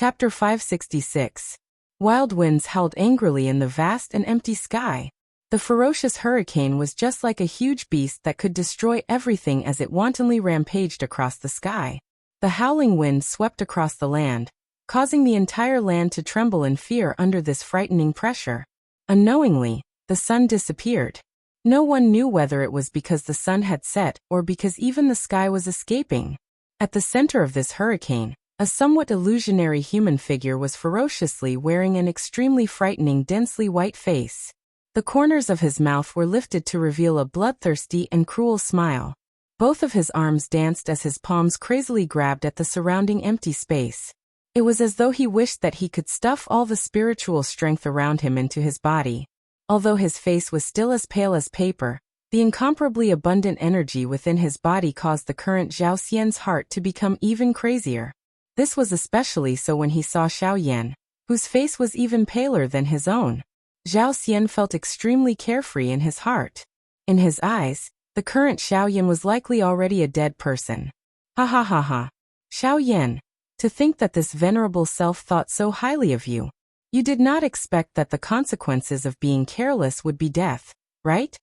Chapter 566. Wild winds howled angrily in the vast and empty sky. The ferocious hurricane was just like a huge beast that could destroy everything as it wantonly rampaged across the sky. The howling wind swept across the land, causing the entire land to tremble in fear under this frightening pressure. Unknowingly, the sun disappeared. No one knew whether it was because the sun had set or because even the sky was escaping. At the center of this hurricane, a somewhat illusionary human figure was ferociously wearing an extremely frightening densely white face. The corners of his mouth were lifted to reveal a bloodthirsty and cruel smile. Both of his arms danced as his palms crazily grabbed at the surrounding empty space. It was as though he wished that he could stuff all the spiritual strength around him into his body. Although his face was still as pale as paper, the incomparably abundant energy within his body caused the current Zhao Xian's heart to become even crazier. This was especially so when he saw Xiao Yan, whose face was even paler than his own. Zhao Xian felt extremely carefree in his heart. In his eyes, the current Xiao Yan was likely already a dead person. Ha ha ha ha. Xiao Yan, to think that this venerable self thought so highly of you. You did not expect that the consequences of being careless would be death, right?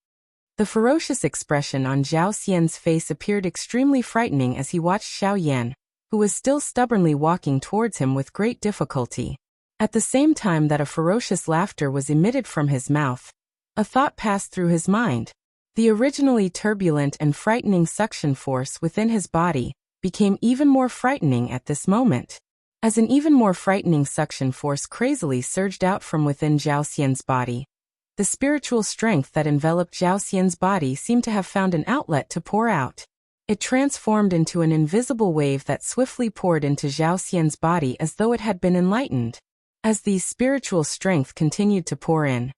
The ferocious expression on Zhao Xian's face appeared extremely frightening as he watched Xiao Yan, who was still stubbornly walking towards him with great difficulty. At the same time that a ferocious laughter was emitted from his mouth, a thought passed through his mind. The originally turbulent and frightening suction force within his body became even more frightening at this moment. As an even more frightening suction force crazily surged out from within Zhao Xian's body, the spiritual strength that enveloped Zhao Xian's body seemed to have found an outlet to pour out. It transformed into an invisible wave that swiftly poured into Zhao Xian's body as though it had been enlightened. As the spiritual strength continued to pour in,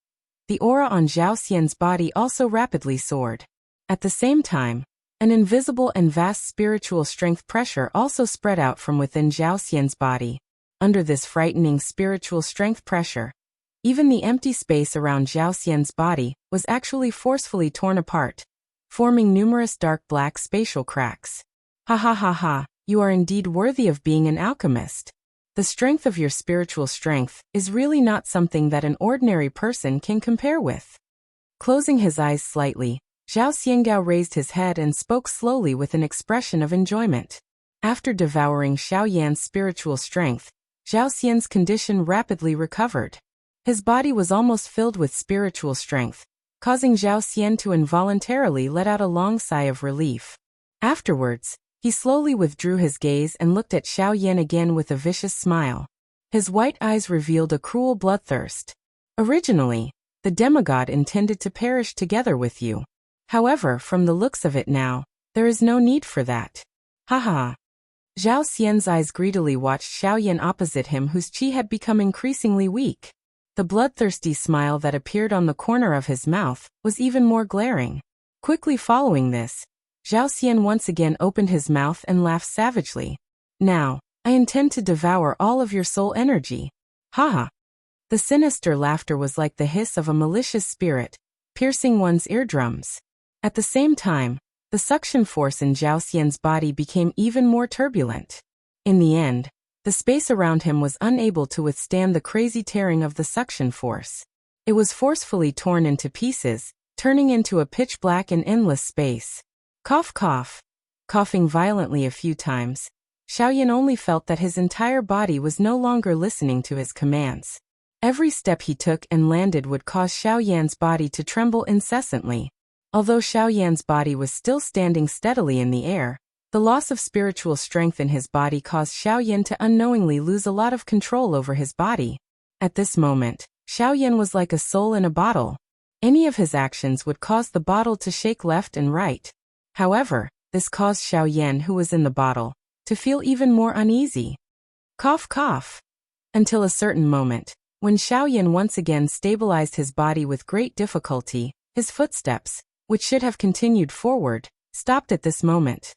the aura on Zhao Xian's body also rapidly soared. At the same time, an invisible and vast spiritual strength pressure also spread out from within Zhao Xian's body. Under this frightening spiritual strength pressure, even the empty space around Zhao Xian's body was actually forcefully torn apart, forming numerous dark black spatial cracks. Ha ha ha ha, you are indeed worthy of being an alchemist. The strength of your spiritual strength is really not something that an ordinary person can compare with. Closing his eyes slightly, Zhao Xiangao raised his head and spoke slowly with an expression of enjoyment. After devouring Xiao Yan's spiritual strength, Zhao Xian's condition rapidly recovered. His body was almost filled with spiritual strength, causing Zhao Xian to involuntarily let out a long sigh of relief. Afterwards, he slowly withdrew his gaze and looked at Xiao Yan again with a vicious smile. His white eyes revealed a cruel bloodthirst. Originally, the demigod intended to perish together with you. However, from the looks of it now, there is no need for that. Ha ha. Zhao Xian's eyes greedily watched Xiao Yan opposite him, whose qi had become increasingly weak. The bloodthirsty smile that appeared on the corner of his mouth was even more glaring. Quickly following this, Zhao Xian once again opened his mouth and laughed savagely. Now, I intend to devour all of your soul energy. Ha ha. The sinister laughter was like the hiss of a malicious spirit, piercing one's eardrums. At the same time, the suction force in Zhao Xian's body became even more turbulent. In the end, the space around him was unable to withstand the crazy tearing of the suction force. It was forcefully torn into pieces, turning into a pitch-black and endless space. Cough cough. Coughing violently a few times, Xiao Yan only felt that his entire body was no longer listening to his commands. Every step he took and landed would cause Xiao Yan's body to tremble incessantly. Although Xiao Yan's body was still standing steadily in the air, the loss of spiritual strength in his body caused Xiao Yan to unknowingly lose a lot of control over his body. At this moment, Xiao Yan was like a soul in a bottle. Any of his actions would cause the bottle to shake left and right. However, this caused Xiao Yan, who was in the bottle, to feel even more uneasy. Cough cough. Until a certain moment, when Xiao Yan once again stabilized his body with great difficulty, his footsteps, which should have continued forward, stopped at this moment.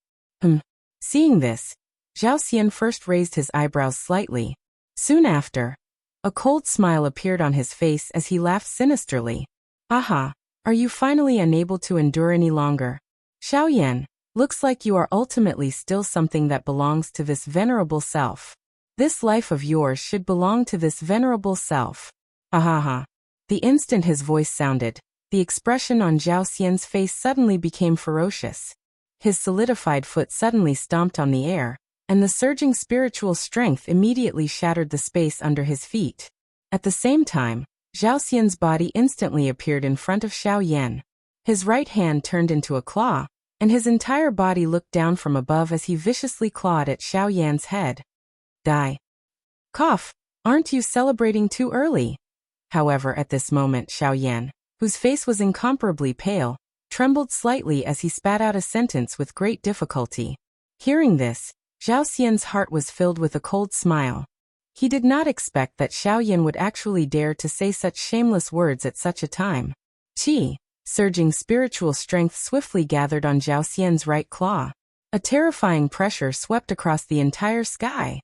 Seeing this, Zhao Xian first raised his eyebrows slightly. Soon after, a cold smile appeared on his face as he laughed sinisterly. Aha, are you finally unable to endure any longer? Xiao Yan, looks like you are ultimately still something that belongs to this venerable self. This life of yours should belong to this venerable self. Ha ha ha. The instant his voice sounded, the expression on Zhao Xian's face suddenly became ferocious. His solidified foot suddenly stomped on the air, and the surging spiritual strength immediately shattered the space under his feet. At the same time, Zhao Xian's body instantly appeared in front of Xiao Yan. His right hand turned into a claw, and his entire body looked down from above as he viciously clawed at Xiao Yan's head. Die. Cough, aren't you celebrating too early? However, at this moment Xiao Yan, whose face was incomparably pale, trembled slightly as he spat out a sentence with great difficulty. Hearing this, Zhao Xian's heart was filled with a cold smile. He did not expect that Xiao Yan would actually dare to say such shameless words at such a time. Qi, surging spiritual strength swiftly gathered on Zhao Xian's right claw. A terrifying pressure swept across the entire sky.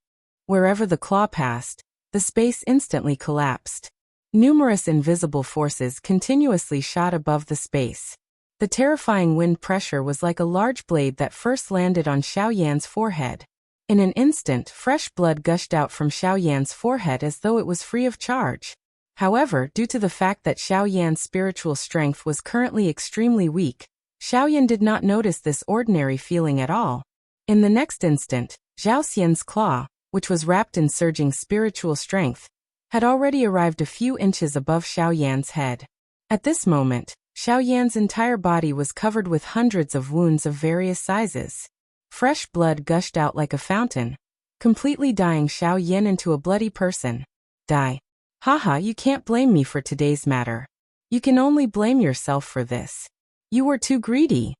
Wherever the claw passed, the space instantly collapsed. Numerous invisible forces continuously shot above the space. The terrifying wind pressure was like a large blade that first landed on Xiao Yan's forehead. In an instant, fresh blood gushed out from Xiao Yan's forehead as though it was free of charge. However, due to the fact that Xiao Yan's spiritual strength was currently extremely weak, Xiao Yan did not notice this ordinary feeling at all. In the next instant, Zhao Xian's claw, which was wrapped in surging spiritual strength, had already arrived a few inches above Xiao Yan's head. At this moment, Xiao Yan's entire body was covered with hundreds of wounds of various sizes. Fresh blood gushed out like a fountain, completely dyeing Xiao Yan into a bloody person. Die. Haha, you can't blame me for today's matter. You can only blame yourself for this. You were too greedy.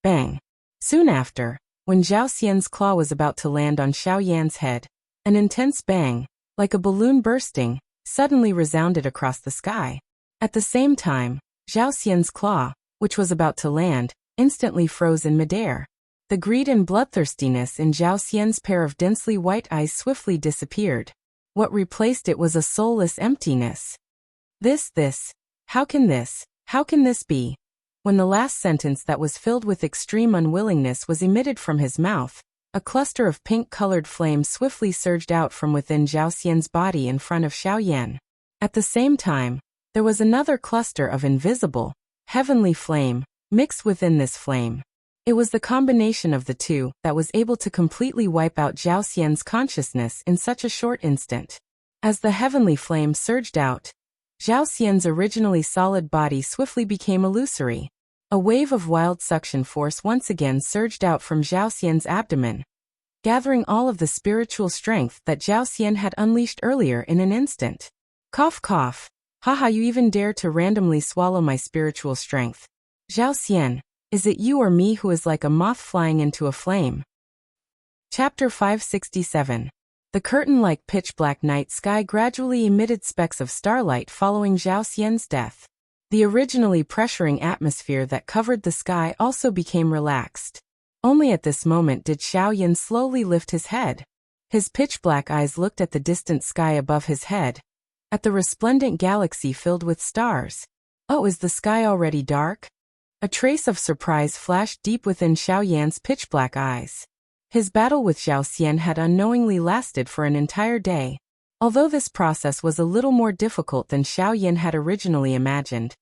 Bang. Soon after, when Zhao Xian's claw was about to land on Xiao Yan's head, an intense bang, like a balloon bursting, suddenly resounded across the sky. At the same time, Zhao Xian's claw, which was about to land, instantly froze in midair. The greed and bloodthirstiness in Zhao Xian's pair of densely white eyes swiftly disappeared. What replaced it was a soulless emptiness. How can this be? When the last sentence that was filled with extreme unwillingness was emitted from his mouth, a cluster of pink-colored flame swiftly surged out from within Zhao Xian's body in front of Xiao Yan. At the same time, there was another cluster of invisible, heavenly flame, mixed within this flame. It was the combination of the two that was able to completely wipe out Zhao Xian's consciousness in such a short instant. As the heavenly flame surged out, Zhao Xian's originally solid body swiftly became illusory. A wave of wild suction force once again surged out from Zhao Xian's abdomen, gathering all of the spiritual strength that Zhao Xian had unleashed earlier in an instant. Cough cough. Haha, you even dare to randomly swallow my spiritual strength. Zhao Xian, is it you or me who is like a moth flying into a flame? Chapter 567. The curtain-like pitch-black night sky gradually emitted specks of starlight following Zhao Xian's death. The originally pressuring atmosphere that covered the sky also became relaxed. Only at this moment did Xiao Yan slowly lift his head. His pitch-black eyes looked at the distant sky above his head, at the resplendent galaxy filled with stars. Oh, is the sky already dark? A trace of surprise flashed deep within Xiao Yan's pitch-black eyes. His battle with Zhao Xian had unknowingly lasted for an entire day. Although this process was a little more difficult than Xiao Yan had originally imagined,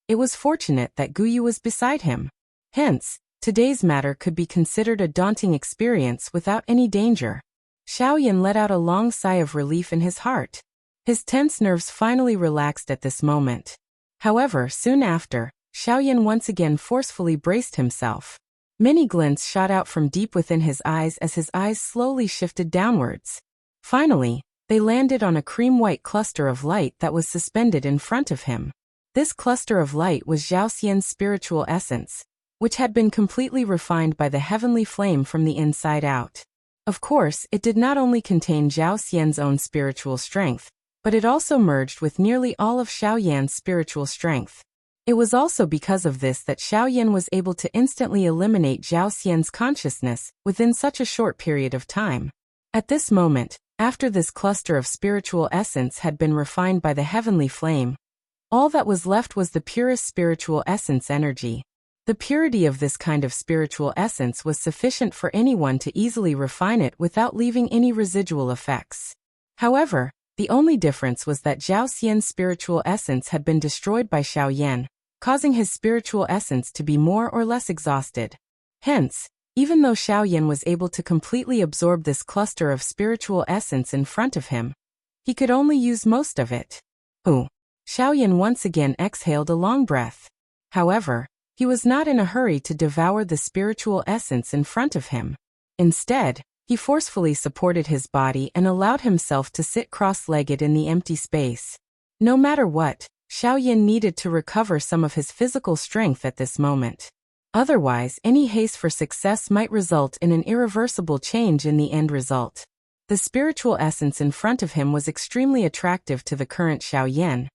it was fortunate that Guyu was beside him. Hence, today's matter could be considered a daunting experience without any danger. Xiao Yan let out a long sigh of relief in his heart. His tense nerves finally relaxed at this moment. However, soon after, Xiao Yan once again forcefully braced himself. Many glints shot out from deep within his eyes as his eyes slowly shifted downwards. Finally, they landed on a cream-white cluster of light that was suspended in front of him. This cluster of light was Zhao Xian's spiritual essence, which had been completely refined by the heavenly flame from the inside out. Of course, it did not only contain Zhao Xian's own spiritual strength, but it also merged with nearly all of Xiao Yan's spiritual strength. It was also because of this that Xiao Yan was able to instantly eliminate Zhao Xian's consciousness within such a short period of time. At this moment, after this cluster of spiritual essence had been refined by the heavenly flame, all that was left was the purest spiritual essence energy. The purity of this kind of spiritual essence was sufficient for anyone to easily refine it without leaving any residual effects. However, the only difference was that Zhao Xian's spiritual essence had been destroyed by Xiaoyan, causing his spiritual essence to be more or less exhausted. Hence, even though Xiaoyan was able to completely absorb this cluster of spiritual essence in front of him, he could only use most of it. Ooh! Xiaoyan once again exhaled a long breath. However, he was not in a hurry to devour the spiritual essence in front of him. Instead, he forcefully supported his body and allowed himself to sit cross-legged in the empty space. No matter what, Xiaoyan needed to recover some of his physical strength at this moment. Otherwise, any haste for success might result in an irreversible change in the end result. The spiritual essence in front of him was extremely attractive to the current Xiaoyan,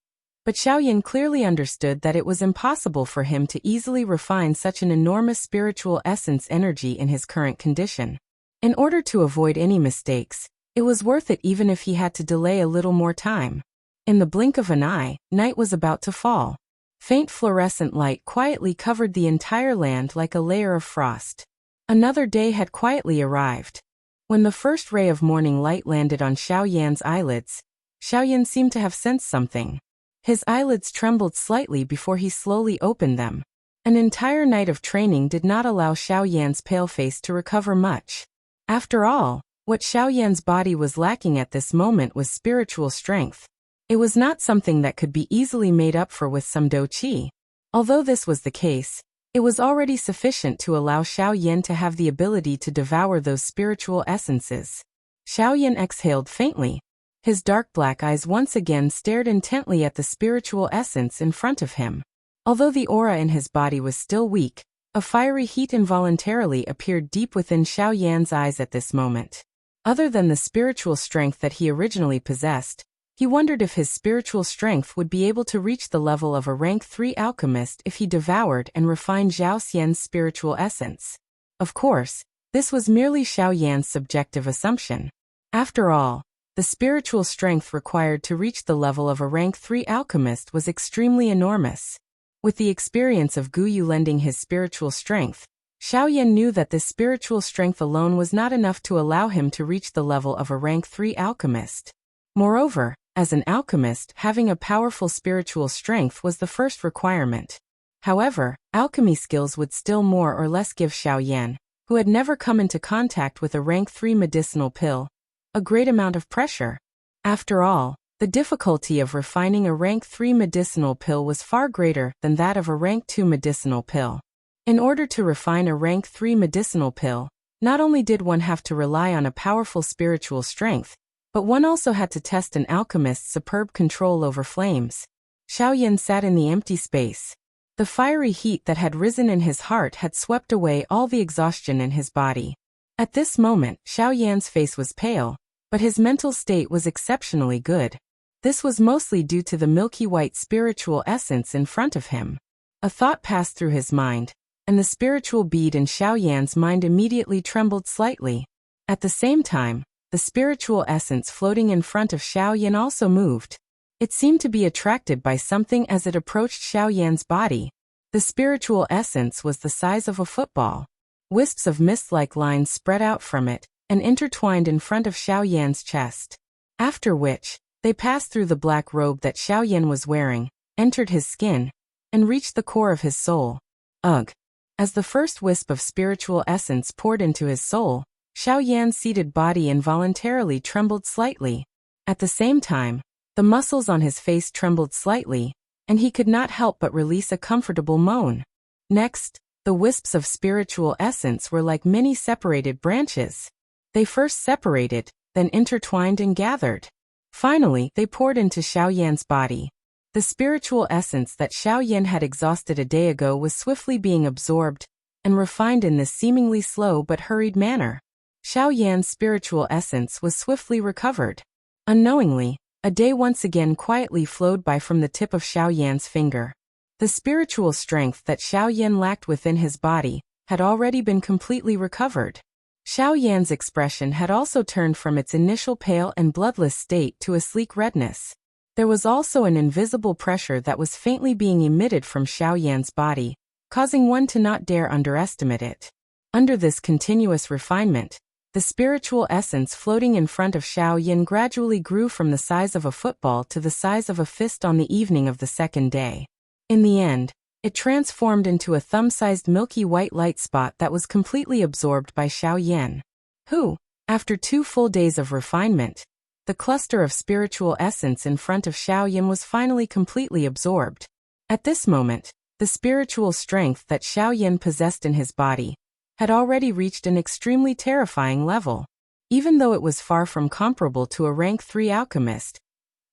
but Xiaoyan clearly understood that it was impossible for him to easily refine such an enormous spiritual essence energy in his current condition. In order to avoid any mistakes, it was worth it even if he had to delay a little more time. In the blink of an eye, night was about to fall. Faint fluorescent light quietly covered the entire land like a layer of frost. Another day had quietly arrived. When the first ray of morning light landed on Xiaoyan's eyelids, Xiaoyan seemed to have sensed something. His eyelids trembled slightly before he slowly opened them. An entire night of training did not allow Xiaoyan's pale face to recover much. After all, what Xiaoyan's body was lacking at this moment was spiritual strength. It was not something that could be easily made up for with some dou qi. Although this was the case, it was already sufficient to allow Xiaoyan to have the ability to devour those spiritual essences. Xiaoyan exhaled faintly. His dark black eyes once again stared intently at the spiritual essence in front of him. Although the aura in his body was still weak, a fiery heat involuntarily appeared deep within Xiaoyan's eyes at this moment. Other than the spiritual strength that he originally possessed, he wondered if his spiritual strength would be able to reach the level of a rank 3 alchemist if he devoured and refined Zhao Xian's spiritual essence. Of course, this was merely Xiaoyan's subjective assumption. After all, the spiritual strength required to reach the level of a rank 3 alchemist was extremely enormous. With the experience of Guyu lending his spiritual strength, Xiaoyan knew that this spiritual strength alone was not enough to allow him to reach the level of a rank 3 alchemist. Moreover, as an alchemist, having a powerful spiritual strength was the first requirement. However, alchemy skills would still more or less give Xiaoyan, who had never come into contact with a rank 3 medicinal pill, a great amount of pressure. After all, the difficulty of refining a rank 3 medicinal pill was far greater than that of a rank 2 medicinal pill. In order to refine a rank 3 medicinal pill, not only did one have to rely on a powerful spiritual strength, but one also had to test an alchemist's superb control over flames. Xiaoyan sat in the empty space. The fiery heat that had risen in his heart had swept away all the exhaustion in his body. At this moment, Xiaoyan's face was pale, but his mental state was exceptionally good. This was mostly due to the milky white spiritual essence in front of him. A thought passed through his mind, and the spiritual bead in Xiaoyan's mind immediately trembled slightly. At the same time, the spiritual essence floating in front of Xiaoyan also moved. It seemed to be attracted by something as it approached Xiaoyan's body. The spiritual essence was the size of a football. Wisps of mist-like lines spread out from it and intertwined in front of Xiaoyan's chest. After which, they passed through the black robe that Xiaoyan was wearing, entered his skin, and reached the core of his soul. Ugh! As the first wisp of spiritual essence poured into his soul, Xiaoyan's seated body involuntarily trembled slightly. At the same time, the muscles on his face trembled slightly, and he could not help but release a comfortable moan. Next, the wisps of spiritual essence were like many separated branches. They first separated, then intertwined and gathered. Finally, they poured into Xiaoyan's body. The spiritual essence that Xiaoyan had exhausted a day ago was swiftly being absorbed and refined in this seemingly slow but hurried manner. Xiaoyan's spiritual essence was swiftly recovered. Unknowingly, a day once again quietly flowed by from the tip of Xiaoyan's finger. The spiritual strength that Xiaoyan lacked within his body had already been completely recovered. Xiaoyan's expression had also turned from its initial pale and bloodless state to a sleek redness. There was also an invisible pressure that was faintly being emitted from Xiaoyan's body, causing one to not dare underestimate it. Under this continuous refinement, the spiritual essence floating in front of Xiaoyan gradually grew from the size of a football to the size of a fist on the evening of the second day. In the end, it transformed into a thumb-sized milky white light spot that was completely absorbed by Xiaoyan, who, after 2 full days of refinement, the cluster of spiritual essence in front of Xiaoyan was finally completely absorbed. At this moment, the spiritual strength that Xiaoyan possessed in his body had already reached an extremely terrifying level. Even though it was far from comparable to a rank 3 alchemist,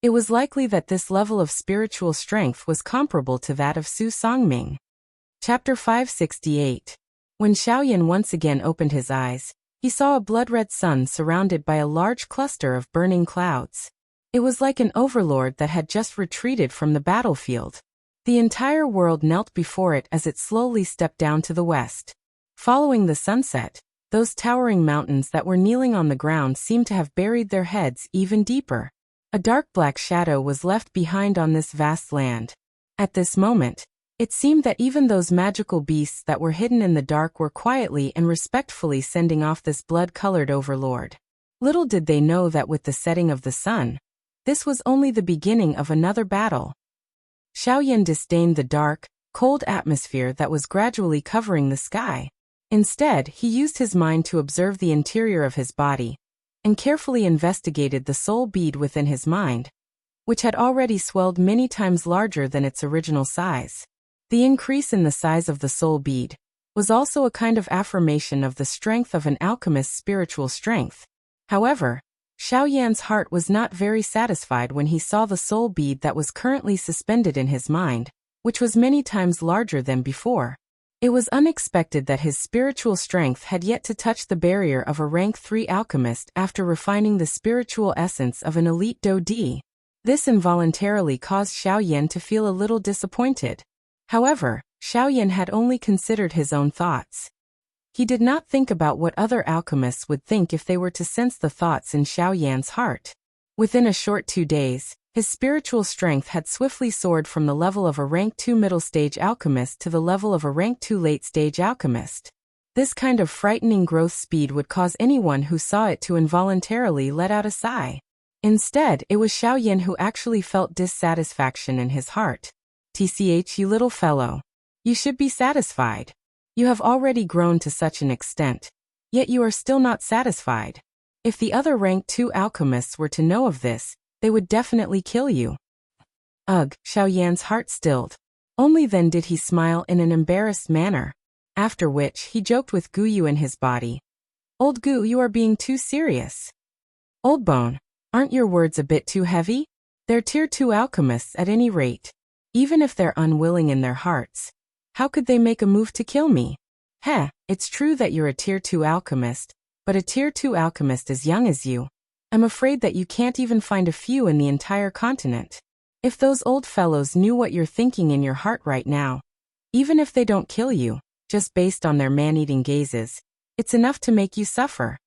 it was likely that this level of spiritual strength was comparable to that of Su Songming. Chapter 568. When Xiaoyan once again opened his eyes, he saw a blood-red sun surrounded by a large cluster of burning clouds. It was like an overlord that had just retreated from the battlefield. The entire world knelt before it as it slowly stepped down to the west. Following the sunset, those towering mountains that were kneeling on the ground seemed to have buried their heads even deeper. A dark black shadow was left behind on this vast land. At this moment, it seemed that even those magical beasts that were hidden in the dark were quietly and respectfully sending off this blood-colored overlord. Little did they know that with the setting of the sun, this was only the beginning of another battle. Xiaoyan disdained the dark, cold atmosphere that was gradually covering the sky. Instead, he used his mind to observe the interior of his body, and carefully investigated the soul bead within his mind, which had already swelled many times larger than its original size. The increase in the size of the soul bead was also a kind of affirmation of the strength of an alchemist's spiritual strength. However, Xiaoyan's heart was not very satisfied when he saw the soul bead that was currently suspended in his mind, which was many times larger than before. It was unexpected that his spiritual strength had yet to touch the barrier of a rank 3 alchemist after refining the spiritual essence of an elite Do-D. This involuntarily caused Xiaoyan to feel a little disappointed. However, Xiaoyan had only considered his own thoughts. He did not think about what other alchemists would think if they were to sense the thoughts in Xiaoyan's heart. Within a short 2 days, his spiritual strength had swiftly soared from the level of a rank 2 middle-stage alchemist to the level of a rank 2 late-stage alchemist. This kind of frightening growth speed would cause anyone who saw it to involuntarily let out a sigh. Instead, it was Xiaoyan who actually felt dissatisfaction in his heart. "Tch, you little fellow. You should be satisfied. You have already grown to such an extent, yet you are still not satisfied. If the other rank 2 alchemists were to know of this, they would definitely kill you." Ugh, Xiaoyan's heart stilled. Only then did he smile in an embarrassed manner, after which he joked with Guyu in his body. "Old Gu, you are being too serious. Old Bone, aren't your words a bit too heavy? They're tier 2 alchemists at any rate. Even if they're unwilling in their hearts, how could they make a move to kill me? Heh, it's true that you're a tier 2 alchemist, but a tier 2 alchemist as young as you, I'm afraid that you can't even find a few in the entire continent. If those old fellows knew what you're thinking in your heart right now, even if they don't kill you, just based on their man-eating gazes, it's enough to make you suffer."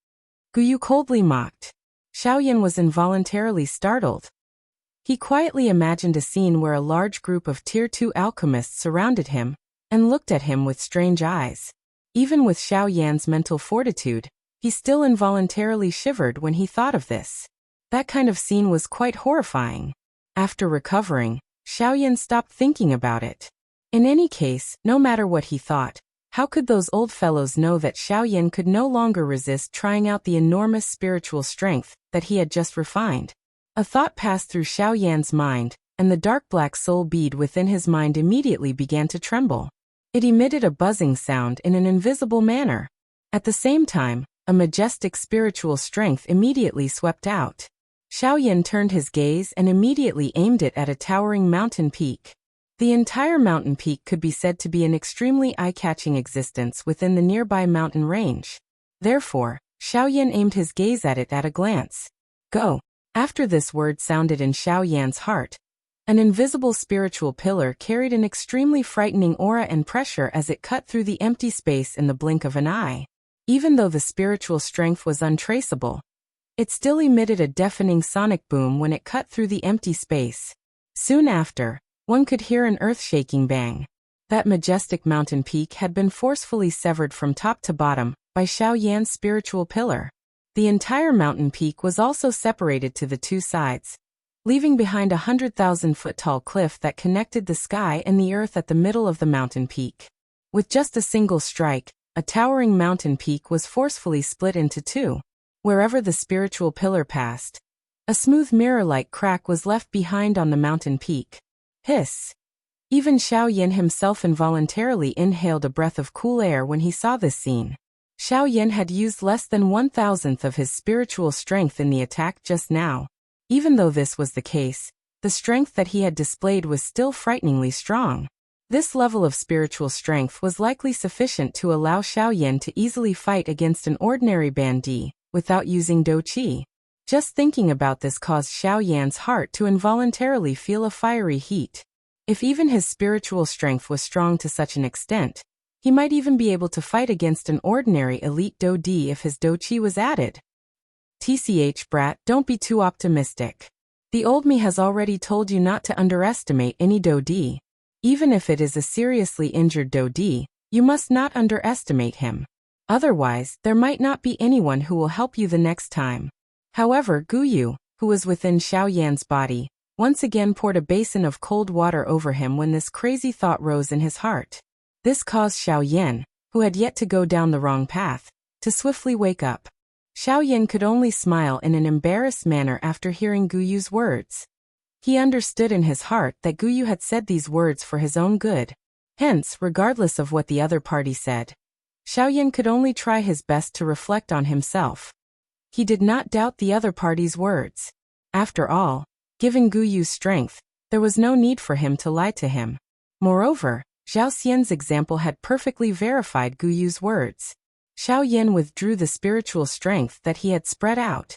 Guyu coldly mocked. Xiaoyan was involuntarily startled. He quietly imagined a scene where a large group of tier 2 alchemists surrounded him and looked at him with strange eyes. Even with Xiaoyan's mental fortitude, he still involuntarily shivered when he thought of this. That kind of scene was quite horrifying. After recovering, Xiaoyan stopped thinking about it. In any case, no matter what he thought, how could those old fellows know that Xiaoyan could no longer resist trying out the enormous spiritual strength that he had just refined? A thought passed through Xiaoyan's mind, and the dark black soul bead within his mind immediately began to tremble. It emitted a buzzing sound in an invisible manner. At the same time, a majestic spiritual strength immediately swept out. Xiaoyan turned his gaze and immediately aimed it at a towering mountain peak. The entire mountain peak could be said to be an extremely eye-catching existence within the nearby mountain range. Therefore, Xiaoyan aimed his gaze at it at a glance. "Go." After this word sounded in Xiaoyan's heart, an invisible spiritual pillar carried an extremely frightening aura and pressure as it cut through the empty space in the blink of an eye. Even though the spiritual strength was untraceable, it still emitted a deafening sonic boom when it cut through the empty space. Soon after, one could hear an earth-shaking bang. That majestic mountain peak had been forcefully severed from top to bottom by Xiao Yan's spiritual pillar. The entire mountain peak was also separated to the two sides, leaving behind a 100,000-foot-tall cliff that connected the sky and the earth at the middle of the mountain peak. With just a single strike, a towering mountain peak was forcefully split into two. Wherever the spiritual pillar passed, a smooth mirror-like crack was left behind on the mountain peak. Hiss! Even Xiao Yan himself involuntarily inhaled a breath of cool air when he saw this scene. Xiao Yan had used less than 1,000th of his spiritual strength in the attack just now. Even though this was the case, the strength that he had displayed was still frighteningly strong. This level of spiritual strength was likely sufficient to allow Xiao Yan to easily fight against an ordinary bandit without using Do Qi. Just thinking about this caused Xiao Yan's heart to involuntarily feel a fiery heat. If even his spiritual strength was strong to such an extent, he might even be able to fight against an ordinary elite Do Di if his Do Qi was added. TCH brat, don't be too optimistic. The old me has already told you not to underestimate any Do Di. Even if it is a seriously injured Do Di, you must not underestimate him. Otherwise, there might not be anyone who will help you the next time. However, Gu Yu, who was within Xiao Yan's body, once again poured a basin of cold water over him when this crazy thought rose in his heart. This caused Xiao Yan, who had yet to go down the wrong path, to swiftly wake up. Xiao Yan could only smile in an embarrassed manner after hearing Gu Yu's words. He understood in his heart that Gu Yu had said these words for his own good. Hence, regardless of what the other party said, Xiao Yan could only try his best to reflect on himself. He did not doubt the other party's words. After all, given Gu Yu's strength, there was no need for him to lie to him. Moreover, Zhao Xian's example had perfectly verified Gu Yu's words. Xiao Yan withdrew the spiritual strength that he had spread out.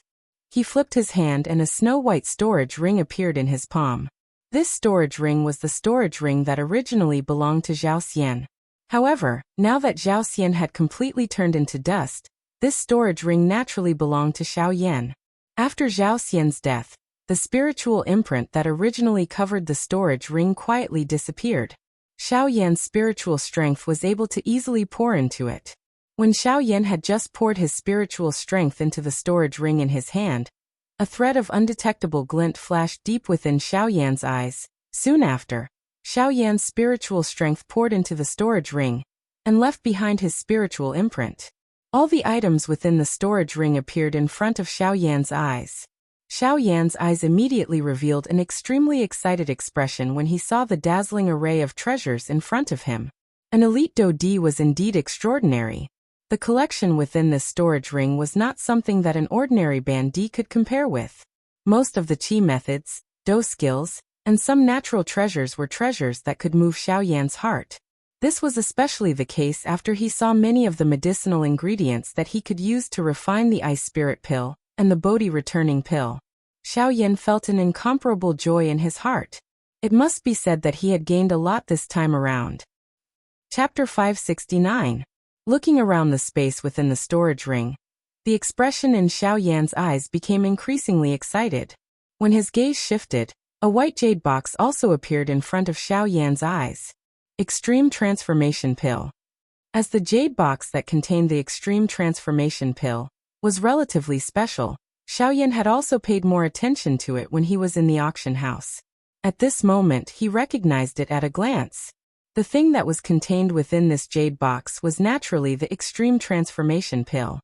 He flipped his hand and a snow-white storage ring appeared in his palm. This storage ring was the storage ring that originally belonged to Zhao Xian. However, now that Zhao Xian had completely turned into dust, this storage ring naturally belonged to Xiao Yan. After Zhao Xian's death, the spiritual imprint that originally covered the storage ring quietly disappeared. Xiao Yan's spiritual strength was able to easily pour into it. When Xiao Yan had just poured his spiritual strength into the storage ring in his hand, a thread of undetectable glint flashed deep within Xiao Yan's eyes. Soon after, Xiao Yan's spiritual strength poured into the storage ring and left behind his spiritual imprint. All the items within the storage ring appeared in front of Xiao Yan's eyes. Xiao Yan's eyes immediately revealed an extremely excited expression when he saw the dazzling array of treasures in front of him. An elite Do Di was indeed extraordinary. The collection within this storage ring was not something that an ordinary bandit could compare with. Most of the Qi methods, Do skills, and some natural treasures were treasures that could move Xiao Yan's heart. This was especially the case after he saw many of the medicinal ingredients that he could use to refine the Ice Spirit Pill and the Bodhi Returning Pill. Xiao Yan felt an incomparable joy in his heart. It must be said that he had gained a lot this time around. Chapter 569. Looking around the space within the storage ring, the expression in Xiao Yan's eyes became increasingly excited. When his gaze shifted, a white jade box also appeared in front of Xiao Yan's eyes. Extreme Transformation Pill. As the jade box that contained the Extreme Transformation Pill was relatively special, Xiao Yan had also paid more attention to it when he was in the auction house. At this moment he recognized it at a glance. The thing that was contained within this jade box was naturally the Extreme Transformation Pill.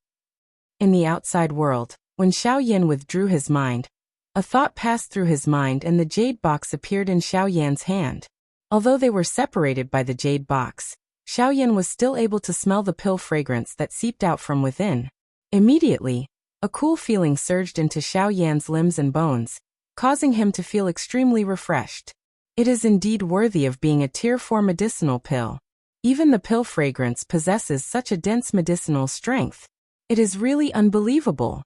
In the outside world, when Xiao Yan withdrew his mind, a thought passed through his mind and the jade box appeared in Xiao Yan's hand. Although they were separated by the jade box, Xiao Yan was still able to smell the pill fragrance that seeped out from within. Immediately, a cool feeling surged into Xiao Yan's limbs and bones, causing him to feel extremely refreshed. It is indeed worthy of being a Tier 4 medicinal pill. Even the pill fragrance possesses such a dense medicinal strength. It is really unbelievable.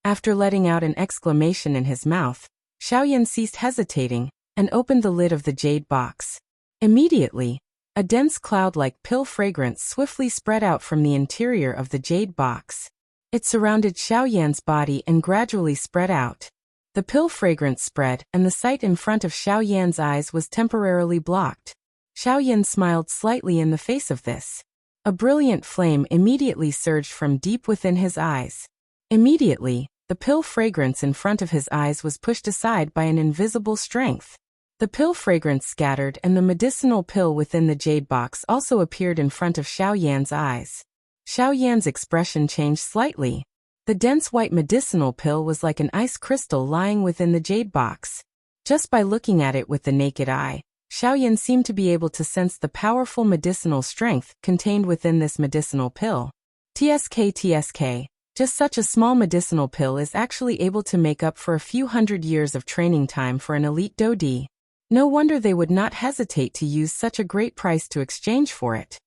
After letting out an exclamation in his mouth, Xiao Yan ceased hesitating and opened the lid of the jade box. Immediately, a dense cloud-like pill fragrance swiftly spread out from the interior of the jade box. It surrounded Xiao Yan's body and gradually spread out. The pill fragrance spread, and the sight in front of Xiao Yan's eyes was temporarily blocked. Xiaoyan smiled slightly in the face of this. A brilliant flame immediately surged from deep within his eyes. Immediately, the pill fragrance in front of his eyes was pushed aside by an invisible strength. The pill fragrance scattered and the medicinal pill within the jade box also appeared in front of Xiaoyan's eyes. Xiaoyan's expression changed slightly. The dense white medicinal pill was like an ice crystal lying within the jade box. Just by looking at it with the naked eye, Xiaoyan seemed to be able to sense the powerful medicinal strength contained within this medicinal pill. TSK. Just such a small medicinal pill is actually able to make up for a few hundred years of training time for an elite Dodi. No wonder they would not hesitate to use such a great price to exchange for it.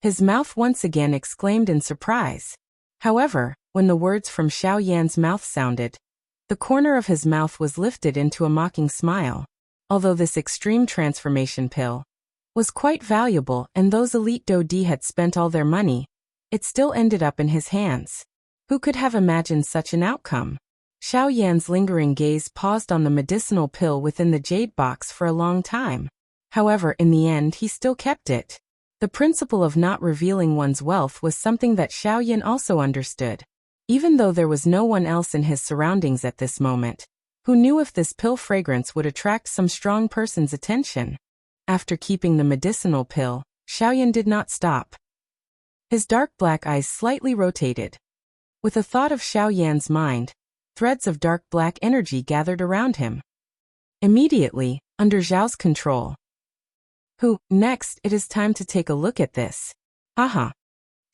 His mouth once again exclaimed in surprise. However, when the words from Xiaoyan's mouth sounded, the corner of his mouth was lifted into a mocking smile. Although this extreme transformation pill was quite valuable and those elite Dodi had spent all their money, it still ended up in his hands. Who could have imagined such an outcome? Xiaoyan's lingering gaze paused on the medicinal pill within the jade box for a long time. However, in the end he still kept it. The principle of not revealing one's wealth was something that Xiaoyan also understood. Even though there was no one else in his surroundings at this moment, who knew if this pill fragrance would attract some strong person's attention. After keeping the medicinal pill, Xiaoyan did not stop. His dark black eyes slightly rotated. With a thought of Xiaoyan's mind, threads of dark black energy gathered around him. Immediately, under Zhao's control. Next, it is time to take a look at this. Aha!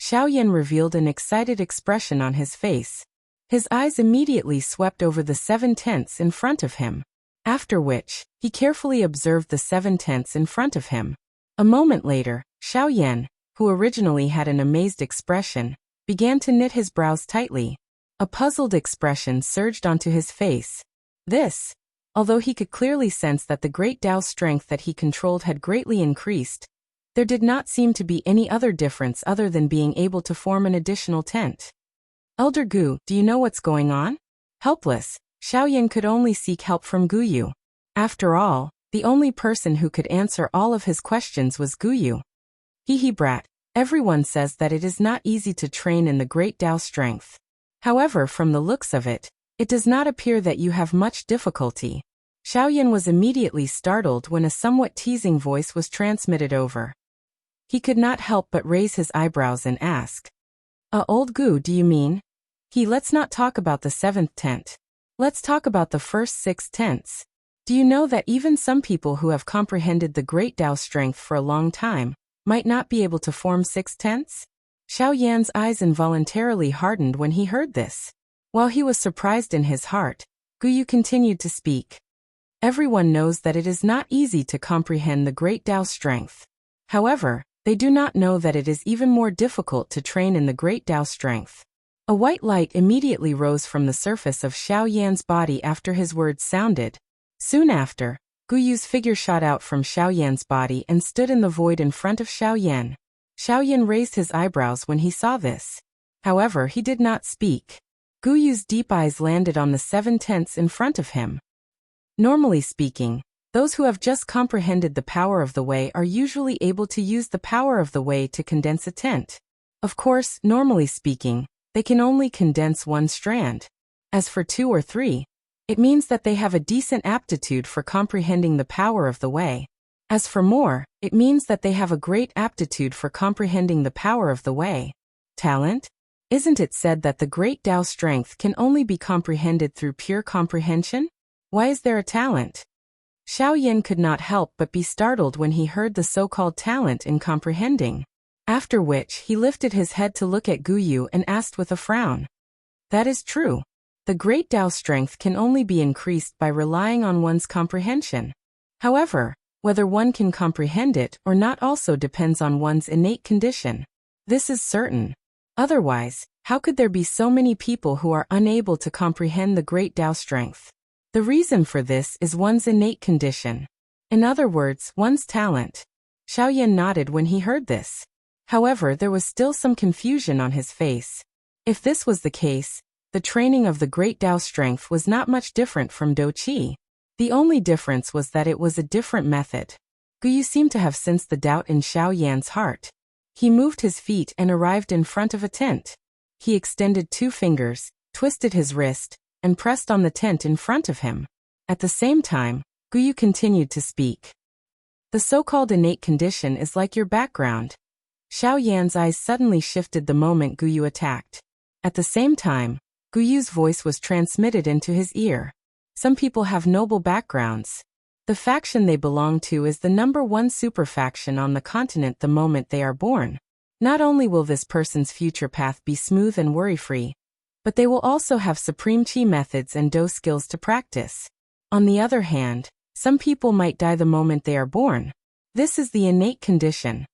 Xiaoyan revealed an excited expression on his face. His eyes immediately swept over the 7 tents in front of him. After which, he carefully observed the 7 tents in front of him. A moment later, Xiaoyan, who originally had an amazed expression, began to knit his brows tightly. A puzzled expression surged onto his face. This, although he could clearly sense that the great Tao strength that he controlled had greatly increased, there did not seem to be any other difference other than being able to form an additional tent. Elder Gu, do you know what's going on? Helpless, Xiaoyan could only seek help from Guyu. After all, the only person who could answer all of his questions was Guyu. Hee brat, everyone says that it is not easy to train in the great Tao strength. However, from the looks of it, it does not appear that you have much difficulty. Xiaoyan was immediately startled when a somewhat teasing voice was transmitted over. He could not help but raise his eyebrows and ask, Old Gu, do you mean? Let's not talk about the 7th tent. Let's talk about the first 6 tents. Do you know that even some people who have comprehended the great Tao strength for a long time might not be able to form 6 tents? Xiaoyan's eyes involuntarily hardened when he heard this. While he was surprised in his heart, Guyu continued to speak. Everyone knows that it is not easy to comprehend the great Tao strength. However, they do not know that it is even more difficult to train in the great Tao strength. A white light immediately rose from the surface of Xiaoyan's body after his words sounded. Soon after, Guyu's figure shot out from Xiaoyan's body and stood in the void in front of Xiaoyan. Xiaoyan raised his eyebrows when he saw this. However, he did not speak. Guyu's deep eyes landed on the 7 tents in front of him. Normally speaking, those who have just comprehended the power of the way are usually able to use the power of the way to condense a tent. Of course, normally speaking, they can only condense 1 strand. As for 2 or 3, it means that they have a decent aptitude for comprehending the power of the way. As for more, it means that they have a great aptitude for comprehending the power of the way. Talent? Isn't it said that the great Tao strength can only be comprehended through pure comprehension? Why is there a talent? Xiaoyan could not help but be startled when he heard the so-called talent in comprehending. After which, he lifted his head to look at Guyu and asked with a frown. That is true. The great Tao strength can only be increased by relying on one's comprehension. However, whether one can comprehend it or not also depends on one's innate condition. This is certain. Otherwise, how could there be so many people who are unable to comprehend the great Tao strength? The reason for this is one's innate condition. In other words, one's talent. Xiaoyan nodded when he heard this. However, there was still some confusion on his face. If this was the case, the training of the great Tao strength was not much different from Do Qi. The only difference was that it was a different method. Guyu seemed to have sensed the doubt in Xiao Yan's heart. He moved his feet and arrived in front of a tent. He extended 2 fingers, twisted his wrist, and pressed on the tent in front of him. At the same time, Guyu continued to speak. The so-called innate condition is like your background. Xiao Yan's eyes suddenly shifted the moment Guyu attacked. At the same time, Guyu's voice was transmitted into his ear. Some people have noble backgrounds. The faction they belong to is the #1 superfaction on the continent the moment they are born. Not only will this person's future path be smooth and worry-free, but they will also have supreme chi methods and do skills to practice. On the other hand, some people might die the moment they are born. This is the innate condition.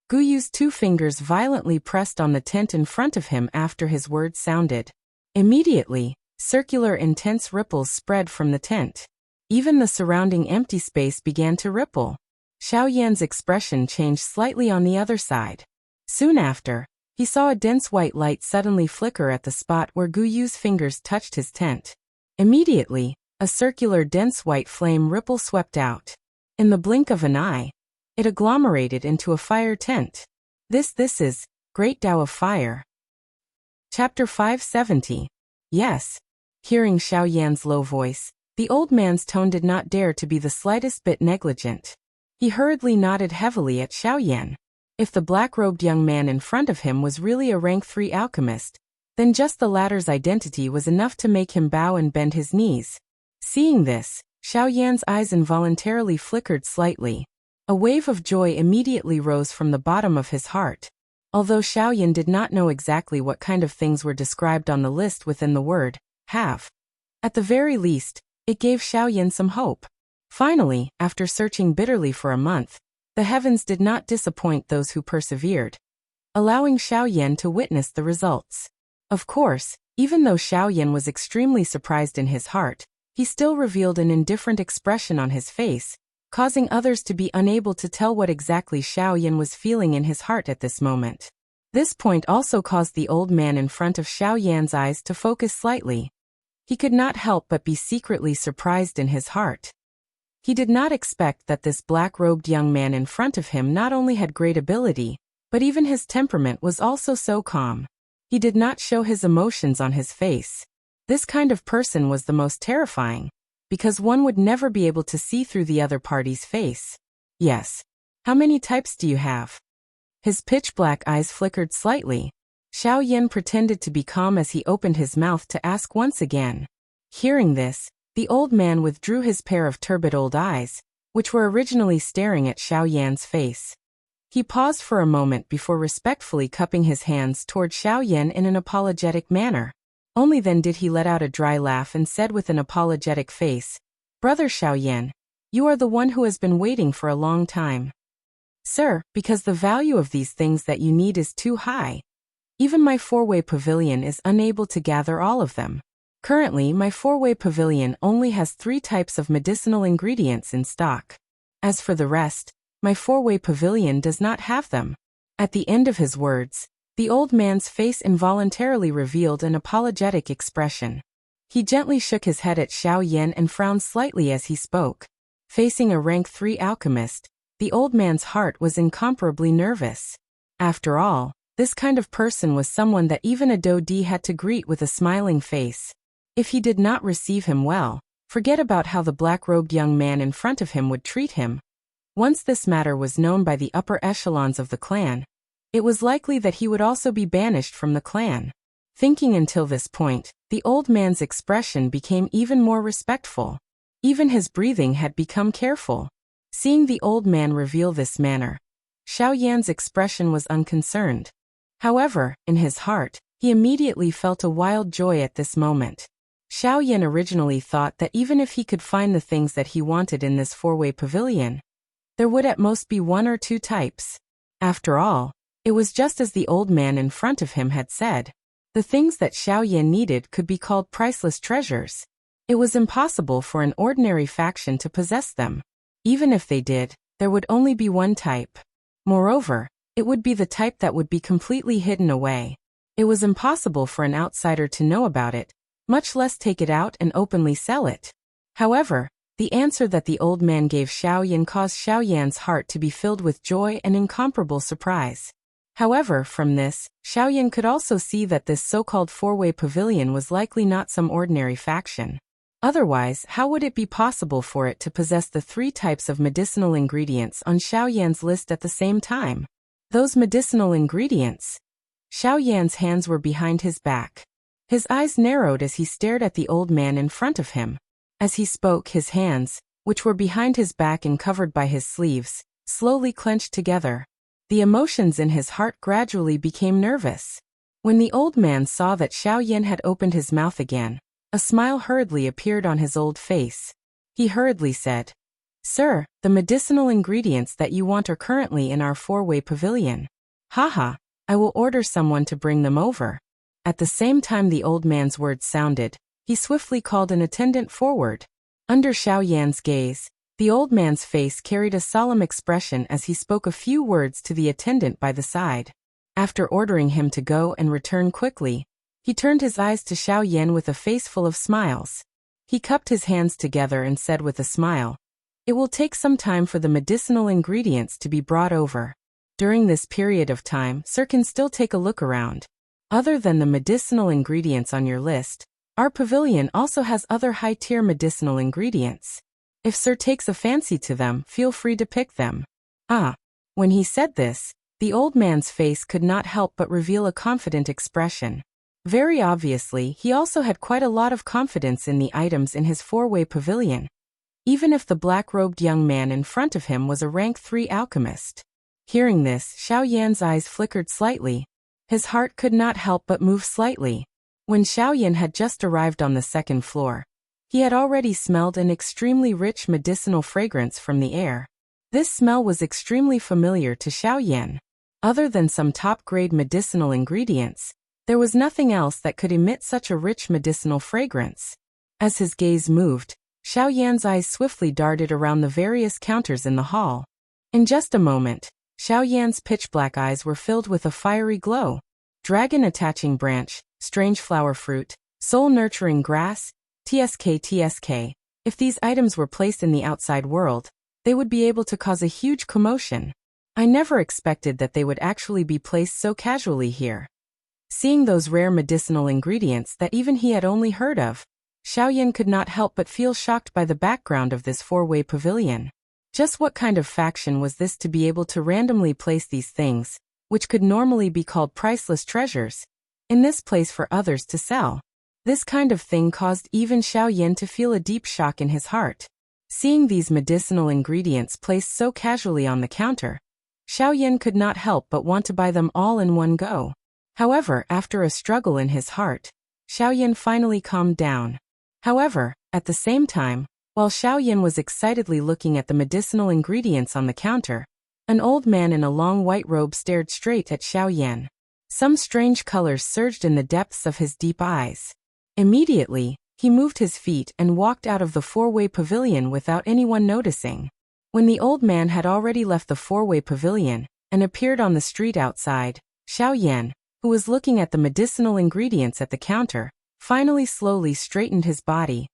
Guyu's 2 fingers violently pressed on the tent in front of him after his words sounded. Immediately, circular intense ripples spread from the tent. Even the surrounding empty space began to ripple. Xiao Yan's expression changed slightly on the other side. Soon after, he saw a dense white light suddenly flicker at the spot where Guyu's fingers touched his tent. Immediately, a circular dense white flame ripple swept out. In the blink of an eye, it agglomerated into a fire tent. This is Great Tao of Fire. Chapter 570. Yes. Hearing Xiao Yan's low voice, the old man's tone did not dare to be the slightest bit negligent. He hurriedly nodded heavily at Xiao Yan. If the black-robed young man in front of him was really a rank 3 alchemist, then just the latter's identity was enough to make him bow and bend his knees. Seeing this, Xiao Yan's eyes involuntarily flickered slightly. A wave of joy immediately rose from the bottom of his heart. Although Xiao Yan did not know exactly what kind of things were described on the list within the word, have. At the very least, it gave Xiao Yan some hope. Finally, after searching bitterly for a month, the heavens did not disappoint those who persevered, allowing Xiao Yan to witness the results. Of course, even though Xiao Yan was extremely surprised in his heart, he still revealed an indifferent expression on his face, causing others to be unable to tell what exactly Xiao Yan was feeling in his heart at this moment. This point also caused the old man in front of Xiao Yan's eyes to focus slightly. He could not help but be secretly surprised in his heart. He did not expect that this black-robed young man in front of him not only had great ability, but even his temperament was also so calm. He did not show his emotions on his face. This kind of person was the most terrifying, because one would never be able to see through the other party's face. Yes. How many types do you have? His pitch-black eyes flickered slightly. Xiao Yan pretended to be calm as he opened his mouth to ask once again. Hearing this, the old man withdrew his pair of turbid old eyes, which were originally staring at Xiao Yan's face. He paused for a moment before respectfully cupping his hands toward Xiao Yan in an apologetic manner. Only then did he let out a dry laugh and said with an apologetic face, "Brother Xiao Yan, you are the one who has been waiting for a long time." "Sir, because the value of these things that you need is too high. Even my 4-way pavilion is unable to gather all of them. Currently, my 4-way pavilion only has 3 types of medicinal ingredients in stock. As for the rest, my 4-way pavilion does not have them." At the end of his words, the old man's face involuntarily revealed an apologetic expression. He gently shook his head at Xiao Yan and frowned slightly as he spoke. Facing a rank 3 alchemist, the old man's heart was incomparably nervous. After all, this kind of person was someone that even a Do-Di had to greet with a smiling face. If he did not receive him well, forget about how the black-robed young man in front of him would treat him. Once this matter was known by the upper echelons of the clan, it was likely that he would also be banished from the clan. Thinking until this point, the old man's expression became even more respectful. Even his breathing had become careful. Seeing the old man reveal this manner, Xiao Yan's expression was unconcerned. However, in his heart, he immediately felt a wild joy at this moment. Xiao Yan originally thought that even if he could find the things that he wanted in this 4-way pavilion, there would at most be 1 or 2 types. After all, it was just as the old man in front of him had said. The things that Xiao Yan needed could be called priceless treasures. It was impossible for an ordinary faction to possess them. Even if they did, there would only be 1 type. Moreover, it would be the type that would be completely hidden away. It was impossible for an outsider to know about it, much less take it out and openly sell it. However, The answer that the old man gave Xiaoyan caused Xiaoyan's heart to be filled with joy and incomparable surprise. However, from this, Xiaoyan could also see that this so-called four-way pavilion was likely not some ordinary faction. Otherwise, how would it be possible for it to possess the 3 types of medicinal ingredients on Xiaoyan's list at the same time? Those medicinal ingredients? Xiaoyan's hands were behind his back. His eyes narrowed as he stared at the old man in front of him. As he spoke, his hands, which were behind his back and covered by his sleeves, slowly clenched together. The emotions in his heart gradually became nervous. When the old man saw that Xiaoyan had opened his mouth again, a smile hurriedly appeared on his old face. He hurriedly said, "Sir, the medicinal ingredients that you want are currently in our four-way pavilion. Haha, I will order someone to bring them over." At the same time the old man's words sounded, he swiftly called an attendant forward. Under Xiaoyan's gaze, the old man's face carried a solemn expression as he spoke a few words to the attendant by the side. After ordering him to go and return quickly, he turned his eyes to Xiaoyan with a face full of smiles. He cupped his hands together and said with a smile, "It will take some time for the medicinal ingredients to be brought over. During this period of time, sir can still take a look around. Other than the medicinal ingredients on your list, our pavilion also has other high-tier medicinal ingredients. If sir takes a fancy to them, feel free to pick them." When he said this, the old man's face could not help but reveal a confident expression. Very obviously, he also had quite a lot of confidence in the items in his four-way pavilion, even if the black-robed young man in front of him was a rank 3 alchemist. Hearing this, Xiaoyan's eyes flickered slightly. His heart could not help but move slightly. When Xiaoyan had just arrived on the 2nd floor, he had already smelled an extremely rich medicinal fragrance from the air. This smell was extremely familiar to Xiaoyan. Other than some top-grade medicinal ingredients, there was nothing else that could emit such a rich medicinal fragrance. As his gaze moved, Xiaoyan's eyes swiftly darted around the various counters in the hall. In just a moment, Xiaoyan's pitch-black eyes were filled with a fiery glow. Dragon-attaching branch, strange flower fruit, soul-nurturing grass, TSK. If these items were placed in the outside world, they would be able to cause a huge commotion. I never expected that they would actually be placed so casually here. Seeing those rare medicinal ingredients that even he had only heard of, Xiaoyan could not help but feel shocked by the background of this four-way pavilion. Just what kind of faction was this to be able to randomly place these things, which could normally be called priceless treasures, in this place for others to sell? This kind of thing caused even Xiaoyan to feel a deep shock in his heart. Seeing these medicinal ingredients placed so casually on the counter, Xiaoyan could not help but want to buy them all in one go. However, after a struggle in his heart, Xiaoyan finally calmed down. However, at the same time, while Xiaoyan was excitedly looking at the medicinal ingredients on the counter, an old man in a long white robe stared straight at Xiaoyan. Some strange colors surged in the depths of his deep eyes. Immediately, he moved his feet and walked out of the four-way pavilion without anyone noticing. When the old man had already left the four-way pavilion and appeared on the street outside, Xiaoyan, who was looking at the medicinal ingredients at the counter, finally slowly straightened his body.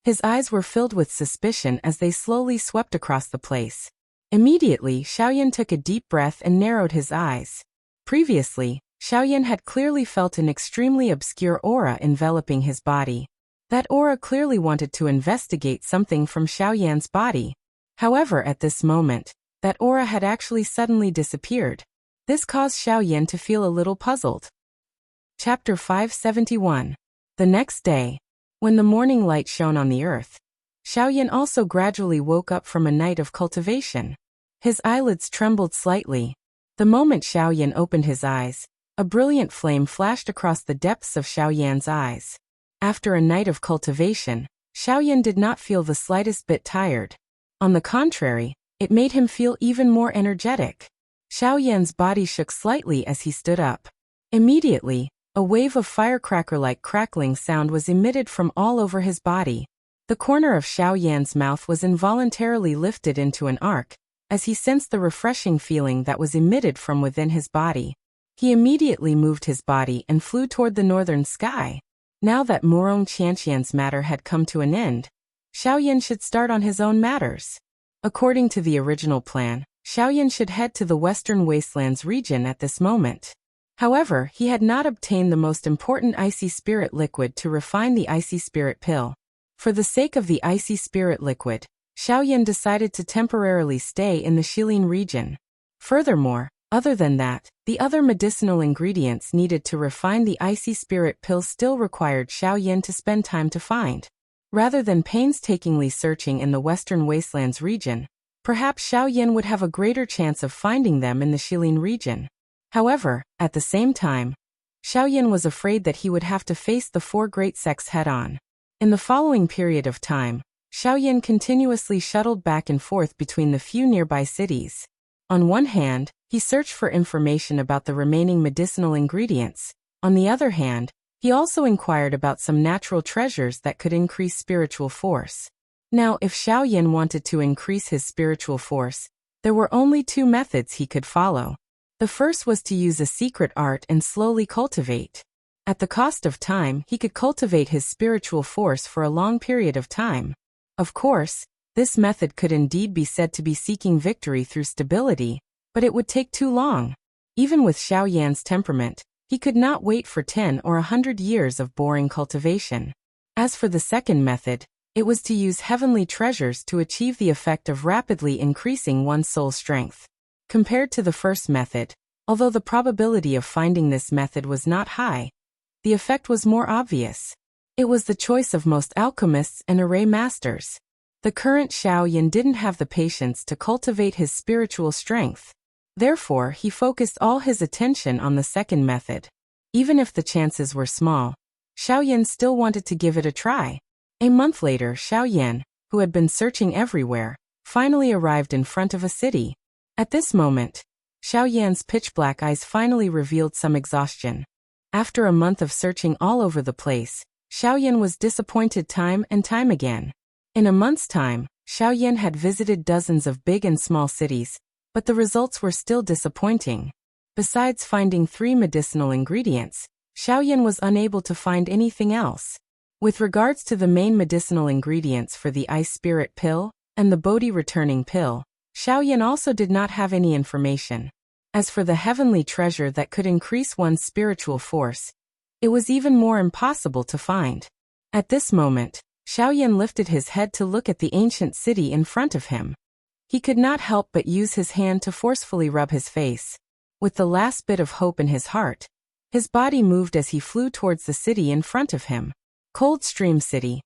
His eyes were filled with suspicion as they slowly swept across the place. Immediately, Xiaoyan took a deep breath and narrowed his eyes. Previously, Xiaoyan had clearly felt an extremely obscure aura enveloping his body. That aura clearly wanted to investigate something from Xiaoyan's body. However, at this moment, that aura had actually suddenly disappeared. This caused Xiaoyan to feel a little puzzled. Chapter 571. The next day, when the morning light shone on the earth, Xiaoyan also gradually woke up from a night of cultivation. His eyelids trembled slightly. The moment Xiaoyan opened his eyes, a brilliant flame flashed across the depths of Xiaoyan's eyes. After a night of cultivation, Xiaoyan did not feel the slightest bit tired. On the contrary, it made him feel even more energetic. Xiaoyan's body shook slightly as he stood up. Immediately, a wave of firecracker-like crackling sound was emitted from all over his body. The corner of Xiaoyan's mouth was involuntarily lifted into an arc, as he sensed the refreshing feeling that was emitted from within his body. He immediately moved his body and flew toward the northern sky. Now that Morong Qianqian's matter had come to an end, Xiaoyan should start on his own matters. According to the original plan, Xiaoyan should head to the Western Wastelands region at this moment. However, he had not obtained the most important icy spirit liquid to refine the icy spirit pill. For the sake of the icy spirit liquid, Xiaoyan decided to temporarily stay in the Shilin region. Furthermore, other than that, the other medicinal ingredients needed to refine the icy spirit pill still required Xiaoyan to spend time to find. Rather than painstakingly searching in the Western Wastelands region, perhaps Xiaoyan would have a greater chance of finding them in the Shilin region. However, at the same time, Xiaoyan was afraid that he would have to face the four great sects head-on. In the following period of time, Xiaoyan continuously shuttled back and forth between the few nearby cities. On one hand, he searched for information about the remaining medicinal ingredients. On the other hand, he also inquired about some natural treasures that could increase spiritual force. Now, if Xiaoyan wanted to increase his spiritual force, there were only two methods he could follow. The first was to use a secret art and slowly cultivate. At the cost of time, he could cultivate his spiritual force for a long period of time. Of course, this method could indeed be said to be seeking victory through stability, but it would take too long. Even with Xiaoyan's temperament, he could not wait for 10 or 100 years of boring cultivation. As for the second method, it was to use heavenly treasures to achieve the effect of rapidly increasing one's soul strength. Compared to the first method, although the probability of finding this method was not high, the effect was more obvious. It was the choice of most alchemists and array masters. The current Xiaoyan didn't have the patience to cultivate his spiritual strength. Therefore, he focused all his attention on the second method. Even if the chances were small, Xiaoyan still wanted to give it a try. A month later, Xiaoyan, who had been searching everywhere, finally arrived in front of a city. At this moment, Xiaoyan's pitch-black eyes finally revealed some exhaustion. After a month of searching all over the place, Xiaoyan was disappointed time and time again. In a month's time, Xiaoyan had visited dozens of big and small cities, but the results were still disappointing. Besides finding 3 medicinal ingredients, Xiaoyan was unable to find anything else. With regards to the main medicinal ingredients for the ice spirit pill and the Bodhi returning pill, Xiaoyan also did not have any information. As for the heavenly treasure that could increase one's spiritual force, it was even more impossible to find. At this moment, Xiaoyan lifted his head to look at the ancient city in front of him. He could not help but use his hand to forcefully rub his face. With the last bit of hope in his heart, his body moved as he flew towards the city in front of him. Cold Stream City.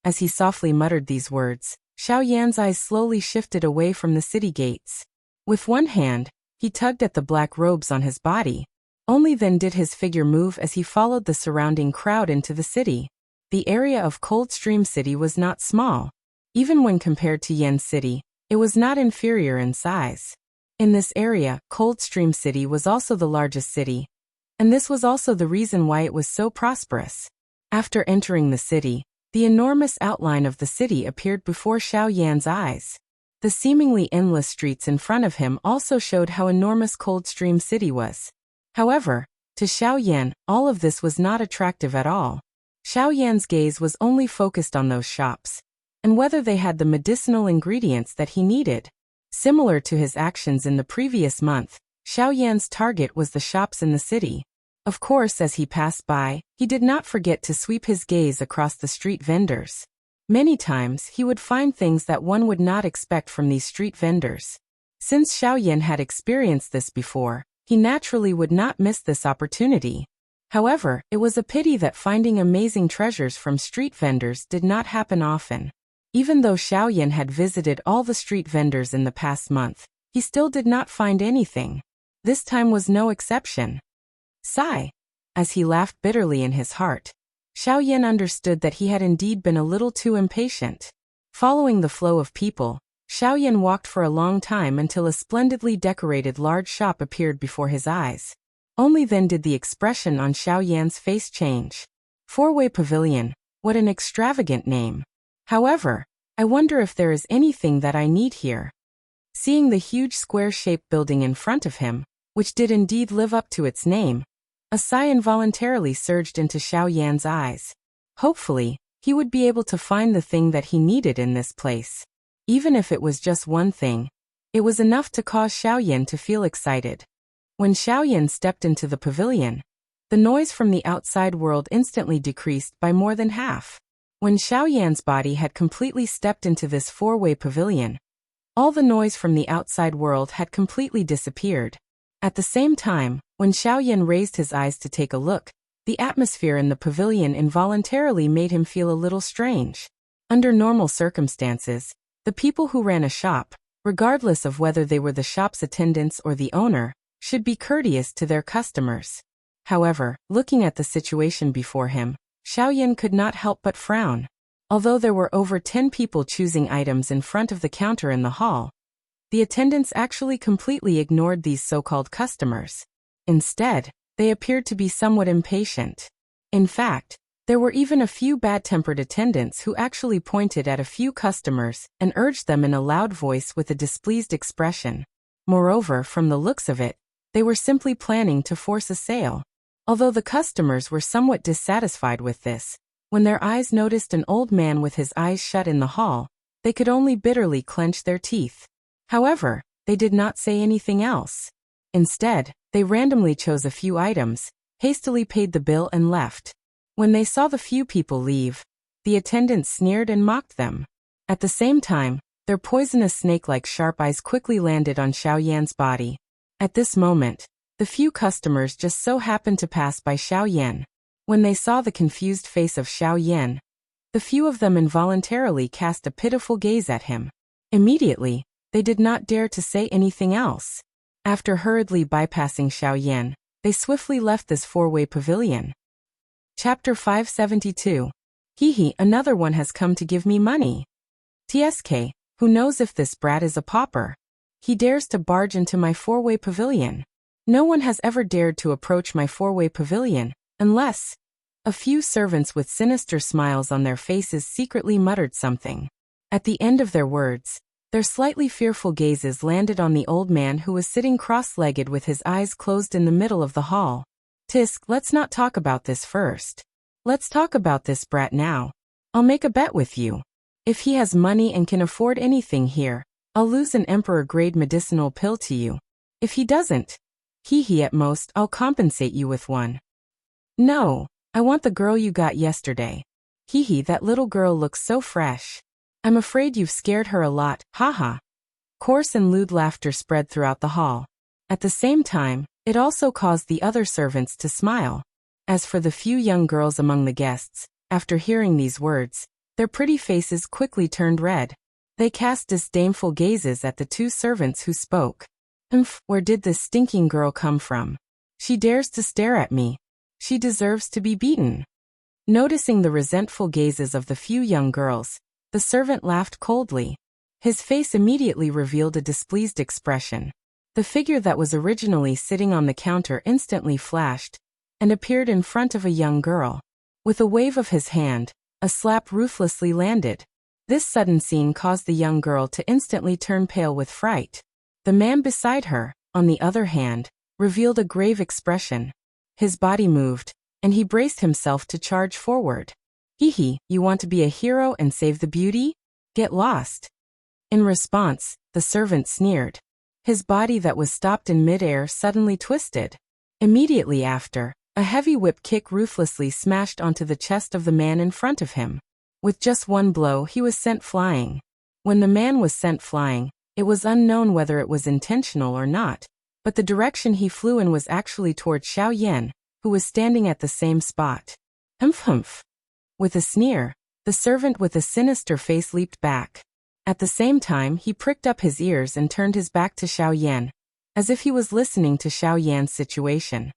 As he softly muttered these words, Xiaoyan's eyes slowly shifted away from the city gates. With one hand, he tugged at the black robes on his body. Only then did his figure move as he followed the surrounding crowd into the city. The area of Cold Stream City was not small. Even when compared to Yen City, it was not inferior in size. In this area, Cold Stream City was also the largest city, and this was also the reason why it was so prosperous. After entering the city, the enormous outline of the city appeared before Xiaoyan's eyes. The seemingly endless streets in front of him also showed how enormous Cold Stream City was. However, to Xiaoyan, all of this was not attractive at all. Xiaoyan's gaze was only focused on those shops, and whether they had the medicinal ingredients that he needed. Similar to his actions in the previous month, Xiaoyan's target was the shops in the city. Of course, as he passed by, he did not forget to sweep his gaze across the street vendors. Many times, he would find things that one would not expect from these street vendors. Since Xiaoyan had experienced this before, he naturally would not miss this opportunity. However, it was a pity that finding amazing treasures from street vendors did not happen often. Even though Xiaoyan had visited all the street vendors in the past month, he still did not find anything. This time was no exception. Sigh. As he laughed bitterly in his heart, Xiaoyan understood that he had indeed been a little too impatient. Following the flow of people, Xiaoyan walked for a long time until a splendidly decorated large shop appeared before his eyes. Only then did the expression on Xiaoyan's face change. Four-Way Pavilion, what an extravagant name. However, I wonder if there is anything that I need here. Seeing the huge square-shaped building in front of him, which did indeed live up to its name, a sigh involuntarily surged into Xiaoyan's eyes. Hopefully, He would be able to find the thing that he needed in this place. Even if it was just one thing, it was enough to cause Xiaoyan to feel excited. When Xiaoyan stepped into the pavilion, the noise from the outside world instantly decreased by more than half. When Xiaoyan's body had completely stepped into this four-way pavilion, all the noise from the outside world had completely disappeared. At the same time, when Xiaoyan raised his eyes to take a look, the atmosphere in the pavilion involuntarily made him feel a little strange. Under normal circumstances, the people who ran a shop, regardless of whether they were the shop's attendants or the owner, should be courteous to their customers. However, looking at the situation before him, Xiaoyan could not help but frown. Although there were over 10 people choosing items in front of the counter in the hall, the attendants actually completely ignored these so-called customers. Instead, they appeared to be somewhat impatient. In fact, there were even a few bad-tempered attendants who actually pointed at a few customers and urged them in a loud voice with a displeased expression. Moreover, from the looks of it, they were simply planning to force a sale. Although the customers were somewhat dissatisfied with this, when their eyes noticed an old man with his eyes shut in the hall, they could only bitterly clench their teeth. However, they did not say anything else. Instead, they randomly chose a few items, hastily paid the bill and left. When they saw the few people leave, the attendants sneered and mocked them. At the same time, their poisonous snake-like sharp eyes quickly landed on Xiaoyan's body. At this moment, the few customers just so happened to pass by Xiaoyan. When they saw the confused face of Xiaoyan, the few of them involuntarily cast a pitiful gaze at him. Immediately, they did not dare to say anything else. After hurriedly bypassing Xiaoyan, they swiftly left this four-way pavilion. Chapter 572. Hehe, another one has come to give me money. TSK, who knows if this brat is a pauper? He dares to barge into my four-way pavilion. No one has ever dared to approach my four-way pavilion, unless a few servants with sinister smiles on their faces secretly muttered something. At the end of their words, their slightly fearful gazes landed on the old man who was sitting cross-legged with his eyes closed in the middle of the hall. Tisk, let's not talk about this first. Let's talk about this brat now. I'll make a bet with you. If he has money and can afford anything here, I'll lose an emperor-grade medicinal pill to you. If he doesn't, at most I'll compensate you with one. No, I want the girl you got yesterday. That little girl looks so fresh. I'm afraid you've scared her a lot, haha. Coarse and lewd laughter spread throughout the hall. At the same time, it also caused the other servants to smile. As for the few young girls among the guests, after hearing these words, their pretty faces quickly turned red. They cast disdainful gazes at the two servants who spoke. Where did this stinking girl come from? She dares to stare at me. She deserves to be beaten. Noticing the resentful gazes of the few young girls, the servant laughed coldly. His face immediately revealed a displeased expression. The figure that was originally sitting on the counter instantly flashed and appeared in front of a young girl. With a wave of his hand, a slap ruthlessly landed. This sudden scene caused the young girl to instantly turn pale with fright. The man beside her, on the other hand, revealed a grave expression. His body moved, and he braced himself to charge forward. You want to be a hero and save the beauty? Get lost. In response, the servant sneered. His body that was stopped in midair suddenly twisted. Immediately after, a heavy whip kick ruthlessly smashed onto the chest of the man in front of him. With just one blow, he was sent flying. When the man was sent flying, it was unknown whether it was intentional or not, but the direction he flew in was actually toward Xiaoyan, who was standing at the same spot. Humph. With a sneer, the servant with a sinister face leaped back. At the same time, he pricked up his ears and turned his back to Xiaoyan, as if he was listening to Xiaoyan's situation.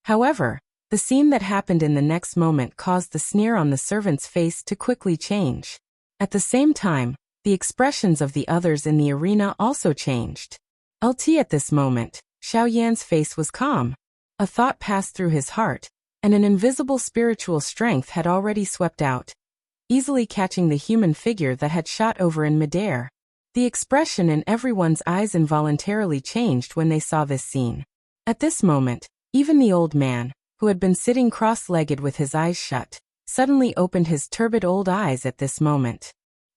However, the scene that happened in the next moment caused the sneer on the servant's face to quickly change. At the same time, the expressions of the others in the arena also changed. At this moment, Xiaoyan's face was calm. A thought passed through his heart, and an invisible spiritual strength had already swept out, easily catching the human figure that had shot over in midair. The expression in everyone's eyes involuntarily changed when they saw this scene. At this moment, even the old man, who had been sitting cross-legged with his eyes shut, suddenly opened his turbid old eyes at this moment.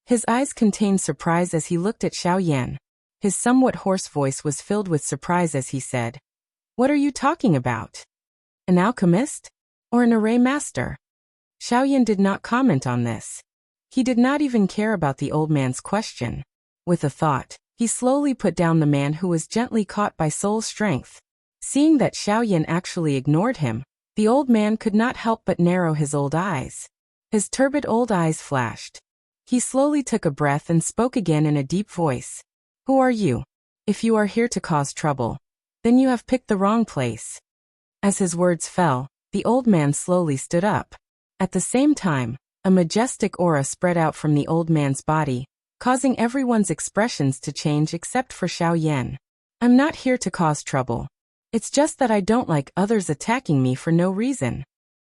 His eyes contained surprise as he looked at Xiaoyan. His somewhat hoarse voice was filled with surprise as he said, "What are you talking about? An alchemist? Or an array master?" Xiaoyan did not comment on this. He did not even care about the old man's question. With a thought, he slowly put down the man who was gently caught by soul strength. Seeing that Xiaoyan actually ignored him, the old man could not help but narrow his old eyes. His turbid old eyes flashed. He slowly took a breath and spoke again in a deep voice. "Who are you? If you are here to cause trouble, then you have picked the wrong place." As his words fell, the old man slowly stood up. At the same time, a majestic aura spread out from the old man's body, causing everyone's expressions to change except for Xiaoyan. "I'm not here to cause trouble. It's just that I don't like others attacking me for no reason."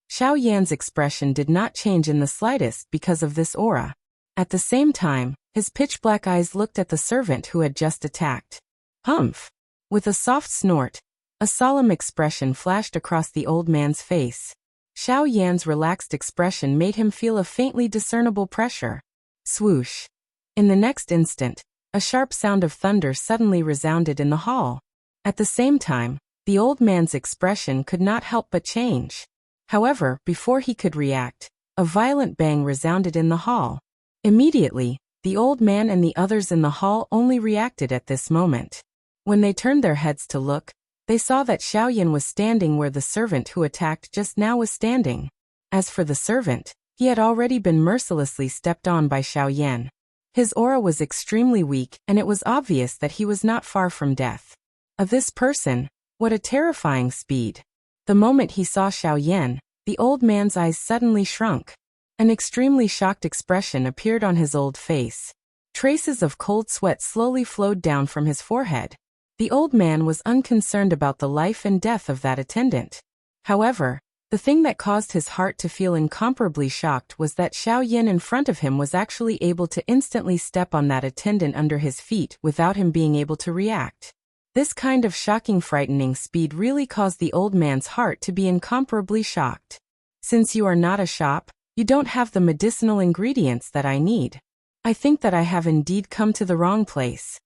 Xiaoyan's expression did not change in the slightest because of this aura. At the same time, his pitch-black eyes looked at the servant who had just attacked. Humph! With a soft snort, a solemn expression flashed across the old man's face. Xiaoyan's relaxed expression made him feel a faintly discernible pressure. Swoosh! In the next instant, a sharp sound of thunder suddenly resounded in the hall. At the same time, the old man's expression could not help but change. However, before he could react, a violent bang resounded in the hall. Immediately, the old man and the others in the hall only reacted at this moment. When they turned their heads to look, they saw that Xiaoyan was standing where the servant who attacked just now was standing. As for the servant, he had already been mercilessly stepped on by Xiaoyan. His aura was extremely weak, and it was obvious that he was not far from death. Of this person, what a terrifying speed! The moment he saw Xiaoyan, the old man's eyes suddenly shrunk. An extremely shocked expression appeared on his old face. Traces of cold sweat slowly flowed down from his forehead. The old man was unconcerned about the life and death of that attendant. However, the thing that caused his heart to feel incomparably shocked was that Xiaoyan in front of him was actually able to instantly step on that attendant under his feet without him being able to react. This kind of shocking, frightening speed really caused the old man's heart to be incomparably shocked. "Since you are not a shop, you don't have the medicinal ingredients that I need. I think that I have indeed come to the wrong place."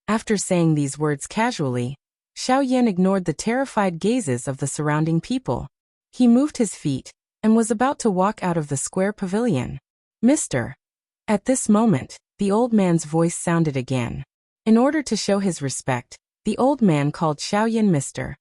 After saying these words casually, Xiaoyan ignored the terrified gazes of the surrounding people. He moved his feet, and was about to walk out of the square pavilion. "Mister." At this moment, the old man's voice sounded again. In order to show his respect, the old man called Xiaoyan Mister.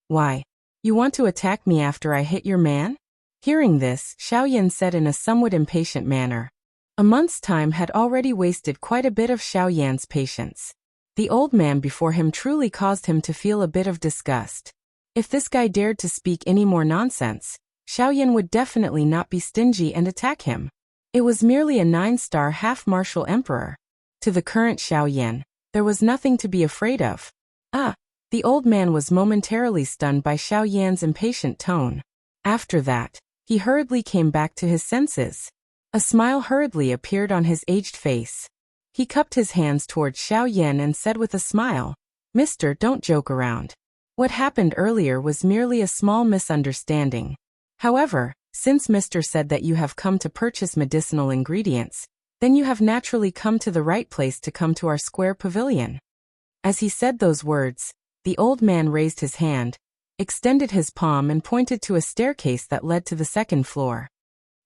"Why? You want to attack me after I hit your man?" Hearing this, Xiaoyan said in a somewhat impatient manner. A month's time had already wasted quite a bit of Xiaoyan's patience. The old man before him truly caused him to feel a bit of disgust. If this guy dared to speak any more nonsense, Xiaoyan would definitely not be stingy and attack him. It was merely a 9-star half-martial emperor. To the current Xiaoyan, there was nothing to be afraid of. The old man was momentarily stunned by Xiaoyan's impatient tone. After that, he hurriedly came back to his senses. A smile hurriedly appeared on his aged face. He cupped his hands towards Xiaoyan and said with a smile, "Mister, don't joke around. What happened earlier was merely a small misunderstanding. However, since Mister said that you have come to purchase medicinal ingredients, then you have naturally come to the right place to come to our square pavilion." As he said those words, the old man raised his hand, extended his palm and pointed to a staircase that led to the second floor.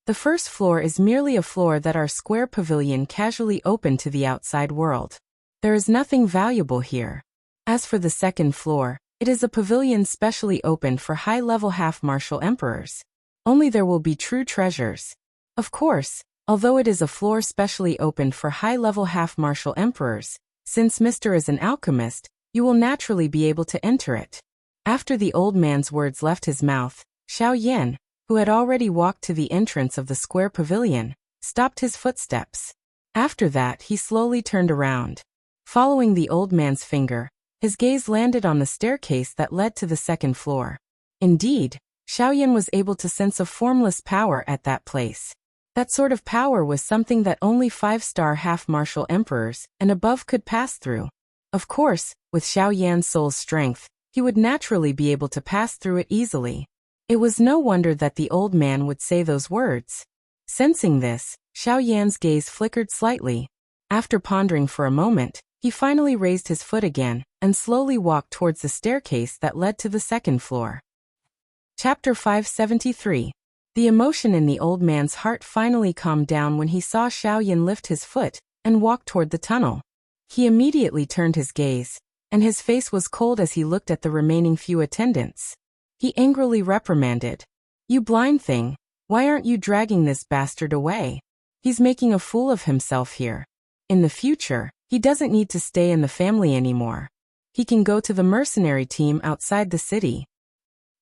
The first floor is merely a floor that our square pavilion casually opened to the outside world. There is nothing valuable here. As for the second floor, it is a pavilion specially opened for high-level half-martial emperors. Only there will be true treasures. Of course, although it is a floor specially opened for high-level half-martial emperors, since Mr. is an alchemist, you will naturally be able to enter it. After the old man's words left his mouth, Xiaoyan, who had already walked to the entrance of the square pavilion, stopped his footsteps. After that, he slowly turned around. Following the old man's finger, his gaze landed on the staircase that led to the second floor. Indeed, Xiaoyan was able to sense a formless power at that place. That sort of power was something that only 5-star half-martial emperors and above could pass through. Of course, with Xiaoyan's soul's strength, he would naturally be able to pass through it easily. It was no wonder that the old man would say those words. Sensing this, Xiao Yan's gaze flickered slightly. After pondering for a moment, he finally raised his foot again and slowly walked towards the staircase that led to the second floor. Chapter 573. The emotion in the old man's heart finally calmed down when he saw Xiao Yan lift his foot and walk toward the tunnel. He immediately turned his gaze, and his face was cold as he looked at the remaining few attendants. He angrily reprimanded, "You blind thing, why aren't you dragging this bastard away? He's making a fool of himself here. In the future, he doesn't need to stay in the family anymore. He can go to the mercenary team outside the city."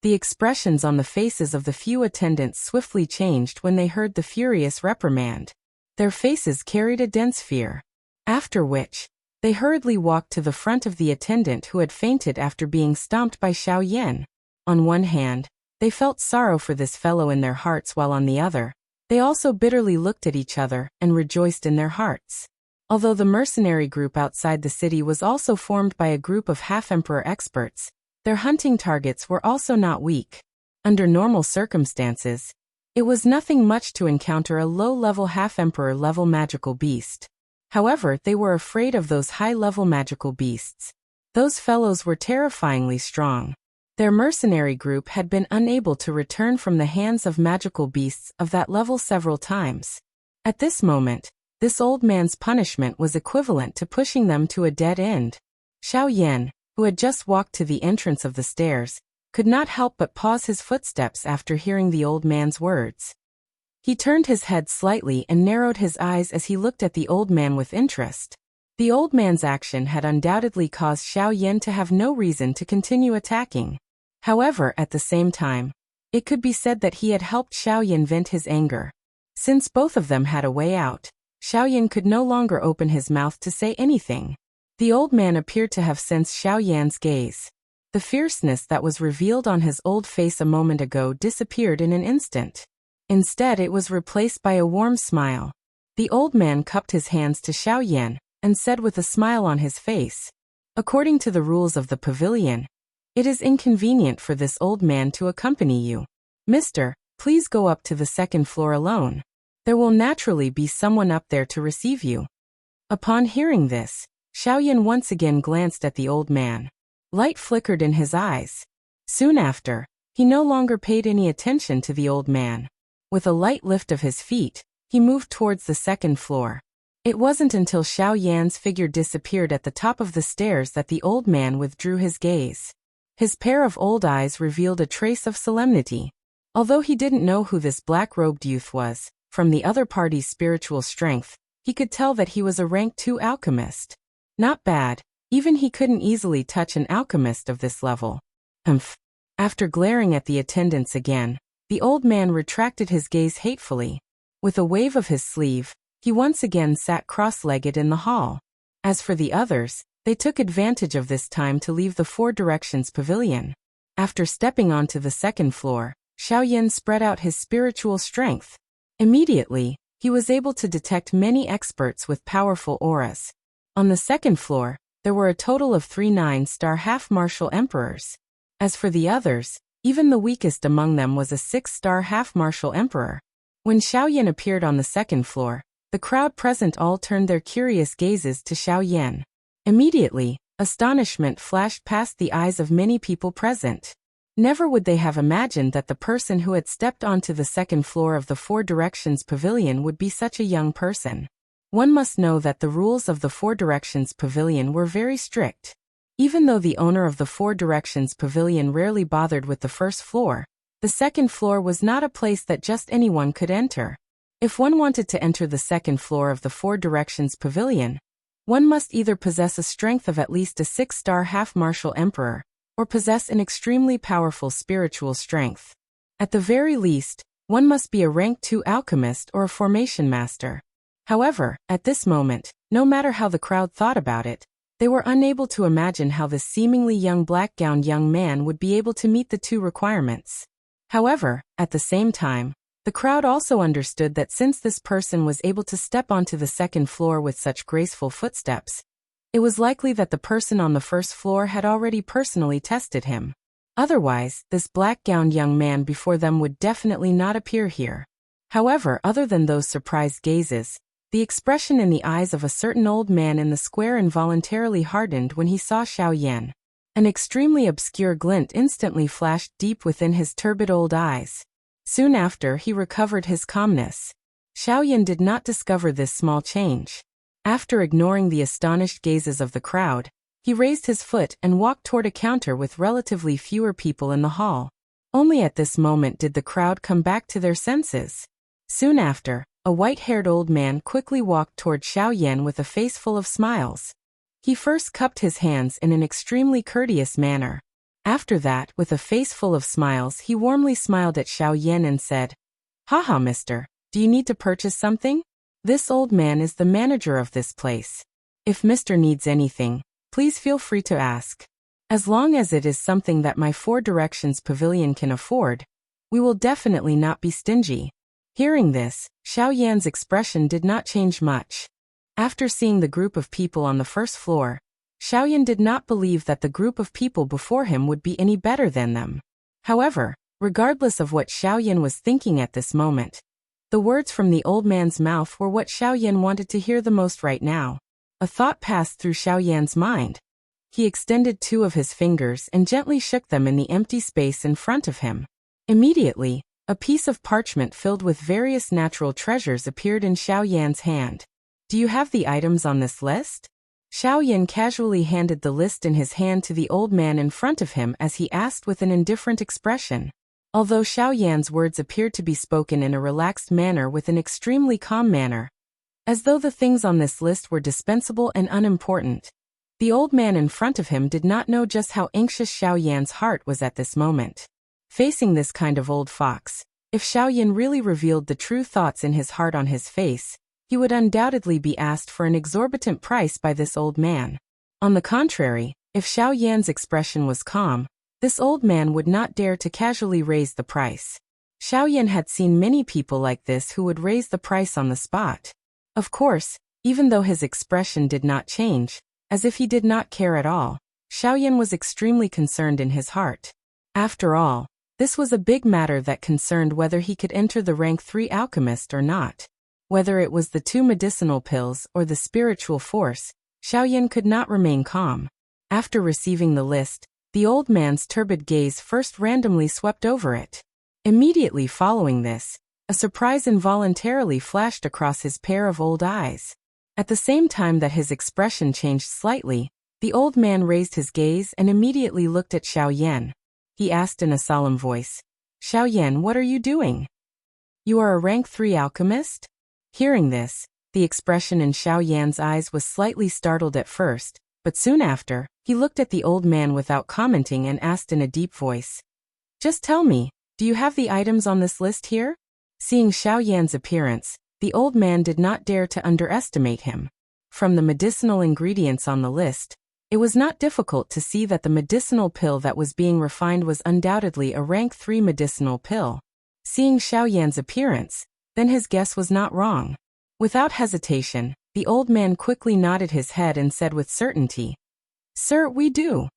The expressions on the faces of the few attendants swiftly changed when they heard the furious reprimand. Their faces carried a dense fear. After which, they hurriedly walked to the front of the attendant who had fainted after being stomped by Xiao Yan. On one hand, they felt sorrow for this fellow in their hearts, while on the other, they also bitterly looked at each other and rejoiced in their hearts. Although the mercenary group outside the city was also formed by a group of half-emperor experts, their hunting targets were also not weak. Under normal circumstances, it was nothing much to encounter a low-level half-emperor level magical beast. However, they were afraid of those high-level magical beasts. Those fellows were terrifyingly strong. Their mercenary group had been unable to return from the hands of magical beasts of that level several times. At this moment, this old man's punishment was equivalent to pushing them to a dead end. Xiao Yan, who had just walked to the entrance of the stairs, could not help but pause his footsteps after hearing the old man's words. He turned his head slightly and narrowed his eyes as he looked at the old man with interest. The old man's action had undoubtedly caused Xiao Yan to have no reason to continue attacking. However, at the same time, it could be said that he had helped Xiao Yan vent his anger. Since both of them had a way out, Xiao Yan could no longer open his mouth to say anything. The old man appeared to have sensed Xiao Yan's gaze. The fierceness that was revealed on his old face a moment ago disappeared in an instant. Instead, it was replaced by a warm smile. The old man cupped his hands to Xiao Yan and said with a smile on his face, "According to the rules of the pavilion, it is inconvenient for this old man to accompany you. Mister, please go up to the second floor alone. There will naturally be someone up there to receive you." Upon hearing this, Xiao Yan once again glanced at the old man. Light flickered in his eyes. Soon after, he no longer paid any attention to the old man. With a light lift of his feet, he moved towards the second floor. It wasn't until Xiao Yan's figure disappeared at the top of the stairs that the old man withdrew his gaze. His pair of old eyes revealed a trace of solemnity. Although he didn't know who this black-robed youth was, from the other party's spiritual strength, he could tell that he was a rank 2 alchemist. Not bad, even he couldn't easily touch an alchemist of this level. After glaring at the attendants again, the old man retracted his gaze hatefully. With a wave of his sleeve, he once again sat cross-legged in the hall. As for the others, they took advantage of this time to leave the Four Directions Pavilion. After stepping onto the second floor, Xiao Yan spread out his spiritual strength. Immediately, he was able to detect many experts with powerful auras. On the second floor, there were a total of 3 9-star half-martial emperors. As for the others, even the weakest among them was a 6-star half-martial emperor. When Xiao Yan appeared on the second floor, the crowd present all turned their curious gazes to Xiao Yan. Immediately, astonishment flashed past the eyes of many people present. Never would they have imagined that the person who had stepped onto the second floor of the Four Directions Pavilion would be such a young person. One must know that the rules of the Four Directions Pavilion were very strict. Even though the owner of the Four Directions Pavilion rarely bothered with the first floor, the second floor was not a place that just anyone could enter. If one wanted to enter the second floor of the Four Directions Pavilion, one must either possess a strength of at least a 6-star half-martial emperor, or possess an extremely powerful spiritual strength. At the very least, one must be a rank 2 alchemist or a formation master. However, at this moment, no matter how the crowd thought about it, they were unable to imagine how this seemingly young black-gowned young man would be able to meet the 2 requirements. However, at the same time, the crowd also understood that since this person was able to step onto the second floor with such graceful footsteps, it was likely that the person on the first floor had already personally tested him. Otherwise, this black-gowned young man before them would definitely not appear here. However, other than those surprised gazes, the expression in the eyes of a certain old man in the square involuntarily hardened when he saw Xiao Yan. An extremely obscure glint instantly flashed deep within his turbid old eyes. Soon after, he recovered his calmness. Xiao Yan did not discover this small change. After ignoring the astonished gazes of the crowd, he raised his foot and walked toward a counter with relatively fewer people in the hall. Only at this moment did the crowd come back to their senses. Soon after, a white-haired old man quickly walked toward Xiao Yan with a face full of smiles. He first cupped his hands in an extremely courteous manner. After that, with a face full of smiles, he warmly smiled at Xiao Yan and said, "Haha, mister, do you need to purchase something? This old man is the manager of this place. If mister needs anything, please feel free to ask. As long as it is something that my Four Directions Pavilion can afford, we will definitely not be stingy." Hearing this, Xiao Yan's expression did not change much. After seeing the group of people on the first floor, Xiao Yan did not believe that the group of people before him would be any better than them. However, regardless of what Xiao Yan was thinking at this moment, the words from the old man's mouth were what Xiao Yan wanted to hear the most right now. A thought passed through Xiao Yan's mind. He extended two of his fingers and gently shook them in the empty space in front of him. Immediately, a piece of parchment filled with various natural treasures appeared in Xiao Yan's hand. "Do you have the items on this list?" Xiao Yan casually handed the list in his hand to the old man in front of him as he asked with an indifferent expression. Although Xiao Yan's words appeared to be spoken in a relaxed manner with an extremely calm manner, as though the things on this list were dispensable and unimportant, the old man in front of him did not know just how anxious Xiao Yan's heart was at this moment. Facing this kind of old fox, if Xiao Yan really revealed the true thoughts in his heart on his face, he would undoubtedly be asked for an exorbitant price by this old man. On the contrary, if Xiao Yan's expression was calm, this old man would not dare to casually raise the price. Xiao Yan had seen many people like this who would raise the price on the spot. Of course, even though his expression did not change, as if he did not care at all, Xiao Yan was extremely concerned in his heart. After all, this was a big matter that concerned whether he could enter the rank 3 alchemist or not. Whether it was the 2 medicinal pills or the spiritual force, Xiao Yan could not remain calm. After receiving the list, the old man's turbid gaze first randomly swept over it. Immediately following this, a surprise involuntarily flashed across his pair of old eyes. At the same time that his expression changed slightly, the old man raised his gaze and immediately looked at Xiao Yan. He asked in a solemn voice, "Xiao Yan, what are you doing? You are a rank 3 alchemist?" Hearing this, the expression in Xiao Yan's eyes was slightly startled at first, but soon after, he looked at the old man without commenting and asked in a deep voice, "Just tell me, do you have the items on this list here?" Seeing Xiao Yan's appearance, the old man did not dare to underestimate him. From the medicinal ingredients on the list, it was not difficult to see that the medicinal pill that was being refined was undoubtedly a rank 3 medicinal pill. Seeing Xiao Yan's appearance, then his guess was not wrong. Without hesitation, the old man quickly nodded his head and said with certainty, "Sir, we do."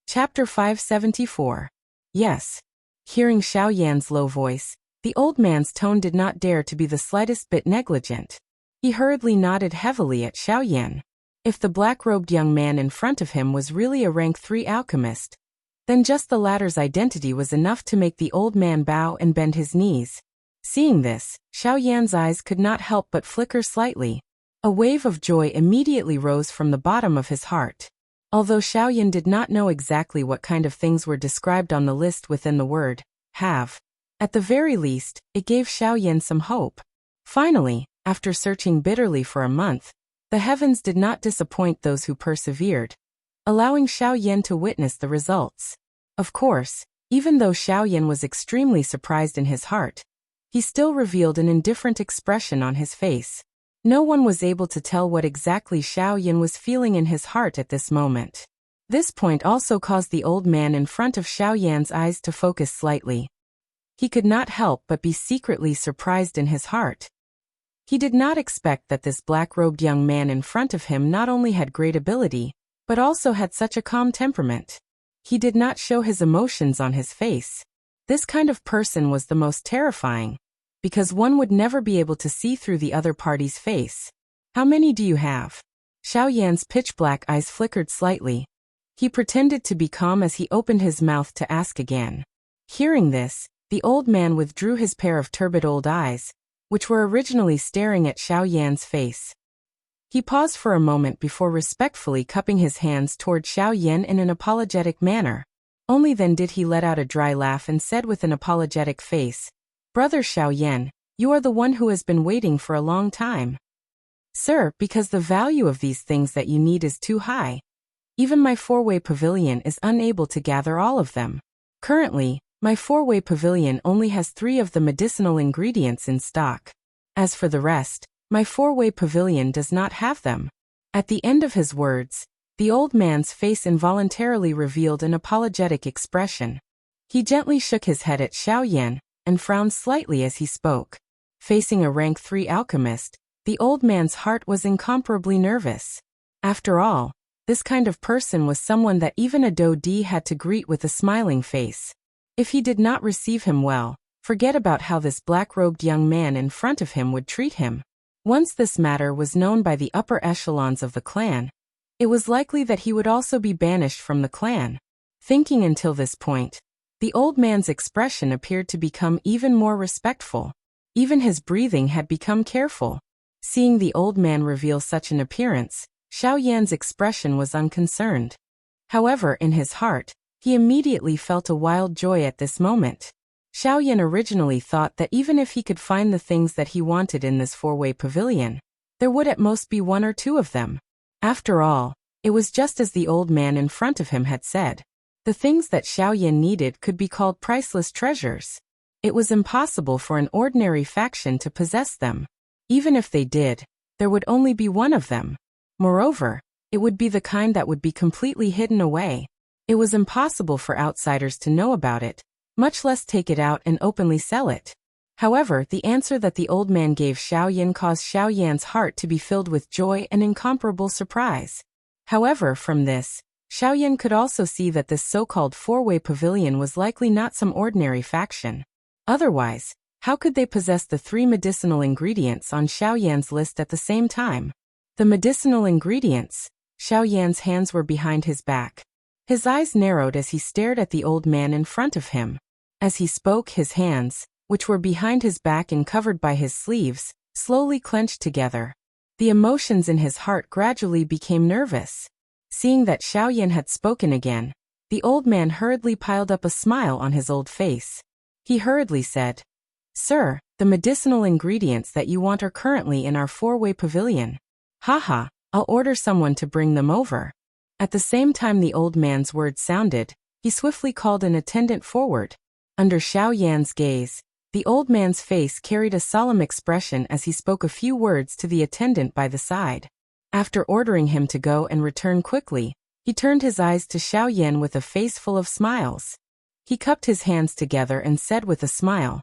Chapter 574. Yes. Hearing Xiao Yan's low voice, the old man's tone did not dare to be the slightest bit negligent. He hurriedly nodded heavily at Xiao Yan. If the black-robed young man in front of him was really a rank 3 alchemist, then just the latter's identity was enough to make the old man bow and bend his knees. Seeing this, Xiao Yan's eyes could not help but flicker slightly. A wave of joy immediately rose from the bottom of his heart. Although Xiao Yan did not know exactly what kind of things were described on the list within the word, have, at the very least, it gave Xiao Yan some hope. Finally, after searching bitterly for a month, the heavens did not disappoint those who persevered, allowing Xiao Yan to witness the results. Of course, even though Xiao Yan was extremely surprised in his heart, he still revealed an indifferent expression on his face. No one was able to tell what exactly Xiao Yan was feeling in his heart at this moment. This point also caused the old man in front of Xiao Yan's eyes to focus slightly. He could not help but be secretly surprised in his heart. He did not expect that this black-robed young man in front of him not only had great ability, but also had such a calm temperament. He did not show his emotions on his face. This kind of person was the most terrifying, because one would never be able to see through the other party's face. How many do you have? Xiao Yan's pitch-black eyes flickered slightly. He pretended to be calm as he opened his mouth to ask again. Hearing this, the old man withdrew his pair of turbid old eyes, which were originally staring at Xiao Yan's face. He paused for a moment before respectfully cupping his hands toward Xiao Yan in an apologetic manner. Only then did he let out a dry laugh and said with an apologetic face, "Brother Xiao Yan, you are the one who has been waiting for a long time." "Sir, because the value of these things that you need is too high. Even my four-way pavilion is unable to gather all of them. Currently, my four-way pavilion only has 3 of the medicinal ingredients in stock. As for the rest, my four-way pavilion does not have them." At the end of his words, the old man's face involuntarily revealed an apologetic expression. He gently shook his head at Xiao Yan and frowned slightly as he spoke. Facing a rank 3 alchemist, the old man's heart was incomparably nervous. After all, this kind of person was someone that even a Dodi had to greet with a smiling face. If he did not receive him well, forget about how this black-robed young man in front of him would treat him. Once this matter was known by the upper echelons of the clan, it was likely that he would also be banished from the clan. Thinking until this point, the old man's expression appeared to become even more respectful. Even his breathing had become careful. Seeing the old man reveal such an appearance, Xiao Yan's expression was unconcerned. However, in his heart, he immediately felt a wild joy at this moment. Xiao Yan originally thought that even if he could find the things that he wanted in this four-way pavilion, there would at most be 1 or 2 of them. After all, it was just as the old man in front of him had said. The things that Xiao Yan needed could be called priceless treasures. It was impossible for an ordinary faction to possess them. Even if they did, there would only be 1 of them. Moreover, it would be the kind that would be completely hidden away. It was impossible for outsiders to know about it, much less take it out and openly sell it. However, the answer that the old man gave Xiao Yan caused Xiao Yan's heart to be filled with joy and incomparable surprise. However, from this, Xiao Yan could also see that this so-called four-way pavilion was likely not some ordinary faction. Otherwise, how could they possess the 3 medicinal ingredients on Xiao Yan's list at the same time? The medicinal ingredients. Xiao Yan's hands were behind his back. His eyes narrowed as he stared at the old man in front of him. As he spoke, his hands, which were behind his back and covered by his sleeves, slowly clenched together. The emotions in his heart gradually became nervous. Seeing that Xiao Yan had spoken again, the old man hurriedly piled up a smile on his old face. He hurriedly said, "Sir, the medicinal ingredients that you want are currently in our four-way pavilion. Haha, I'll order someone to bring them over." At the same time the old man's words sounded, he swiftly called an attendant forward. Under Xiao Yan's gaze, the old man's face carried a solemn expression as he spoke a few words to the attendant by the side. After ordering him to go and return quickly, he turned his eyes to Xiao Yan with a face full of smiles. He cupped his hands together and said with a smile,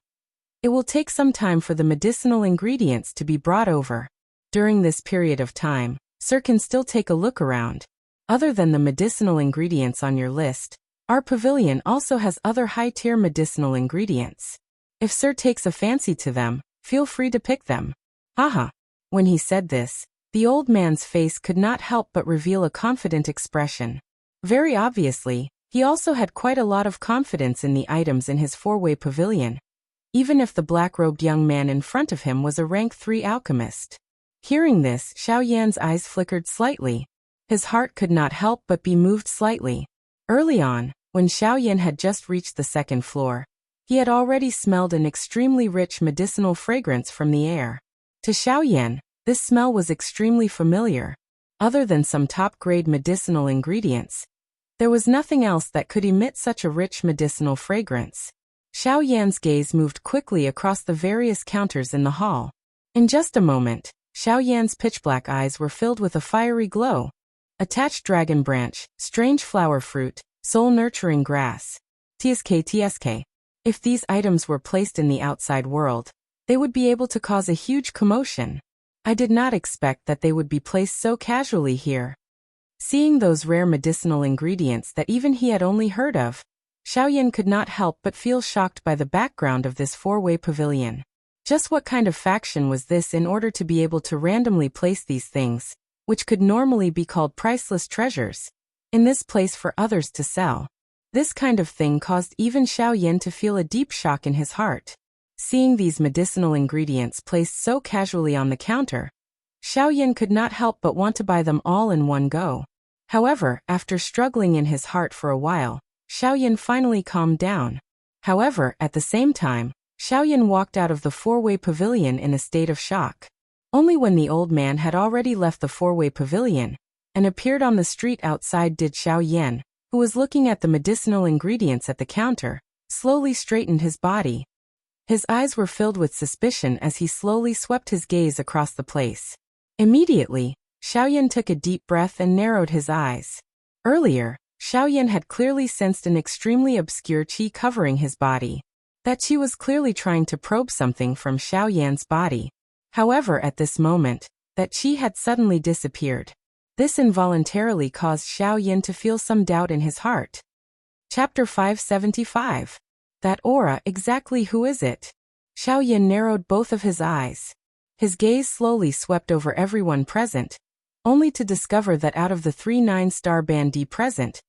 "It will take some time for the medicinal ingredients to be brought over. During this period of time, Sir can still take a look around. Other than the medicinal ingredients on your list, our pavilion also has other high-tier medicinal ingredients. If Sir takes a fancy to them, feel free to pick them." Haha. When he said this, the old man's face could not help but reveal a confident expression. Very obviously, he also had quite a lot of confidence in the items in his four-way pavilion, even if the black-robed young man in front of him was a rank 3 alchemist. Hearing this, Xiao Yan's eyes flickered slightly. His heart could not help but be moved slightly. Early on, when Xiao Yan had just reached the 2nd floor, he had already smelled an extremely rich medicinal fragrance from the air. To Xiao Yan, this smell was extremely familiar. Other than some top-grade medicinal ingredients, there was nothing else that could emit such a rich medicinal fragrance. Xiao Yan's gaze moved quickly across the various counters in the hall. In just a moment, Xiao Yan's pitch-black eyes were filled with a fiery glow. Attached dragon branch, strange flower fruit, soul-nurturing grass. TSK. If these items were placed in the outside world, they would be able to cause a huge commotion. I did not expect that they would be placed so casually here. Seeing those rare medicinal ingredients that even he had only heard of, Xiaoyan could not help but feel shocked by the background of this four-way pavilion. Just what kind of faction was this in order to be able to randomly place these things, which could normally be called priceless treasures, in this place for others to sell? This kind of thing caused even Xiaoyan to feel a deep shock in his heart. Seeing these medicinal ingredients placed so casually on the counter, Xiaoyan could not help but want to buy them all in one go. However, after struggling in his heart for a while, Xiaoyan finally calmed down. However, at the same time, Xiaoyan walked out of the four-way pavilion in a state of shock. Only when the old man had already left the four-way pavilion and appeared on the street outside did Xiaoyan, who was looking at the medicinal ingredients at the counter, slowly straightened his body. His eyes were filled with suspicion as he slowly swept his gaze across the place. Immediately, Xiaoyan took a deep breath and narrowed his eyes. Earlier, Xiaoyan had clearly sensed an extremely obscure qi covering his body. That qi was clearly trying to probe something from Xiaoyan's body. However, at this moment, that qi had suddenly disappeared. This involuntarily caused Xiaoyan to feel some doubt in his heart. Chapter 575. That aura, exactly who is it? Xiaoyan narrowed both of his eyes. His gaze slowly swept over everyone present, only to discover that out of the 3 9-star bandits present,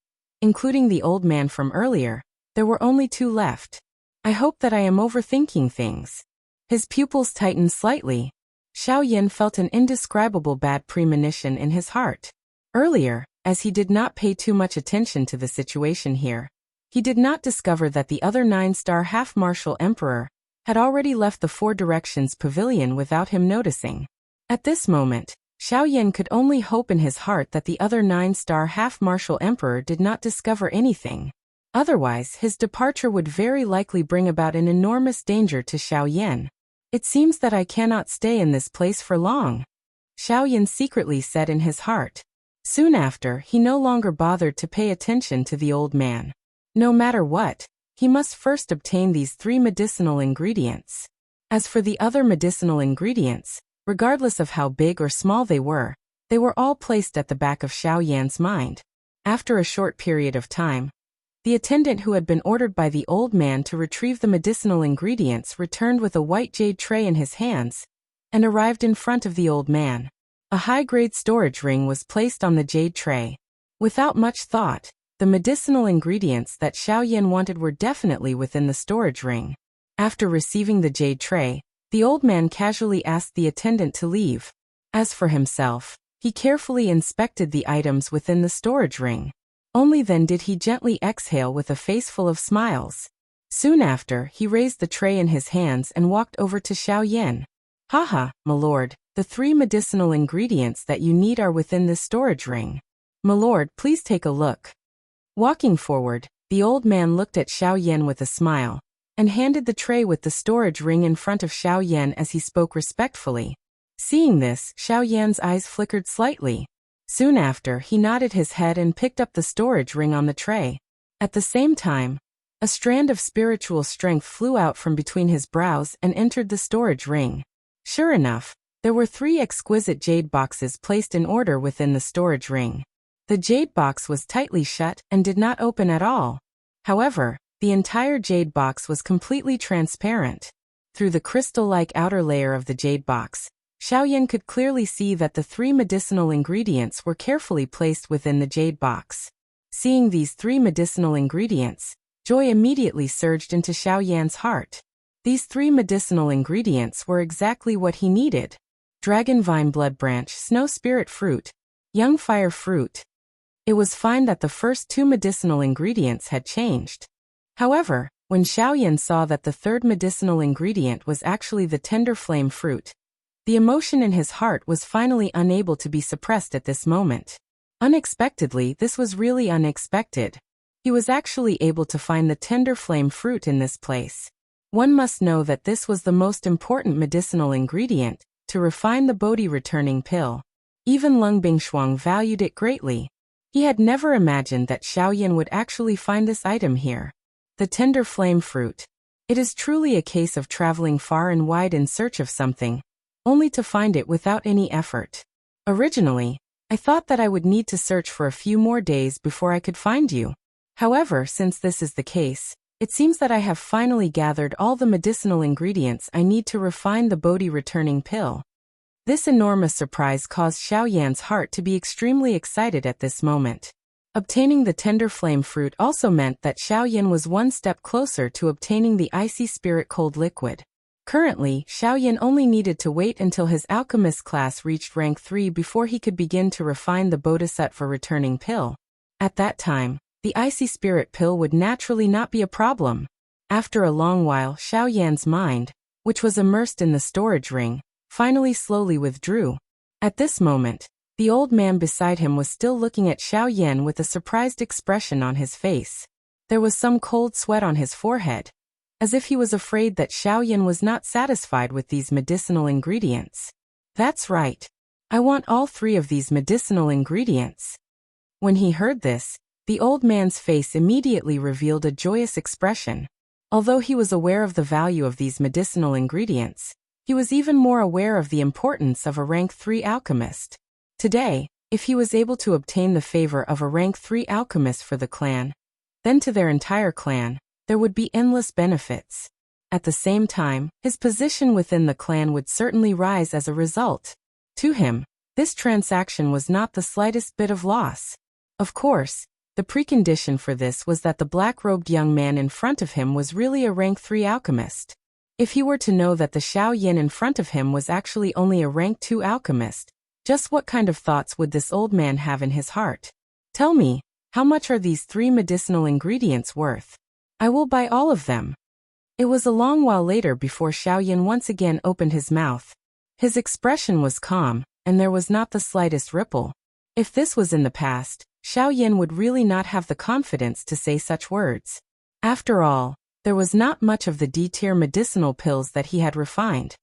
including the old man from earlier, there were only 2 left. I hope that I am overthinking things. His pupils tightened slightly. Xiaoyan felt an indescribable bad premonition in his heart. Earlier, as he did not pay too much attention to the situation here, he did not discover that the other 9-star half-martial emperor had already left the Four Directions pavilion without him noticing. At this moment, Xiaoyan could only hope in his heart that the other 9-star half-martial emperor did not discover anything. Otherwise, his departure would very likely bring about an enormous danger to Xiaoyan. It seems that I cannot stay in this place for long, Xiaoyan secretly said in his heart. Soon after, he no longer bothered to pay attention to the old man. No matter what, he must first obtain these 3 medicinal ingredients. As for the other medicinal ingredients, regardless of how big or small they were all placed at the back of Xiaoyan's mind. After a short period of time, the attendant who had been ordered by the old man to retrieve the medicinal ingredients returned with a white jade tray in his hands and arrived in front of the old man. A high-grade storage ring was placed on the jade tray. Without much thought, the medicinal ingredients that Xiaoyan wanted were definitely within the storage ring. After receiving the jade tray, the old man casually asked the attendant to leave. As for himself, he carefully inspected the items within the storage ring. Only then did he gently exhale with a face full of smiles. Soon after, he raised the tray in his hands and walked over to Xiaoyan. Haha, my lord, the 3 medicinal ingredients that you need are within this storage ring. My lord, please take a look. Walking forward, the old man looked at Xiaoyan with a smile and handed the tray with the storage ring in front of Xiaoyan as he spoke respectfully. Seeing this, Xiaoyan's eyes flickered slightly. Soon after, he nodded his head and picked up the storage ring on the tray. At the same time, a strand of spiritual strength flew out from between his brows and entered the storage ring. Sure enough, there were 3 exquisite jade boxes placed in order within the storage ring. The jade box was tightly shut and did not open at all. However, the entire jade box was completely transparent. Through the crystal-like outer layer of the jade box, Xiaoyan could clearly see that the 3 medicinal ingredients were carefully placed within the jade box. Seeing these 3 medicinal ingredients, joy immediately surged into Xiaoyan's heart. These 3 medicinal ingredients were exactly what he needed. Dragon Vine Blood Branch, Snow Spirit Fruit, Young Fire Fruit. It was fine that the first 2 medicinal ingredients had changed. However, when Xiaoyan saw that the 3rd medicinal ingredient was actually the Tender Flame Fruit, the emotion in his heart was finally unable to be suppressed at this moment. Unexpectedly, this was really unexpected. He was actually able to find the Tender Flame Fruit in this place. One must know that this was the most important medicinal ingredient to refine the Bodhi returning pill. Even Lung Bingshuang valued it greatly. He had never imagined that Xiaoyan would actually find this item here. The Tender Flame Fruit. It is truly a case of traveling far and wide in search of something, only to find it without any effort. Originally, I thought that I would need to search for a few more days before I could find you. However, since this is the case, it seems that I have finally gathered all the medicinal ingredients I need to refine the Bodhi returning pill. This enormous surprise caused Xiaoyan's heart to be extremely excited at this moment. Obtaining the tender flame fruit also meant that Xiaoyan was one step closer to obtaining the icy spirit cold liquid. Currently, Xiaoyan only needed to wait until his alchemist class reached rank 3 before he could begin to refine the Bodhisattva returning pill. At that time, the icy spirit pill would naturally not be a problem. After a long while, Xiaoyan's mind, which was immersed in the storage ring, finally slowly withdrew. At this moment, the old man beside him was still looking at Xiaoyan with a surprised expression on his face. There was some cold sweat on his forehead, as if he was afraid that Xiaoyan was not satisfied with these medicinal ingredients. That's right. I want all 3 of these medicinal ingredients. When he heard this, the old man's face immediately revealed a joyous expression. Although he was aware of the value of these medicinal ingredients, he was even more aware of the importance of a rank 3 alchemist. Today, if he was able to obtain the favor of a rank 3 alchemist for the clan, then to their entire clan, there would be endless benefits. At the same time, his position within the clan would certainly rise as a result. To him, this transaction was not the slightest bit of loss. Of course, the precondition for this was that the black-robed young man in front of him was really a rank 3 alchemist. If he were to know that the Xiaoyan in front of him was actually only a rank 2 alchemist, just what kind of thoughts would this old man have in his heart? Tell me, how much are these 3 medicinal ingredients worth? I will buy all of them. It was a long while later before Xiaoyan once again opened his mouth. His expression was calm, and there was not the slightest ripple. If this was in the past, Xiaoyan would really not have the confidence to say such words. After all, there was not much of the D-tier medicinal pills that he had refined.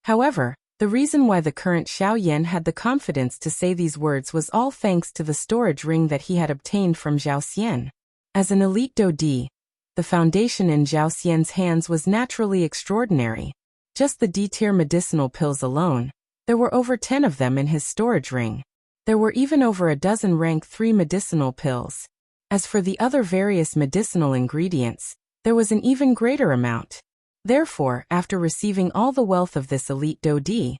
However, the reason why the current Xiaoyan had the confidence to say these words was all thanks to the storage ring that he had obtained from Zhao Xian. As an elite Dodi, the foundation in Zhao Xian's hands was naturally extraordinary. Just the D-tier medicinal pills alone, there were over 10 of them in his storage ring. There were even over a dozen rank 3 medicinal pills. As for the other various medicinal ingredients, there was an even greater amount. Therefore, after receiving all the wealth of this elite Dodi,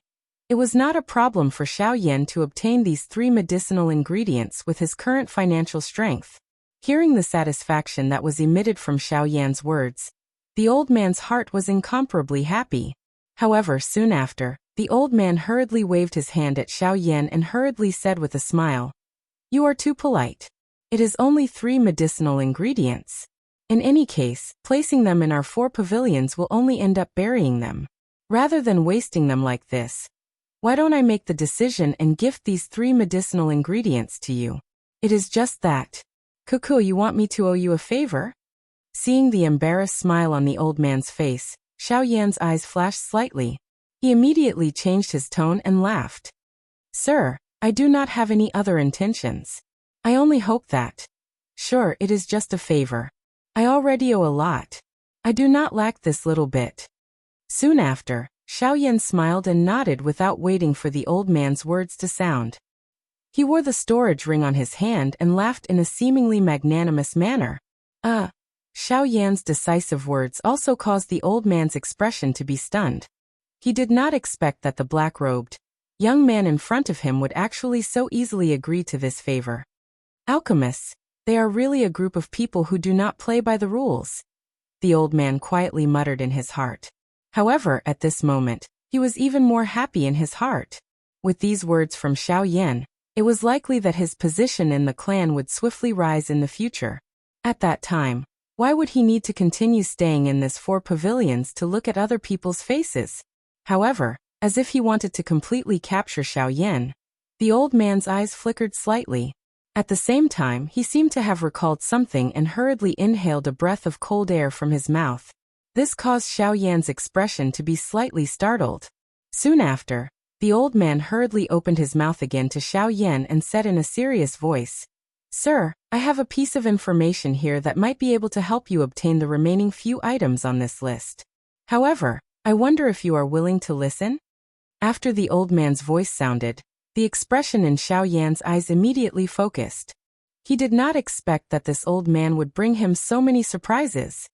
it was not a problem for Xiaoyan to obtain these 3 medicinal ingredients with his current financial strength. Hearing the satisfaction that was emitted from Xiaoyan's words, the old man's heart was incomparably happy. However, soon after, the old man hurriedly waved his hand at Xiaoyan and hurriedly said with a smile, "You are too polite. It is only 3 medicinal ingredients. In any case, placing them in our 4 pavilions will only end up burying them. Rather than wasting them like this, why don't I make the decision and gift these 3 medicinal ingredients to you? It is just that. Cuckoo, you want me to owe you a favor?" Seeing the embarrassed smile on the old man's face, Xiaoyan's eyes flashed slightly. He immediately changed his tone and laughed. "Sir, I do not have any other intentions. I only hope that. Sure, it is just a favor. I already owe a lot. I do not lack this little bit." Soon after, Xiaoyan smiled and nodded without waiting for the old man's words to sound. He wore the storage ring on his hand and laughed in a seemingly magnanimous manner. Xiaoyan's decisive words also caused the old man's expression to be stunned. He did not expect that the black-robed young man in front of him would actually so easily agree to this favor. Alchemists, they are really a group of people who do not play by the rules, the old man quietly muttered in his heart. However, at this moment, he was even more happy in his heart. With these words from Xiaoyan, it was likely that his position in the clan would swiftly rise in the future. At that time, why would he need to continue staying in this 4 pavilions to look at other people's faces? However, as if he wanted to completely capture Xiaoyan, the old man's eyes flickered slightly. At the same time, he seemed to have recalled something and hurriedly inhaled a breath of cold air from his mouth. This caused Xiaoyan's expression to be slightly startled. Soon after, the old man hurriedly opened his mouth again to Xiaoyan and said in a serious voice, "Sir, I have a piece of information here that might be able to help you obtain the remaining few items on this list. However, I wonder if you are willing to listen?" After the old man's voice sounded, The expression in Xiao Yan's eyes immediately focused. He did not expect that this old man would bring him so many surprises.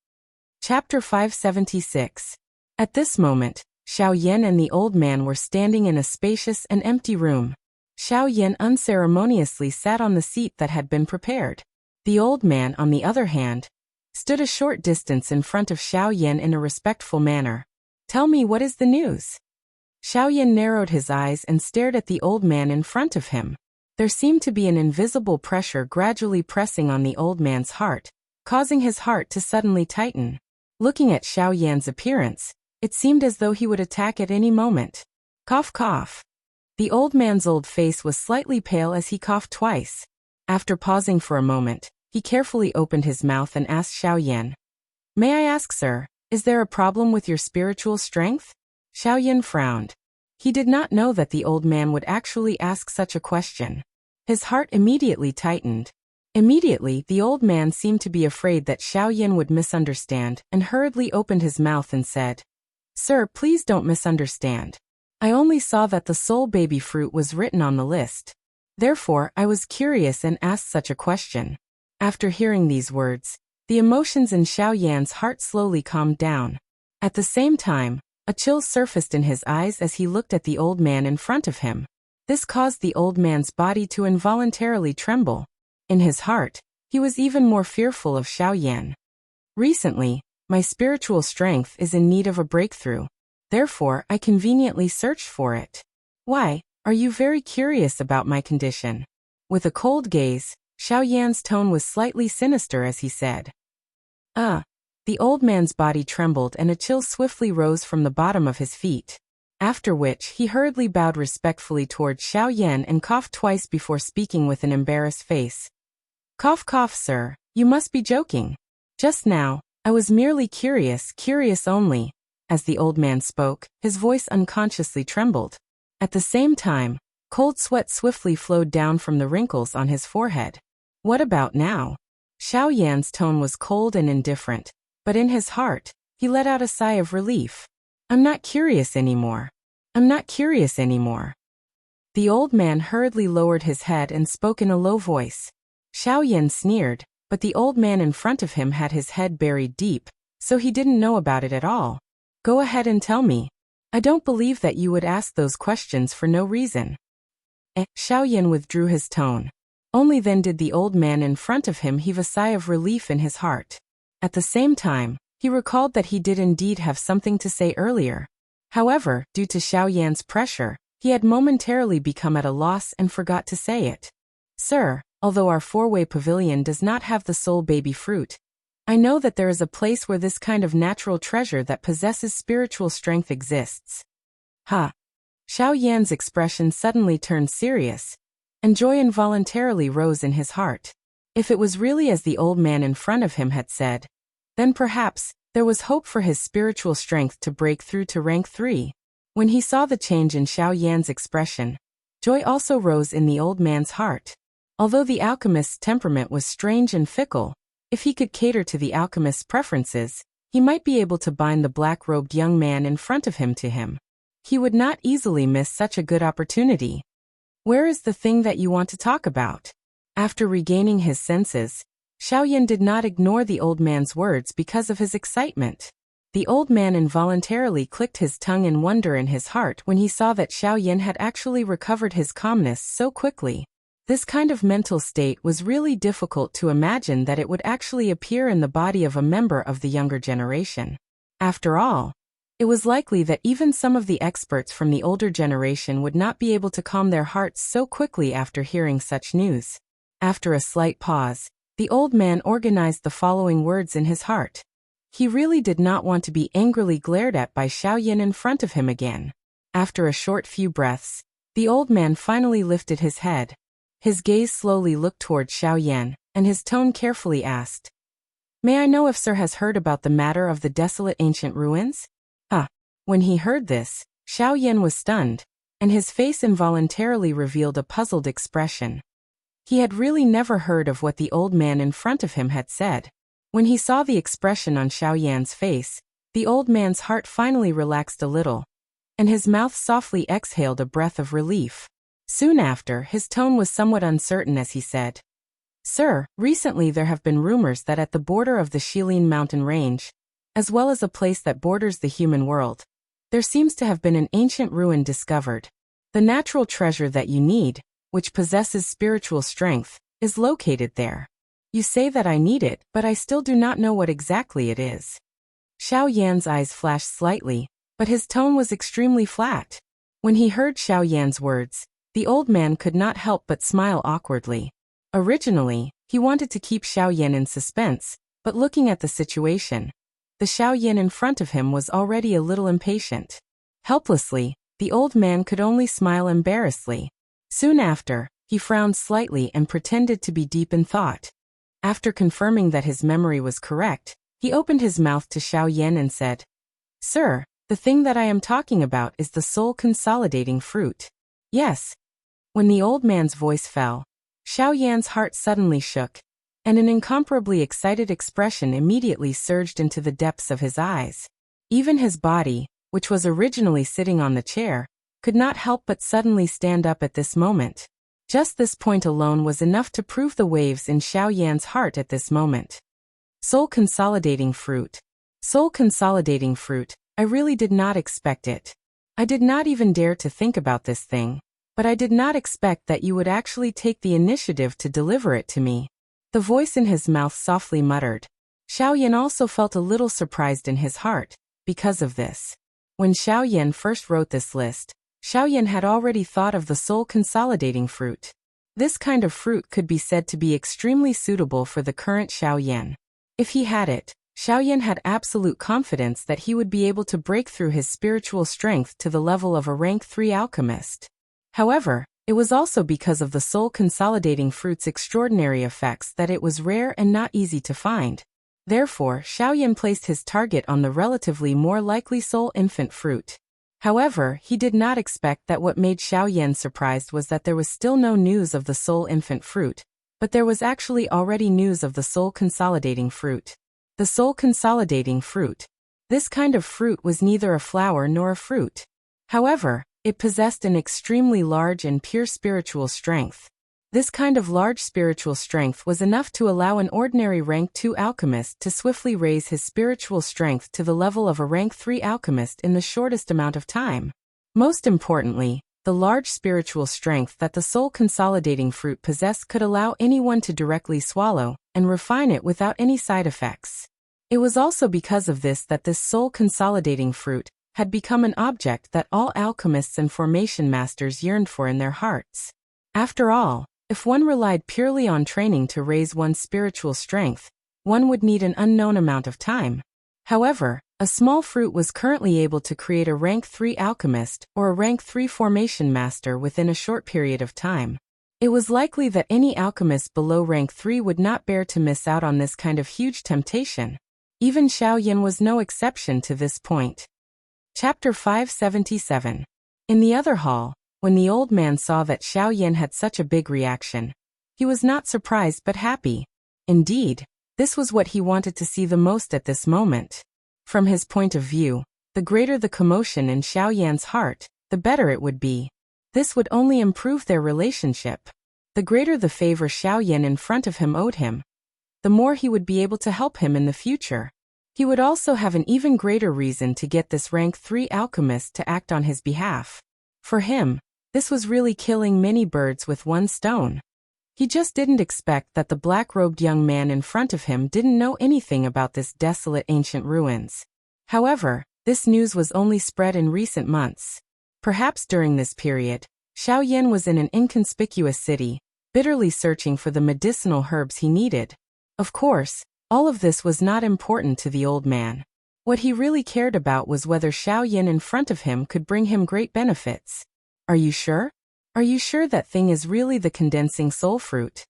Chapter 576. At this moment, Xiao Yan and the old man were standing in a spacious and empty room. Xiao Yan unceremoniously sat on the seat that had been prepared. The old man, on the other hand, stood a short distance in front of Xiao Yan in a respectful manner. "Tell me, what is the news?" Xiao Yan narrowed his eyes and stared at the old man in front of him. There seemed to be an invisible pressure gradually pressing on the old man's heart, causing his heart to suddenly tighten. Looking at Xiao Yan's appearance, it seemed as though he would attack at any moment. Cough, cough. The old man's old face was slightly pale as he coughed twice. After pausing for a moment, he carefully opened his mouth and asked Xiao Yan, "May I ask, sir, is there a problem with your spiritual strength?" Xiao Yan frowned. He did not know that the old man would actually ask such a question. His heart immediately tightened. Immediately, the old man seemed to be afraid that Xiao Yan would misunderstand and hurriedly opened his mouth and said, "Sir, please don't misunderstand. I only saw that the soul baby fruit was written on the list. Therefore, I was curious and asked such a question." After hearing these words, the emotions in Xiao Yan's heart slowly calmed down. At the same time, a chill surfaced in his eyes as he looked at the old man in front of him. This caused the old man's body to involuntarily tremble. In his heart, he was even more fearful of Xiao Yan. "Recently, my spiritual strength is in need of a breakthrough. Therefore, I conveniently searched for it. Why, are you very curious about my condition?" With a cold gaze, Xiao Yan's tone was slightly sinister as he said, The old man's body trembled and a chill swiftly rose from the bottom of his feet. After which, he hurriedly bowed respectfully towards Xiao Yan and coughed twice before speaking with an embarrassed face. "Cough, cough, sir, you must be joking. Just now, I was merely curious only." As the old man spoke, his voice unconsciously trembled. At the same time, cold sweat swiftly flowed down from the wrinkles on his forehead. "What about now?" Xiao Yan's tone was cold and indifferent, but in his heart, he let out a sigh of relief. I'm not curious anymore. The old man hurriedly lowered his head and spoke in a low voice. Xiao Yan sneered, but the old man in front of him had his head buried deep, so he didn't know about it at all. "Go ahead and tell me. I don't believe that you would ask those questions for no reason." Xiao Yan withdrew his tone. Only then did the old man in front of him heave a sigh of relief in his heart. At the same time, he recalled that he did indeed have something to say earlier. However, due to Xiao Yan's pressure, he had momentarily become at a loss and forgot to say it. "Sir, although our four-way pavilion does not have the soul baby fruit, I know that there is a place where this kind of natural treasure that possesses spiritual strength exists." Xiao Yan's expression suddenly turned serious, and joy involuntarily rose in his heart. If it was really as the old man in front of him had said, then perhaps there was hope for his spiritual strength to break through to rank 3. When he saw the change in Xiao Yan's expression, joy also rose in the old man's heart. Although the alchemist's temperament was strange and fickle, if he could cater to the alchemist's preferences, he might be able to bind the black-robed young man in front of him to him. He would not easily miss such a good opportunity. "Where is the thing that you want to talk about?" After regaining his senses, Xiao Yan did not ignore the old man's words because of his excitement. The old man involuntarily clicked his tongue in wonder in his heart when he saw that Xiao Yan had actually recovered his calmness so quickly. This kind of mental state was really difficult to imagine that it would actually appear in the body of a member of the younger generation. After all, it was likely that even some of the experts from the older generation would not be able to calm their hearts so quickly after hearing such news. After a slight pause, the old man organized the following words in his heart. He really did not want to be angrily glared at by Xiao Yan in front of him again. After a short few breaths, the old man finally lifted his head. His gaze slowly looked toward Xiao Yan, and his tone carefully asked, "May I know if sir has heard about the matter of the desolate ancient ruins?" When he heard this, Xiao Yan was stunned, and his face involuntarily revealed a puzzled expression. He had really never heard of what the old man in front of him had said. When he saw the expression on Xiao Yan's face, the old man's heart finally relaxed a little, and his mouth softly exhaled a breath of relief. Soon after, his tone was somewhat uncertain as he said, "Sir, recently there have been rumors that at the border of the Shilin mountain range, as well as a place that borders the human world, there seems to have been an ancient ruin discovered. The natural treasure that you need, which possesses spiritual strength, is located there. You say that I need it, but I still do not know what exactly it is." Xiao Yan's eyes flashed slightly, but his tone was extremely flat. When he heard Xiao Yan's words, the old man could not help but smile awkwardly. Originally, he wanted to keep Xiao Yan in suspense, but looking at the situation, the Xiao Yan in front of him was already a little impatient. Helplessly, the old man could only smile embarrassedly. Soon after, he frowned slightly and pretended to be deep in thought. After confirming that his memory was correct, he opened his mouth to Xiao Yan and said, "Sir, the thing that I am talking about is the soul-consolidating fruit." "Yes." When the old man's voice fell, Xiao Yan's heart suddenly shook, and an incomparably excited expression immediately surged into the depths of his eyes. Even his body, which was originally sitting on the chair, could not help but suddenly stand up at this moment. Just this point alone was enough to prove the waves in Xiao Yan's heart at this moment. Soul-consolidating fruit. Soul-consolidating fruit, I really did not expect it. I did not even dare to think about this thing, but I did not expect that you would actually take the initiative to deliver it to me. The voice in his mouth softly muttered. Xiao Yan also felt a little surprised in his heart, because of this. When Xiao Yan first wrote this list, Xiao Yan had already thought of the soul-consolidating fruit. This kind of fruit could be said to be extremely suitable for the current Xiao Yan. If he had it, Xiao Yan had absolute confidence that he would be able to break through his spiritual strength to the level of a rank 3 alchemist. However, it was also because of the soul-consolidating fruit's extraordinary effects that it was rare and not easy to find. Therefore, Xiao Yan placed his target on the relatively more likely soul-infant fruit. However, he did not expect that what made Xiao Yan surprised was that there was still no news of the soul-infant fruit, but there was actually already news of the soul-consolidating fruit. The soul-consolidating fruit. This kind of fruit was neither a flower nor a fruit. However, it possessed an extremely large and pure spiritual strength. This kind of large spiritual strength was enough to allow an ordinary rank 2 alchemist to swiftly raise his spiritual strength to the level of a rank 3 alchemist in the shortest amount of time. Most importantly, the large spiritual strength that the soul-consolidating fruit possessed could allow anyone to directly swallow and refine it without any side effects. It was also because of this that this soul-consolidating fruit had become an object that all alchemists and formation masters yearned for in their hearts. After all, if one relied purely on training to raise one's spiritual strength, one would need an unknown amount of time. However, a small fruit was currently able to create a rank 3 alchemist or a rank 3 formation master within a short period of time. It was likely that any alchemist below rank 3 would not bear to miss out on this kind of huge temptation. Even Xiao Yan was no exception to this point. Chapter 577. In the other hall, when the old man saw that Xiao Yan had such a big reaction, he was not surprised but happy. Indeed, this was what he wanted to see the most at this moment. From his point of view, the greater the commotion in Xiao Yan's heart, the better it would be. This would only improve their relationship. The greater the favor Xiao Yan in front of him owed him, the more he would be able to help him in the future. He would also have an even greater reason to get this rank 3 alchemist to act on his behalf. For him, this was really killing many birds with one stone. He just didn't expect that the black-robed young man in front of him didn't know anything about this desolate ancient ruins. However, this news was only spread in recent months. Perhaps during this period, Xiao Yan was in an inconspicuous city, bitterly searching for the medicinal herbs he needed. Of course, all of this was not important to the old man. What he really cared about was whether Xiao Yan in front of him could bring him great benefits. Are you sure? Are you sure that thing is really the condensing soul fruit?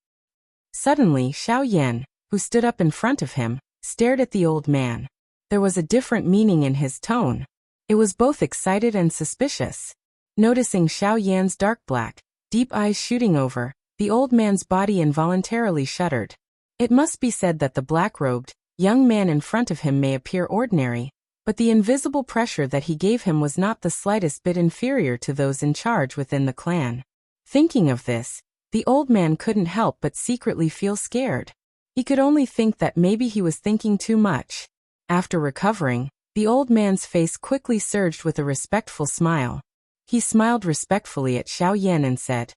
Suddenly, Xiao Yan, who stood up in front of him, stared at the old man. There was a different meaning in his tone. It was both excited and suspicious. Noticing Xiao Yan's dark black, deep eyes shooting over, the old man's body involuntarily shuddered. It must be said that the black-robed, young man in front of him may appear ordinary, but the invisible pressure that he gave him was not the slightest bit inferior to those in charge within the clan. Thinking of this, the old man couldn't help but secretly feel scared. He could only think that maybe he was thinking too much. After recovering, the old man's face quickly surged with a respectful smile. He smiled respectfully at Xiao Yan and said,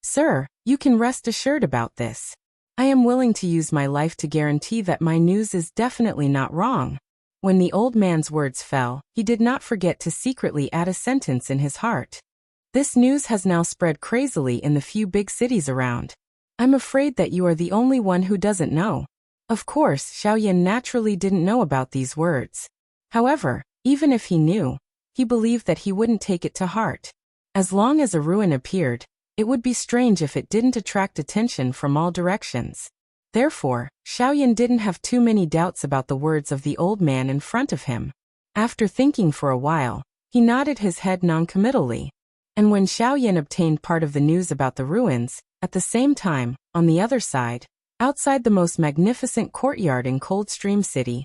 "Sir, you can rest assured about this. I am willing to use my life to guarantee that my news is definitely not wrong." When the old man's words fell, he did not forget to secretly add a sentence in his heart. "This news has now spread crazily in the few big cities around. I'm afraid that you are the only one who doesn't know." Of course, Xiao Yan naturally didn't know about these words. However, even if he knew, he believed that he wouldn't take it to heart. As long as a ruin appeared, it would be strange if it didn't attract attention from all directions. Therefore, Xiao Yan didn't have too many doubts about the words of the old man in front of him. After thinking for a while, he nodded his head noncommittally. And when Xiao Yan obtained part of the news about the ruins, at the same time, on the other side, outside the most magnificent courtyard in Coldstream City,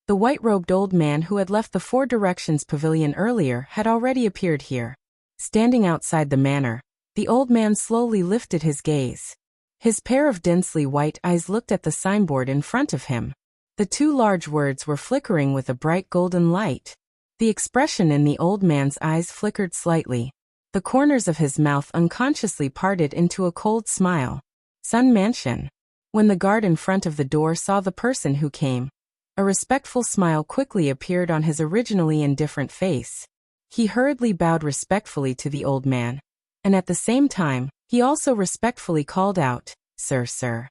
the white-robed old man who had left the Four Directions pavilion earlier had already appeared here. Standing outside the manor, the old man slowly lifted his gaze. His pair of densely white eyes looked at the signboard in front of him. The two large words were flickering with a bright golden light. The expression in the old man's eyes flickered slightly. The corners of his mouth unconsciously parted into a cold smile. Sun Mansion. When the guard in front of the door saw the person who came, a respectful smile quickly appeared on his originally indifferent face. He hurriedly bowed respectfully to the old man, and at the same time, he also respectfully called out, "Sir, sir."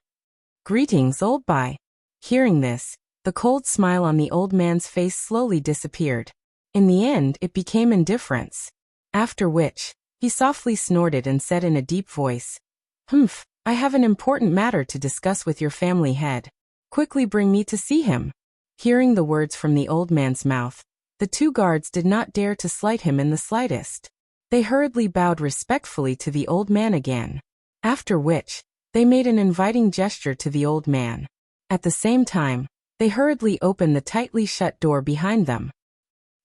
"Greetings, old Bai." Hearing this, the cold smile on the old man's face slowly disappeared. In the end, it became indifference. After which, he softly snorted and said in a deep voice, "Humph, I have an important matter to discuss with your family head. Quickly bring me to see him." Hearing the words from the old man's mouth, the two guards did not dare to slight him in the slightest. They hurriedly bowed respectfully to the old man again. After which, they made an inviting gesture to the old man. At the same time, they hurriedly opened the tightly shut door behind them.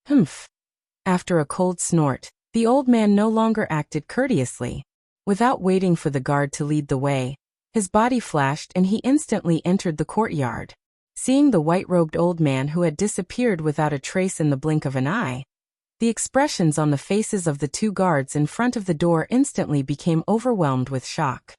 "Humph." After a cold snort, the old man no longer acted courteously. Without waiting for the guard to lead the way, his body flashed and he instantly entered the courtyard. Seeing the white-robed old man who had disappeared without a trace in the blink of an eye, the expressions on the faces of the two guards in front of the door instantly became overwhelmed with shock.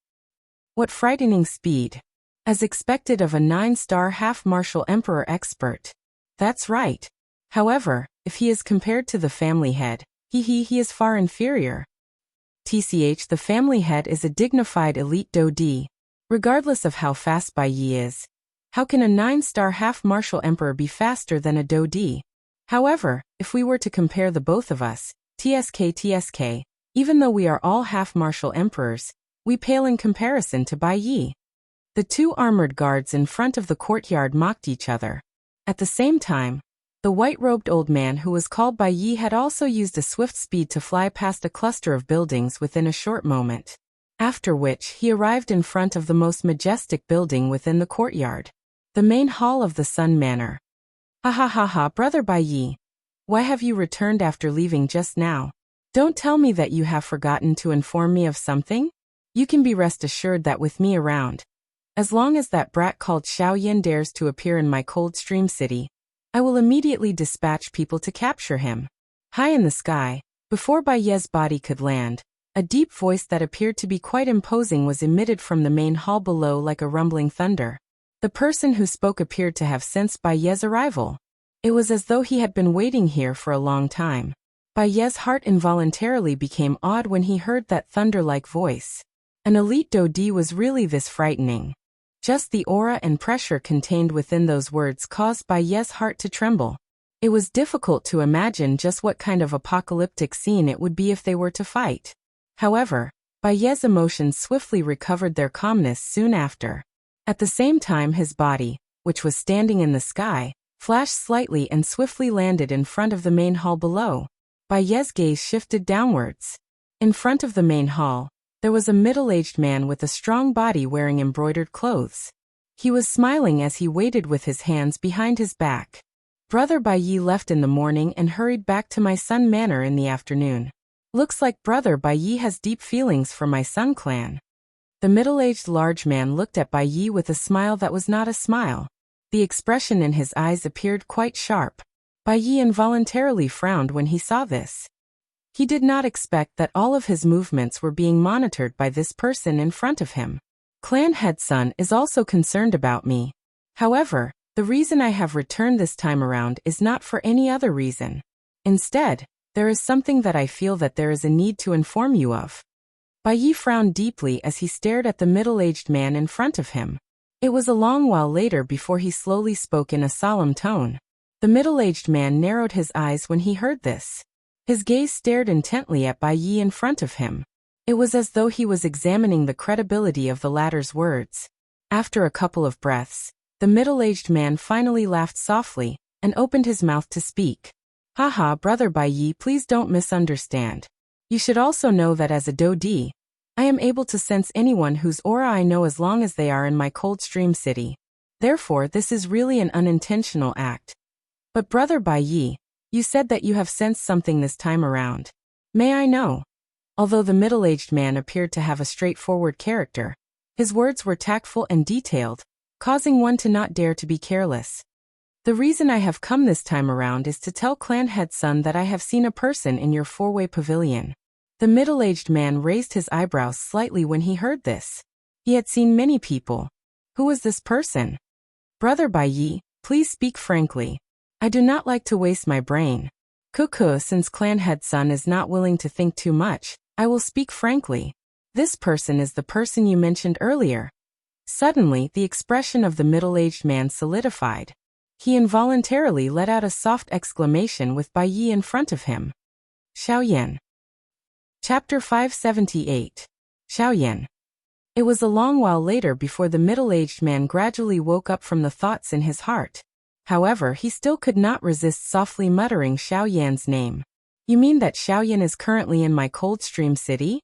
What frightening speed! As expected of a 9-star half-martial emperor expert. That's right. However, if he is compared to the family head, he is far inferior. TCH, the family head is a dignified elite Dodi. Regardless of how fast Bai Yi is, how can a 9-star half-martial emperor be faster than a Dodi? However, if we were to compare the both of us, TSK, even though we are all half-martial emperors, we pale in comparison to Bai Yi. The two armored guards in front of the courtyard mocked each other. At the same time, the white-robed old man who was called Bai Yi had also used a swift speed to fly past a cluster of buildings within a short moment. After which he arrived in front of the most majestic building within the courtyard, the main hall of the Sun Manor. "Ha ha ha ha, brother Bai Yi. Why have you returned after leaving just now? Don't tell me that you have forgotten to inform me of something? You can be rest assured that with me around, as long as that brat called Xiao Yan dares to appear in my Coldstream City, I will immediately dispatch people to capture him." High in the sky, before Bai Ye's body could land, a deep voice that appeared to be quite imposing was emitted from the main hall below like a rumbling thunder. The person who spoke appeared to have sensed Bai Ye's arrival. It was as though he had been waiting here for a long time. Bai Ye's heart involuntarily became awed when he heard that thunder-like voice. An elite Dodi was really this frightening. Just the aura and pressure contained within those words caused Bai Ye's heart to tremble. It was difficult to imagine just what kind of apocalyptic scene it would be if they were to fight. However, Bai Ye's emotions swiftly recovered their calmness soon after. At the same time his body, which was standing in the sky, flashed slightly and swiftly landed in front of the main hall below. Bai Ye's gaze shifted downwards. In front of the main hall, there was a middle-aged man with a strong body wearing embroidered clothes. He was smiling as he waited with his hands behind his back. "Brother Bai Yi left in the morning and hurried back to my Sun Manor in the afternoon. Looks like Brother Bai Yi has deep feelings for my Sun clan. The middle-aged large man looked at Bai Yi with a smile that was not a smile. The expression in his eyes appeared quite sharp. Bai Yi involuntarily frowned when he saw this. He did not expect that all of his movements were being monitored by this person in front of him. Clan Head Sun is also concerned about me. However, the reason I have returned this time around is not for any other reason. Instead, there is something that I feel that there is a need to inform you of. Bai Yi frowned deeply as he stared at the middle-aged man in front of him. It was a long while later before he slowly spoke in a solemn tone. The middle-aged man narrowed his eyes when he heard this. His gaze stared intently at Bai Yi in front of him. It was as though he was examining the credibility of the latter's words. After a couple of breaths, the middle-aged man finally laughed softly and opened his mouth to speak. Haha, Brother Bai Yi, please don't misunderstand. You should also know that as a Dodi, I am able to sense anyone whose aura I know as long as they are in my Coldstream City. Therefore, this is really an unintentional act. But Brother Bai Yi, you said that you have sensed something this time around. May I know? Although the middle-aged man appeared to have a straightforward character, his words were tactful and detailed, causing one to not dare to be careless. The reason I have come this time around is to tell Clan Head Sun that I have seen a person in your four-way pavilion. The middle-aged man raised his eyebrows slightly when he heard this. He had seen many people. Who was this person? Brother Bai Yi, please speak frankly. I do not like to waste my brain. Cuckoo, since Clan Head Sun is not willing to think too much, I will speak frankly. This person is the person you mentioned earlier. Suddenly, the expression of the middle-aged man solidified. He involuntarily let out a soft exclamation with Bai Yi in front of him. Xiaoyan. Chapter 578. Xiaoyan. It was a long while later before the middle-aged man gradually woke up from the thoughts in his heart. However, he still could not resist softly muttering Xiaoyan's name. You mean that Xiaoyan is currently in my Coldstream City?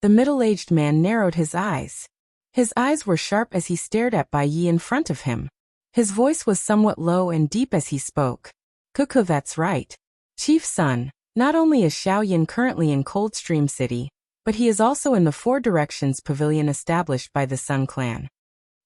The middle-aged man narrowed his eyes. His eyes were sharp as he stared at Bai Yi in front of him. His voice was somewhat low and deep as he spoke. Cuckoo, that's right. Chief Sun, not only is Xiaoyan currently in Coldstream City, but he is also in the Four Directions Pavilion established by the Sun Clan.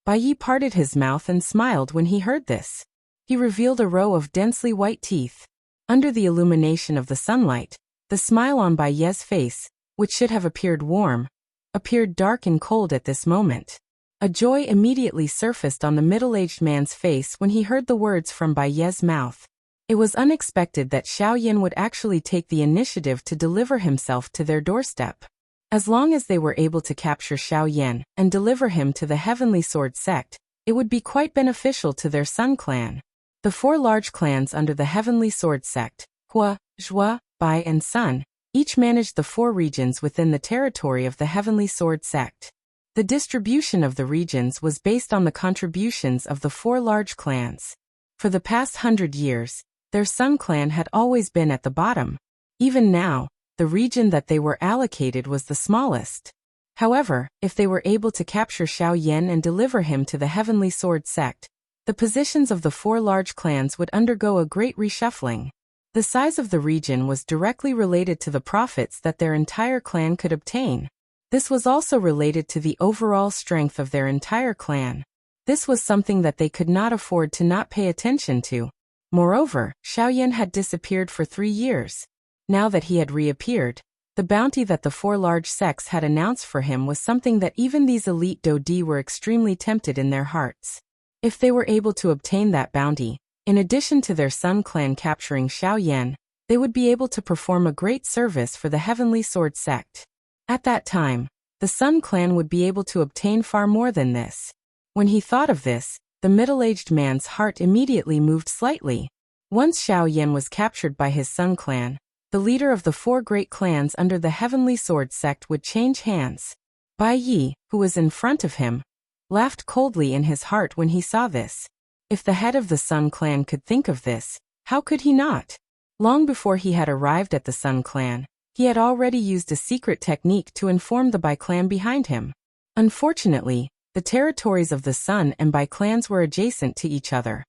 Bai Yi parted his mouth and smiled when he heard this. He revealed a row of densely white teeth. Under the illumination of the sunlight, the smile on Bai Yi's face, which should have appeared warm, appeared dark and cold at this moment. A joy immediately surfaced on the middle-aged man's face when he heard the words from Bai Yi's mouth. It was unexpected that Xiaoyan would actually take the initiative to deliver himself to their doorstep. As long as they were able to capture Xiaoyan and deliver him to the Heavenly Sword sect, it would be quite beneficial to their Sun clan. The four large clans under the Heavenly Sword sect, Hua, Zhua, Bai and Sun, each managed the four regions within the territory of the Heavenly Sword sect. The distribution of the regions was based on the contributions of the four large clans. For the past 100 years, their Sun clan had always been at the bottom. Even now, the region that they were allocated was the smallest. However, if they were able to capture Xiaoyan and deliver him to the Heavenly Sword sect, the positions of the four large clans would undergo a great reshuffling. The size of the region was directly related to the profits that their entire clan could obtain. This was also related to the overall strength of their entire clan. This was something that they could not afford to not pay attention to. Moreover, Xiaoyan had disappeared for 3 years. Now that he had reappeared, the bounty that the four large sects had announced for him was something that even these elite Dodi were extremely tempted in their hearts. If they were able to obtain that bounty, in addition to their Sun clan capturing Xiaoyan, they would be able to perform a great service for the Heavenly Sword sect. At that time, the Sun clan would be able to obtain far more than this. When he thought of this, the middle-aged man's heart immediately moved slightly. Once Xiaoyan was captured by his Sun clan, the leader of the four great clans under the Heavenly Sword sect would change hands. Bai Yi, who was in front of him, laughed coldly in his heart when he saw this. If the head of the Sun clan could think of this, how could he not? Long before he had arrived at the Sun clan, he had already used a secret technique to inform the Bai clan behind him. Unfortunately, the territories of the Sun and Bai clans were adjacent to each other.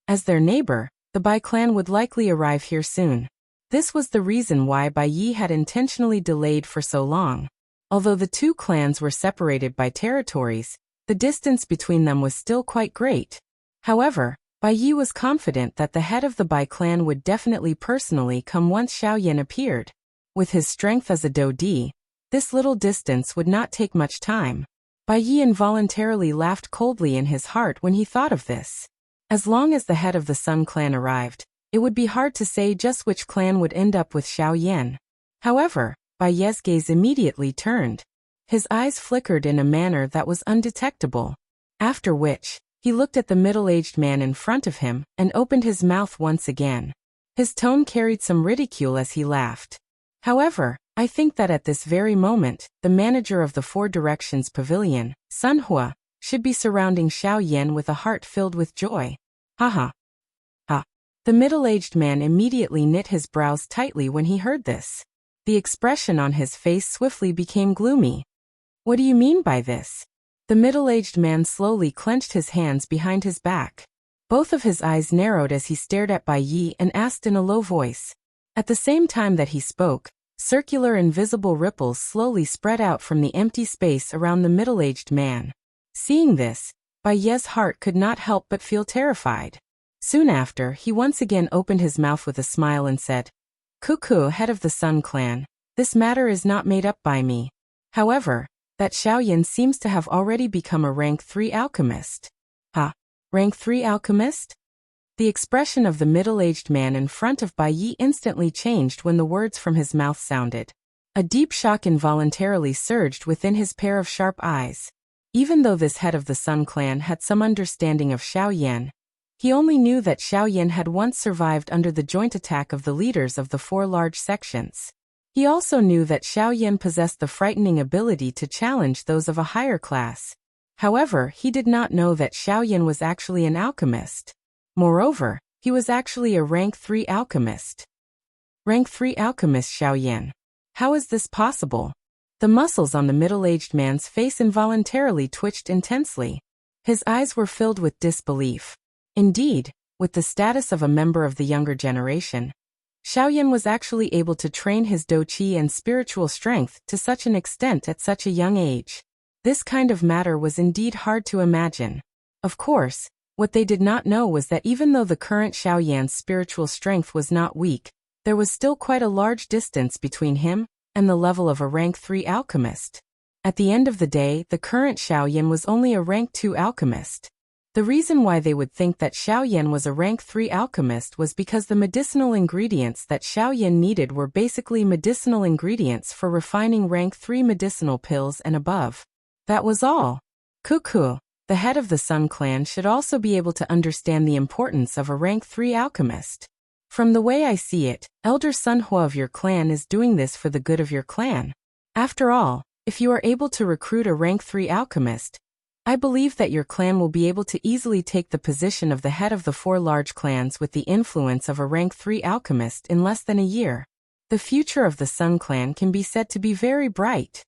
As their neighbor, the Bai clan would likely arrive here soon. This was the reason why Bai Yi had intentionally delayed for so long. Although the two clans were separated by territories, the distance between them was still quite great. However, Bai Yi was confident that the head of the Bai clan would definitely personally come once Xiao Yan appeared. With his strength as a Dodi, this little distance would not take much time. Bai Yi involuntarily laughed coldly in his heart when he thought of this. As long as the head of the Sun clan arrived, it would be hard to say just which clan would end up with Xiao Yan. However, Bai Ye's gaze immediately turned. His eyes flickered in a manner that was undetectable. After which, he looked at the middle-aged man in front of him and opened his mouth once again. His tone carried some ridicule as he laughed. However, I think that at this very moment, the manager of the Four Directions Pavilion, Sun Hua, should be surrounding Xiao Yan with a heart filled with joy. Ha. The middle-aged man immediately knit his brows tightly when he heard this. The expression on his face swiftly became gloomy. What do you mean by this? The middle-aged man slowly clenched his hands behind his back. Both of his eyes narrowed as he stared at Bai Yi and asked in a low voice. At the same time that he spoke, circular invisible ripples slowly spread out from the empty space around the middle-aged man. Seeing this, Bai Ye's heart could not help but feel terrified. Soon after, he once again opened his mouth with a smile and said, "Cuckoo, head of the Sun clan, this matter is not made up by me. However, that Xiao Yan seems to have already become a rank 3 alchemist." Rank 3 alchemist? The expression of the middle-aged man in front of Bai Yi instantly changed when the words from his mouth sounded. A deep shock involuntarily surged within his pair of sharp eyes. Even though this head of the Sun clan had some understanding of Xiao Yan, he only knew that Xiao Yan had once survived under the joint attack of the leaders of the 4 large sections. He also knew that Xiao Yan possessed the frightening ability to challenge those of a higher class. However, he did not know that Xiao Yan was actually an alchemist. Moreover, he was actually a rank 3 alchemist. Rank 3 alchemist Xiao Yan. How is this possible? The muscles on the middle-aged man's face involuntarily twitched intensely. His eyes were filled with disbelief. Indeed, with the status of a member of the younger generation, Xiao Yan was actually able to train his Dou-Qi and spiritual strength to such an extent at such a young age. This kind of matter was indeed hard to imagine. Of course, what they did not know was that even though the current Xiao Yan's spiritual strength was not weak, there was still quite a large distance between him and the level of a rank 3 alchemist. At the end of the day, the current Xiao Yan was only a rank 2 alchemist. The reason why they would think that Xiao Yan was a rank 3 alchemist was because the medicinal ingredients that Xiao Yan needed were basically medicinal ingredients for refining rank 3 medicinal pills and above. That was all. Cuckoo, the head of the Sun clan, should also be able to understand the importance of a rank 3 alchemist. From the way I see it, Elder Sun Hua of your clan is doing this for the good of your clan. After all, if you are able to recruit a rank 3 alchemist, I believe that your clan will be able to easily take the position of the head of the 4 large clans with the influence of a rank 3 alchemist in less than a year. The future of the Sun clan can be said to be very bright.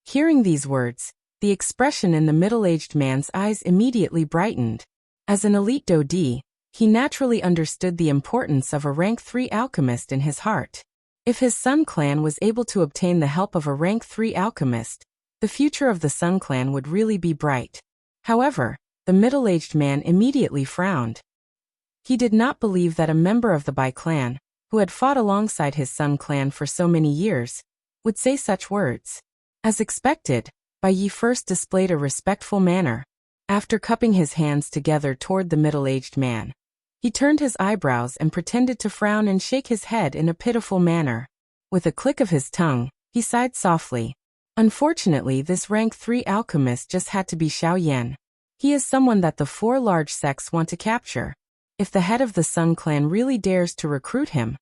Hearing these words, the expression in the middle-aged man's eyes immediately brightened. As an elite Dodi, he naturally understood the importance of a rank 3 alchemist in his heart. If his Sun clan was able to obtain the help of a rank 3 alchemist, the future of the Sun clan would really be bright. However, the middle-aged man immediately frowned. He did not believe that a member of the Bai clan, who had fought alongside his Sun clan for so many years, would say such words. As expected, Bai Yi first displayed a respectful manner. After cupping his hands together toward the middle-aged man, he turned his eyebrows and pretended to frown and shake his head in a pitiful manner. With a click of his tongue, he sighed softly. Unfortunately, this rank 3 alchemist just had to be Xiao Yan. He is someone that the 4 large sects want to capture. If the head of the Sun clan really dares to recruit him,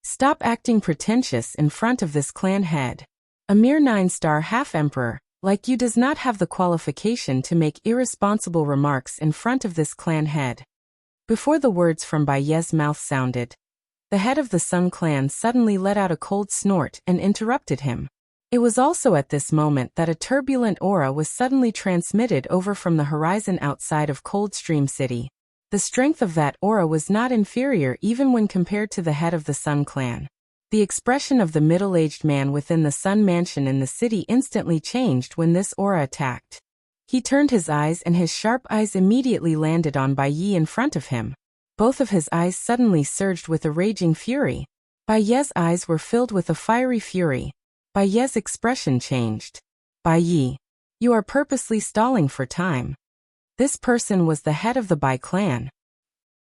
stop acting pretentious in front of this clan head. A mere 9-star half-emperor, like you, does not have the qualification to make irresponsible remarks in front of this clan head. Before the words from Bai Ye's mouth sounded, the head of the Sun clan suddenly let out a cold snort and interrupted him. It was also at this moment that a turbulent aura was suddenly transmitted over from the horizon outside of Coldstream City. The strength of that aura was not inferior even when compared to the head of the Sun clan. The expression of the middle-aged man within the Sun mansion in the city instantly changed when this aura attacked. He turned his eyes and his sharp eyes immediately landed on Bai Yi in front of him. Both of his eyes suddenly surged with a raging fury. Bai Yi's eyes were filled with a fiery fury. Bai Yi's expression changed. Bai Yi, you are purposely stalling for time. This person was the head of the Bai clan.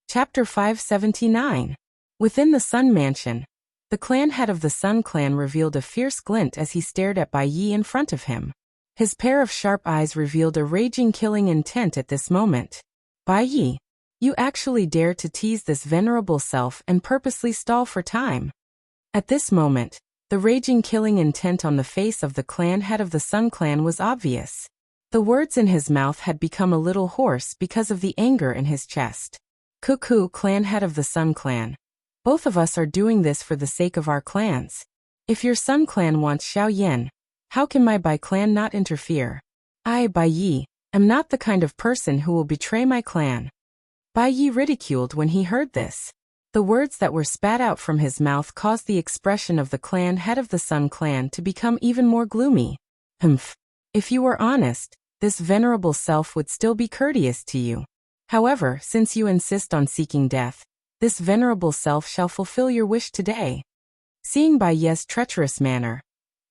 Chapter 579. Within the Sun mansion, the clan head of the Sun clan revealed a fierce glint as he stared at Bai Yi in front of him. His pair of sharp eyes revealed a raging killing intent at this moment. Bai Yi, you actually dare to tease this venerable self and purposely stall for time. At this moment, the raging killing intent on the face of the clan head of the Sun clan was obvious. The words in his mouth had become a little hoarse because of the anger in his chest. Cuckoo, clan head of the Sun clan. Both of us are doing this for the sake of our clans. If your Sun clan wants Xiao Yan, how can my Bai clan not interfere? I, Bai Yi, am not the kind of person who will betray my clan. Bai Yi ridiculed when he heard this. The words that were spat out from his mouth caused the expression of the clan head of the Sun clan to become even more gloomy. If you were honest, this venerable self would still be courteous to you. However, since you insist on seeking death, this venerable self shall fulfill your wish today. Seeing Bai Yi's treacherous manner,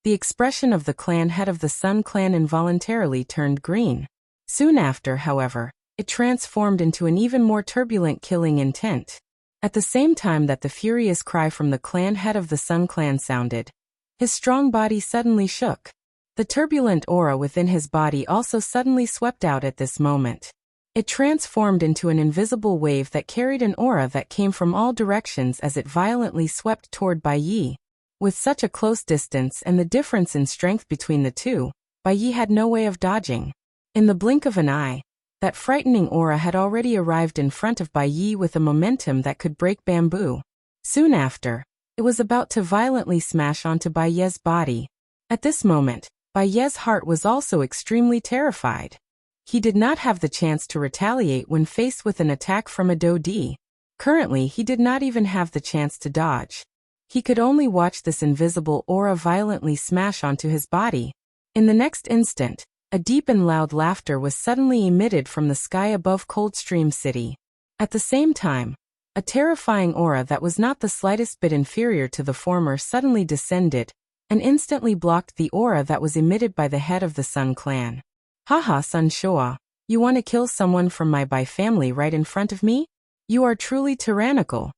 the expression of the clan head of the Sun clan involuntarily turned green. Soon after, however, it transformed into an even more turbulent killing intent. At the same time that the furious cry from the clan head of the Sun clan sounded, his strong body suddenly shook. The turbulent aura within his body also suddenly swept out at this moment. It transformed into an invisible wave that carried an aura that came from all directions as it violently swept toward Bai Yi. With such a close distance and the difference in strength between the two, Bai Yi had no way of dodging. In the blink of an eye, that frightening aura had already arrived in front of Bai Yi with a momentum that could break bamboo. Soon after, it was about to violently smash onto Bai Yi's body. At this moment, Bai Yi's heart was also extremely terrified. He did not have the chance to retaliate when faced with an attack from a Dodi. Currently, he did not even have the chance to dodge. He could only watch this invisible aura violently smash onto his body. In the next instant, a deep and loud laughter was suddenly emitted from the sky above Coldstream City. At the same time, a terrifying aura that was not the slightest bit inferior to the former suddenly descended, and instantly blocked the aura that was emitted by the head of the Sun clan. Haha, Sun Shua, you want to kill someone from my Bai family right in front of me? You are truly tyrannical.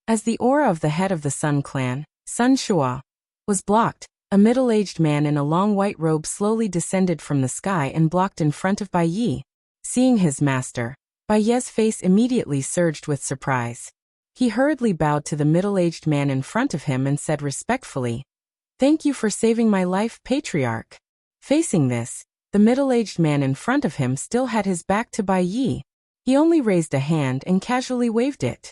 As the aura of the head of the Sun clan, Sun Shua, was blocked, a middle-aged man in a long white robe slowly descended from the sky and blocked in front of Bai Yi. Seeing his master, Bai Yi's face immediately surged with surprise. He hurriedly bowed to the middle-aged man in front of him and said respectfully, "Thank you for saving my life, Patriarch." Facing this, the middle-aged man in front of him still had his back to Bai Yi. He only raised a hand and casually waved it.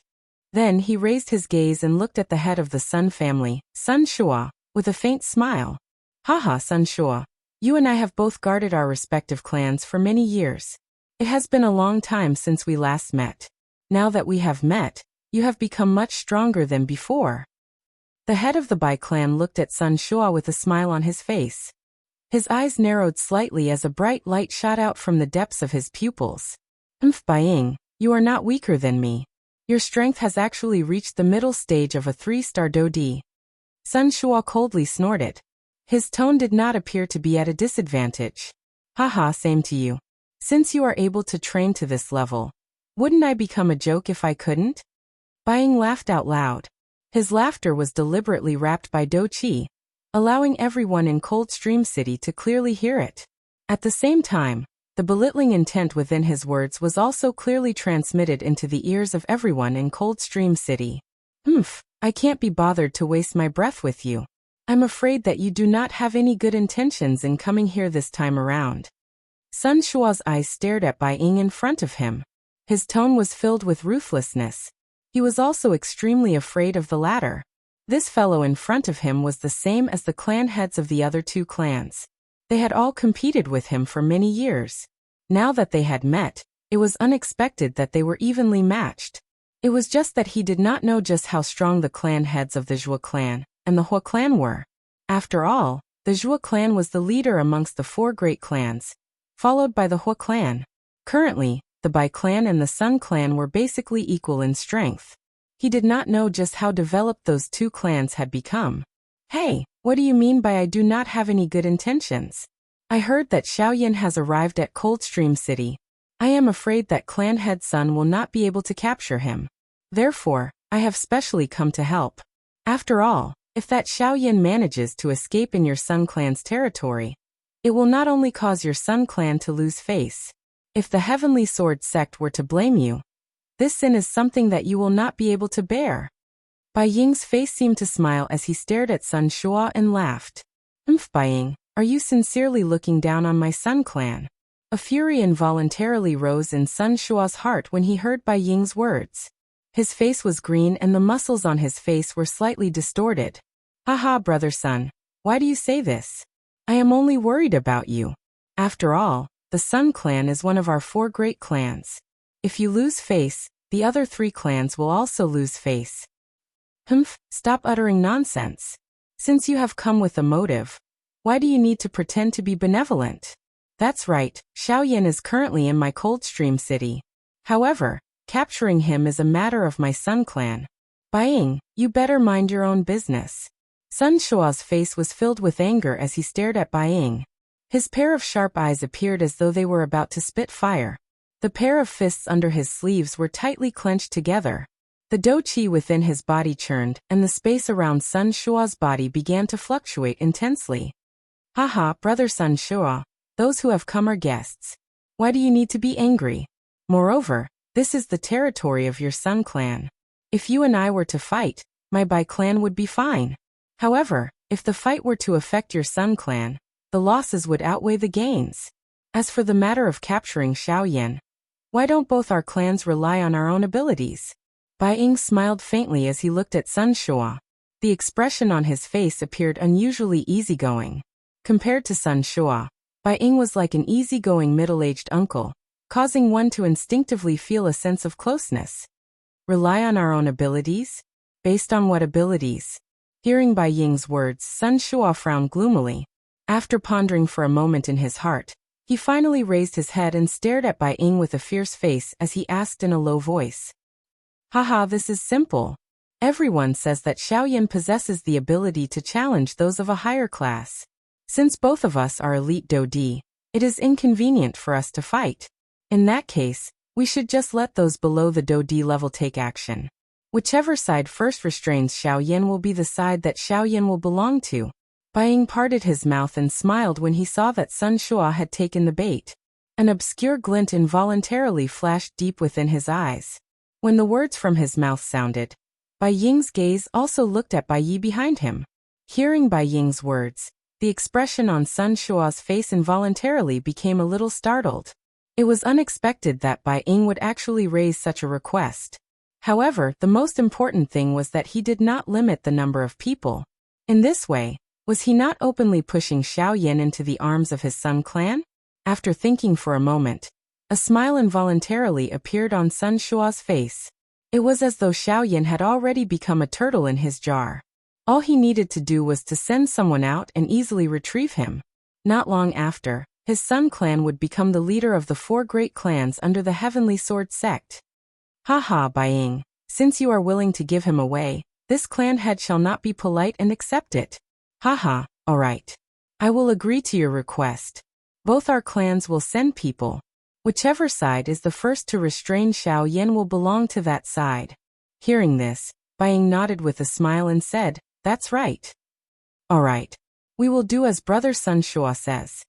Then he raised his gaze and looked at the head of the Sun family, Sun Shua, with a faint smile. Haha, Sun Shua, you and I have both guarded our respective clans for many years. It has been a long time since we last met. Now that we have met, you have become much stronger than before. The head of the Bai clan looked at Sun Shua with a smile on his face. His eyes narrowed slightly as a bright light shot out from the depths of his pupils. Baiying, you are not weaker than me. Your strength has actually reached the middle stage of a 3-star Dodi. Sun Shua coldly snorted. His tone did not appear to be at a disadvantage. Haha, same to you. Since you are able to train to this level, wouldn't I become a joke if I couldn't? Baiying laughed out loud. His laughter was deliberately wrapped by Do Chi, allowing everyone in Coldstream City to clearly hear it. At the same time, the belittling intent within his words was also clearly transmitted into the ears of everyone in Coldstream City. I can't be bothered to waste my breath with you. I'm afraid that you do not have any good intentions in coming here this time around. Sun Shua's eyes stared at Bai Ying in front of him. His tone was filled with ruthlessness. He was also extremely afraid of the latter. This fellow in front of him was the same as the clan heads of the other two clans. They had all competed with him for many years. Now that they had met, It was unexpected that they were evenly matched. It was just that he did not know just how strong the clan heads of the Zhua clan and the Hua clan were. After all, the Zhua clan was the leader amongst the 4 great clans, followed by the Hua clan. Currently, the Bai clan and the Sun clan were basically equal in strength. He did not know just how developed those 2 clans had become. Hey, what do you mean by I do not have any good intentions? I heard that Xiaoyan has arrived at Coldstream City. I am afraid that clan head Sun will not be able to capture him. Therefore, I have specially come to help. After all, if that Xiaoyan manages to escape in your Sun clan's territory, it will not only cause your Sun clan to lose face. If the Heavenly Sword sect were to blame you, this sin is something that you will not be able to bear. Bai Ying's face seemed to smile as he stared at Sun Shua and laughed. Bai Ying, are you sincerely looking down on my Sun clan? A fury involuntarily rose in Sun Shua's heart when he heard Bai Ying's words. His face was green and the muscles on his face were slightly distorted. Haha, brother Sun, why do you say this? I am only worried about you. After all, the Sun clan is one of our 4 great clans. If you lose face, the other 3 clans will also lose face. Stop uttering nonsense. Since you have come with a motive, why do you need to pretend to be benevolent? That's right, Xiaoyan is currently in my Coldstream City. However, capturing him is a matter of my Sun clan. Bai Ying, you better mind your own business. Sun Shua's face was filled with anger as he stared at Bai Ying. His pair of sharp eyes appeared as though they were about to spit fire. The pair of fists under his sleeves were tightly clenched together. The dou qi within his body churned, and the space around Sun Shua's body began to fluctuate intensely. Haha, brother Sun Shua, those who have come are guests. Why do you need to be angry? Moreover, this is the territory of your Sun clan. If you and I were to fight, my Bai clan would be fine. However, if the fight were to affect your Sun clan, the losses would outweigh the gains. As for the matter of capturing Xiaoyan, why don't both our clans rely on our own abilities? Bai Ying smiled faintly as he looked at Sun Shua. The expression on his face appeared unusually easygoing. Compared to Sun Shua, Bai Ying was like an easygoing middle-aged uncle, causing one to instinctively feel a sense of closeness. Rely on our own abilities? Based on what abilities? Hearing Bai Ying's words, Sun Shua frowned gloomily. After pondering for a moment in his heart, he finally raised his head and stared at Bai Ying with a fierce face as he asked in a low voice. Haha, this is simple. Everyone says that Xiaoyan possesses the ability to challenge those of a higher class. Since both of us are elite Dodi, it is inconvenient for us to fight. In that case, we should just let those below the Dodi level take action. Whichever side first restrains Xiaoyan will be the side that Xiaoyan will belong to. Bai Ying parted his mouth and smiled when he saw that Sun Shua had taken the bait. An obscure glint involuntarily flashed deep within his eyes. When the words from his mouth sounded, Bai Ying's gaze also looked at Bai Yi behind him. Hearing Bai Ying's words, the expression on Sun Shua's face involuntarily became a little startled. It was unexpected that Bai Ying would actually raise such a request. However, the most important thing was that he did not limit the number of people. In this way, was he not openly pushing Xiaoyan into the arms of his Sun clan? After thinking for a moment, a smile involuntarily appeared on Sun Shua's face. It was as though Xiaoyan had already become a turtle in his jar. All he needed to do was to send someone out and easily retrieve him. Not long after, his Sun clan would become the leader of the 4 great clans under the Heavenly Sword sect. Haha, Bai Ying, since you are willing to give him away, this clan head shall not be polite and accept it. Haha, alright. I will agree to your request. Both our clans will send people. Whichever side is the first to restrain Xiaoyan will belong to that side. Hearing this, Bai Ying nodded with a smile and said, that's right. Alright. We will do as brother Sun Shua says.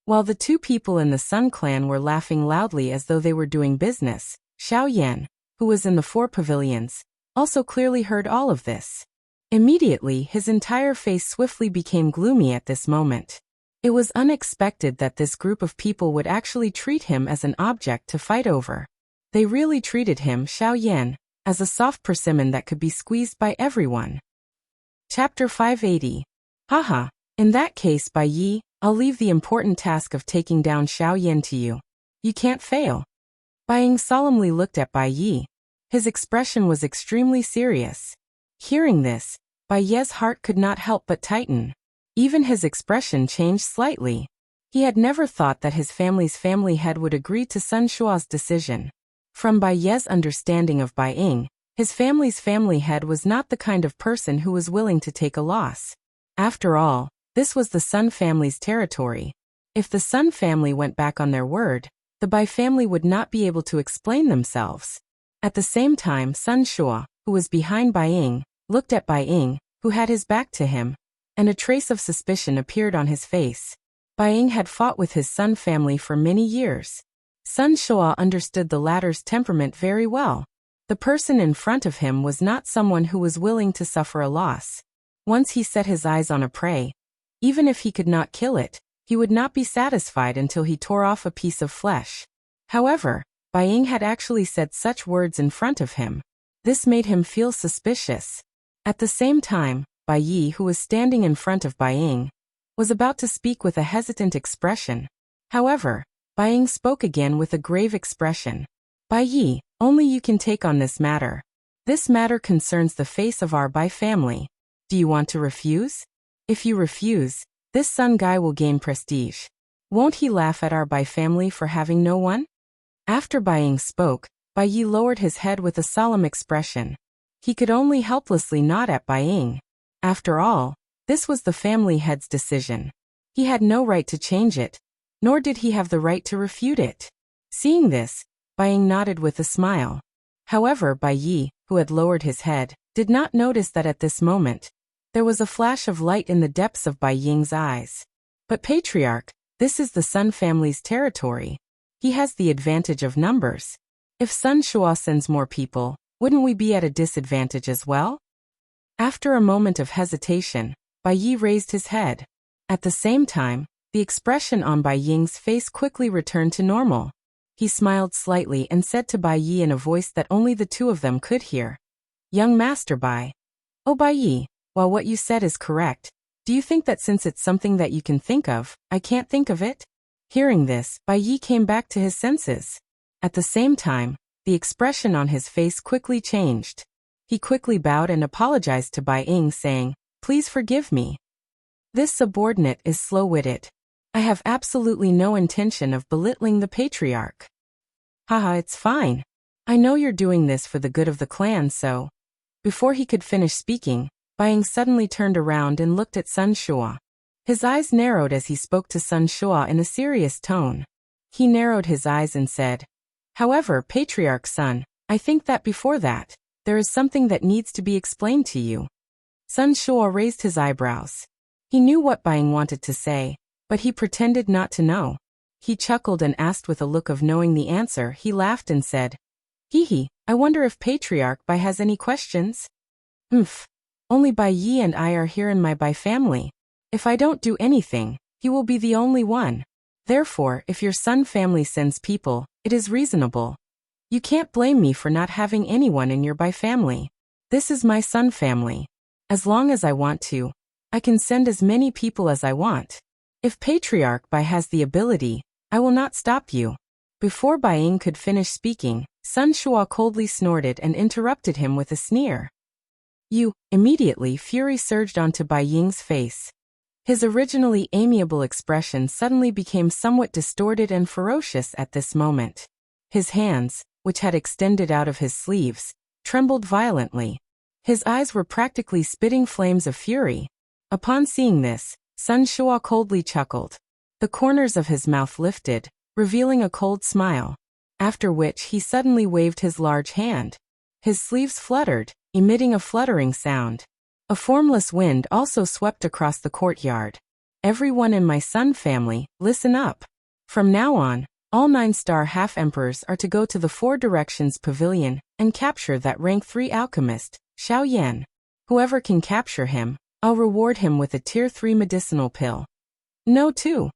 While the 2 people in the Sun clan were laughing loudly as though they were doing business, Xiaoyan, who was in the 4 pavilions, also clearly heard all of this. Immediately, his entire face swiftly became gloomy at this moment. It was unexpected that this group of people would actually treat him as an object to fight over. They really treated him, Xiaoyan, as a soft persimmon that could be squeezed by everyone. Chapter 580. Haha, in that case, Bai Yi, I'll leave the important task of taking down Xiaoyan to you. You can't fail. Bai Ying solemnly looked at Bai Yi. His expression was extremely serious. Hearing this, Bai Ye's heart could not help but tighten. Even his expression changed slightly. He had never thought that his family's family head would agree to Sun Shua's decision. From Bai Ye's understanding of Bai Ying, his family's family head was not the kind of person who was willing to take a loss. After all, this was the Sun family's territory. If the Sun family went back on their word, the Bai family would not be able to explain themselves. At the same time, Sun Shua, who was behind Bai Ying, looked at Bai Ying, who had his back to him, and a trace of suspicion appeared on his face. Bai Ying had fought with his Sun family for many years. Sun Shua understood the latter's temperament very well. The person in front of him was not someone who was willing to suffer a loss. Once he set his eyes on a prey, even if he could not kill it, he would not be satisfied until he tore off a piece of flesh. However, Bai Ying had actually said such words in front of him. This made him feel suspicious. At the same time, Bai Yi, who was standing in front of Bai Ying, was about to speak with a hesitant expression. However, Bai Ying spoke again with a grave expression. Bai Yi, only you can take on this matter. This matter concerns the face of our Bai family. Do you want to refuse? If you refuse, this Sun guy will gain prestige. Won't he laugh at our Bai family for having no one? After Bai Ying spoke, Bai Yi lowered his head with a solemn expression. He could only helplessly nod at Bai Ying. After all, this was the family head's decision. He had no right to change it, nor did he have the right to refute it. Seeing this, Bai Ying nodded with a smile. However, Bai Yi, who had lowered his head, did not notice that at this moment, there was a flash of light in the depths of Bai Ying's eyes. But Patriarch, this is the Sun family's territory. He has the advantage of numbers. If Sun Shua sends more people, wouldn't we be at a disadvantage as well? After a moment of hesitation, Bai Yi raised his head. At the same time, the expression on Bai Ying's face quickly returned to normal. He smiled slightly and said to Bai Yi in a voice that only the two of them could hear. Young Master Bai. Oh Bai Yi, while what you said is correct, do you think that since it's something that you can think of, I can't think of it? Hearing this, Bai Yi came back to his senses. At the same time, the expression on his face quickly changed. He quickly bowed and apologized to Bai Ying, saying, Please forgive me. This subordinate is slow-witted. I have absolutely no intention of belittling the Patriarch. Haha, it's fine. I know you're doing this for the good of the clan, so... Before he could finish speaking, Bai Ying suddenly turned around and looked at Sun Shua. His eyes narrowed as he spoke to Sun Shua in a serious tone. He narrowed his eyes and said, However, Patriarch Sun, I think that before that, there is something that needs to be explained to you. Sun Shua raised his eyebrows. He knew what Bai Ying wanted to say, but he pretended not to know. He chuckled and asked with a look of knowing the answer. He laughed and said, Hee, I wonder if Patriarch Bai has any questions? Only Bai Yi and I are here in my Bai family. If I don't do anything, he will be the only one. Therefore, if your Sun family sends people, it is reasonable. You can't blame me for not having anyone in your Bai family. This is my Sun family. As long as I want to, I can send as many people as I want. If Patriarch Bai has the ability, I will not stop you. Before Bai Ying could finish speaking, Sun Shua coldly snorted and interrupted him with a sneer. Immediately fury surged onto Bai Ying's face. His originally amiable expression suddenly became somewhat distorted and ferocious at this moment. His hands, which had extended out of his sleeves, trembled violently. His eyes were practically spitting flames of fury. Upon seeing this, Sun Shua coldly chuckled. The corners of his mouth lifted, revealing a cold smile. After which he suddenly waved his large hand. His sleeves fluttered, emitting a fluttering sound. A formless wind also swept across the courtyard. Everyone in my Sun family, listen up. From now on, all 9-star half-emperors are to go to the Four Directions Pavilion and capture that rank 3 alchemist, Xiao Yan. Whoever can capture him, I'll reward him with a tier 3 medicinal pill. No 2.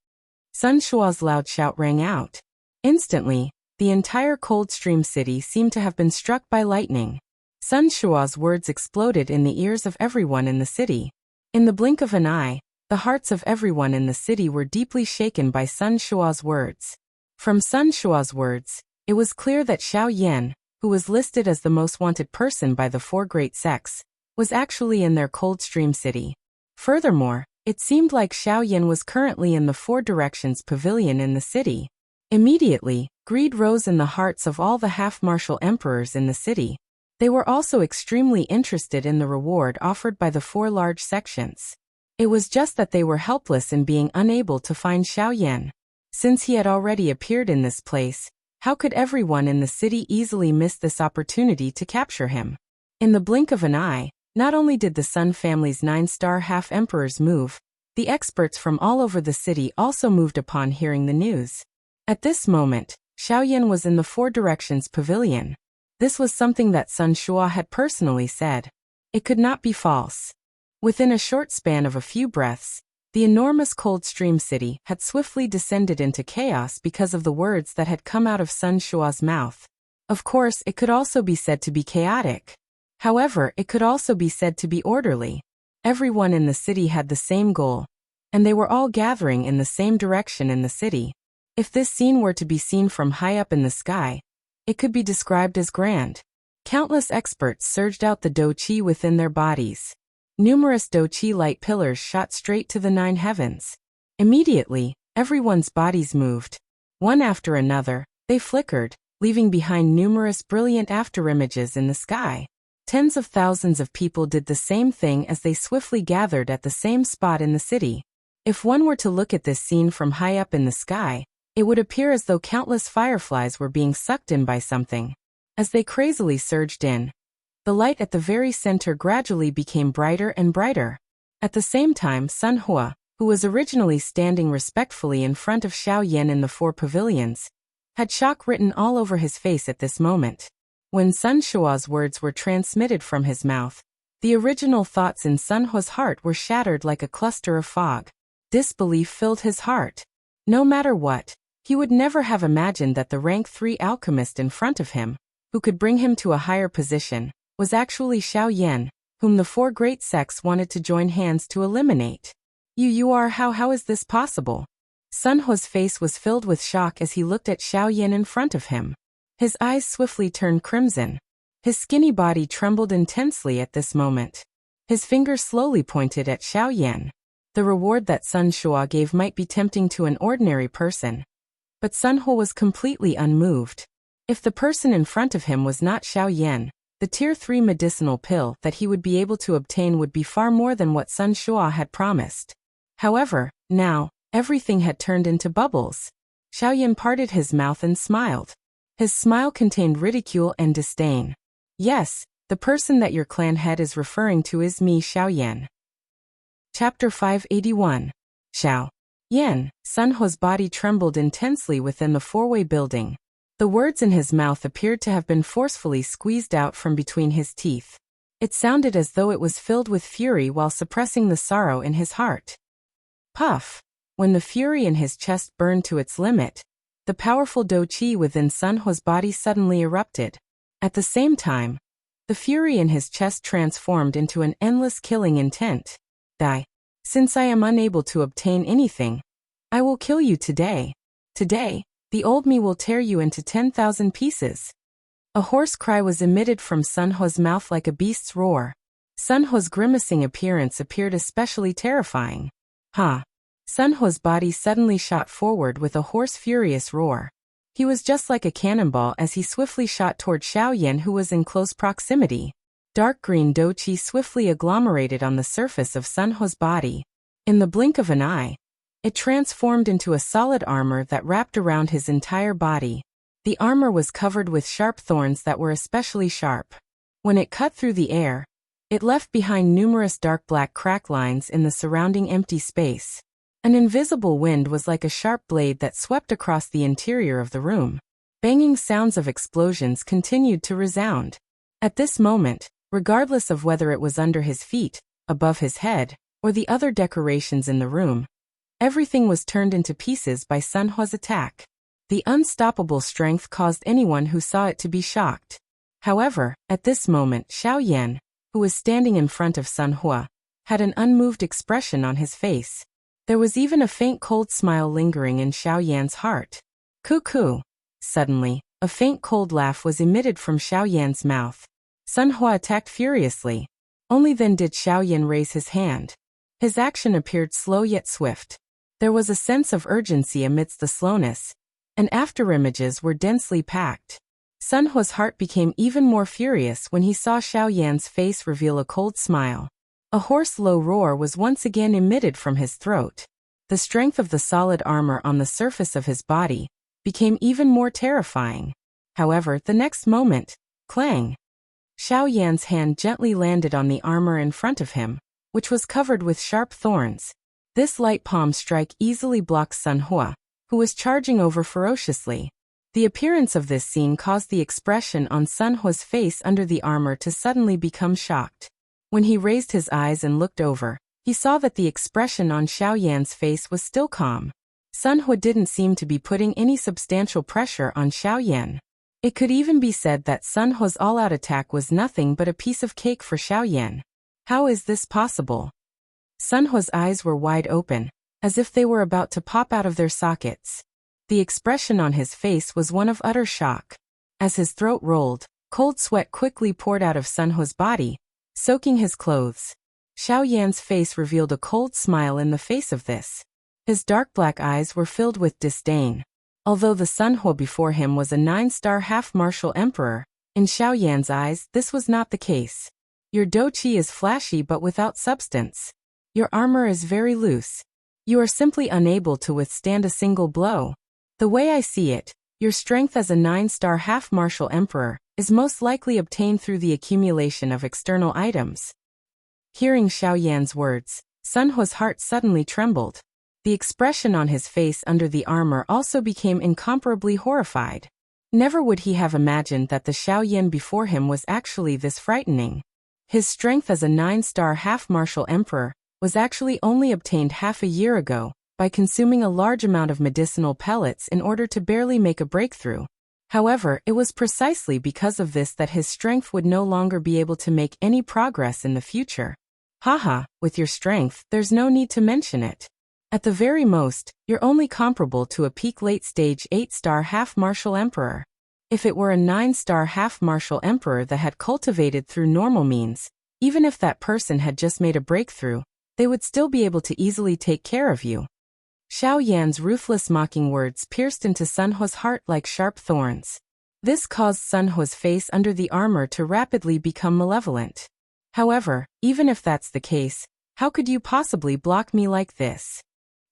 Sun Shua's loud shout rang out. Instantly, the entire Coldstream city seemed to have been struck by lightning. Sun Shua's words exploded in the ears of everyone in the city. In the blink of an eye, the hearts of everyone in the city were deeply shaken by Sun Shua's words. From Sun Shua's words, It was clear that Xiao Yan, who was listed as the most wanted person by the four great sects, was actually in their Coldstream city. Furthermore, it seemed like Xiao Yan was currently in the Four Directions Pavilion in the city. Immediately, greed rose in the hearts of all the half-martial emperors in the city. They were also extremely interested in the reward offered by the four large sections. It was just that they were helpless in being unable to find Xiao Yan. Since he had already appeared in this place, how could everyone in the city easily miss this opportunity to capture him? In the blink of an eye, not only did the Sun family's 9-star half-emperors move, the experts from all over the city also moved upon hearing the news. At this moment, Xiao Yan was in the Four Directions Pavilion. This was something that Sun Shua had personally said. It could not be false. Within a short span of a few breaths, the enormous Coldstream city had swiftly descended into chaos because of the words that had come out of Sun Shua's mouth. Of course, it could also be said to be chaotic. However, it could also be said to be orderly. Everyone in the city had the same goal, and they were all gathering in the same direction in the city. If this scene were to be seen from high up in the sky, it could be described as grand. Countless experts surged out the Do Chi within their bodies. Numerous Do Chi light pillars shot straight to the 9 heavens. Immediately, everyone's bodies moved. One after another, they flickered, leaving behind numerous brilliant afterimages in the sky. Tens of thousands of people did the same thing as they swiftly gathered at the same spot in the city. If one were to look at this scene from high up in the sky, it would appear as though countless fireflies were being sucked in by something. As they crazily surged in, the light at the very center gradually became brighter and brighter. At the same time, Sun Hua, who was originally standing respectfully in front of Xiao Yan in the four pavilions, had shock written all over his face at this moment. When Sun Shua's words were transmitted from his mouth, the original thoughts in Sun Hua's heart were shattered like a cluster of fog. Disbelief filled his heart. No matter what, he would never have imagined that the rank 3 alchemist in front of him, who could bring him to a higher position, was actually Xiao Yan, whom the four great sects wanted to join hands to eliminate. How is this possible? Sun Hua's face was filled with shock as he looked at Xiao Yan in front of him. His eyes swiftly turned crimson. His skinny body trembled intensely at this moment. His finger slowly pointed at Xiao Yan. The reward that Sun Shua gave might be tempting to an ordinary person, but Sun Hua was completely unmoved. If the person in front of him was not Xiao Yan, the Tier 3 medicinal pill that he would be able to obtain would be far more than what Sun Shua had promised. However, now, everything had turned into bubbles. Xiao Yan parted his mouth and smiled. His smile contained ridicule and disdain. Yes, the person that your clan head is referring to is me, Xiao Yan. Chapter 581. Xiao Yan. Sun Hua's body trembled intensely within the four-way building. The words in his mouth appeared to have been forcefully squeezed out from between his teeth. It sounded as though it was filled with fury while suppressing the sorrow in his heart. Puff! When the fury in his chest burned to its limit, the powerful Do Chi within Sun Hua's body suddenly erupted. At the same time, the fury in his chest transformed into an endless killing intent. Die. Since I am unable to obtain anything, I will kill you today. Today, the old me will tear you into 10,000 pieces. A hoarse cry was emitted from Sun Hua's mouth like a beast's roar. Sun Hua's grimacing appearance appeared especially terrifying. Ha! Sun Hua's body suddenly shot forward with a hoarse furious roar. He was just like a cannonball as he swiftly shot toward Xiao Yan, who was in close proximity. Dark green Do Chi swiftly agglomerated on the surface of Sun Hua's body. In the blink of an eye, it transformed into a solid armor that wrapped around his entire body. The armor was covered with sharp thorns that were especially sharp. When it cut through the air, it left behind numerous dark black crack lines in the surrounding empty space. An invisible wind was like a sharp blade that swept across the interior of the room. Banging sounds of explosions continued to resound. At this moment, regardless of whether it was under his feet, above his head, or the other decorations in the room, everything was turned into pieces by Sun Hua's attack. The unstoppable strength caused anyone who saw it to be shocked. However, at this moment Xiao Yan, who was standing in front of Sun Hua, had an unmoved expression on his face. There was even a faint cold smile lingering in Xiao Yan's heart. Cuckoo! Suddenly, A faint cold laugh was emitted from Xiaoyan's mouth. Sun Hua attacked furiously. Only then did Xiaoyan raise his hand. His action appeared slow yet swift. There was a sense of urgency amidst the slowness, and afterimages were densely packed. Sun Hua's heart became even more furious when he saw Xiaoyan's face reveal a cold smile. A hoarse low roar was once again emitted from his throat. The strength of the solid armor on the surface of his body became even more terrifying. However, the next moment, clang! Xiaoyan's hand gently landed on the armor in front of him, which was covered with sharp thorns. This light palm strike easily blocked Sun Hua, who was charging over ferociously. The appearance of this scene caused the expression on Sun Hua's face under the armor to suddenly become shocked. When he raised his eyes and looked over, he saw that the expression on Xiaoyan's face was still calm. Sun Hua didn't seem to be putting any substantial pressure on Xiaoyan. It could even be said that Sun Hua's all-out attack was nothing but a piece of cake for Xiaoyan. How is this possible? Sun Hua's eyes were wide open, as if they were about to pop out of their sockets. The expression on his face was one of utter shock. As his throat rolled, cold sweat quickly poured out of Sun Hua's body, soaking his clothes. Xiaoyan's face revealed a cold smile in the face of this. His dark black eyes were filled with disdain. Although the Sun Hua before him was a 9-star half-martial emperor, in Xiaoyan's eyes this was not the case. Your douqi is flashy but without substance. Your armor is very loose. You are simply unable to withstand a single blow. The way I see it, your strength as a 9-star half-martial emperor is most likely obtained through the accumulation of external items. Hearing Xiaoyan's words, Sun Hua's heart suddenly trembled. The expression on his face under the armor also became incomparably horrified. Never would he have imagined that the Xiaoyan before him was actually this frightening. His strength as a 9-star half-martial emperor was actually only obtained half a year ago, by consuming a large amount of medicinal pellets in order to barely make a breakthrough. However, it was precisely because of this that his strength would no longer be able to make any progress in the future. Haha, with your strength, there's no need to mention it. At the very most, you're only comparable to a peak late-stage 8-star half-martial emperor. If it were a 9-star half-martial emperor that had cultivated through normal means, even if that person had just made a breakthrough, they would still be able to easily take care of you. Xiaoyan's ruthless mocking words pierced into Sun Hua's heart like sharp thorns. This caused Sun Hua's face under the armor to rapidly become malevolent. However, even if that's the case, how could you possibly block me like this?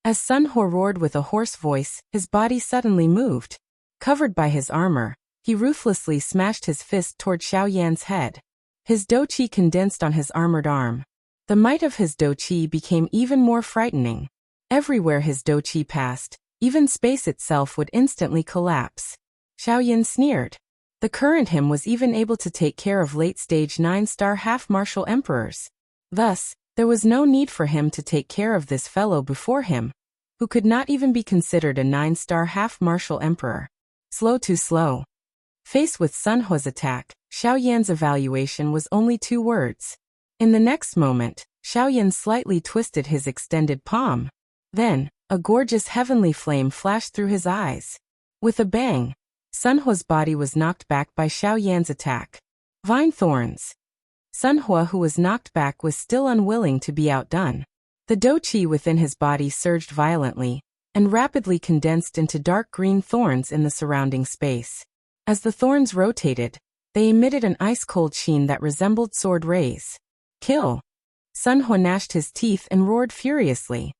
As Sun Hua roared with a hoarse voice, his body suddenly moved. Covered by his armor, he ruthlessly smashed his fist toward Xiaoyan's head. His douqi condensed on his armored arm. The might of his douqi became even more frightening. Everywhere his douqi passed, even space itself would instantly collapse. Xiaoyan sneered. The current him was even able to take care of late-stage 9-star half-martial emperors. Thus, there was no need for him to take care of this fellow before him, who could not even be considered a 9-star half-martial emperor. Slow too slow. Faced with Sun Hua's attack, Xiaoyan's evaluation was only 2 words. In the next moment, Xiaoyan slightly twisted his extended palm. Then, a gorgeous heavenly flame flashed through his eyes. With a bang, Sun Hua's body was knocked back by Xiaoyan's attack. Vine thorns. Sun Hua, who was knocked back, was still unwilling to be outdone. The douqi within his body surged violently, and rapidly condensed into dark green thorns in the surrounding space. As the thorns rotated, they emitted an ice-cold sheen that resembled sword rays. Kill! Sun Hua gnashed his teeth and roared furiously.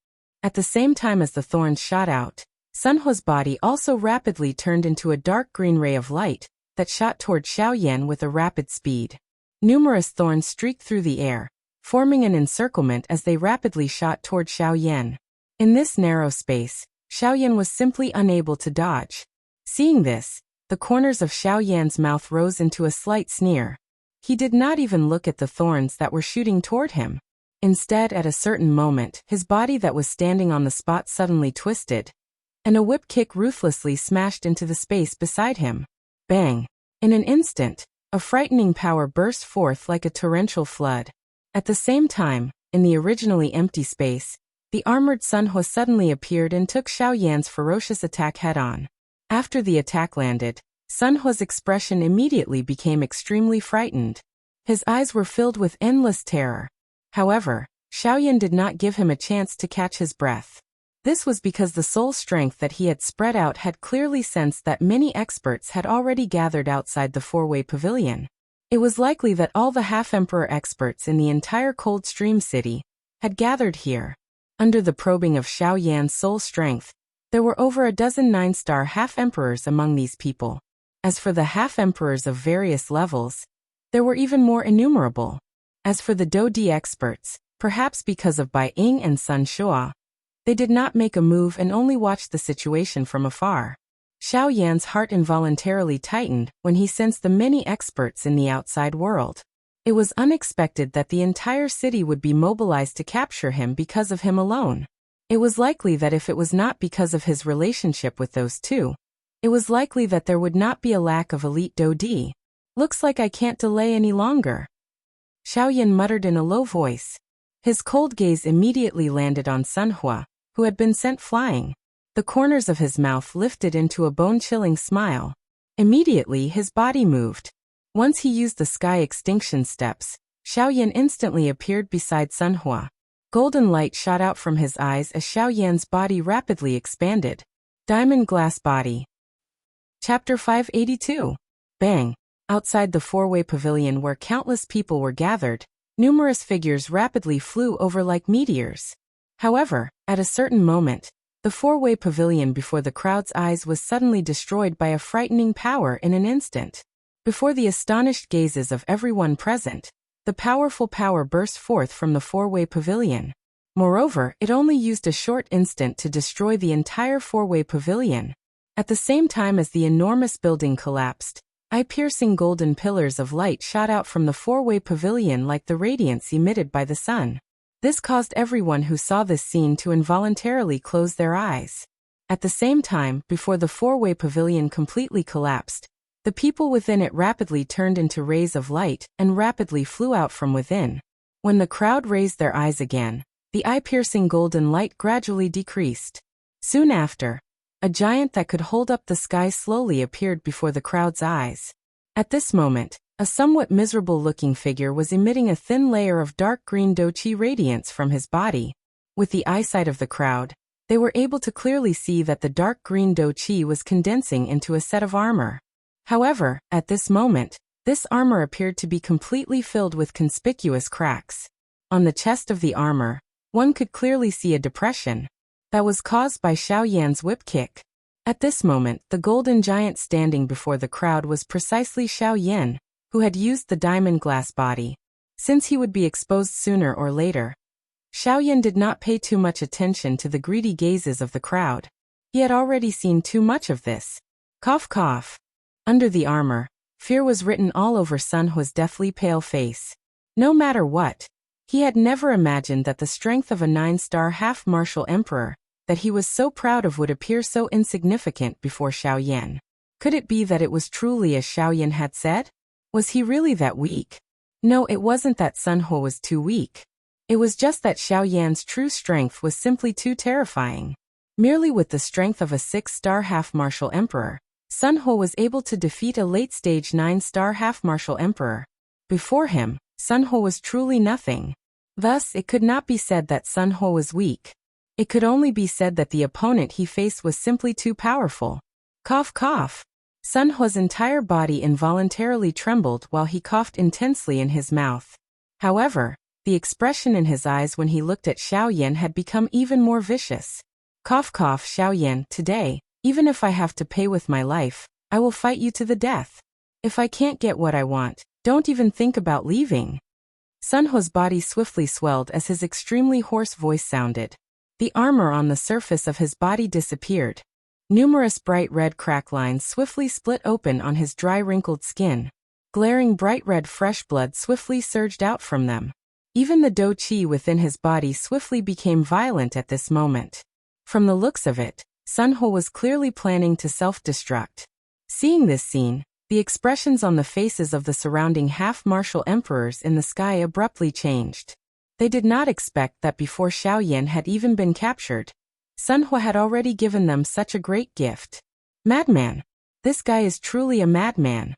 At the same time as the thorns shot out, Sun Hua's body also rapidly turned into a dark green ray of light that shot toward Xiaoyan with a rapid speed. Numerous thorns streaked through the air, forming an encirclement as they rapidly shot toward Xiaoyan. In this narrow space, Xiaoyan was simply unable to dodge. Seeing this, the corners of Xiaoyan's mouth rose into a slight sneer. He did not even look at the thorns that were shooting toward him. Instead, at a certain moment, his body that was standing on the spot suddenly twisted, and a whip kick ruthlessly smashed into the space beside him. Bang! In an instant, a frightening power burst forth like a torrential flood. At the same time, in the originally empty space, the armored Sun Hua suddenly appeared and took Xiaoyan's ferocious attack head-on. After the attack landed, Sun Hua's expression immediately became extremely frightened. His eyes were filled with endless terror. However, Xiaoyan did not give him a chance to catch his breath. This was because the soul strength that he had spread out had clearly sensed that many experts had already gathered outside the four-way pavilion. It was likely that all the half-emperor experts in the entire Cold Stream City had gathered here. Under the probing of Xiaoyan's soul strength, there were over a dozen 9-star half-emperors among these people. As for the half-emperors of various levels, there were even more innumerable. As for the Do-Di experts, perhaps because of Bai Ying and Sun Shua, they did not make a move and only watched the situation from afar. Xiaoyan's heart involuntarily tightened when he sensed the many experts in the outside world. It was unexpected that the entire city would be mobilized to capture him because of him alone. It was likely that if it was not because of his relationship with those two, it was likely that there would not be a lack of elite Do-Di. Looks like I can't delay any longer. Xiaoyan muttered in a low voice. His cold gaze immediately landed on Sun Hua, who had been sent flying. The corners of his mouth lifted into a bone-chilling smile. Immediately his body moved. Once he used the sky extinction steps, Xiaoyan instantly appeared beside Sun Hua. Golden light shot out from his eyes as Xiaoyan's body rapidly expanded. Diamond glass body. Chapter 582. Bang! Outside the four-way pavilion where countless people were gathered, numerous figures rapidly flew over like meteors. However, at a certain moment, the four-way pavilion before the crowd's eyes was suddenly destroyed by a frightening power in an instant. Before the astonished gazes of everyone present, the powerful power burst forth from the four-way pavilion. Moreover, it only used a short instant to destroy the entire four-way pavilion. At the same time as the enormous building collapsed, eye-piercing golden pillars of light shot out from the four-way pavilion like the radiance emitted by the sun. This caused everyone who saw this scene to involuntarily close their eyes. At the same time, before the four-way pavilion completely collapsed, the people within it rapidly turned into rays of light and rapidly flew out from within. When the crowd raised their eyes again, the eye-piercing golden light gradually decreased. Soon after, a giant that could hold up the sky slowly appeared before the crowd's eyes. At this moment, a somewhat miserable-looking figure was emitting a thin layer of dark green Do-Chi radiance from his body. With the eyesight of the crowd, they were able to clearly see that the dark green Do-Chi was condensing into a set of armor. However, at this moment, this armor appeared to be completely filled with conspicuous cracks. On the chest of the armor, one could clearly see a depression that was caused by Xiaoyan's whip kick. At this moment, the golden giant standing before the crowd was precisely Xiaoyan, who had used the diamond glass body. Since he would be exposed sooner or later, Xiaoyan did not pay too much attention to the greedy gazes of the crowd. He had already seen too much of this. Cough cough. Under the armor, fear was written all over Sun Hua's deathly pale face. No matter what, he had never imagined that the strength of a 9-star half-martial emperor that he was so proud of would appear so insignificant before Xiaoyan. Could it be that it was truly as Xiaoyan had said? Was he really that weak? No, it wasn't that Sun Hua was too weak. It was just that Xiaoyan's true strength was simply too terrifying. Merely with the strength of a 6-star half-martial emperor, Sun Hua was able to defeat a late-stage 9-star half-martial emperor. Before him, Sun Hua was truly nothing. Thus, it could not be said that Sun Hua was weak. It could only be said that the opponent he faced was simply too powerful. Cough cough. Sun Hua's entire body involuntarily trembled while he coughed intensely in his mouth. However, the expression in his eyes when he looked at Xiaoyan had become even more vicious. Cough cough Xiaoyan, today, even if I have to pay with my life, I will fight you to the death. If I can't get what I want, don't even think about leaving. Sun Hua's body swiftly swelled as his extremely hoarse voice sounded. The armor on the surface of his body disappeared. Numerous bright red crack lines swiftly split open on his dry wrinkled skin. Glaring bright red fresh blood swiftly surged out from them. Even the Do-Chi within his body swiftly became violent at this moment. From the looks of it, Sun Hua was clearly planning to self-destruct. Seeing this scene, the expressions on the faces of the surrounding half-martial emperors in the sky abruptly changed. They did not expect that before Xiaoyan had even been captured, Sun Hua had already given them such a great gift. Madman! This guy is truly a madman.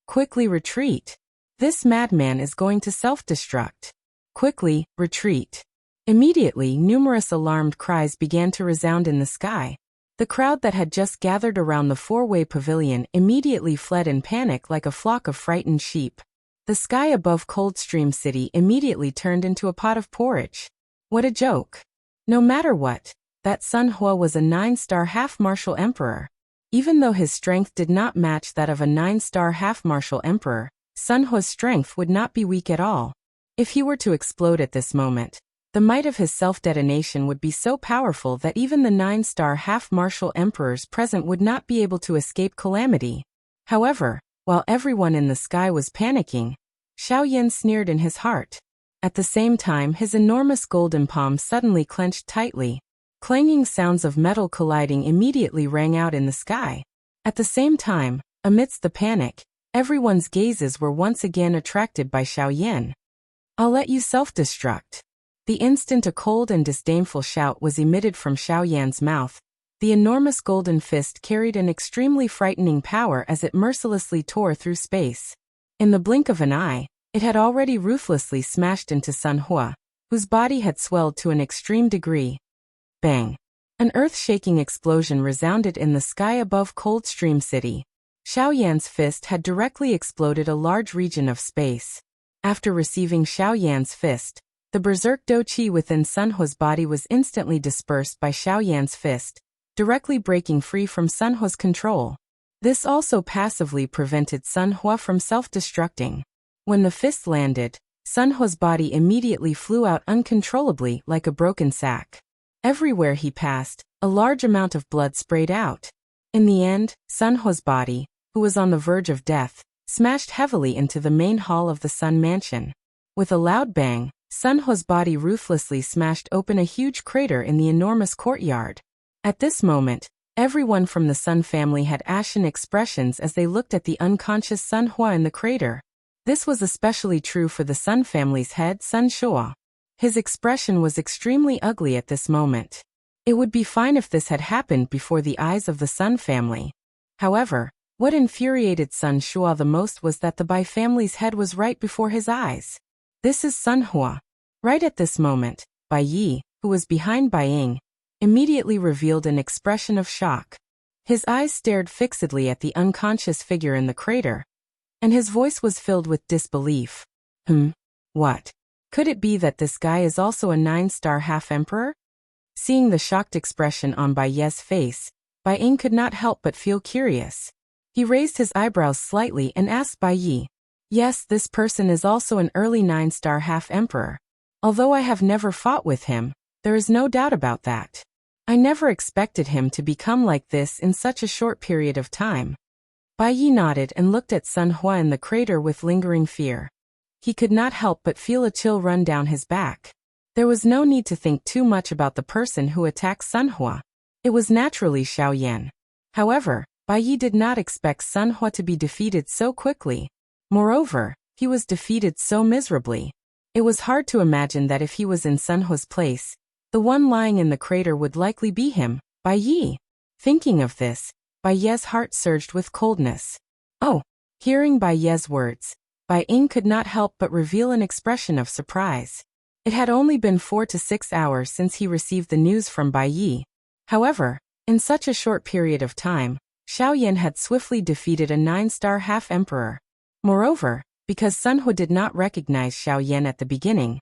Quickly retreat. This madman is going to self-destruct. Quickly, retreat. Immediately, numerous alarmed cries began to resound in the sky. The crowd that had just gathered around the four-way pavilion immediately fled in panic like a flock of frightened sheep. The sky above Coldstream City immediately turned into a pot of porridge. What a joke. No matter what, that Sun Hua was a 9-star half-martial emperor. Even though his strength did not match that of a 9-star half-martial emperor, Sun Hua's strength would not be weak at all. If he were to explode at this moment, the might of his self-detonation would be so powerful that even the 9-star half-martial emperors present would not be able to escape calamity. However, while everyone in the sky was panicking, Xiaoyan sneered in his heart. At the same time, his enormous golden palm suddenly clenched tightly. Clanging sounds of metal colliding immediately rang out in the sky. At the same time, amidst the panic, everyone's gazes were once again attracted by Xiaoyan. "I'll let you self-destruct." The instant a cold and disdainful shout was emitted from Xiaoyan's mouth, the enormous golden fist carried an extremely frightening power as it mercilessly tore through space. In the blink of an eye, it had already ruthlessly smashed into Sun Hua, whose body had swelled to an extreme degree. Bang! An earth-shaking explosion resounded in the sky above Coldstream City. Xiaoyan's fist had directly exploded a large region of space. After receiving Xiaoyan's fist, the berserk do qi within Sun Hua's body was instantly dispersed by Xiaoyan's fist, directly breaking free from Sun Hua's control. This also passively prevented Sun Hua from self-destructing. When the fist landed, Sun Hua's body immediately flew out uncontrollably like a broken sack. Everywhere he passed, a large amount of blood sprayed out. In the end, Sun Hua's body, who was on the verge of death, smashed heavily into the main hall of the Sun Mansion. With a loud bang, Sun Hua's body ruthlessly smashed open a huge crater in the enormous courtyard. At this moment, everyone from the Sun family had ashen expressions as they looked at the unconscious Sun Hua in the crater. This was especially true for the Sun family's head, Sun Shua. His expression was extremely ugly at this moment. It would be fine if this had happened before the eyes of the Sun family. However, what infuriated Sun Shua the most was that the Bai family's head was right before his eyes. "This is Sun Hua." Right at this moment, Bai Yi, who was behind Bai Ying, immediately revealed an expression of shock. His eyes stared fixedly at the unconscious figure in the crater, and his voice was filled with disbelief. What? Could it be that this guy is also a 9-star half-emperor? Seeing the shocked expression on Bai Ye's face, Bai Ying could not help but feel curious. He raised his eyebrows slightly and asked Bai Yi, "Yes, this person is also an early 9-star half-emperor. Although I have never fought with him, there is no doubt about that. I never expected him to become like this in such a short period of time." Bai Yi nodded and looked at Sun Hua in the crater with lingering fear. He could not help but feel a chill run down his back. There was no need to think too much about the person who attacked Sun Hua. It was naturally Xiaoyan. However, Bai Yi did not expect Sun Hua to be defeated so quickly. Moreover, he was defeated so miserably. It was hard to imagine that if he was in Sun Hua's place, the one lying in the crater would likely be him, Bai Yi. Thinking of this, Bai Ye's heart surged with coldness. "Oh!" Hearing Bai Ye's words, Bai Ying could not help but reveal an expression of surprise. It had only been 4 to 6 hours since he received the news from Bai Yi. However, in such a short period of time, Xiaoyan had swiftly defeated a 9-star half-emperor. Moreover, because Sun Hua did not recognize Xiaoyan at the beginning,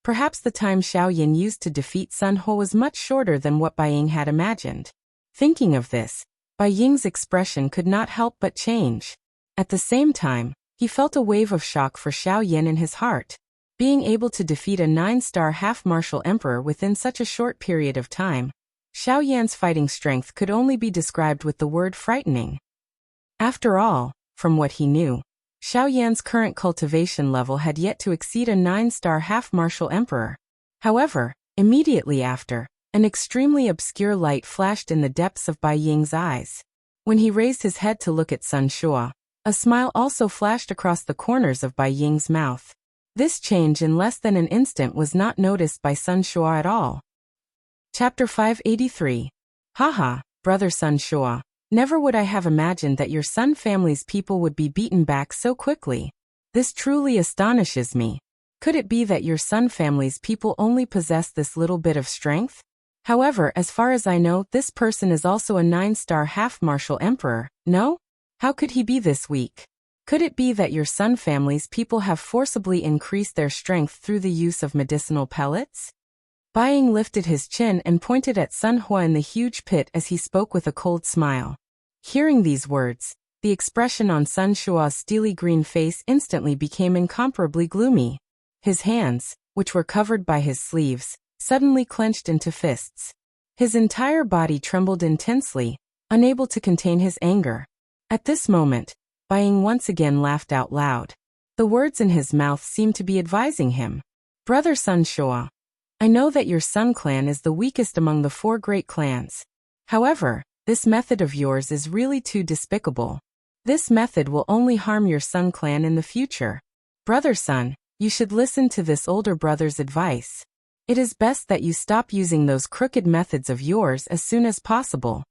perhaps the time Xiaoyan used to defeat Sun Hua was much shorter than what Bai Ying had imagined. Thinking of this, Bai Ying's expression could not help but change. At the same time, he felt a wave of shock for Xiaoyan in his heart. Being able to defeat a 9-star half-martial emperor within such a short period of time, Xiaoyan's fighting strength could only be described with the word frightening. After all, from what he knew, Xiaoyan's current cultivation level had yet to exceed a 9-star half-martial emperor. However, immediately after, an extremely obscure light flashed in the depths of Bai Ying's eyes. When he raised his head to look at Sun Shua, a smile also flashed across the corners of Bai Ying's mouth. This change in less than an instant was not noticed by Sun Shua at all. Chapter 583. Haha, brother Sun Shua. Never would I have imagined that your Sun family's people would be beaten back so quickly. This truly astonishes me. Could it be that your Sun family's people only possess this little bit of strength? However, as far as I know, this person is also a 9-star half-martial emperor, no? How could he be this weak? Could it be that your Sun family's people have forcibly increased their strength through the use of medicinal pellets? Bai Ying lifted his chin and pointed at Sun Hua in the huge pit as he spoke with a cold smile. Hearing these words, the expression on Sun Hua's steely green face instantly became incomparably gloomy. His hands, which were covered by his sleeves, suddenly clenched into fists. His entire body trembled intensely, unable to contain his anger. At this moment, Bai Ying once again laughed out loud. The words in his mouth seemed to be advising him. Brother Sun Hua, I know that your Sun clan is the weakest among the 4 great clans. However, this method of yours is really too despicable. This method will only harm your Sun clan in the future. Brother Sun, you should listen to this older brother's advice. It is best that you stop using those crooked methods of yours as soon as possible.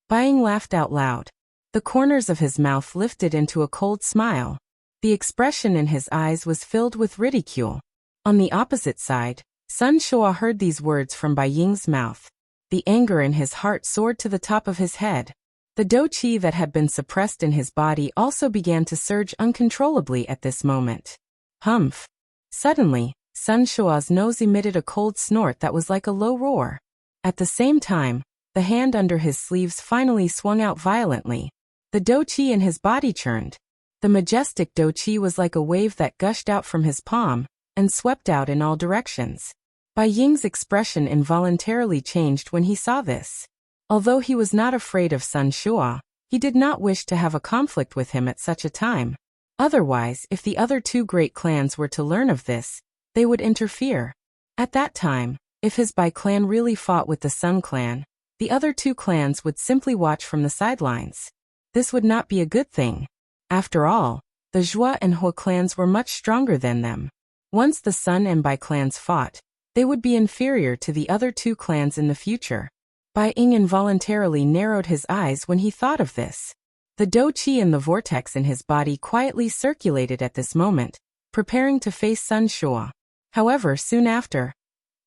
Bai Ying laughed out loud. The corners of his mouth lifted into a cold smile. The expression in his eyes was filled with ridicule. On the opposite side, Sun Hua heard these words from Bai Ying's mouth. The anger in his heart soared to the top of his head. The dou qi that had been suppressed in his body also began to surge uncontrollably at this moment. Humph! Suddenly, Sun Hua's nose emitted a cold snort that was like a low roar. At the same time, the hand under his sleeves finally swung out violently. The dou qi in his body churned. The majestic dou qi was like a wave that gushed out from his palm and swept out in all directions. Bai Ying's expression involuntarily changed when he saw this. Although he was not afraid of Sun Hua, he did not wish to have a conflict with him at such a time. Otherwise, if the other 2 great clans were to learn of this, they would interfere. At that time, if his Bai clan really fought with the Sun clan, the other 2 clans would simply watch from the sidelines. This would not be a good thing. After all, the Zhua and Hua clans were much stronger than them. Once the Sun and Bai clans fought, they would be inferior to the other 2 clans in the future. Bai Ying involuntarily narrowed his eyes when he thought of this. The dou qi in the vortex in his body quietly circulated at this moment, preparing to face Sun Hua. However, soon after,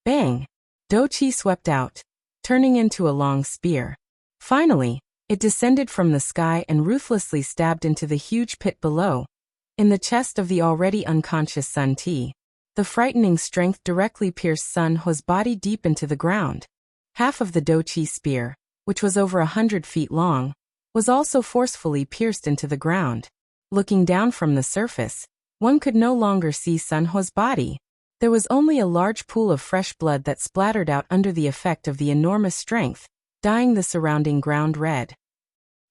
bang! Dou qi swept out, turning into a long spear. Finally, it descended from the sky and ruthlessly stabbed into the huge pit below, in the chest of the already unconscious Sun Ti. The frightening strength directly pierced Sun Hua's body deep into the ground. Half of the dou qi spear, which was over 100 feet long, was also forcefully pierced into the ground. Looking down from the surface, one could no longer see Sun Hua's body. There was only a large pool of fresh blood that splattered out under the effect of the enormous strength, dyeing the surrounding ground red.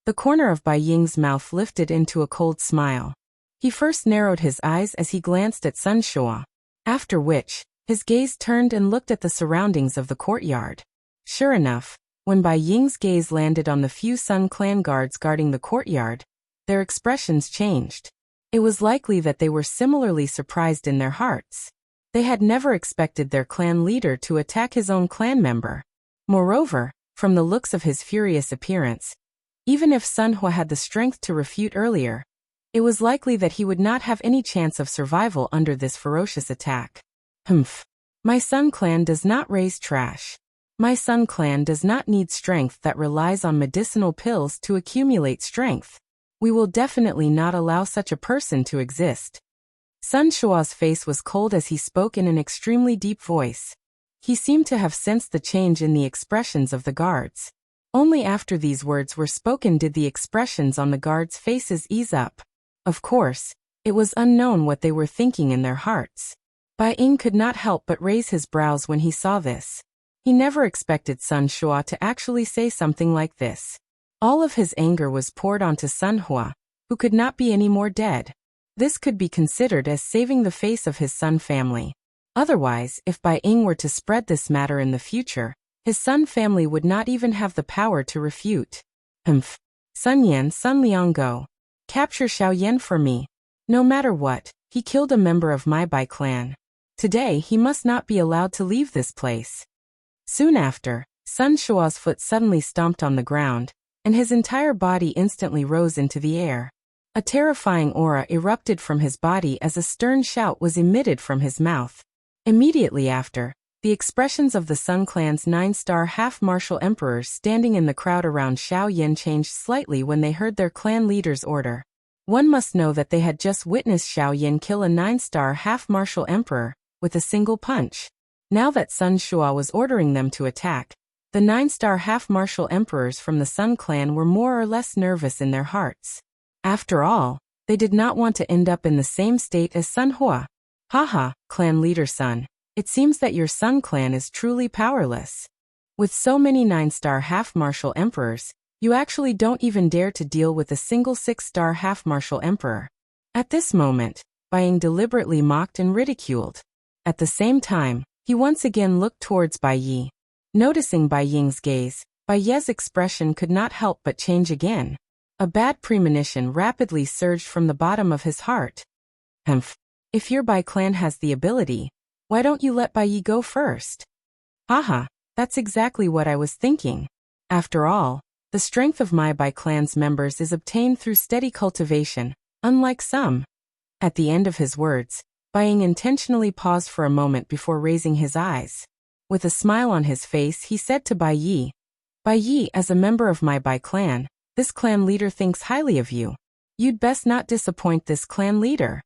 The corner of Bai Ying's mouth lifted into a cold smile. He first narrowed his eyes as he glanced at Sun Hua, after which, his gaze turned and looked at the surroundings of the courtyard. Sure enough, when Bai Ying's gaze landed on the few Sun clan guards guarding the courtyard, their expressions changed. It was likely that they were similarly surprised in their hearts. They had never expected their clan leader to attack his own clan member. Moreover, from the looks of his furious appearance, even if Sun Hua had the strength to refute earlier, it was likely that he would not have any chance of survival under this ferocious attack. Humph. My Sun clan does not raise trash. My Sun clan does not need strength that relies on medicinal pills to accumulate strength. We will definitely not allow such a person to exist. Sun Hua's face was cold as he spoke in an extremely deep voice. He seemed to have sensed the change in the expressions of the guards. Only after these words were spoken did the expressions on the guards' faces ease up. Of course, it was unknown what they were thinking in their hearts. Bai Ying could not help but raise his brows when he saw this. He never expected Sun Hua to actually say something like this. All of his anger was poured onto Sun Hua, who could not be any more dead. This could be considered as saving the face of his Sun family. Otherwise, if Bai Ying were to spread this matter in the future, his Sun family would not even have the power to refute. Humph. Sun Yan, Sun Liang go. Capture Xiao Yan for me. No matter what, he killed a member of my Bai clan. Today he must not be allowed to leave this place. Soon after, Sun Hua's foot suddenly stomped on the ground, and his entire body instantly rose into the air. A terrifying aura erupted from his body as a stern shout was emitted from his mouth. Immediately after, the expressions of the Sun Clan's 9-star half-martial emperors standing in the crowd around Xiao Yan changed slightly when they heard their clan leader's order. One must know that they had just witnessed Xiao Yan kill a 9-star half-martial emperor with a single punch. Now that Sun Shua was ordering them to attack, the 9-star half-martial emperors from the Sun Clan were more or less nervous in their hearts. After all, they did not want to end up in the same state as Sun Hua. Haha, clan leader Sun, it seems that your Sun Clan is truly powerless. With so many 9-star half-martial emperors, you actually don't even dare to deal with a single 6-star half-martial emperor. At this moment, Bai Ying deliberately mocked and ridiculed. At the same time, he once again looked towards Bai Yi. Noticing Bai Ying's gaze, Bai Ye's expression could not help but change again. A bad premonition rapidly surged from the bottom of his heart. Humph. If your Bai clan has the ability, why don't you let Bai Yi go first? Haha, that's exactly what I was thinking. After all, the strength of my Bai clan's members is obtained through steady cultivation, unlike some. At the end of his words, Bai Ying intentionally paused for a moment before raising his eyes. With a smile on his face, he said to Bai Yi, as a member of my Bai clan, this clan leader thinks highly of you. You'd best not disappoint this clan leader.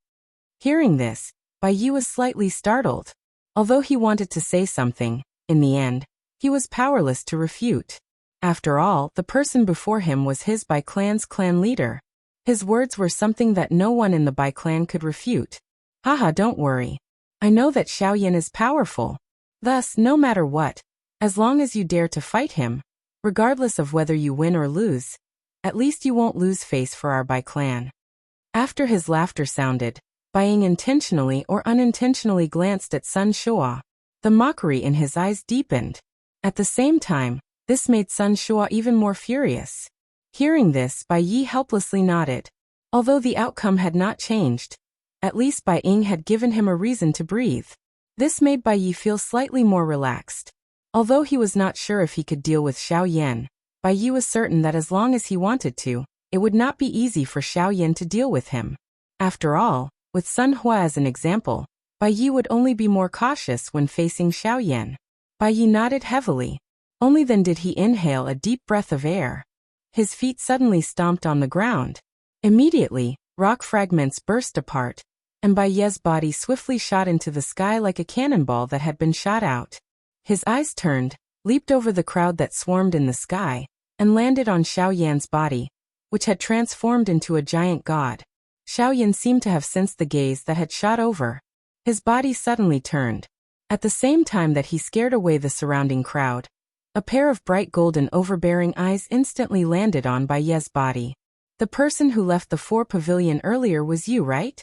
Hearing this, Bai Yi was slightly startled. Although he wanted to say something, in the end, he was powerless to refute. After all, the person before him was his Bai clan's clan leader. His words were something that no one in the Bai clan could refute. Haha, don't worry. I know that Xiao Yan is powerful. Thus, no matter what, as long as you dare to fight him, regardless of whether you win or lose, at least you won't lose face for our Bai clan. After his laughter sounded, Bai Ying intentionally or unintentionally glanced at Sun Shua. The mockery in his eyes deepened. At the same time, this made Sun Shua even more furious. Hearing this, Bai Yi helplessly nodded. Although the outcome had not changed, at least Bai Ying had given him a reason to breathe. This made Bai Yi feel slightly more relaxed. Although he was not sure if he could deal with Xiao Yan, Bai Yi was certain that as long as he wanted to, it would not be easy for Xiao Yan to deal with him. After all, with Sun Hua as an example, Bai Yi would only be more cautious when facing Xiao Yan. Bai Yi nodded heavily. Only then did he inhale a deep breath of air. His feet suddenly stomped on the ground. Immediately, rock fragments burst apart, and Bai Ye's body swiftly shot into the sky like a cannonball that had been shot out. His eyes turned, leaped over the crowd that swarmed in the sky, and landed on Xiao Yan's body, which had transformed into a giant god. Xiao Yan seemed to have sensed the gaze that had shot over. His body suddenly turned. At the same time that he scared away the surrounding crowd, a pair of bright golden overbearing eyes instantly landed on Bai Ye's body. The person who left the 4 pavilion earlier was you, right?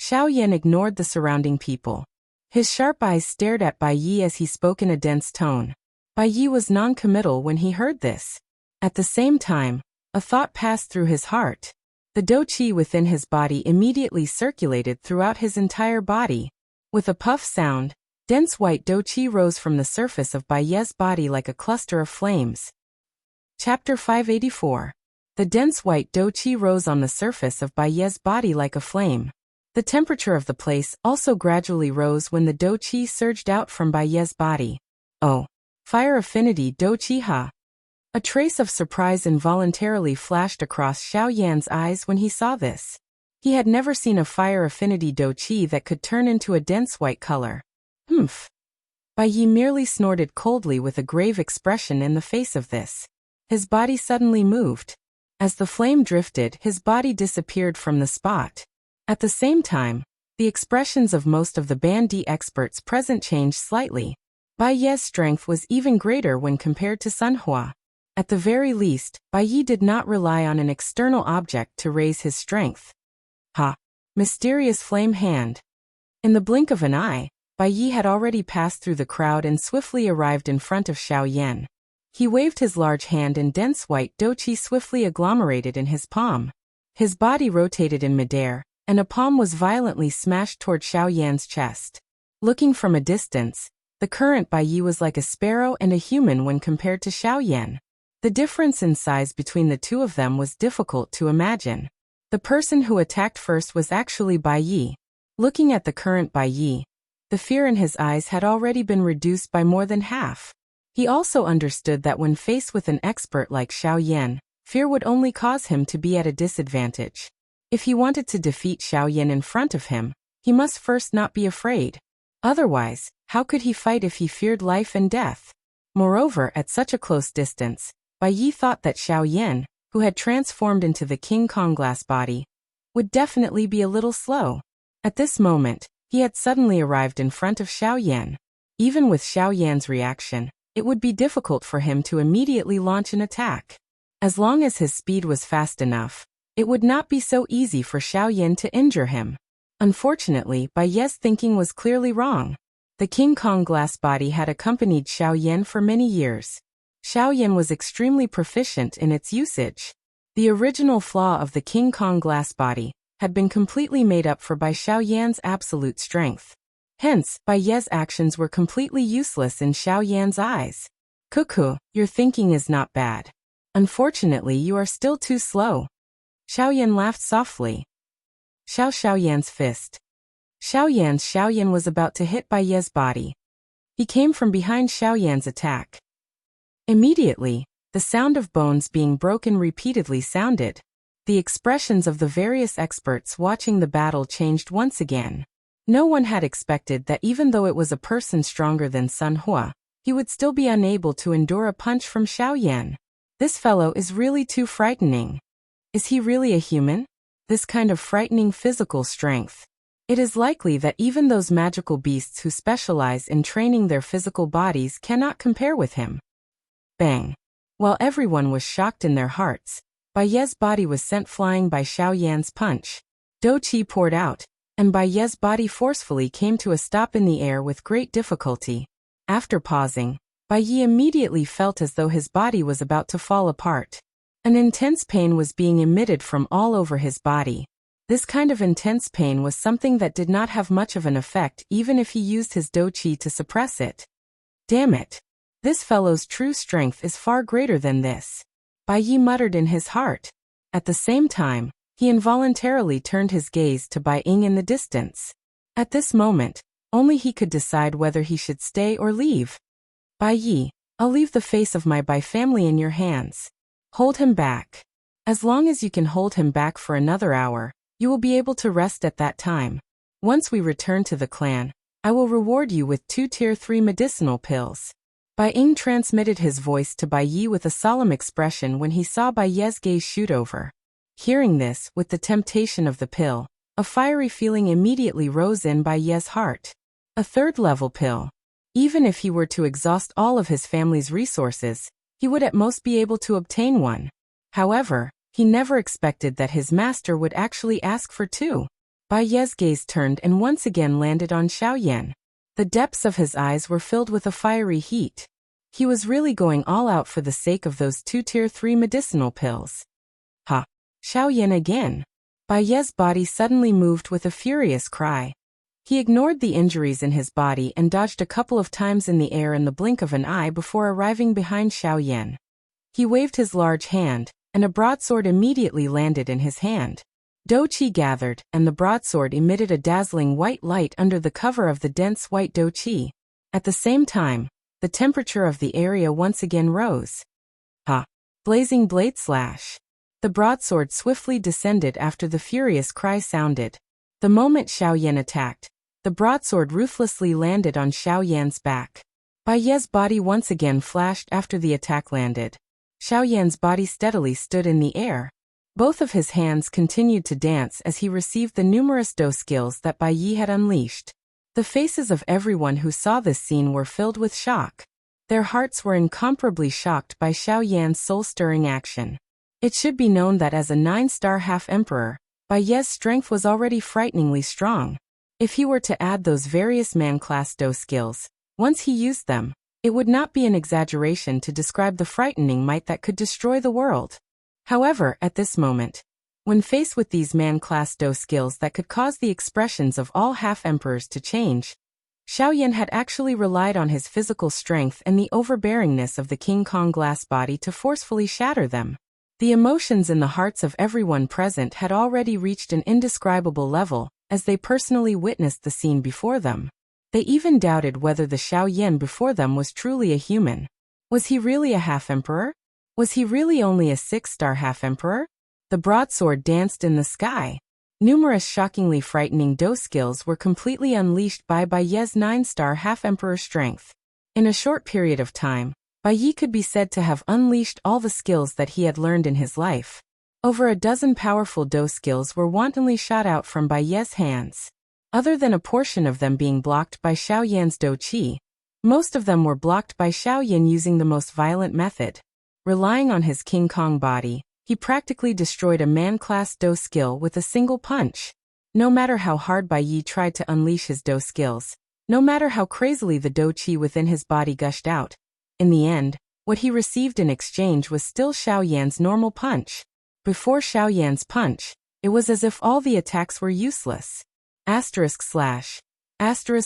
Xiao Yan ignored the surrounding people. His sharp eyes stared at Bai Yi as he spoke in a dense tone. Bai Yi was non-committal when he heard this. At the same time, a thought passed through his heart. The do-qi within his body immediately circulated throughout his entire body. With a puff sound, dense white do-qi rose from the surface of Bai Ye's body like a cluster of flames. Chapter 584. The dense white do-qi rose on the surface of Bai Ye's body like a flame. The temperature of the place also gradually rose when the do-qi surged out from Bai Ye's body. Oh! Fire affinity do-qi ha! A trace of surprise involuntarily flashed across Xiao Yan's eyes when he saw this. He had never seen a fire affinity do-qi that could turn into a dense white color. Humph! Bai Yi merely snorted coldly with a grave expression in the face of this. His body suddenly moved. As the flame drifted, his body disappeared from the spot. At the same time, the expressions of most of the Bandi experts present changed slightly. Bai Ye's strength was even greater when compared to Sun Hua. At the very least, Bai Yi did not rely on an external object to raise his strength. Ha! Mysterious flame hand. In the blink of an eye, Bai Yi had already passed through the crowd and swiftly arrived in front of Xiao Yan. He waved his large hand and dense white do-qi swiftly agglomerated in his palm. His body rotated in midair, and a palm was violently smashed toward Xiao Yan's chest. Looking from a distance, the current Bai Yi was like a sparrow and a human when compared to Xiao Yan. The difference in size between the two of them was difficult to imagine. The person who attacked first was actually Bai Yi. Looking at the current Bai Yi, the fear in his eyes had already been reduced by more than half. He also understood that when faced with an expert like Xiao Yan, fear would only cause him to be at a disadvantage. If he wanted to defeat Xiao Yan in front of him, he must first not be afraid. Otherwise, how could he fight if he feared life and death? Moreover, at such a close distance, Bai Yi thought that Xiao Yan, who had transformed into the King Kong glass body, would definitely be a little slow. At this moment, he had suddenly arrived in front of Xiao Yan. Even with Xiao Yan's reaction, it would be difficult for him to immediately launch an attack. As long as his speed was fast enough, it would not be so easy for Xiao Yan to injure him. Unfortunately, Bai Ye's thinking was clearly wrong. The King Kong glass body had accompanied Xiao Yan for many years. Xiao Yan was extremely proficient in its usage. The original flaw of the King Kong glass body had been completely made up for by Xiao Yan's absolute strength. Hence, Bai Ye's actions were completely useless in Xiao Yan's eyes. Cuckoo, your thinking is not bad. Unfortunately, you are still too slow. Xiao Yan laughed softly. Xiao Yan's fist. Xiao Yan was about to hit Bai Ye's body. He came from behind Xiao Yan's attack. Immediately, the sound of bones being broken repeatedly sounded. The expressions of the various experts watching the battle changed once again. No one had expected that even though it was a person stronger than Sun Hua, he would still be unable to endure a punch from Xiao Yan. This fellow is really too frightening. Is he really a human? This kind of frightening physical strength. It is likely that even those magical beasts who specialize in training their physical bodies cannot compare with him. Bang! While everyone was shocked in their hearts, Bai Ye's body was sent flying by Xiao Yan's punch. Do Qi poured out, and Bai Ye's body forcefully came to a stop in the air with great difficulty. After pausing, Bai Yi immediately felt as though his body was about to fall apart. An intense pain was being emitted from all over his body. This kind of intense pain was something that did not have much of an effect even if he used his Do Qi to suppress it. Damn it! This fellow's true strength is far greater than this. Bai Yi muttered in his heart. At the same time, he involuntarily turned his gaze to Bai Ying in the distance. At this moment, only he could decide whether he should stay or leave. Bai Yi, I'll leave the face of my Bai family in your hands. Hold him back. As long as you can hold him back for another hour, you will be able to rest at that time. Once we return to the clan, I will reward you with 2 Tier 3 medicinal pills. Bai Ying transmitted his voice to Bai Yi with a solemn expression when he saw Bai Ye's gaze shoot over. Hearing this, with the temptation of the pill, a fiery feeling immediately rose in Bai Ye's heart. A 3rd level pill. Even if he were to exhaust all of his family's resources, he would at most be able to obtain one. However, he never expected that his master would actually ask for 2. Bai Ye's gaze turned and once again landed on Xiao Yan. The depths of his eyes were filled with a fiery heat. He was really going all out for the sake of those 2 Tier 3 medicinal pills. Ha! Xiao Yan again. Bai Ye's body suddenly moved with a furious cry. He ignored the injuries in his body and dodged a couple of times in the air in the blink of an eye before arriving behind Xiao Yan. He waved his large hand, and a broadsword immediately landed in his hand. Do Qi gathered, and the broadsword emitted a dazzling white light under the cover of the dense white Do Qi. At the same time, the temperature of the area once again rose. Ha! Blazing blade slash. The broadsword swiftly descended after the furious cry sounded. The moment Xiao Yan attacked, the broadsword ruthlessly landed on Xiao Yan's back. Bai Ye's body once again flashed after the attack landed. Xiao Yan's body steadily stood in the air. Both of his hands continued to dance as he received the numerous Do skills that Bai Yi had unleashed. The faces of everyone who saw this scene were filled with shock. Their hearts were incomparably shocked by Xiao Yan's soul-stirring action. It should be known that as a 9-star half-emperor, Bai Ye's strength was already frighteningly strong. If he were to add those various man-class Do skills, once he used them, it would not be an exaggeration to describe the frightening might that could destroy the world. However, at this moment, when faced with these man-class Do skills that could cause the expressions of all half-emperors to change, Xiaoyan had actually relied on his physical strength and the overbearingness of the King Kong glass body to forcefully shatter them. The emotions in the hearts of everyone present had already reached an indescribable level, as they personally witnessed the scene before them. They even doubted whether the Xiaoyan before them was truly a human. Was he really a half-emperor? Was he really only a 6-star half-emperor? The broadsword danced in the sky. Numerous shockingly frightening Do skills were completely unleashed by Ye's 9-star half-emperor strength. In a short period of time, Yi could be said to have unleashed all the skills that he had learned in his life. Over a dozen powerful Do skills were wantonly shot out from Ye's hands. Other than a portion of them being blocked by Xiaoyan's Do Qi, most of them were blocked by Xiaoyan using the most violent method. Relying on his King Kong body, he practically destroyed a man-class Do skill with a single punch. No matter how hard Yi tried to unleash his Do skills, no matter how crazily the Do Qi within his body gushed out, in the end, what he received in exchange was still Xiaoyan's normal punch. Before Xiaoyan's punch, it was as if all the attacks were useless. */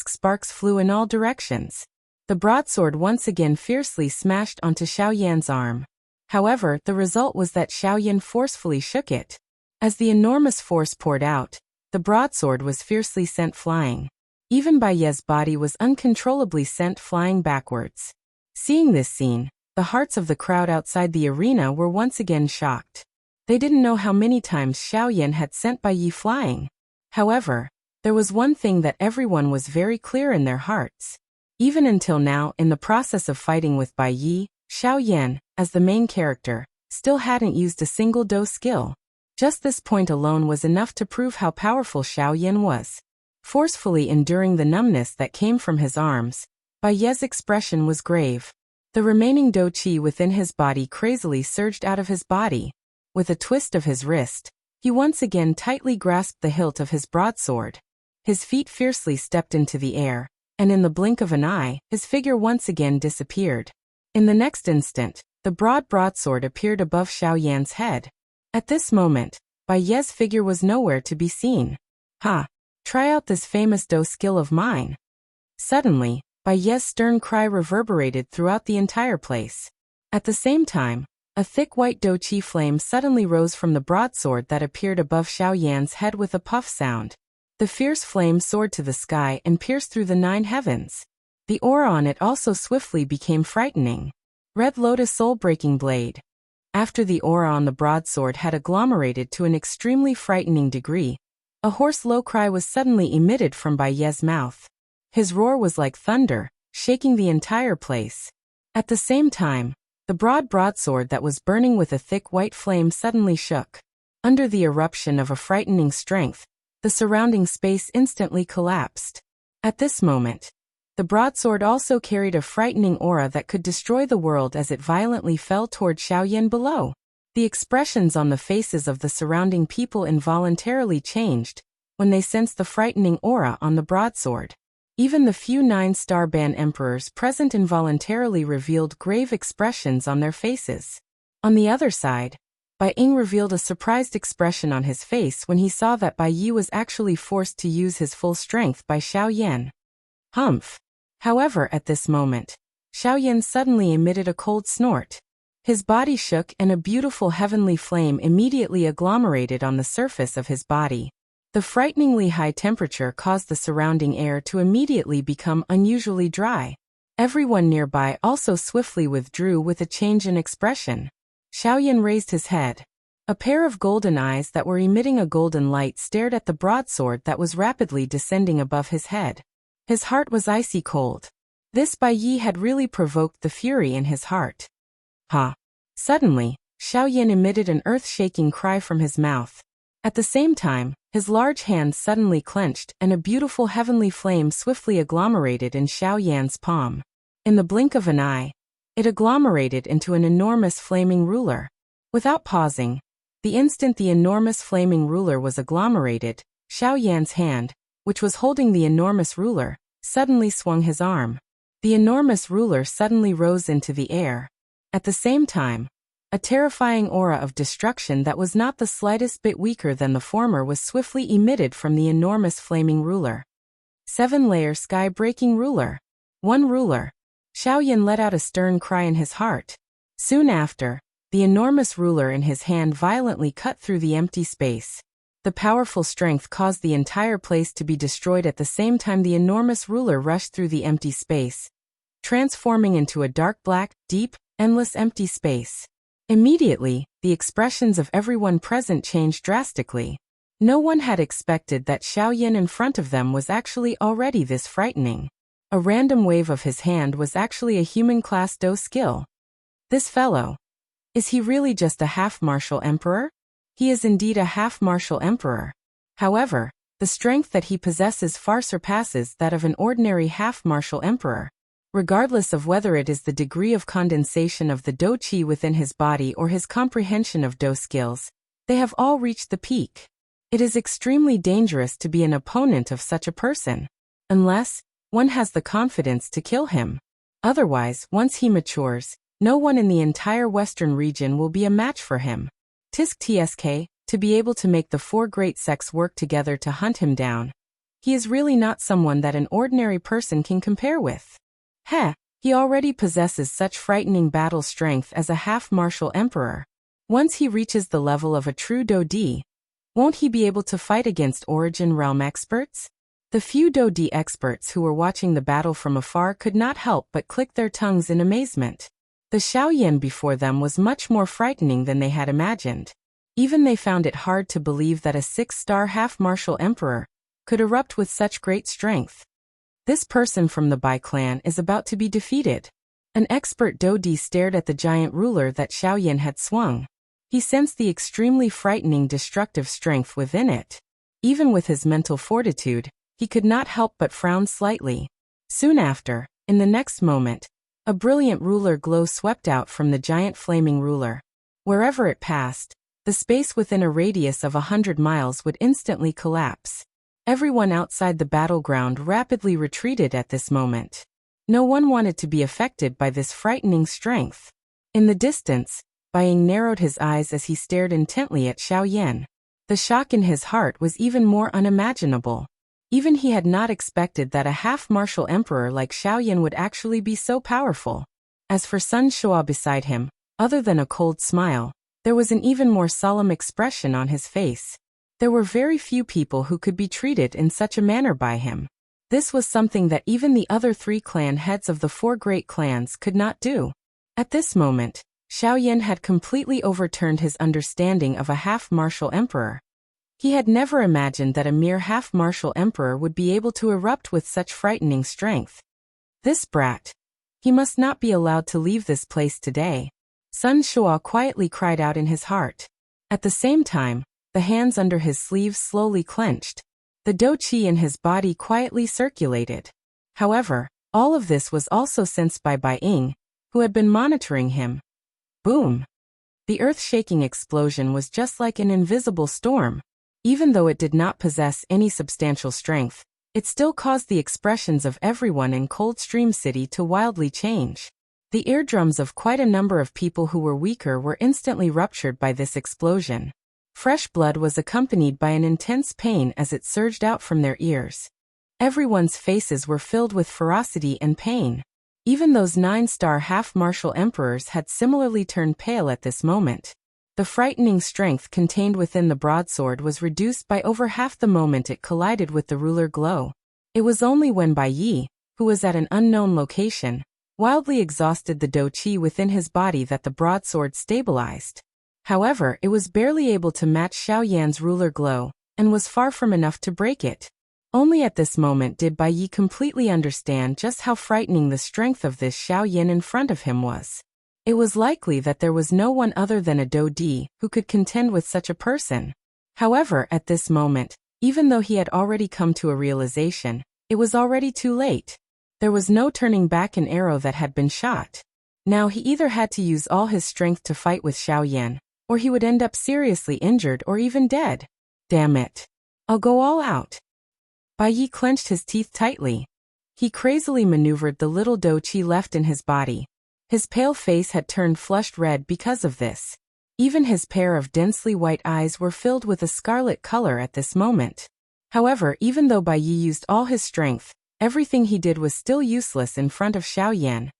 sparks flew in all directions. The broadsword once again fiercely smashed onto Xiaoyan's arm. However, the result was that Xiaoyan forcefully shook it. As the enormous force poured out, the broadsword was fiercely sent flying. Even Ye's body was uncontrollably sent flying backwards. Seeing this scene, the hearts of the crowd outside the arena were once again shocked. They didn't know how many times Xiaoyan had sent Yi flying. However, there was one thing that everyone was very clear in their hearts. Even until now, in the process of fighting with Yi, Xiaoyan, as the main character, still hadn't used a single Do skill. Just this point alone was enough to prove how powerful Xiaoyan was. Forcefully enduring the numbness that came from his arms, Ye's expression was grave. The remaining Do Qi within his body crazily surged out of his body. With a twist of his wrist, he once again tightly grasped the hilt of his broadsword. His feet fiercely stepped into the air, and in the blink of an eye, his figure once again disappeared. In the next instant, the broadsword appeared above Xiaoyan's head. At this moment, Ye's figure was nowhere to be seen. "Ha! Try out this famous Do skill of mine." Suddenly, Ye's stern cry reverberated throughout the entire place. At the same time, a thick white Do Qi flame suddenly rose from the broadsword that appeared above Xiaoyan's head with a puff sound. The fierce flame soared to the sky and pierced through the 9 heavens. The aura on it also swiftly became frightening. Red Lotus Soul-Breaking Blade. After the aura on the broadsword had agglomerated to an extremely frightening degree, a hoarse low cry was suddenly emitted from Ye's mouth. His roar was like thunder, shaking the entire place. At the same time, the broadsword that was burning with a thick white flame suddenly shook. Under the eruption of a frightening strength, the surrounding space instantly collapsed. At this moment, the broadsword also carried a frightening aura that could destroy the world as it violently fell toward Xiaoyan below. The expressions on the faces of the surrounding people involuntarily changed when they sensed the frightening aura on the broadsword. Even the few 9-star band emperors present involuntarily revealed grave expressions on their faces. On the other side, Bai Ying revealed a surprised expression on his face when he saw that Yi was actually forced to use his full strength by Xiaoyan. Humph! However, at this moment, Xiaoyan suddenly emitted a cold snort. His body shook and a beautiful heavenly flame immediately agglomerated on the surface of his body. The frighteningly high temperature caused the surrounding air to immediately become unusually dry. Everyone nearby also swiftly withdrew with a change in expression. Xiaoyan raised his head. A pair of golden eyes that were emitting a golden light stared at the broadsword that was rapidly descending above his head. His heart was icy cold. This Yi had really provoked the fury in his heart. Ha! Suddenly, Xiaoyan emitted an earth-shaking cry from his mouth. At the same time, his large hands suddenly clenched and a beautiful heavenly flame swiftly agglomerated in Xiaoyan's palm. In the blink of an eye, it agglomerated into an enormous flaming ruler. Without pausing, the instant the enormous flaming ruler was agglomerated, Xiaoyan's hand, which was holding the enormous ruler, suddenly swung his arm. The enormous ruler suddenly rose into the air. At the same time, a terrifying aura of destruction that was not the slightest bit weaker than the former was swiftly emitted from the enormous flaming ruler. 7-layer sky-breaking ruler. 1 ruler. Xiaoyan let out a stern cry in his heart. Soon after, the enormous ruler in his hand violently cut through the empty space. The powerful strength caused the entire place to be destroyed at the same time the enormous ruler rushed through the empty space, transforming into a dark black, deep, endless empty space. Immediately, the expressions of everyone present changed drastically. No one had expected that Xiaoyan in front of them was actually already this frightening. A random wave of his hand was actually a human-class Do skill. This fellow. Is he really just a half-martial emperor? He is indeed a half-martial emperor. However, the strength that he possesses far surpasses that of an ordinary half-martial emperor. Regardless of whether it is the degree of condensation of the Do Qi within his body or his comprehension of Do skills, they have all reached the peak. It is extremely dangerous to be an opponent of such a person. Unless one has the confidence to kill him. Otherwise, once he matures, no one in the entire Western region will be a match for him. TSK, to be able to make the 4 great sects work together to hunt him down. He is really not someone that an ordinary person can compare with. He already possesses such frightening battle strength as a half-martial emperor. Once he reaches the level of a true Do-di, won't he be able to fight against Origin Realm experts? The few Do-di experts who were watching the battle from afar could not help but click their tongues in amazement. The Xiaoyan before them was much more frightening than they had imagined. Even they found it hard to believe that a 6-star half-martial emperor could erupt with such great strength. This person from the Bai clan is about to be defeated. An expert Do-di stared at the giant ruler that Xiaoyan had swung. He sensed the extremely frightening destructive strength within it. Even with his mental fortitude, he could not help but frown slightly. Soon after, in the next moment, a brilliant ruler glow swept out from the giant flaming ruler. Wherever it passed, the space within a radius of 100 miles would instantly collapse. Everyone outside the battleground rapidly retreated at this moment. No one wanted to be affected by this frightening strength. In the distance, Bai Ying narrowed his eyes as he stared intently at Xiaoyan. The shock in his heart was even more unimaginable. Even he had not expected that a half-martial emperor like Xiaoyan would actually be so powerful. As for Sun Shua beside him, other than a cold smile, there was an even more solemn expression on his face. There were very few people who could be treated in such a manner by him. This was something that even the other 3 clan heads of the 4 great clans could not do. At this moment, Xiaoyan had completely overturned his understanding of a half-martial emperor. He had never imagined that a mere half-martial emperor would be able to erupt with such frightening strength. This brat. He must not be allowed to leave this place today. Sun Shua quietly cried out in his heart. At the same time, the hands under his sleeves slowly clenched. The Do Qi in his body quietly circulated. However, all of this was also sensed by Bai Ying, who had been monitoring him. Boom! The earth-shaking explosion was just like an invisible storm. Even though it did not possess any substantial strength, it still caused the expressions of everyone in Coldstream City to wildly change. The eardrums of quite a number of people who were weaker were instantly ruptured by this explosion. Fresh blood was accompanied by an intense pain as it surged out from their ears. Everyone's faces were filled with ferocity and pain. Even those 9-star half-martial emperors had similarly turned pale at this moment. The frightening strength contained within the broadsword was reduced by over half the moment it collided with the ruler glow. It was only when Bai Yi, who was at an unknown location, wildly exhausted the Do Qi within his body that the broadsword stabilized. However, it was barely able to match Xiaoyan's ruler glow, and was far from enough to break it. Only at this moment did Bai Yi completely understand just how frightening the strength of this Xiaoyan in front of him was. It was likely that there was no one other than a Do-di who could contend with such a person. However, at this moment, even though he had already come to a realization, it was already too late. There was no turning back an arrow that had been shot. Now he either had to use all his strength to fight with Xiaoyan, or he would end up seriously injured or even dead. Damn it. I'll go all out. Bai Yi clenched his teeth tightly. He crazily maneuvered the little Do Qi left in his body. His pale face had turned flushed red because of this. Even his pair of densely white eyes were filled with a scarlet color at this moment. However, even though Bai Yi used all his strength, everything he did was still useless in front of Xiao Yan.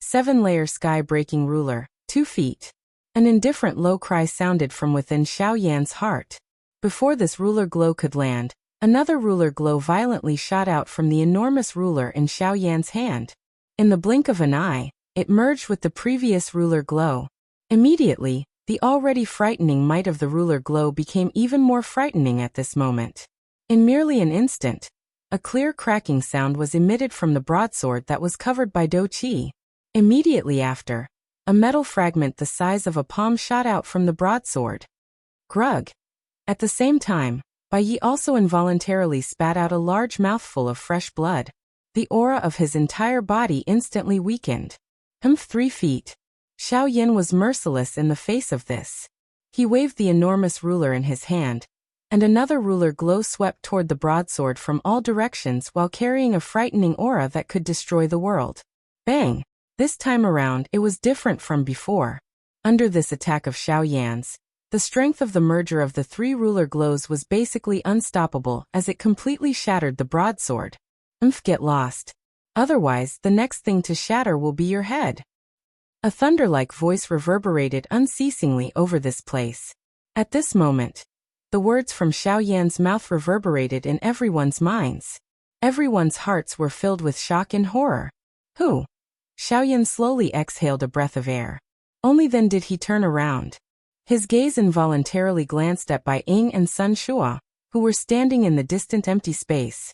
7-layer sky-breaking ruler, 2 feet. An indifferent low cry sounded from within Xiao Yan's heart. Before this ruler glow could land, another ruler glow violently shot out from the enormous ruler in Xiao Yan's hand. In the blink of an eye, it merged with the previous ruler glow. Immediately, the already frightening might of the ruler glow became even more frightening at this moment. In merely an instant, a clear cracking sound was emitted from the broadsword that was covered by Do Qi. Immediately after, a metal fragment the size of a palm shot out from the broadsword. Grug. At the same time, Bai Yi also involuntarily spat out a large mouthful of fresh blood. The aura of his entire body instantly weakened. 3 feet. Xiao Yan was merciless in the face of this. He waved the enormous ruler in his hand, and another ruler glow swept toward the broadsword from all directions while carrying a frightening aura that could destroy the world. Bang! This time around, it was different from before. Under this attack of Xiao Yan's, the strength of the merger of the 3 ruler glows was basically unstoppable as it completely shattered the broadsword. Get lost. Otherwise, the next thing to shatter will be your head. A thunder-like voice reverberated unceasingly over this place. At this moment, the words from Xiao Yan's mouth reverberated in everyone's minds. Everyone's hearts were filled with shock and horror. Who? Xiao Yan slowly exhaled a breath of air. Only then did he turn around. His gaze involuntarily glanced at Bai Ying and Sun Shua, who were standing in the distant empty space.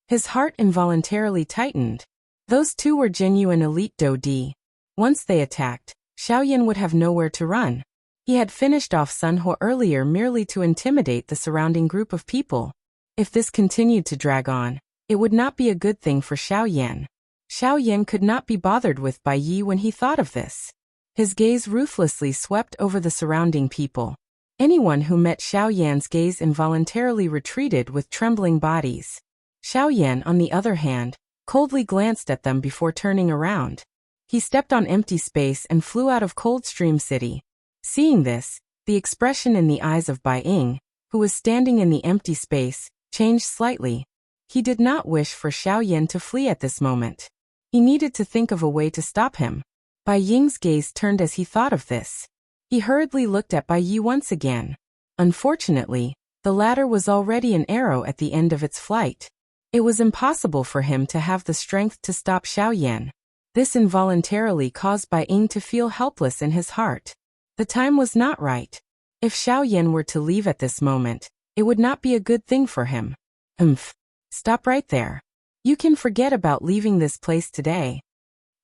His heart involuntarily tightened. Those two were genuine elite Do Di. Once they attacked, Xiao Yan would have nowhere to run. He had finished off Sun Ho earlier merely to intimidate the surrounding group of people. If this continued to drag on, it would not be a good thing for Xiao Yan. Xiao Yan could not be bothered with Bai Yi when he thought of this. His gaze ruthlessly swept over the surrounding people. Anyone who met Xiao Yan's gaze involuntarily retreated with trembling bodies. Xiao Yan, on the other hand, coldly glanced at them before turning around. He stepped on empty space and flew out of Coldstream City. Seeing this, the expression in the eyes of Bai Ying, who was standing in the empty space, changed slightly. He did not wish for Xiao Yan to flee at this moment. He needed to think of a way to stop him. Bai Ying's gaze turned as he thought of this. He hurriedly looked at Bai Yi once again. Unfortunately, the latter was already an arrow at the end of its flight. It was impossible for him to have the strength to stop Xiao Yan. This involuntarily caused Bai Ying to feel helpless in his heart. The time was not right. If Xiao Yan were to leave at this moment, it would not be a good thing for him. Stop right there. You can forget about leaving this place today.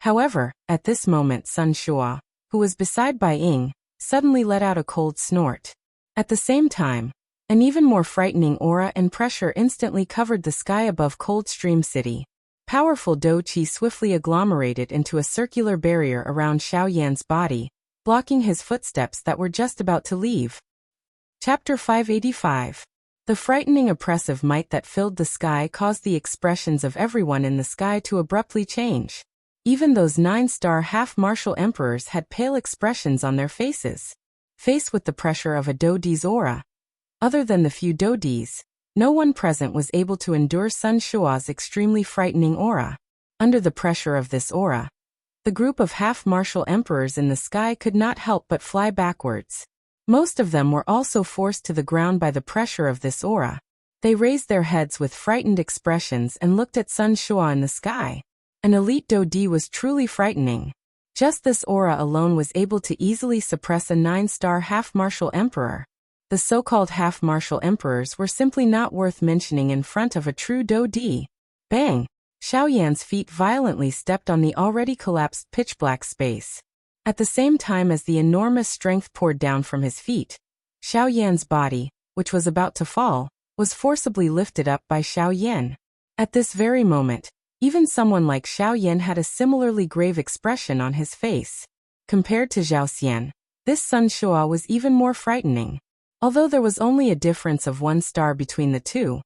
However, at this moment Sun Shua, who was beside Bai Ying, suddenly let out a cold snort. At the same time, an even more frightening aura and pressure instantly covered the sky above Coldstream City. Powerful Do Qi swiftly agglomerated into a circular barrier around Xiao Yan's body, blocking his footsteps that were just about to leave. Chapter 585. The frightening oppressive might that filled the sky caused the expressions of everyone in the sky to abruptly change. Even those 9-star half-martial emperors had pale expressions on their faces. Faced with the pressure of a Do Di's aura. Other than the few Do Dis, no one present was able to endure Sun Shua's extremely frightening aura. Under the pressure of this aura, the group of half-martial emperors in the sky could not help but fly backwards. Most of them were also forced to the ground by the pressure of this aura. They raised their heads with frightened expressions and looked at Sun Shua in the sky. An elite Do Di was truly frightening. Just this aura alone was able to easily suppress a 9-star half-martial emperor. The so-called half-martial emperors were simply not worth mentioning in front of a true Do Di. Bang! Xiao Yan's feet violently stepped on the already collapsed pitch-black space. At the same time as the enormous strength poured down from his feet, Xiao Yan's body, which was about to fall, was forcibly lifted up by Xiao Yan. At this very moment, even someone like Xiao Yan had a similarly grave expression on his face. Compared to Zhao Xian, this Sun Shua was even more frightening. Although there was only a difference of 1 star between the two,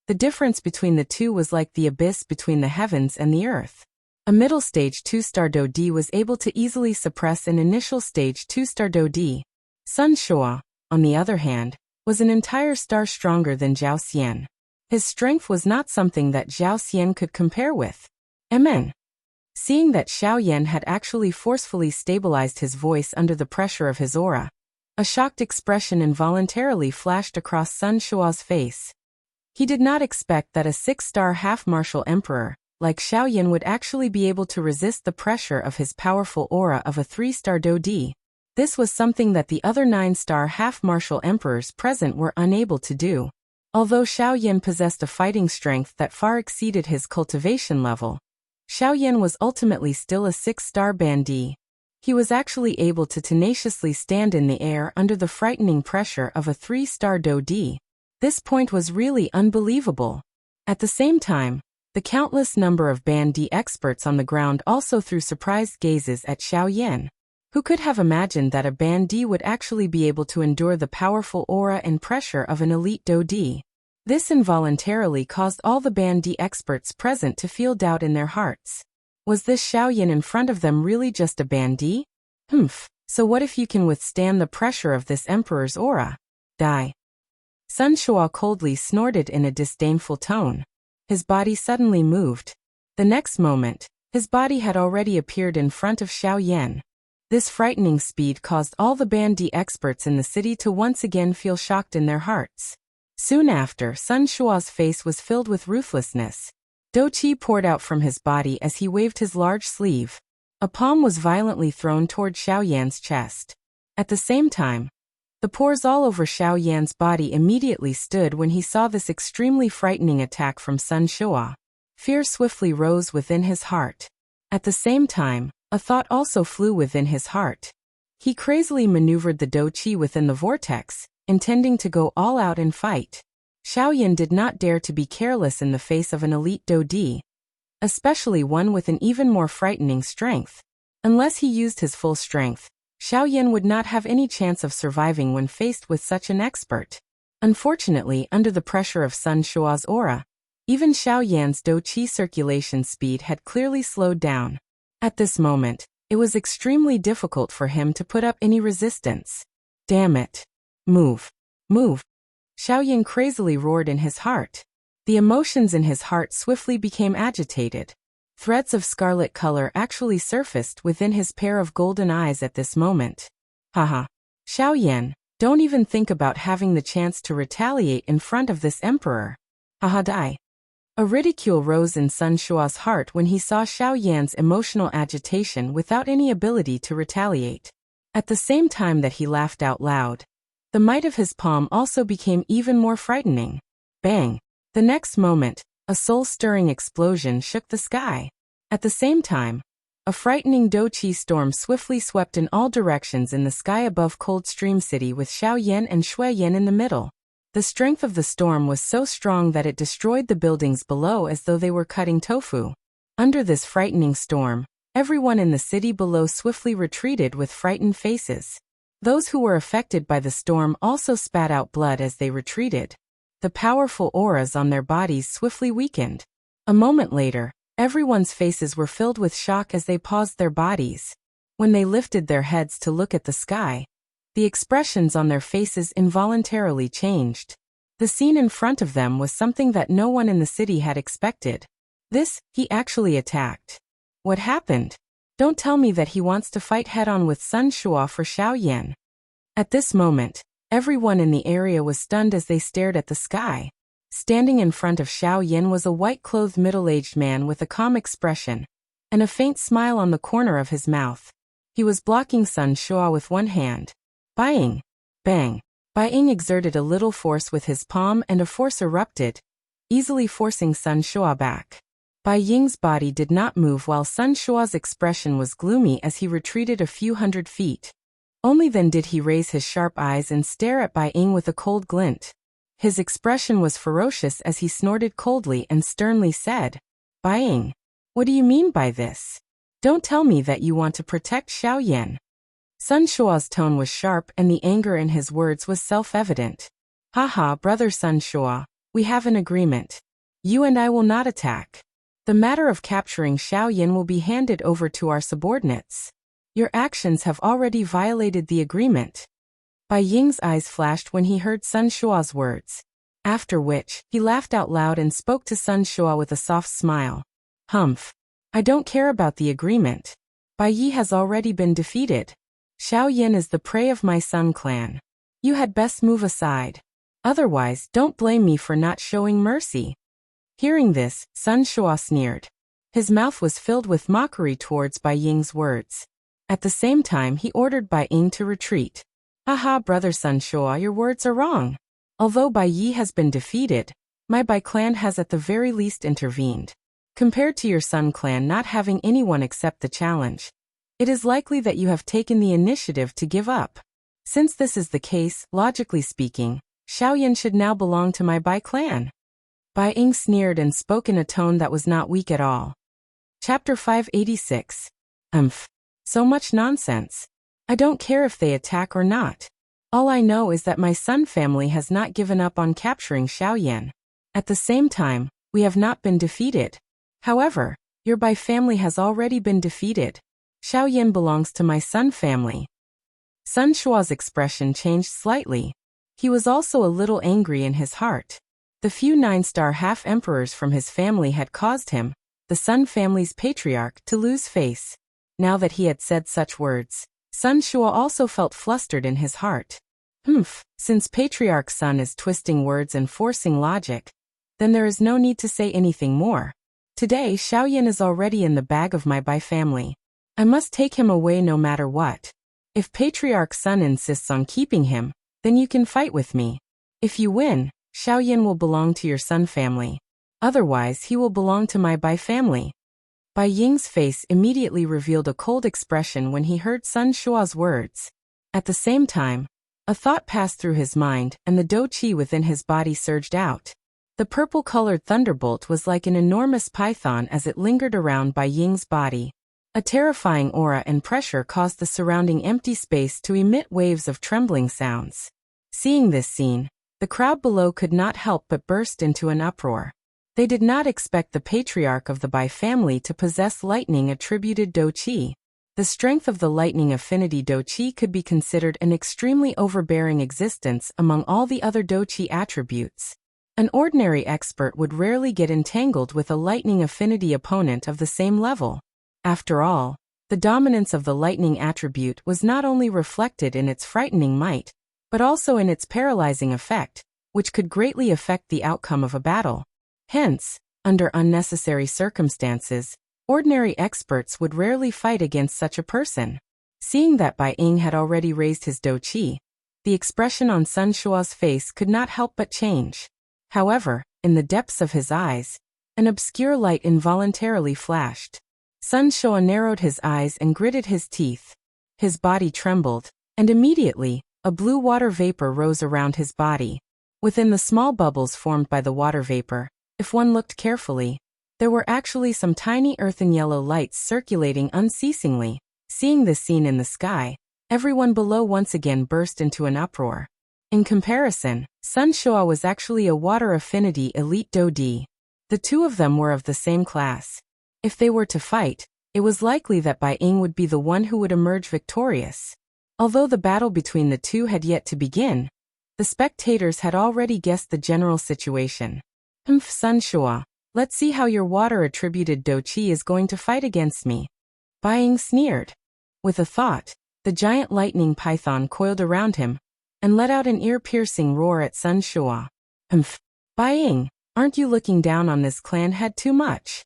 the difference between the two was like the abyss between the heavens and the earth. A middle stage 2-star Do Di was able to easily suppress an initial stage 2-star Do Di. Sun Shua, on the other hand, was an entire star stronger than Zhao Xian. His strength was not something that Zhao Xian could compare with. Amen. Seeing that Xiao Yan had actually forcefully stabilized his voice under the pressure of his aura, a shocked expression involuntarily flashed across Sun Shua's face. He did not expect that a 6-star half-martial emperor, like Xiao Yan, would actually be able to resist the pressure of his powerful aura of a 3-star Dodi. This was something that the other 9-star half-martial emperors present were unable to do. Although Xiao Yan possessed a fighting strength that far exceeded his cultivation level, Xiao Yan was ultimately still a 6-star Bandi. He was actually able to tenaciously stand in the air under the frightening pressure of a 3-star Dodi. This point was really unbelievable. At the same time, the countless number of Bandi experts on the ground also threw surprised gazes at Xiao Yan. Who could have imagined that a Bandi would actually be able to endure the powerful aura and pressure of an elite Dodi? This involuntarily caused all the Bandi experts present to feel doubt in their hearts. Was this Xiao Yan in front of them really just a Bandi? So what if you can withstand the pressure of this emperor's aura? Die. Sun Shua coldly snorted in a disdainful tone. His body suddenly moved. The next moment, his body had already appeared in front of Xiao Yan. This frightening speed caused all the Bandi experts in the city to once again feel shocked in their hearts. Soon after, Sun Shua's face was filled with ruthlessness. Do Qi poured out from his body as he waved his large sleeve. A palm was violently thrown toward Xiao Yan's chest. At the same time, the pores all over Xiao Yan's body immediately stood when he saw this extremely frightening attack from Sun Shua. Fear swiftly rose within his heart. At the same time, a thought also flew within his heart. He crazily maneuvered the Do Qi within the vortex, intending to go all out and fight. Xiao Yan did not dare to be careless in the face of an elite Dodi, especially one with an even more frightening strength. Unless he used his full strength, Xiao Yan would not have any chance of surviving when faced with such an expert. Unfortunately, under the pressure of Sun Shua's aura, even Xiao Yan's Do Qi circulation speed had clearly slowed down. At this moment, it was extremely difficult for him to put up any resistance. Damn it. Move. Move. Xiao Yan crazily roared in his heart. The emotions in his heart swiftly became agitated. Threads of scarlet color actually surfaced within his pair of golden eyes at this moment. Haha. Xiao Yan, don't even think about having the chance to retaliate in front of this emperor. Haha die. A ridicule rose in Sun Shua's heart when he saw Xiao Yan's emotional agitation without any ability to retaliate. At the same time that he laughed out loud, the might of his palm also became even more frightening. Bang! The next moment, a soul-stirring explosion shook the sky. At the same time, a frightening Do Qi storm swiftly swept in all directions in the sky above Coldstream City with Xiao Yan and Shui Yan in the middle. The strength of the storm was so strong that it destroyed the buildings below as though they were cutting tofu. Under this frightening storm, everyone in the city below swiftly retreated with frightened faces. Those who were affected by the storm also spat out blood as they retreated. The powerful auras on their bodies swiftly weakened. A moment later, everyone's faces were filled with shock as they paused their bodies. When they lifted their heads to look at the sky, the expressions on their faces involuntarily changed. The scene in front of them was something that no one in the city had expected. He actually attacked. What happened? Don't tell me that he wants to fight head-on with Sun Shua for Xiao Yan. At this moment, everyone in the area was stunned as they stared at the sky. Standing in front of Xiao Yan was a white-clothed middle-aged man with a calm expression, and a faint smile on the corner of his mouth. He was blocking Sun Shua with one hand. Bang! Bang! Bai Ying exerted a little force with his palm and a force erupted, easily forcing Sun Shua back. Bai Ying's body did not move while Sun Shua's expression was gloomy as he retreated a few hundred feet. Only then did he raise his sharp eyes and stare at Bai Ying with a cold glint. His expression was ferocious as he snorted coldly and sternly said, Bai Ying, what do you mean by this? Don't tell me that you want to protect Xiao Yan. Sun Shua's tone was sharp and the anger in his words was self-evident. Haha, brother Sun Shua, we have an agreement. You and I will not attack. The matter of capturing Xiao Yan will be handed over to our subordinates. Your actions have already violated the agreement. Bai Ying's eyes flashed when he heard Sun Shua's words. After which, he laughed out loud and spoke to Sun Shua with a soft smile. Humph. I don't care about the agreement. Bai Yi has already been defeated. Xiao Yin is the prey of my Sun clan. You had best move aside. Otherwise, don't blame me for not showing mercy. Hearing this, Sun Shua sneered. His mouth was filled with mockery towards Bai Ying's words. At the same time, he ordered Bai Ying to retreat. Aha, brother Sun Shua, your words are wrong. Although Bai Yi has been defeated, my Bai clan has at the very least intervened. Compared to your Sun clan not having anyone accept the challenge, it is likely that you have taken the initiative to give up. Since this is the case, logically speaking, Xiaoyan should now belong to my Bai clan. Bai Ying sneered and spoke in a tone that was not weak at all. Chapter 586. So much nonsense. I don't care if they attack or not. All I know is that my Sun family has not given up on capturing Xiaoyan. At the same time, we have not been defeated. However, your Bai family has already been defeated. Xiaoyan belongs to my Sun family. Sun Shua's expression changed slightly. He was also a little angry in his heart. The few 9-star half-emperors from his family had caused him, the Sun family's patriarch, to lose face. Now that he had said such words, Sun Shua also felt flustered in his heart. Since Patriarch Sun is twisting words and forcing logic, then there is no need to say anything more. Today Xiaoyan is already in the bag of my Bai family. I must take him away no matter what. If Patriarch Sun insists on keeping him, then you can fight with me. If you win, Xiaoyan will belong to your Sun family. Otherwise he will belong to my Bai family. Bai Ying's face immediately revealed a cold expression when he heard Sun Shua's words. At the same time, a thought passed through his mind and the dou qi within his body surged out. The purple-colored thunderbolt was like an enormous python as it lingered around Bai Ying's body. A terrifying aura and pressure caused the surrounding empty space to emit waves of trembling sounds. Seeing this scene, the crowd below could not help but burst into an uproar. They did not expect the patriarch of the Bai family to possess lightning-attributed dou qi. The strength of the lightning affinity dou qi could be considered an extremely overbearing existence among all the other dou qi attributes. An ordinary expert would rarely get entangled with a lightning affinity opponent of the same level. After all, the dominance of the lightning attribute was not only reflected in its frightening might, but also in its paralyzing effect, which could greatly affect the outcome of a battle. Hence, under unnecessary circumstances, ordinary experts would rarely fight against such a person. Seeing that Bai Ying had already raised his dou qi, the expression on Sun Shua's face could not help but change. However, in the depths of his eyes, an obscure light involuntarily flashed. Sun Shua narrowed his eyes and gritted his teeth. His body trembled, and immediately, a blue water vapor rose around his body. Within the small bubbles formed by the water vapor, if one looked carefully, there were actually some tiny earthen yellow lights circulating unceasingly. Seeing this scene in the sky, everyone below once again burst into an uproar. In comparison, Sun Shua was actually a water affinity elite dou di. The two of them were of the same class. If they were to fight, it was likely that Bai Ying would be the one who would emerge victorious. Although the battle between the two had yet to begin, the spectators had already guessed the general situation. Sun Shua, let's see how your water-attributed dou qi is going to fight against me. Bai Ying sneered. With a thought, the giant lightning python coiled around him and let out an ear-piercing roar at Sun Shua. Bai Ying, aren't you looking down on this clan head too much?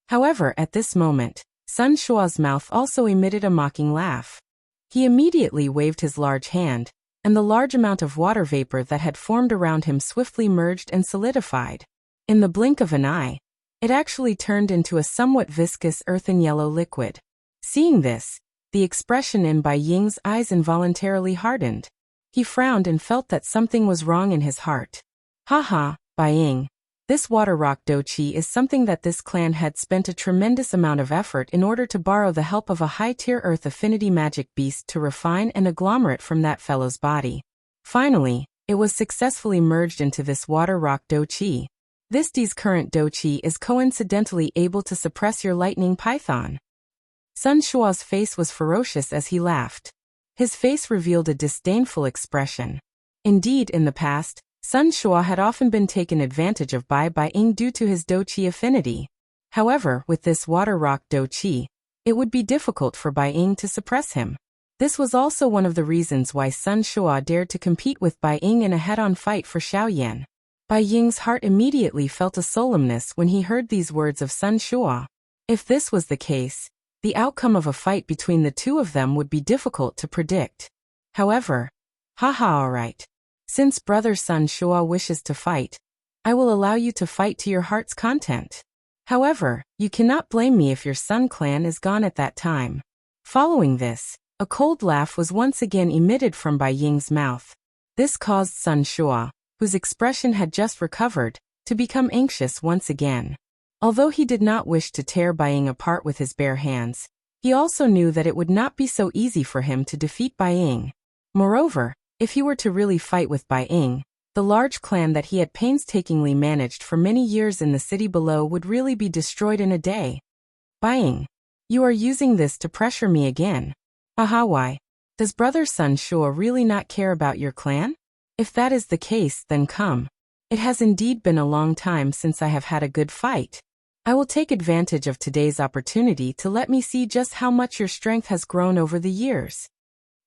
However, at this moment, Sun Shua's mouth also emitted a mocking laugh. He immediately waved his large hand, and the large amount of water vapor that had formed around him swiftly merged and solidified. In the blink of an eye, it actually turned into a somewhat viscous earthen yellow liquid. Seeing this, the expression in Bai Ying's eyes involuntarily hardened. He frowned and felt that something was wrong in his heart. Haha, Bai Ying. This water rock dou qi is something that this clan had spent a tremendous amount of effort in order to borrow the help of a high-tier earth affinity magic beast to refine and agglomerate from that fellow's body. Finally, it was successfully merged into this water rock dou qi. This D's current dou qi is coincidentally able to suppress your lightning python. Sun Shua's face was ferocious as he laughed. His face revealed a disdainful expression. Indeed, in the past, Sun Shua had often been taken advantage of by Ying due to his Do-Chi affinity. However, with this water rock Do-Chi, it would be difficult for Ying to suppress him. This was also one of the reasons why Sun Shua dared to compete with Ying in a head-on fight for Xiaoyan. Ying's heart immediately felt a solemnness when he heard these words of Sun Shua. If this was the case, the outcome of a fight between the two of them would be difficult to predict. However, alright. Since brother Sun Shua wishes to fight, I will allow you to fight to your heart's content. However, you cannot blame me if your Sun clan is gone at that time. Following this, a cold laugh was once again emitted from Ying's mouth. This caused Sun Shua, whose expression had just recovered, to become anxious once again. Although he did not wish to tear Ying apart with his bare hands, he also knew that it would not be so easy for him to defeat Ying. Moreover, if he were to really fight with Ying, the large clan that he had painstakingly managed for many years in the city below would really be destroyed in a day. Ying, you are using this to pressure me again. Why? Does brother Sun Shua really not care about your clan? If that is the case, then come. It has indeed been a long time since I have had a good fight. I will take advantage of today's opportunity to let me see just how much your strength has grown over the years.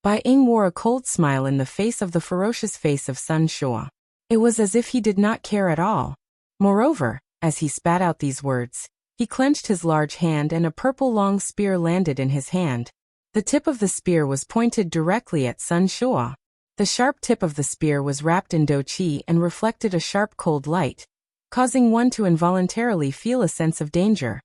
Ying wore a cold smile in the face of the ferocious face of Sun Shua. It was as if he did not care at all. Moreover, as he spat out these words, he clenched his large hand and a purple long spear landed in his hand. The tip of the spear was pointed directly at Sun Shua. The sharp tip of the spear was wrapped in Do-Chi and reflected a sharp cold light, causing one to involuntarily feel a sense of danger.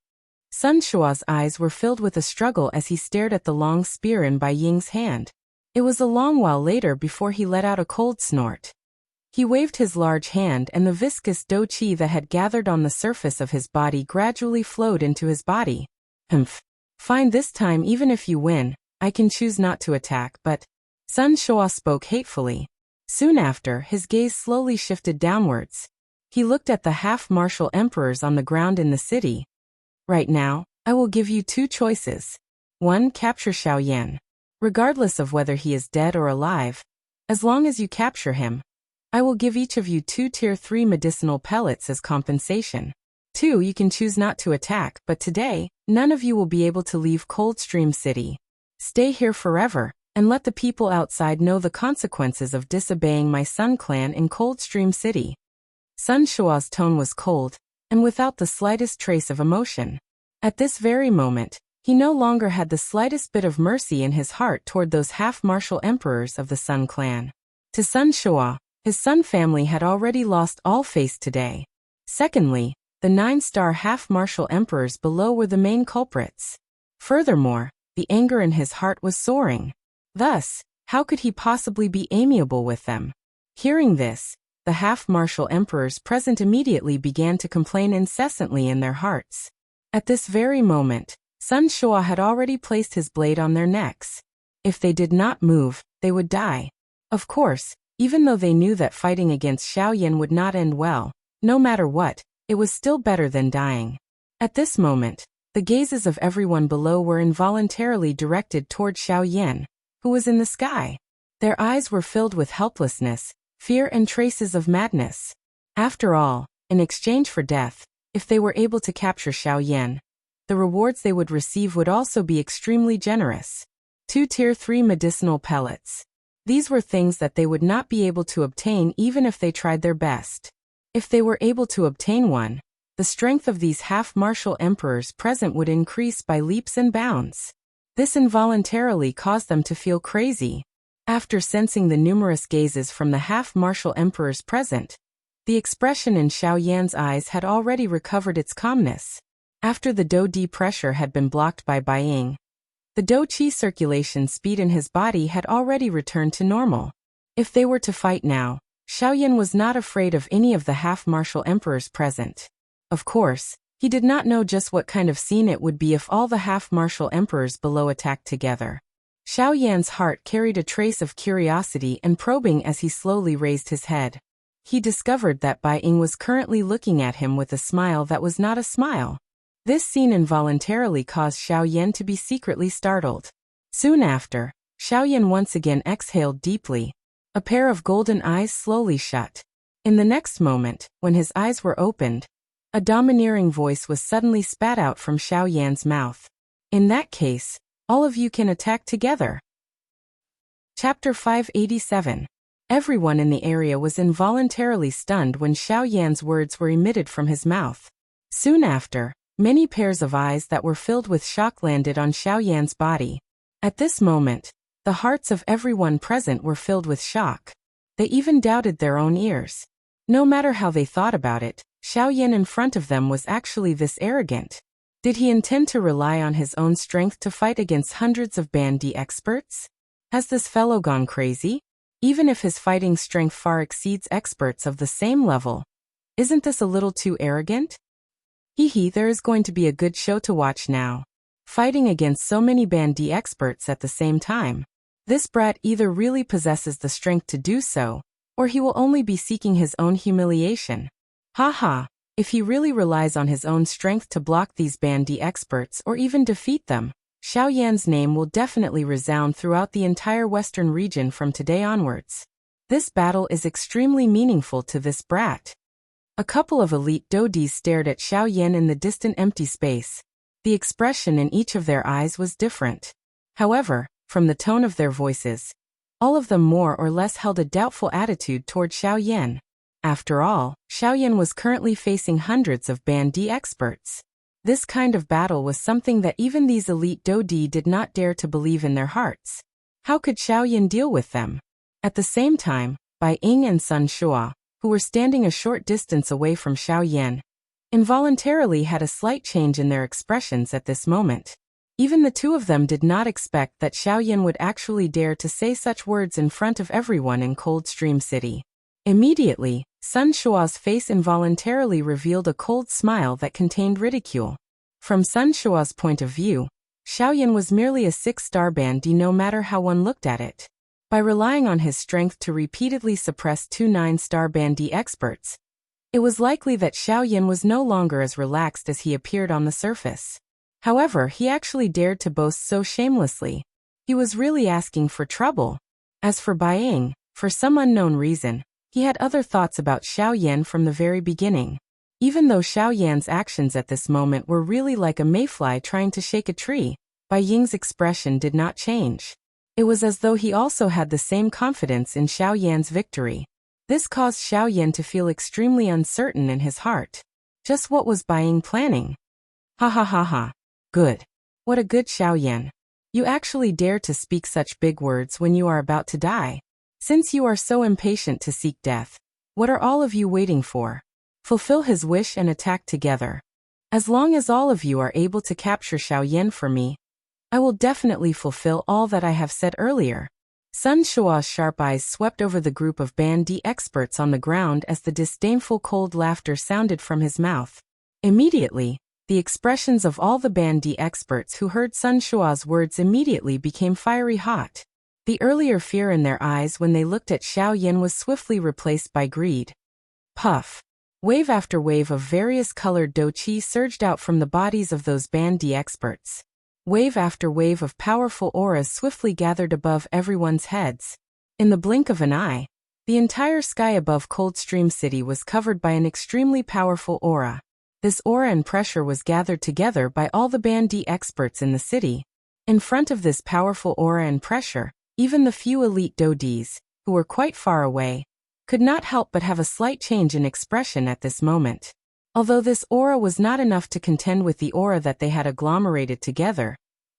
Sun Shua's eyes were filled with a struggle as he stared at the long spear in Ying's hand. It was a long while later before he let out a cold snort. He waved his large hand and the viscous Do-Chi that had gathered on the surface of his body gradually flowed into his body. Fine, this time even if you win, I can choose not to attack, but... Sun Shua spoke hatefully. Soon after, his gaze slowly shifted downwards. He looked at the half-martial emperors on the ground in the city. Right now, I will give you two choices. 1. Capture Xiaoyan. Regardless of whether he is dead or alive, as long as you capture him, I will give each of you 2 Tier 3 medicinal pellets as compensation. 2. You can choose not to attack, but today, none of you will be able to leave Coldstream City. Stay here forever, and let the people outside know the consequences of disobeying my Sun clan in Coldstream City. Sun Shua's tone was cold, and without the slightest trace of emotion. At this very moment, he no longer had the slightest bit of mercy in his heart toward those half-martial emperors of the Sun clan. To Sun Shua, his Sun family had already lost all face today. Secondly, the 9-star half-martial emperors below were the main culprits. Furthermore, the anger in his heart was soaring. Thus, how could he possibly be amiable with them? Hearing this, the half-martial emperors present immediately began to complain incessantly in their hearts. At this very moment, Sun Shua had already placed his blade on their necks. If they did not move, they would die. Of course, even though they knew that fighting against Xiaoyan would not end well, no matter what, it was still better than dying. At this moment, the gazes of everyone below were involuntarily directed toward Xiaoyan, who was in the sky. Their eyes were filled with helplessness, fear and traces of madness. After all, in exchange for death, if they were able to capture Xiaoyan, the rewards they would receive would also be extremely generous. 2 Tier 3 medicinal pellets. These were things that they would not be able to obtain even if they tried their best. If they were able to obtain one, the strength of these half-martial emperors present would increase by leaps and bounds. This involuntarily caused them to feel crazy. After sensing the numerous gazes from the half-martial emperors present, the expression in Xiaoyan's eyes had already recovered its calmness. After the Do-Di pressure had been blocked by Ying, the Do-Chi circulation speed in his body had already returned to normal. If they were to fight now, Xiaoyan was not afraid of any of the half-martial emperors present. Of course, he did not know just what kind of scene it would be if all the half-martial emperors below attacked together. Xiaoyan's heart carried a trace of curiosity and probing as he slowly raised his head. He discovered that Ying was currently looking at him with a smile that was not a smile. This scene involuntarily caused Xiaoyan to be secretly startled. Soon after, Xiaoyan once again exhaled deeply. A pair of golden eyes slowly shut. In the next moment, when his eyes were opened, a domineering voice was suddenly spat out from Xiao Yan's mouth. In that case, all of you can attack together. Chapter 587. Everyone in the area was involuntarily stunned when Xiao Yan's words were emitted from his mouth. Soon after, many pairs of eyes that were filled with shock landed on Xiao Yan's body. At this moment, the hearts of everyone present were filled with shock. They even doubted their own ears. No matter how they thought about it, Xiao Yan in front of them was actually this arrogant. Did he intend to rely on his own strength to fight against hundreds of Band D experts? Has this fellow gone crazy? Even if his fighting strength far exceeds experts of the same level, isn't this a little too arrogant? There is going to be a good show to watch now. Fighting against so many Band D experts at the same time. This brat either really possesses the strength to do so, or he will only be seeking his own humiliation. Haha, if he really relies on his own strength to block these Band D experts or even defeat them, Xiao Yan's name will definitely resound throughout the entire western region from today onwards. This battle is extremely meaningful to this brat. A couple of elite dodis stared at Xiao Yan in the distant empty space. The expression in each of their eyes was different. However, from the tone of their voices, all of them more or less held a doubtful attitude toward Xiao Yan. After all, Xiao Yan was currently facing hundreds of Band D experts. This kind of battle was something that even these elite dodi did not dare to believe in their hearts. How could Xiao Yan deal with them? At the same time, Bai Ying and Sun Shua, who were standing a short distance away from Xiao Yan, involuntarily had a slight change in their expressions at this moment. Even the two of them did not expect that Xiao Yan would actually dare to say such words in front of everyone in Coldstream City. Immediately, Sun Shua's face involuntarily revealed a cold smile that contained ridicule. From Sun Shua's point of view, Xiao Yan was merely a 6-star Band D no matter how one looked at it. By relying on his strength to repeatedly suppress 2 9-star Band D experts, it was likely that Xiao Yan was no longer as relaxed as he appeared on the surface. However, he actually dared to boast so shamelessly. He was really asking for trouble. As for Bai Ying, for some unknown reason, he had other thoughts about Xiao Yan from the very beginning. Even though Xiao Yan's actions at this moment were really like a mayfly trying to shake a tree, Bai Ying's expression did not change. It was as though he also had the same confidence in Xiao Yan's victory. This caused Xiao Yan to feel extremely uncertain in his heart. Just what was Bai Ying planning? Ha ha ha ha. Good. What a good Xiao Yan. You actually dare to speak such big words when you are about to die. Since you are so impatient to seek death, what are all of you waiting for? Fulfill his wish and attack together. As long as all of you are able to capture Xiao Yan for me, I will definitely fulfill all that I have said earlier. Sun Shua's sharp eyes swept over the group of Band D experts on the ground as the disdainful cold laughter sounded from his mouth. Immediately, the expressions of all the Band D experts who heard Sun Shua's words immediately became fiery hot. The earlier fear in their eyes when they looked at Xiao Yan was swiftly replaced by greed. Puff. Wave after wave of various colored do qi surged out from the bodies of those Band D experts. Wave after wave of powerful auras swiftly gathered above everyone's heads. In the blink of an eye, the entire sky above Coldstream City was covered by an extremely powerful aura. This aura and pressure was gathered together by all the Band D experts in the city. In front of this powerful aura and pressure, even the few elite dodis, who were quite far away, could not help but have a slight change in expression at this moment. Although this aura was not enough to contend with the aura that they had agglomerated together,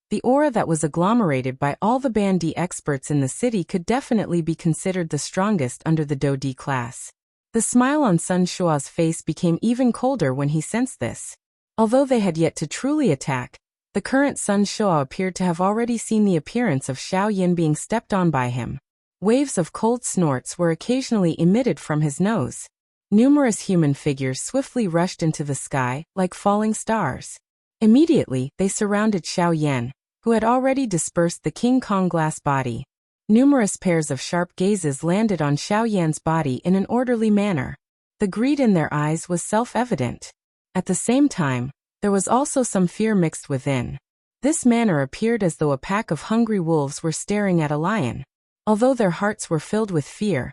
the aura that was agglomerated by all the Band D experts in the city could definitely be considered the strongest under the Dodi class. The smile on Sun Shua's face became even colder when he sensed this. Although they had yet to truly attack, the current Sun Shua appeared to have already seen the appearance of Xiao Yan being stepped on by him. Waves of cold snorts were occasionally emitted from his nose. Numerous human figures swiftly rushed into the sky, like falling stars. Immediately, they surrounded Xiao Yan, who had already dispersed the King Kong glass body. Numerous pairs of sharp gazes landed on Xiao Yan's body in an orderly manner. The greed in their eyes was self-evident. At the same time, there was also some fear mixed within. This manner appeared as though a pack of hungry wolves were staring at a lion. Although their hearts were filled with fear,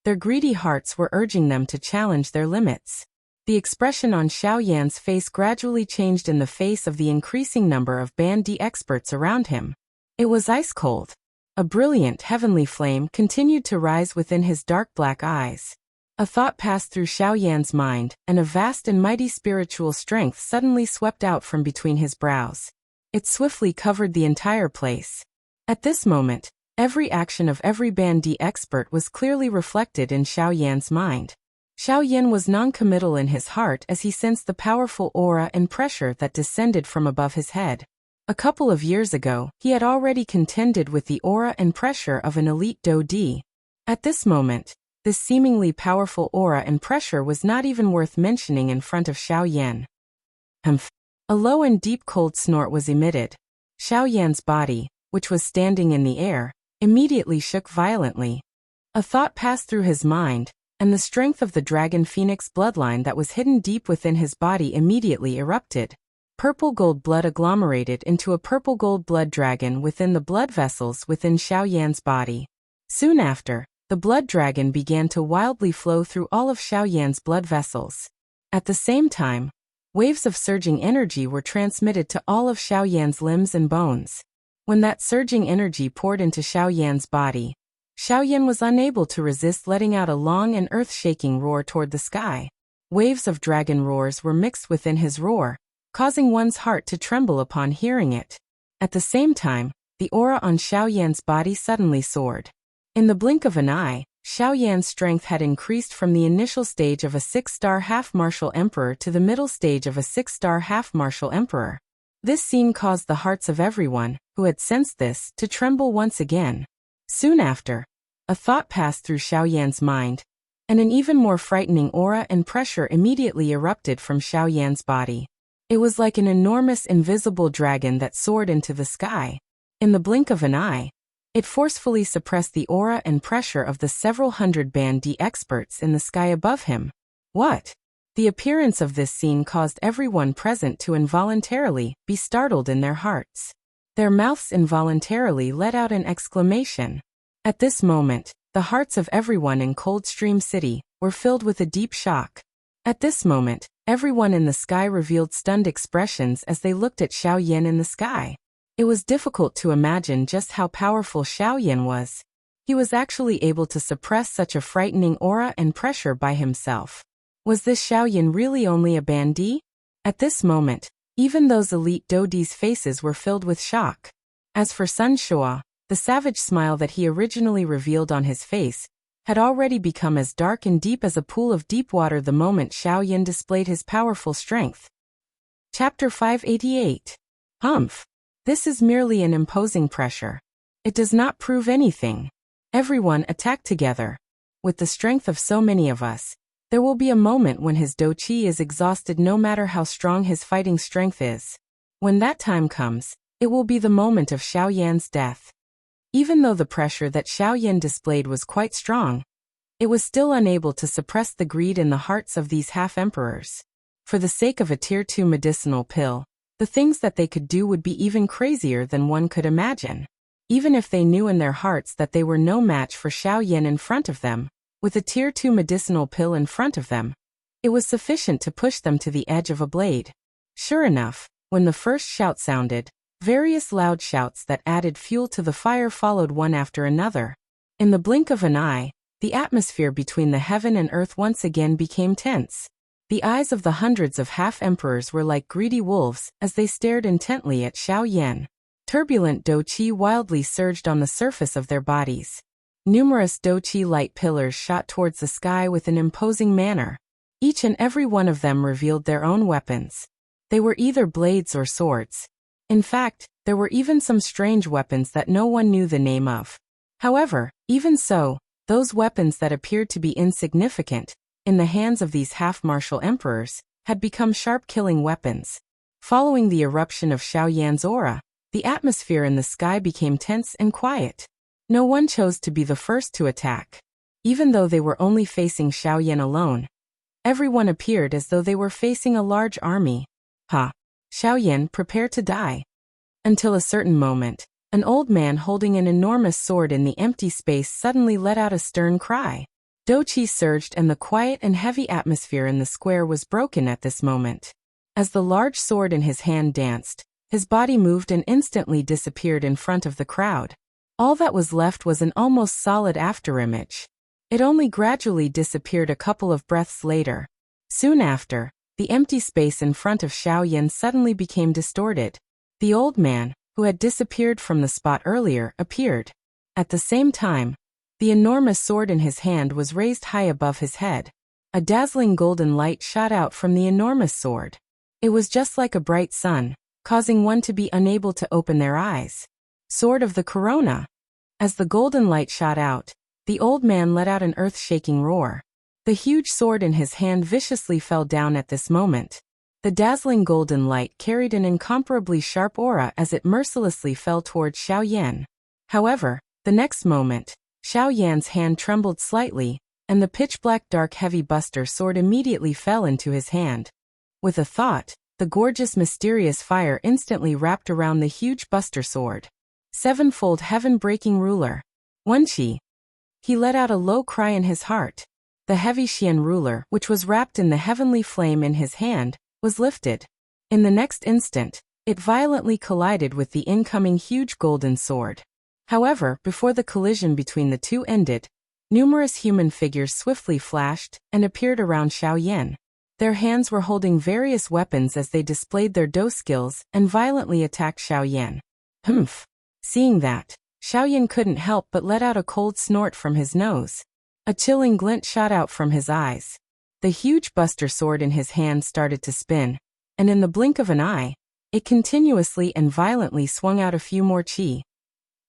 Their greedy hearts were urging them to challenge their limits. The expression on Xiao Yan's face gradually changed in the face of the increasing number of Band D experts around him. It was ice cold. A brilliant, heavenly flame continued to rise within his dark black eyes. A thought passed through Xiao Yan's mind, and a vast and mighty spiritual strength suddenly swept out from between his brows. It swiftly covered the entire place. At this moment, every action of every Band D expert was clearly reflected in Xiao Yan's mind. Xiao Yan was non-committal in his heart as he sensed the powerful aura and pressure that descended from above his head. A couple of years ago, he had already contended with the aura and pressure of an elite Do D. At this moment, this seemingly powerful aura and pressure was not even worth mentioning in front of Xiao Yan. Humph! A low and deep cold snort was emitted. Xiao Yan's body, which was standing in the air, immediately shook violently. A thought passed through his mind, and the strength of the dragon phoenix bloodline that was hidden deep within his body immediately erupted. Purple gold blood agglomerated into a purple gold blood dragon within the blood vessels within Xiao Yan's body. Soon after, the blood dragon began to wildly flow through all of Xiao Yan's blood vessels. At the same time, waves of surging energy were transmitted to all of Xiao Yan's limbs and bones. When that surging energy poured into Xiao Yan's body, Xiao Yan was unable to resist letting out a long and earth-shaking roar toward the sky. Waves of dragon roars were mixed within his roar, causing one's heart to tremble upon hearing it. At the same time, the aura on Xiao Yan's body suddenly soared. In the blink of an eye, Xiao Yan's strength had increased from the initial stage of a 6-star half-martial emperor to the middle stage of a 6-star half-martial emperor. This scene caused the hearts of everyone, who had sensed this, to tremble once again. Soon after, a thought passed through Xiao Yan's mind, and an even more frightening aura and pressure immediately erupted from Xiao Yan's body. It was like an enormous invisible dragon that soared into the sky. In the blink of an eye, it forcefully suppressed the aura and pressure of the several hundred Band D experts in the sky above him. What? The appearance of this scene caused everyone present to involuntarily be startled in their hearts. Their mouths involuntarily let out an exclamation. At this moment, the hearts of everyone in Coldstream City were filled with a deep shock. At this moment, everyone in the sky revealed stunned expressions as they looked at Xiao Yan in the sky. It was difficult to imagine just how powerful Xiao Yan was. He was actually able to suppress such a frightening aura and pressure by himself. Was this Xiao Yan really only a Band D? At this moment, even those elite Dodi's faces were filled with shock. As for Sun Shua, the savage smile that he originally revealed on his face had already become as dark and deep as a pool of deep water the moment Xiao Yan displayed his powerful strength. Chapter 588. Humph! This is merely an imposing pressure. It does not prove anything. Everyone attack together. With the strength of so many of us, there will be a moment when his Do Qi is exhausted no matter how strong his fighting strength is. When that time comes, it will be the moment of Xiao Yan's death. Even though the pressure that Xiao Yan displayed was quite strong, it was still unable to suppress the greed in the hearts of these half-emperors. For the sake of a Tier 2 medicinal pill, the things that they could do would be even crazier than one could imagine. Even if they knew in their hearts that they were no match for Xiao Yan in front of them, with a Tier 2 medicinal pill in front of them, it was sufficient to push them to the edge of a blade. Sure enough, when the first shout sounded, various loud shouts that added fuel to the fire followed one after another. In the blink of an eye, the atmosphere between the heaven and earth once again became tense. The eyes of the hundreds of half-emperors were like greedy wolves as they stared intently at Xiao Yan. Turbulent Do Qi wildly surged on the surface of their bodies. Numerous Do Qi light pillars shot towards the sky with an imposing manner. Each and every one of them revealed their own weapons. They were either blades or swords. In fact, there were even some strange weapons that no one knew the name of. However, even so, those weapons that appeared to be insignificant, in the hands of these half-martial emperors, had become sharp killing weapons. Following the eruption of Xiao Yan's aura, the atmosphere in the sky became tense and quiet. No one chose to be the first to attack. Even though they were only facing Xiao Yan alone, everyone appeared as though they were facing a large army. Ha! Xiao Yan, prepare to die. Until a certain moment, an old man holding an enormous sword in the empty space suddenly let out a stern cry. Qi surged and the quiet and heavy atmosphere in the square was broken at this moment. As the large sword in his hand danced, his body moved and instantly disappeared in front of the crowd. All that was left was an almost solid afterimage. It only gradually disappeared a couple of breaths later. Soon after, the empty space in front of Xiaoyan suddenly became distorted. The old man, who had disappeared from the spot earlier, appeared. At the same time, the enormous sword in his hand was raised high above his head. A dazzling golden light shot out from the enormous sword. It was just like a bright sun, causing one to be unable to open their eyes. Sword of the Corona. As the golden light shot out, the old man let out an earth-shaking roar. The huge sword in his hand viciously fell down at this moment. The dazzling golden light carried an incomparably sharp aura as it mercilessly fell towards Xiaoyan. However, the next moment, Xiaoyan's hand trembled slightly, and the pitch-black dark heavy buster sword immediately fell into his hand. With a thought, the gorgeous mysterious fire instantly wrapped around the huge buster sword. Sevenfold heaven-breaking ruler. Wenqi. He let out a low cry in his heart. The heavy Xian ruler, which was wrapped in the heavenly flame in his hand, was lifted. In the next instant, it violently collided with the incoming huge golden sword. However, before the collision between the two ended, numerous human figures swiftly flashed and appeared around Xiaoyan. Their hands were holding various weapons as they displayed their Do skills and violently attacked Xiaoyan. Humph! Seeing that, Xiaoyan couldn't help but let out a cold snort from his nose. A chilling glint shot out from his eyes. The huge buster sword in his hand started to spin, and in the blink of an eye, it continuously and violently swung out a few more qi.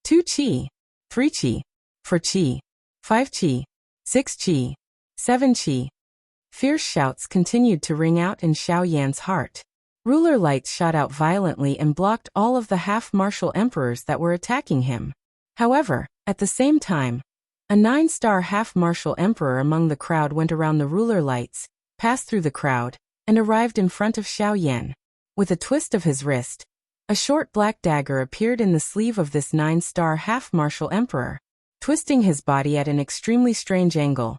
2 qi, 3 qi, 4 qi, 5 qi, 6 qi, 7 qi. Fierce shouts continued to ring out in Xiaoyan's heart. Ruler lights shot out violently and blocked all of the half-martial emperors that were attacking him. However, at the same time, a 9-star half-martial emperor among the crowd went around the ruler lights, passed through the crowd, and arrived in front of Xiaoyan. With a twist of his wrist, a short black dagger appeared in the sleeve of this 9-star half-martial emperor, twisting his body at an extremely strange angle.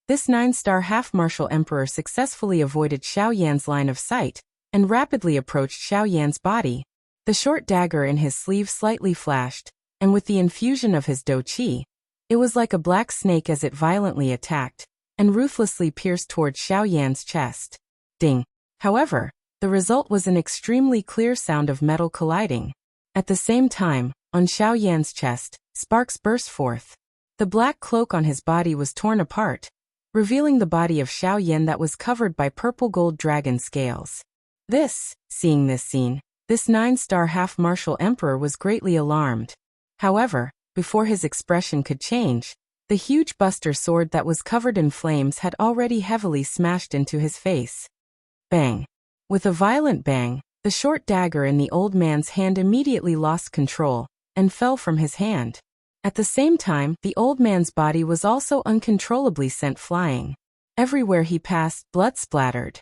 This 9-star half-martial emperor successfully avoided Xiaoyan's line of sight and rapidly approached Xiaoyan's body. The short dagger in his sleeve slightly flashed, and with the infusion of his Do Qi, it was like a black snake as it violently attacked and ruthlessly pierced towards Xiaoyan's chest. Ding! However, the result was an extremely clear sound of metal colliding. At the same time, on Xiaoyan's chest, sparks burst forth. The black cloak on his body was torn apart, revealing the body of Xiaoyan that was covered by purple gold dragon scales. Seeing this scene, this 9-star half-martial emperor was greatly alarmed. However, before his expression could change, the huge buster sword that was covered in flames had already heavily smashed into his face. Bang! With a violent bang, the short dagger in the old man's hand immediately lost control and fell from his hand. At the same time, the old man's body was also uncontrollably sent flying. Everywhere he passed, blood splattered.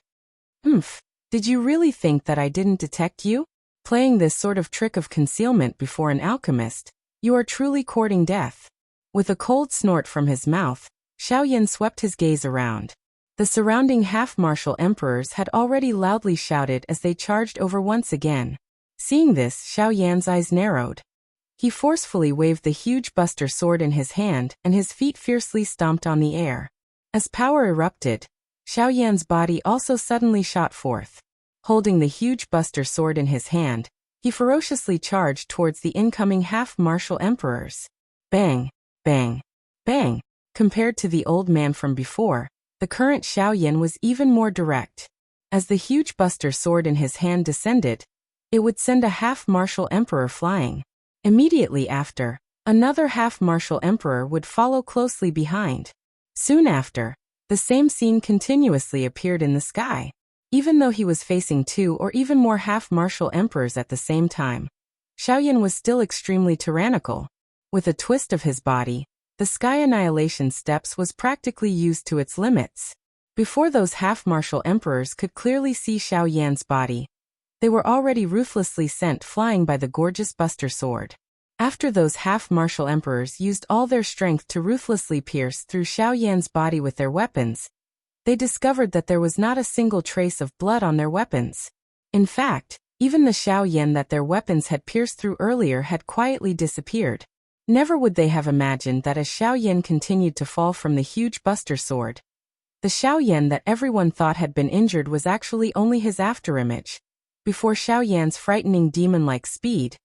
Humph! Did you really think that I didn't detect you? Playing this sort of trick of concealment before an alchemist, you are truly courting death. With a cold snort from his mouth, Xiaoyan swept his gaze around. The surrounding half-martial emperors had already loudly shouted as they charged over once again. Seeing this, Xiaoyan's eyes narrowed. He forcefully waved the huge buster sword in his hand and his feet fiercely stomped on the air. As power erupted, Xiaoyan's body also suddenly shot forth. Holding the huge buster sword in his hand, he ferociously charged towards the incoming half-martial emperors. Bang! Bang! Bang! Compared to the old man from before, the current Xiaoyan was even more direct. As the huge buster sword in his hand descended, it would send a half-martial emperor flying. Immediately after, another half-martial emperor would follow closely behind. Soon after, the same scene continuously appeared in the sky. Even though he was facing 2 or even more half-martial emperors at the same time, Xiaoyan was still extremely tyrannical. With a twist of his body, the Sky Annihilation Steps was practically used to its limits. Before those half-martial emperors could clearly see Xiaoyan's body, they were already ruthlessly sent flying by the gorgeous buster sword. After those half-martial emperors used all their strength to ruthlessly pierce through Xiao Yan's body with their weapons, they discovered that there was not a single trace of blood on their weapons. In fact, even the Xiao Yan that their weapons had pierced through earlier had quietly disappeared. Never would they have imagined that as Xiao Yan continued to fall from the huge Buster Sword, the Xiao Yan that everyone thought had been injured was actually only his afterimage. Before Xiao Yan's frightening demon-like speed,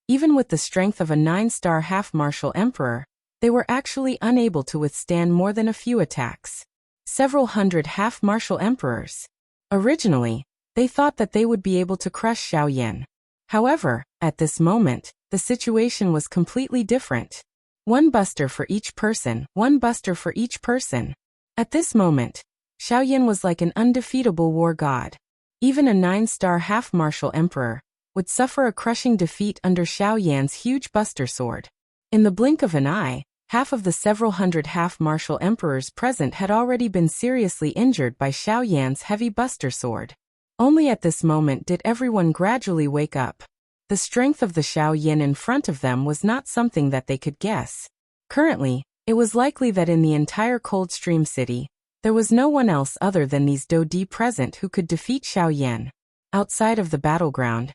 even with the strength of a 9-star half-martial emperor, they were actually unable to withstand more than a few attacks. Several hundred half-martial emperors. Originally, they thought that they would be able to crush Xiao Yan. However, at this moment, the situation was completely different. One buster for each person, one buster for each person. At this moment, Xiao Yan was like an undefeatable war god. Even a 9-star half-martial emperor would suffer a crushing defeat under Xiao Yan's huge Buster Sword. In the blink of an eye, half of the several hundred half-martial emperors present had already been seriously injured by Xiao Yan's heavy Buster Sword. Only at this moment did everyone gradually wake up. The strength of the Xiao Yan in front of them was not something that they could guess. Currently, it was likely that in the entire Coldstream City, there was no one else other than these Dodi present who could defeat Xiao Yan. Outside of the battleground,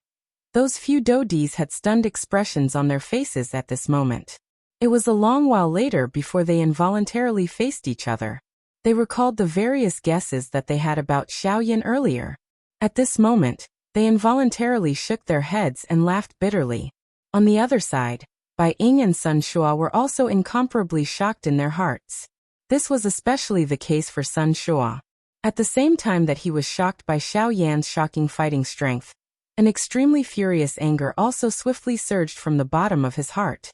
those few Dodis had stunned expressions on their faces at this moment. It was a long while later before they involuntarily faced each other. They recalled the various guesses that they had about Xiao Yan earlier. At this moment, they involuntarily shook their heads and laughed bitterly. On the other side, Bai Ying and Sun Shuo were also incomparably shocked in their hearts. This was especially the case for Sun Shuo. At the same time that he was shocked by Xiao Yan's shocking fighting strength, an extremely furious anger also swiftly surged from the bottom of his heart.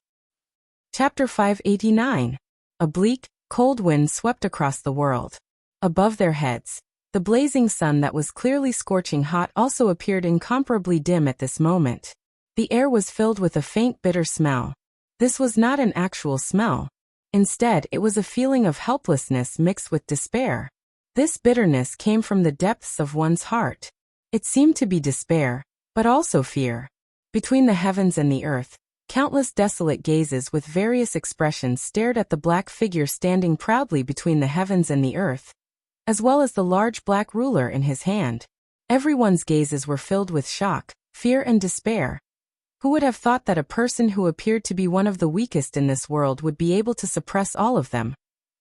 Chapter 589. A bleak, cold wind swept across the world. Above their heads, the blazing sun that was clearly scorching hot also appeared incomparably dim at this moment. The air was filled with a faint bitter smell. This was not an actual smell. Instead, it was a feeling of helplessness mixed with despair. This bitterness came from the depths of one's heart. It seemed to be despair, but also fear. Between the heavens and the earth, countless desolate gazes with various expressions stared at the black figure standing proudly between the heavens and the earth, as well as the large black ruler in his hand. Everyone's gazes were filled with shock, fear and despair. Who would have thought that a person who appeared to be one of the weakest in this world would be able to suppress all of them?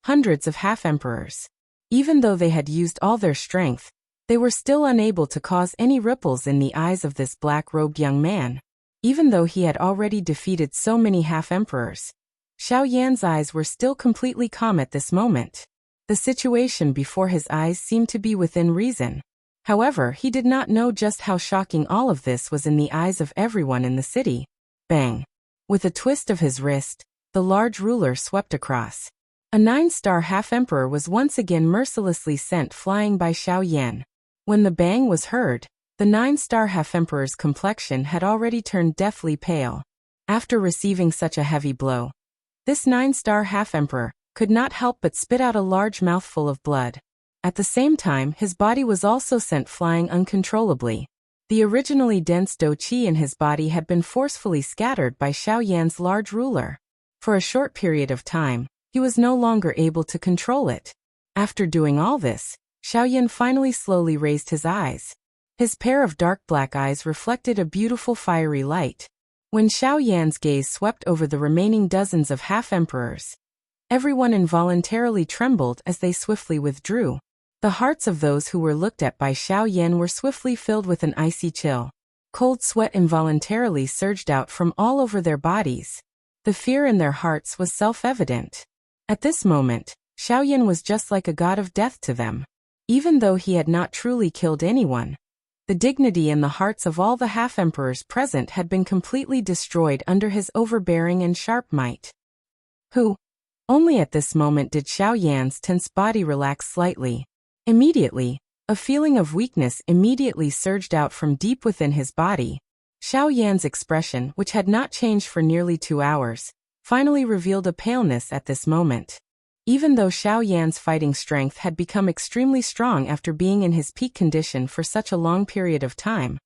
Hundreds of half-emperors. Even though they had used all their strength, they were still unable to cause any ripples in the eyes of this black-robed young man. Even though he had already defeated so many half-emperors, Xiao Yan's eyes were still completely calm at this moment. The situation before his eyes seemed to be within reason. However, he did not know just how shocking all of this was in the eyes of everyone in the city. Bang! With a twist of his wrist, the large ruler swept across. A 9-star half-emperor was once again mercilessly sent flying by Xiao Yan. When the bang was heard, the 9-star half-emperor's complexion had already turned deathly pale. After receiving such a heavy blow, this 9-star half-emperor could not help but spit out a large mouthful of blood. At the same time, his body was also sent flying uncontrollably. The originally dense do qi in his body had been forcefully scattered by Xiao Yan's large ruler. For a short period of time, he was no longer able to control it. After doing all this, Xiao Yan finally slowly raised his eyes. His pair of dark black eyes reflected a beautiful fiery light. When Xiao Yan's gaze swept over the remaining dozens of half-emperors, everyone involuntarily trembled as they swiftly withdrew. The hearts of those who were looked at by Xiao Yan were swiftly filled with an icy chill. Cold sweat involuntarily surged out from all over their bodies. The fear in their hearts was self-evident. At this moment, Xiao Yan was just like a god of death to them. Even though he had not truly killed anyone, the dignity in the hearts of all the half-emperors present had been completely destroyed under his overbearing and sharp might. Who? Only at this moment did Xiao Yan's tense body relax slightly. Immediately, a feeling of weakness immediately surged out from deep within his body. Xiao Yan's expression, which had not changed for nearly 2 hours, finally revealed a paleness at this moment. Even though Xiao Yan's fighting strength had become extremely strong after being in his peak condition for such a long period of time,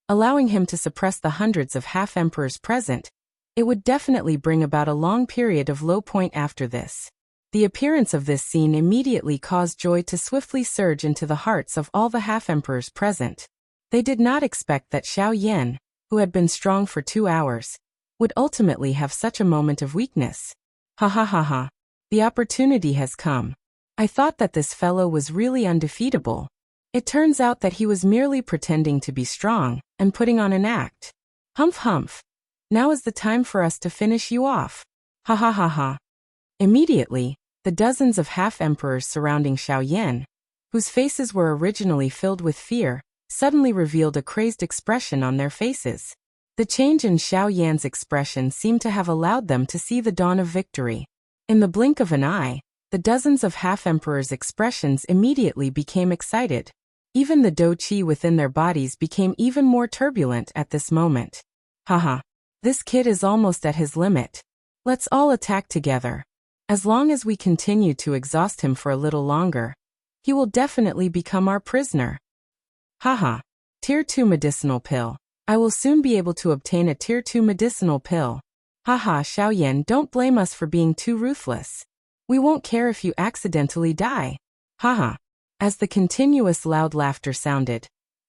allowing him to suppress the hundreds of half-emperors present, It would definitely bring about a long period of low point after this. The appearance of this scene immediately caused joy to swiftly surge into the hearts of all the half-emperors present. They did not expect that Xiao Yan, who had been strong for 2 hours, would ultimately have such a moment of weakness. Ha ha ha ha. The opportunity has come. I thought that this fellow was really undefeatable. It turns out that he was merely pretending to be strong and putting on an act. Humph humph. Now is the time for us to finish you off. Ha ha ha ha. Immediately, the dozens of half-emperors surrounding Xiao Yan, whose faces were originally filled with fear, suddenly revealed a crazed expression on their faces. The change in Xiao Yan's expression seemed to have allowed them to see the dawn of victory. In the blink of an eye, the dozens of half-emperors' expressions immediately became excited. Even the dou qi within their bodies became even more turbulent at this moment. Haha. This kid is almost at his limit. Let's all attack together. As long as we continue to exhaust him for a little longer, he will definitely become our prisoner. Haha. Tier 2 medicinal pill. I will soon be able to obtain a Tier 2 medicinal pill. Haha, Xiao Yan, don't blame us for being too ruthless. We won't care if you accidentally die. Haha. As the continuous loud laughter sounded,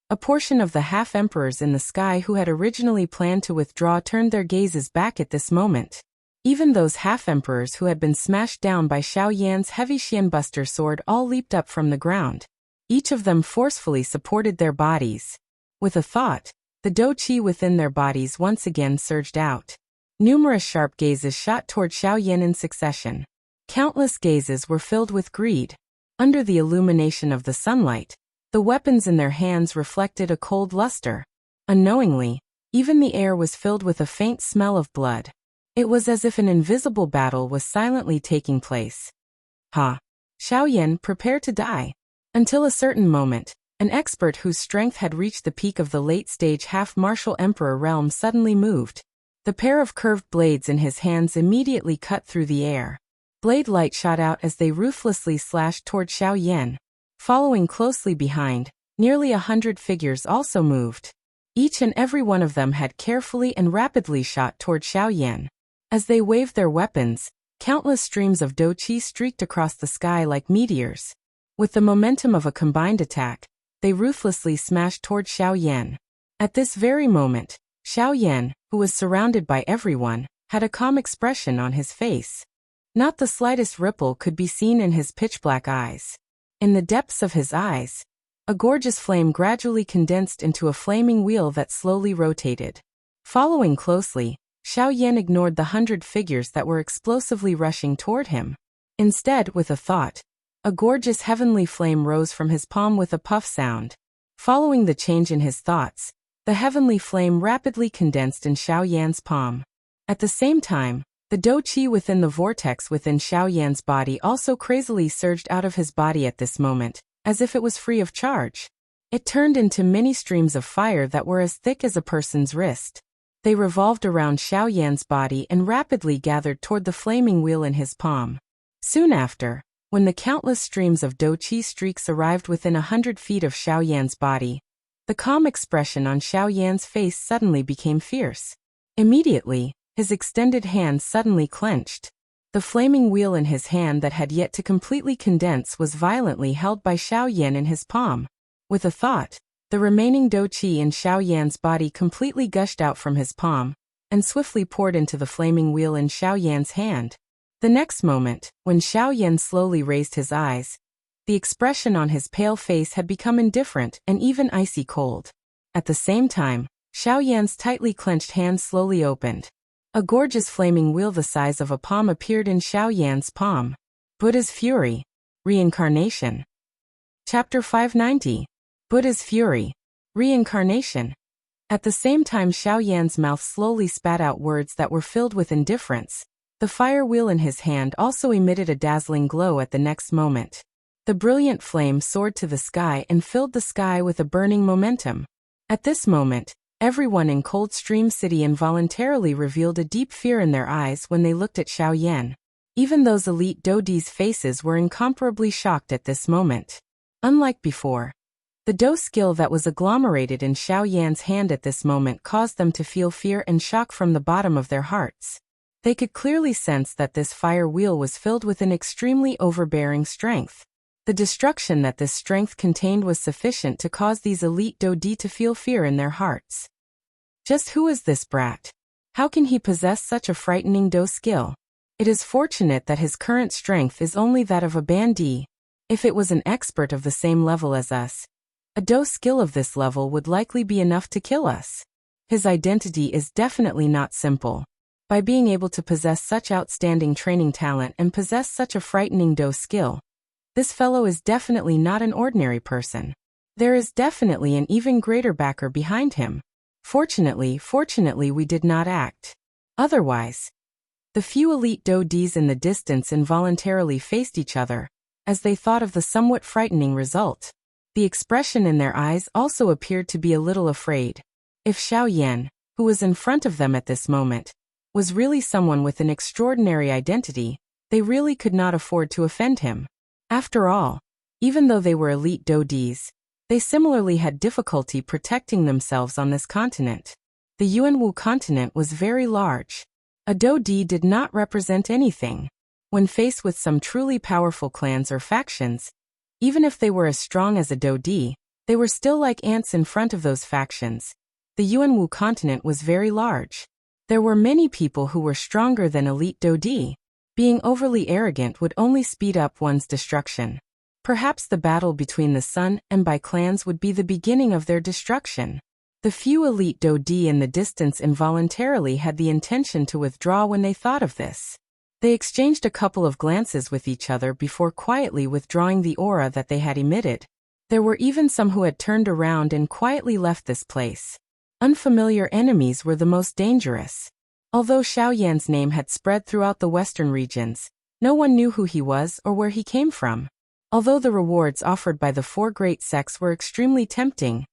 a portion of the half-emperors in the sky who had originally planned to withdraw turned their gazes back at this moment. Even those half-emperors who had been smashed down by Xiao Yan's heavy Xianbuster sword all leaped up from the ground. Each of them forcefully supported their bodies. With a thought, the dou qi within their bodies once again surged out. Numerous sharp gazes shot toward Xiao Yan in succession. Countless gazes were filled with greed. Under the illumination of the sunlight, the weapons in their hands reflected a cold luster. Unknowingly, even the air was filled with a faint smell of blood. It was as if an invisible battle was silently taking place. Ha! Xiao Yan, prepare to die. Until a certain moment, an expert whose strength had reached the peak of the late-stage half-martial emperor realm suddenly moved. The pair of curved blades in his hands immediately cut through the air. Blade light shot out as they ruthlessly slashed toward Xiao Yan. Following closely behind, nearly 100 figures also moved. Each and every one of them had carefully and rapidly shot toward Xiao Yan. As they waved their weapons, countless streams of dou qi streaked across the sky like meteors. With the momentum of a combined attack, they ruthlessly smashed toward Xiao Yan. At this very moment, Xiao Yan, who was surrounded by everyone, had a calm expression on his face. Not the slightest ripple could be seen in his pitch-black eyes. In the depths of his eyes, a gorgeous flame gradually condensed into a flaming wheel that slowly rotated. Following closely, Xiao Yan ignored the 100 figures that were explosively rushing toward him. Instead, with a thought, a gorgeous heavenly flame rose from his palm with a puff sound. Following the change in his thoughts, the heavenly flame rapidly condensed in Xiao Yan's palm. At the same time, the dou qi within the vortex within Xiao Yan's body also crazily surged out of his body at this moment, as if it was free of charge. It turned into many streams of fire that were as thick as a person's wrist. They revolved around Xiao Yan's body and rapidly gathered toward the flaming wheel in his palm. Soon after, when the countless streams of dou qi streaks arrived within 100 feet of Xiao Yan's body, the calm expression on Xiao Yan's face suddenly became fierce. Immediately, his extended hand suddenly clenched. The flaming wheel in his hand that had yet to completely condense was violently held by Xiao Yan in his palm. With a thought, the remaining dou qi in Xiao Yan's body completely gushed out from his palm, and swiftly poured into the flaming wheel in Xiao Yan's hand. The next moment, when Xiao Yan slowly raised his eyes, the expression on his pale face had become indifferent and even icy cold. At the same time, Xiao Yan's tightly clenched hand slowly opened. A gorgeous flaming wheel the size of a palm appeared in Xiao Yan's palm. Buddha's Fury. Reincarnation. Chapter 590. Buddha's Fury. Reincarnation. At the same time Xiao Yan's mouth slowly spat out words that were filled with indifference. The fire wheel in his hand also emitted a dazzling glow at the next moment. The brilliant flame soared to the sky and filled the sky with a burning momentum. At this moment, everyone in Coldstream City involuntarily revealed a deep fear in their eyes when they looked at Xiao Yan. Even those elite Dodi's faces were incomparably shocked at this moment. Unlike before, The Do skill that was agglomerated in Xiao Yan's hand at this moment caused them to feel fear and shock from the bottom of their hearts. They could clearly sense that this fire wheel was filled with an extremely overbearing strength. The destruction that this strength contained was sufficient to cause these elite Do Di to feel fear in their hearts. Just who is this brat? How can he possess such a frightening Do skill? It is fortunate that his current strength is only that of a bandit. If it was an expert of the same level as us, a Do skill of this level would likely be enough to kill us. His identity is definitely not simple. By being able to possess such outstanding training talent and possess such a frightening Do skill, this fellow is definitely not an ordinary person. There is definitely an even greater backer behind him. Fortunately, we did not act. Otherwise, the few elite Do Dis in the distance involuntarily faced each other, as they thought of the somewhat frightening result. The expression in their eyes also appeared to be a little afraid. If Xiao Yan, who was in front of them at this moment, was really someone with an extraordinary identity, they really could not afford to offend him. After all, even though they were elite Do Dis, they similarly had difficulty protecting themselves on this continent. The Yuanwu continent was very large. A Do Di did not represent anything. When faced with some truly powerful clans or factions, even if they were as strong as a Do Di, they were still like ants in front of those factions. The Yuanwu continent was very large. There were many people who were stronger than elite Do Di. Being overly arrogant would only speed up one's destruction. Perhaps the battle between the Sun and Bai clans would be the beginning of their destruction. The few elite Do Di in the distance involuntarily had the intention to withdraw when they thought of this. They exchanged a couple of glances with each other before quietly withdrawing the aura that they had emitted. There were even some who had turned around and quietly left this place. Unfamiliar enemies were the most dangerous. Although Xiao Yan's name had spread throughout the western regions, no one knew who he was or where he came from. Although the rewards offered by the four great sects were extremely tempting,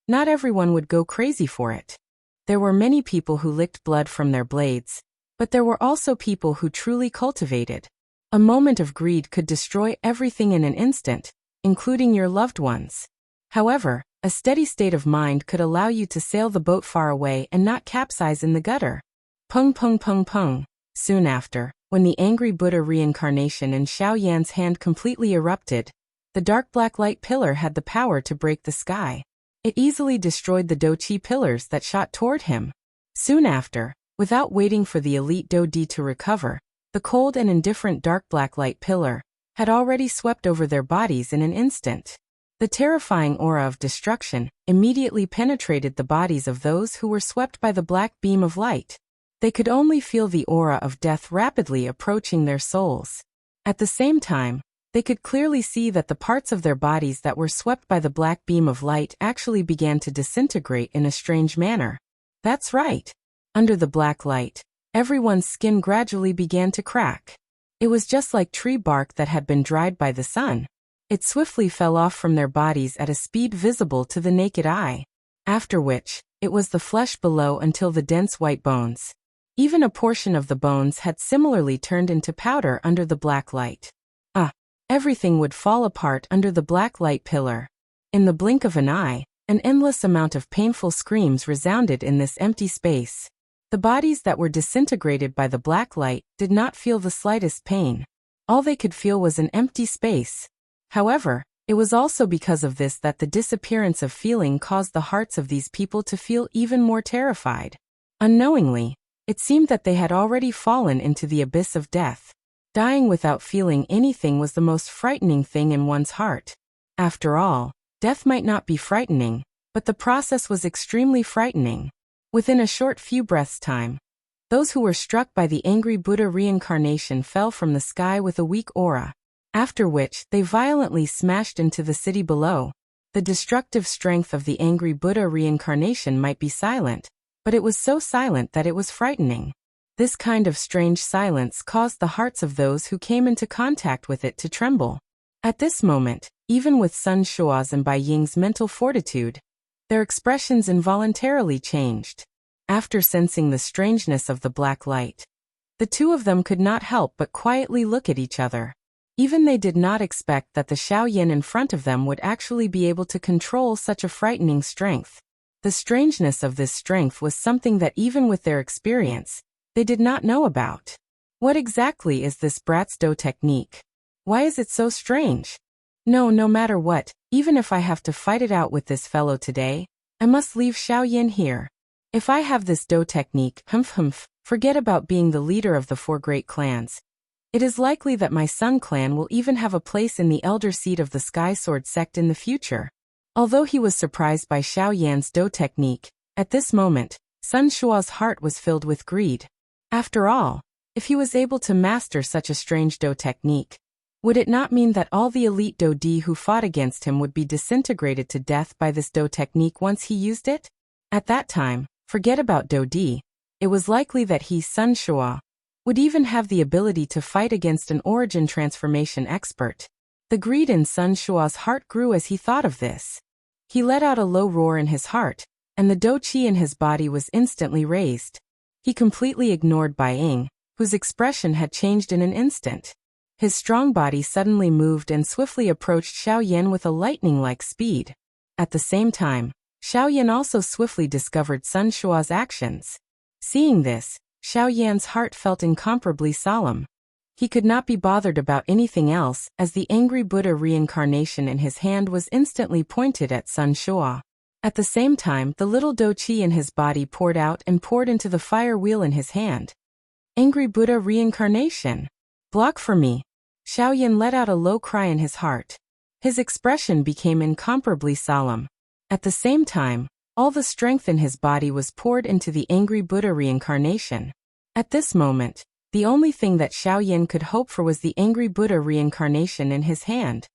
not everyone would go crazy for it. There were many people who licked blood from their blades, but there were also people who truly cultivated. A moment of greed could destroy everything in an instant, including your loved ones. However, a steady state of mind could allow you to sail the boat far away and not capsize in the gutter. Pung pung pung pung. Soon after, when the angry Buddha reincarnation in Xiao Yan's hand completely erupted, the dark black light pillar had the power to break the sky. It easily destroyed the Do Chi pillars that shot toward him. Soon after, without waiting for the elite Do Di to recover, the cold and indifferent dark black light pillar had already swept over their bodies in an instant. The terrifying aura of destruction immediately penetrated the bodies of those who were swept by the black beam of light. They could only feel the aura of death rapidly approaching their souls. At the same time, they could clearly see that the parts of their bodies that were swept by the black beam of light actually began to disintegrate in a strange manner. That's right. Under the black light, everyone's skin gradually began to crack. It was just like tree bark that had been dried by the sun. It swiftly fell off from their bodies at a speed visible to the naked eye. After which, it was the flesh below until the dense white bones. Even a portion of the bones had similarly turned into powder under the black light. Everything would fall apart under the black light pillar. In the blink of an eye, an endless amount of painful screams resounded in this empty space. The bodies that were disintegrated by the black light did not feel the slightest pain. All they could feel was an empty space. However, it was also because of this that the disappearance of feeling caused the hearts of these people to feel even more terrified. Unknowingly, it seemed that they had already fallen into the abyss of death. Dying without feeling anything was the most frightening thing in one's heart. After all, death might not be frightening, but the process was extremely frightening. Within a short few breaths' time, those who were struck by the angry Buddha reincarnation fell from the sky with a weak aura, after which they violently smashed into the city below. The destructive strength of the angry Buddha reincarnation might be silent, but it was so silent that it was frightening. This kind of strange silence caused the hearts of those who came into contact with it to tremble. At this moment, even with Sun Shua's and Bai Ying's mental fortitude, their expressions involuntarily changed. After sensing the strangeness of the black light, the two of them could not help but quietly look at each other. Even they did not expect that the Xiao Yin in front of them would actually be able to control such a frightening strength. The strangeness of this strength was something that even with their experience, they did not know about. What exactly is this brat's do technique? Why is it so strange? No matter what, even if I have to fight it out with this fellow today, I must leave Xiao Yin here. If I have this do technique, forget about being the leader of the 4 great clans. It is likely that my Sun clan will even have a place in the elder seat of the Sky Sword sect in the future. Although he was surprised by Xiao Yan's do technique, at this moment, Sun Shua's heart was filled with greed. After all, if he was able to master such a strange do technique, would it not mean that all the elite do di who fought against him would be disintegrated to death by this do technique once he used it? At that time, forget about do di, it was likely that he, Sun Shua, would even have the ability to fight against an origin transformation expert. The greed in Sun Shua's heart grew as he thought of this. He let out a low roar in his heart, and the do qi in his body was instantly raised. He completely ignored Bai Ying, whose expression had changed in an instant. His strong body suddenly moved and swiftly approached Xiao Yan with a lightning-like speed. At the same time, Xiao Yan also swiftly discovered Sun Shua's actions. Seeing this, Xiao Yan's heart felt incomparably solemn. He could not be bothered about anything else, as the angry Buddha reincarnation in his hand was instantly pointed at Sun Shua. At the same time, the little do qi in his body poured out and poured into the fire wheel in his hand. Angry Buddha reincarnation. Block for me. Xiao Yan let out a low cry in his heart. His expression became incomparably solemn. At the same time, all the strength in his body was poured into the angry Buddha reincarnation. At this moment, the only thing that Xiao Yan could hope for was the angry Buddha reincarnation in his hand.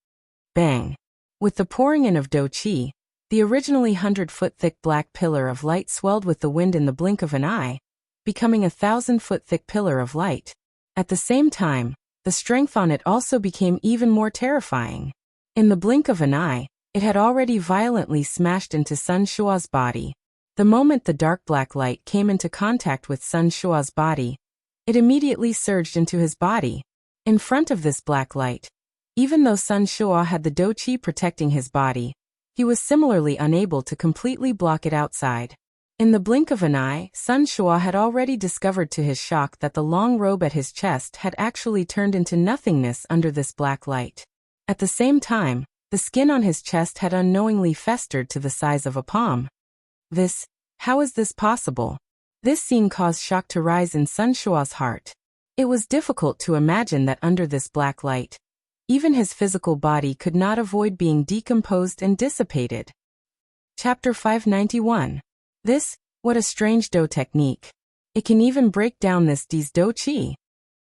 Bang! With the pouring in of do qi, the originally 100-foot-thick black pillar of light swelled with the wind in the blink of an eye, becoming a 1,000-foot-thick pillar of light. At the same time, the strength on it also became even more terrifying. In the blink of an eye, it had already violently smashed into Sun Shua's body. The moment the dark black light came into contact with Sun Shua's body, it immediately surged into his body. In front of this black light, even though Sun Shua had the do qi protecting his body, he was similarly unable to completely block it outside. In the blink of an eye, Sun Shua had already discovered to his shock that the long robe at his chest had actually turned into nothingness under this black light. At the same time, the skin on his chest had unknowingly festered to the size of a palm. How is this possible? This scene caused shock to rise in Sun Shua's heart. It was difficult to imagine that under this black light, even his physical body could not avoid being decomposed and dissipated. Chapter 591. What a strange do technique. It can even break down this Di's do qi.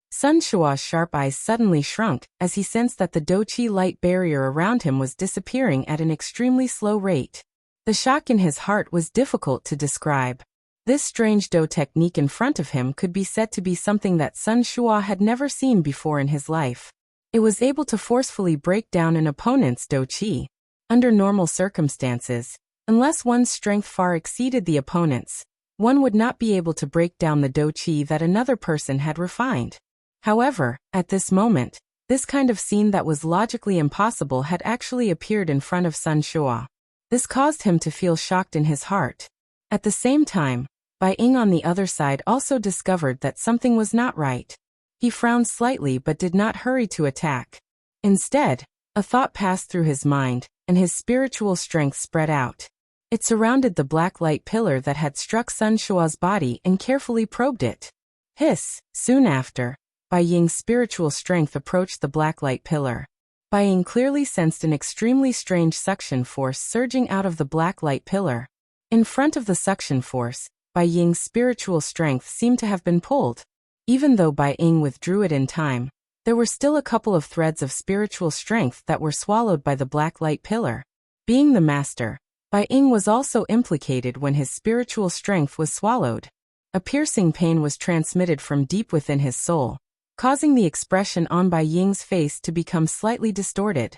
Sun Shua's sharp eyes suddenly shrunk as he sensed that the do qi light barrier around him was disappearing at an extremely slow rate. The shock in his heart was difficult to describe. This strange do technique in front of him could be said to be something that Sun Shua had never seen before in his life. It was able to forcefully break down an opponent's do qi. Under normal circumstances, unless one's strength far exceeded the opponent's, one would not be able to break down the do qi that another person had refined. However, at this moment, this kind of scene that was logically impossible had actually appeared in front of Sun Shua. This caused him to feel shocked in his heart. At the same time, Bai Ying on the other side also discovered that something was not right. He frowned slightly but did not hurry to attack. Instead, a thought passed through his mind, and his spiritual strength spread out. It surrounded the black light pillar that had struck Sun Shua's body and carefully probed it. Hiss! Soon after, Bai Ying's spiritual strength approached the black light pillar. Bai Ying clearly sensed an extremely strange suction force surging out of the black light pillar. In front of the suction force, Bai Ying's spiritual strength seemed to have been pulled. Even though Bai Ying withdrew it in time, there were still a couple of threads of spiritual strength that were swallowed by the black light pillar. Being the master, Bai Ying was also implicated when his spiritual strength was swallowed. A piercing pain was transmitted from deep within his soul, causing the expression on Bai Ying's face to become slightly distorted.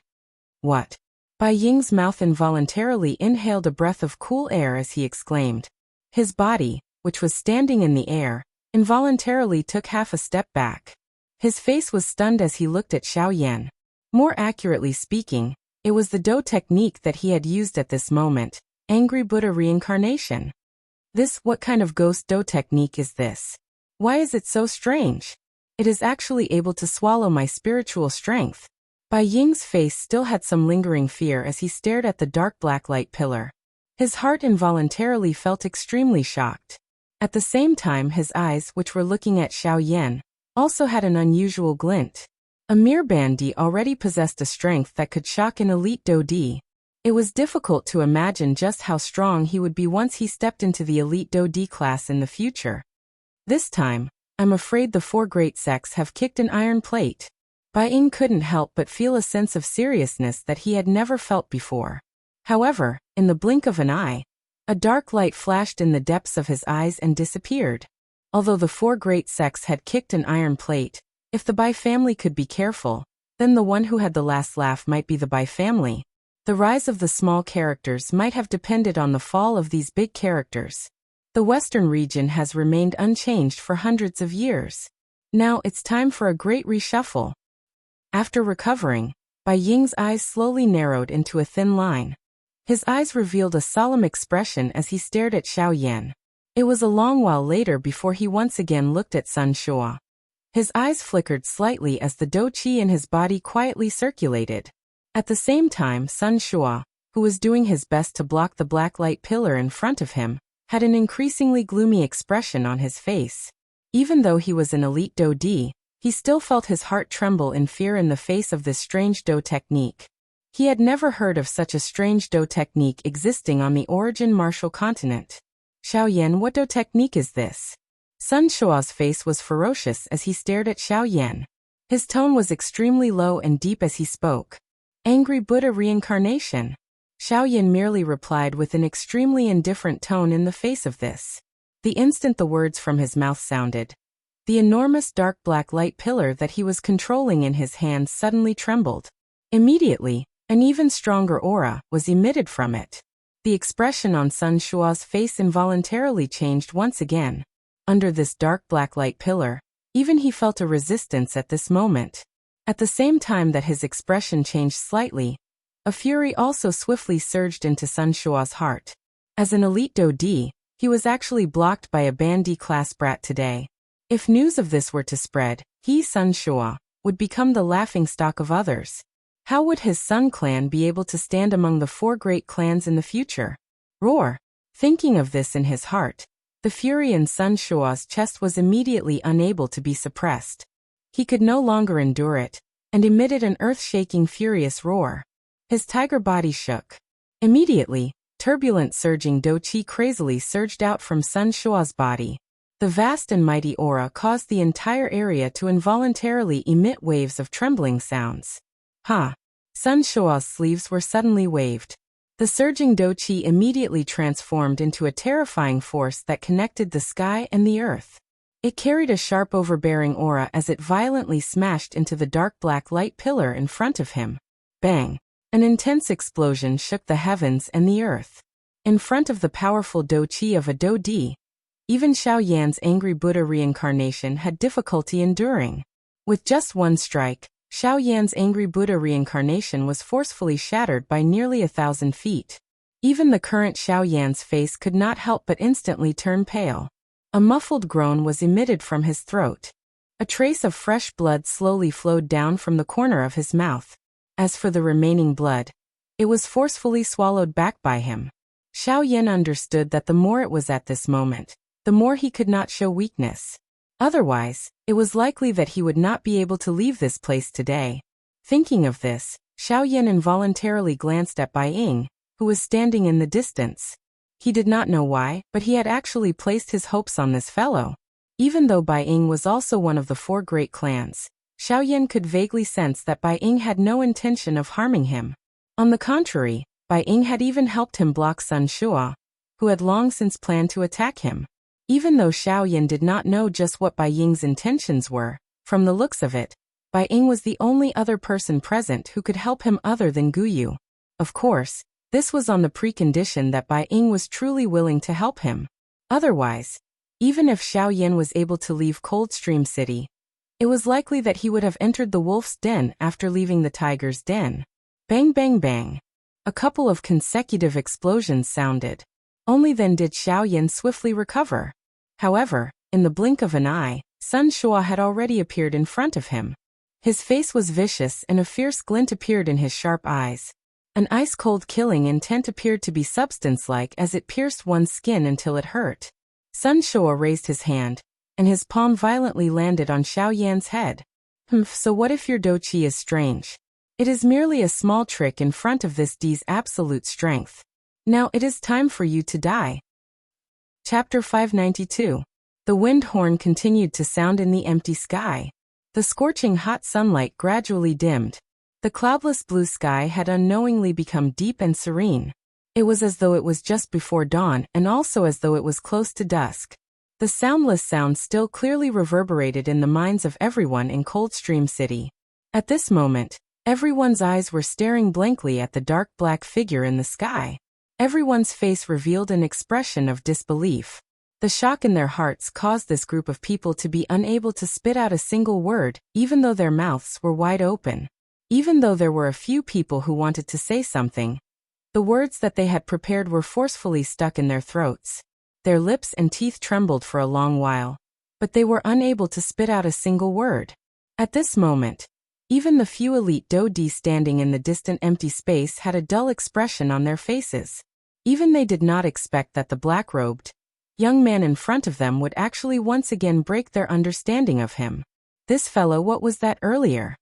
What? Bai Ying's mouth involuntarily inhaled a breath of cool air as he exclaimed. His body, which was standing in the air, involuntarily took half a step back. His face was stunned as he looked at Xiao Yan. More accurately speaking, it was the Do technique that he had used at this moment, Angry Buddha reincarnation. What kind of ghost Do technique is this? Why is it so strange? It is actually able to swallow my spiritual strength. Bai Ying's face still had some lingering fear as he stared at the dark black light pillar. His heart involuntarily felt extremely shocked. At the same time, his eyes, which were looking at Xiao Yan, also had an unusual glint. A mere Bandi already possessed a strength that could shock an elite Do-D. It was difficult to imagine just how strong he would be once he stepped into the elite Do-D class in the future. This time, I'm afraid the four great sects have kicked an iron plate. Bai Ying couldn't help but feel a sense of seriousness that he had never felt before. However, in the blink of an eye, a dark light flashed in the depths of his eyes and disappeared. Although the four great sects had kicked an iron plate, if the Bai family could be careful, then the one who had the last laugh might be the Bai family. The rise of the small characters might have depended on the fall of these big characters. The Western region has remained unchanged for hundreds of years. Now it's time for a great reshuffle. After recovering, Bai Ying's eyes slowly narrowed into a thin line. His eyes revealed a solemn expression as he stared at Xiao Yan. It was a long while later before he once again looked at Sun Shua. His eyes flickered slightly as the Do-Chi in his body quietly circulated. At the same time, Sun Shua, who was doing his best to block the black light pillar in front of him, had an increasingly gloomy expression on his face. Even though he was an elite Do-D, he still felt his heart tremble in fear in the face of this strange Do technique. He had never heard of such a strange Do technique existing on the origin martial continent. Xiao Yan, what Do technique is this? Sun Shua's face was ferocious as he stared at Xiao Yan. His tone was extremely low and deep as he spoke. Angry Buddha reincarnation. Xiao Yan merely replied with an extremely indifferent tone in the face of this. The instant the words from his mouth sounded, the enormous dark black light pillar that he was controlling in his hands suddenly trembled. Immediately, an even stronger aura was emitted from it. The expression on Sun Shua's face involuntarily changed once again. Under this dark black light pillar, even he felt a resistance at this moment. At the same time that his expression changed slightly, a fury also swiftly surged into Sun Shua's heart. As an elite Do-D, he was actually blocked by a Bandi class brat today. If news of this were to spread, he, Sun Shua, would become the laughingstock of others. How would his Sun clan be able to stand among the four great clans in the future? Roar! Thinking of this in his heart, the fury in Sun Shua's chest was immediately unable to be suppressed. He could no longer endure it, and emitted an earth-shaking furious roar. His tiger body shook. Immediately, turbulent surging Do-Chi crazily surged out from Sun Shua's body. The vast and mighty aura caused the entire area to involuntarily emit waves of trembling sounds. Sun Shua's sleeves were suddenly waved. The surging Do-Chi immediately transformed into a terrifying force that connected the sky and the earth. It carried a sharp overbearing aura as it violently smashed into the dark black light pillar in front of him. Bang! An intense explosion shook the heavens and the earth. In front of the powerful Do-Chi of a Do-D, even Xiao Yan's angry Buddha reincarnation had difficulty enduring. With just one strike, Xiao Yan's angry Buddha reincarnation was forcefully shattered by nearly 1,000 feet. Even the current Xiao Yan's face could not help but instantly turn pale. A muffled groan was emitted from his throat. A trace of fresh blood slowly flowed down from the corner of his mouth. As for the remaining blood, it was forcefully swallowed back by him. Xiao Yan understood that the more it was at this moment, the more he could not show weakness. Otherwise, it was likely that he would not be able to leave this place today. Thinking of this, Xiao Yan involuntarily glanced at Bai Ying, who was standing in the distance. He did not know why, but he had actually placed his hopes on this fellow. Even though Bai Ying was also one of the four great clans, Xiao Yan could vaguely sense that Bai Ying had no intention of harming him. On the contrary, Bai Ying had even helped him block Sun Shua, who had long since planned to attack him. Even though Xiao Yan did not know just what Bai Ying's intentions were, from the looks of it, Bai Ying was the only other person present who could help him other than Guyu. Of course, this was on the precondition that Bai Ying was truly willing to help him. Otherwise, even if Xiao Yan was able to leave Coldstream City, It was likely that he would have entered the wolf's den after leaving the tiger's den. Bang bang bang. A couple of consecutive explosions sounded. Only then did Xiao Yan swiftly recover. However, in the blink of an eye, Sun Shua had already appeared in front of him. His face was vicious and a fierce glint appeared in his sharp eyes. An ice-cold killing intent appeared to be substance-like as it pierced one's skin until it hurt. Sun Shua raised his hand, and his palm violently landed on Xiao Yan's head. So what if your Do Qi is strange? It is merely a small trick in front of this D's absolute strength. Now it is time for you to die. Chapter 592. The wind horn continued to sound in the empty sky. The scorching hot sunlight gradually dimmed. The cloudless blue sky had unknowingly become deep and serene. It was as though it was just before dawn and also as though it was close to dusk. The soundless sound still clearly reverberated in the minds of everyone in Coldstream City. At this moment, everyone's eyes were staring blankly at the dark black figure in the sky. Everyone's face revealed an expression of disbelief. The shock in their hearts caused this group of people to be unable to spit out a single word, even though their mouths were wide open. Even though there were a few people who wanted to say something, the words that they had prepared were forcefully stuck in their throats. Their lips and teeth trembled for a long while, but they were unable to spit out a single word. At this moment, even the few elite Dodi standing in the distant empty space had a dull expression on their faces. Even they did not expect that the black-robed young man in front of them would actually once again break their understanding of him. This fellow, what was that earlier?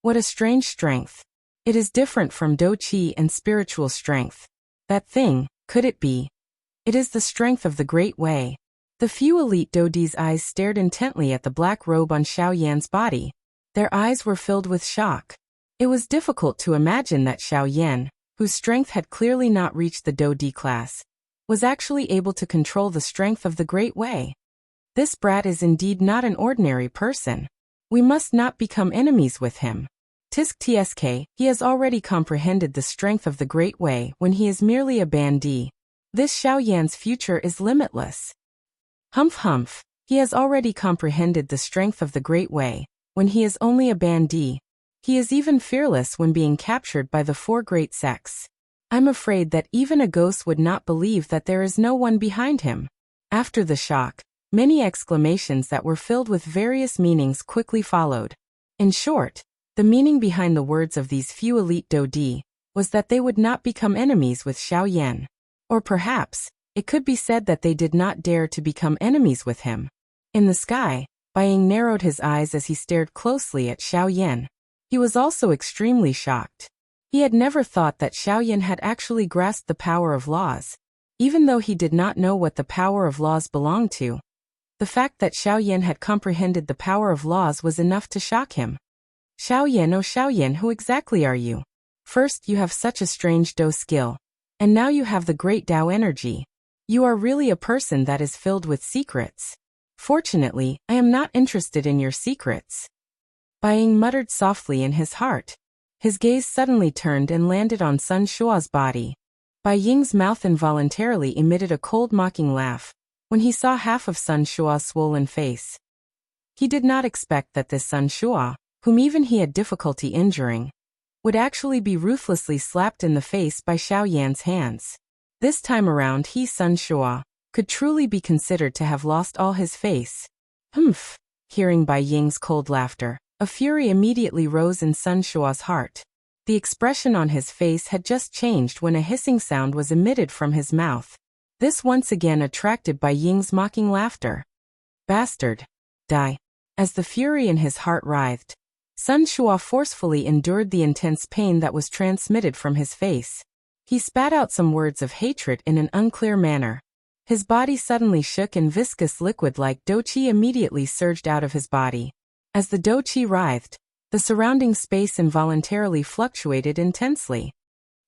What a strange strength. It is different from Do Qi and spiritual strength. That thing, could it be? It is the strength of the Great Way. The few elite Dodi's eyes stared intently at the black robe on Xiao Yan's body. Their eyes were filled with shock. It was difficult to imagine that Xiao Yan, whose strength had clearly not reached the Dodi class, was actually able to control the strength of the Great Way. This brat is indeed not an ordinary person. We must not become enemies with him. Tsk, he has already comprehended the strength of the Great Way when he is merely a bandit. This Xiao Yan's future is limitless. Humph, he has already comprehended the strength of the Great Way when he is only a bandit. He is even fearless when being captured by the four great sects. I'm afraid that even a ghost would not believe that there is no one behind him. After the shock, many exclamations that were filled with various meanings quickly followed. In short, the meaning behind the words of these few elite Dodi was that they would not become enemies with Xiao Yan. Or perhaps, it could be said that they did not dare to become enemies with him. In the sky, Bai Ying narrowed his eyes as he stared closely at Xiao Yan. He was also extremely shocked. He had never thought that Xiao Yan had actually grasped the power of laws. Even though he did not know what the power of laws belonged to, the fact that Xiao Yan had comprehended the power of laws was enough to shock him. Xiao Yan, oh Xiao Yan, who exactly are you? First you have such a strange Do skill, and now you have the great Dao energy. You are really a person that is filled with secrets. Fortunately, I am not interested in your secrets. Bai Ying muttered softly in his heart. His gaze suddenly turned and landed on Sun Shua's body. Bai Ying's mouth involuntarily emitted a cold mocking laugh when he saw half of Sun Shua's swollen face. He did not expect that this Sun Shua, whom even he had difficulty injuring, would actually be ruthlessly slapped in the face by Xiao Yan's hands. This time around he, Sun Shua, could truly be considered to have lost all his face. Humph! Hearing Bai Ying's cold laughter, a fury immediately rose in Sun Shua's heart. The expression on his face had just changed when a hissing sound was emitted from his mouth. This once again attracted Bai Ying's mocking laughter. Bastard! Die! As the fury in his heart writhed, Sun Shua forcefully endured the intense pain that was transmitted from his face. He spat out some words of hatred in an unclear manner. His body suddenly shook and viscous liquid like Do Qi immediately surged out of his body. As the Do Qi writhed, the surrounding space involuntarily fluctuated intensely.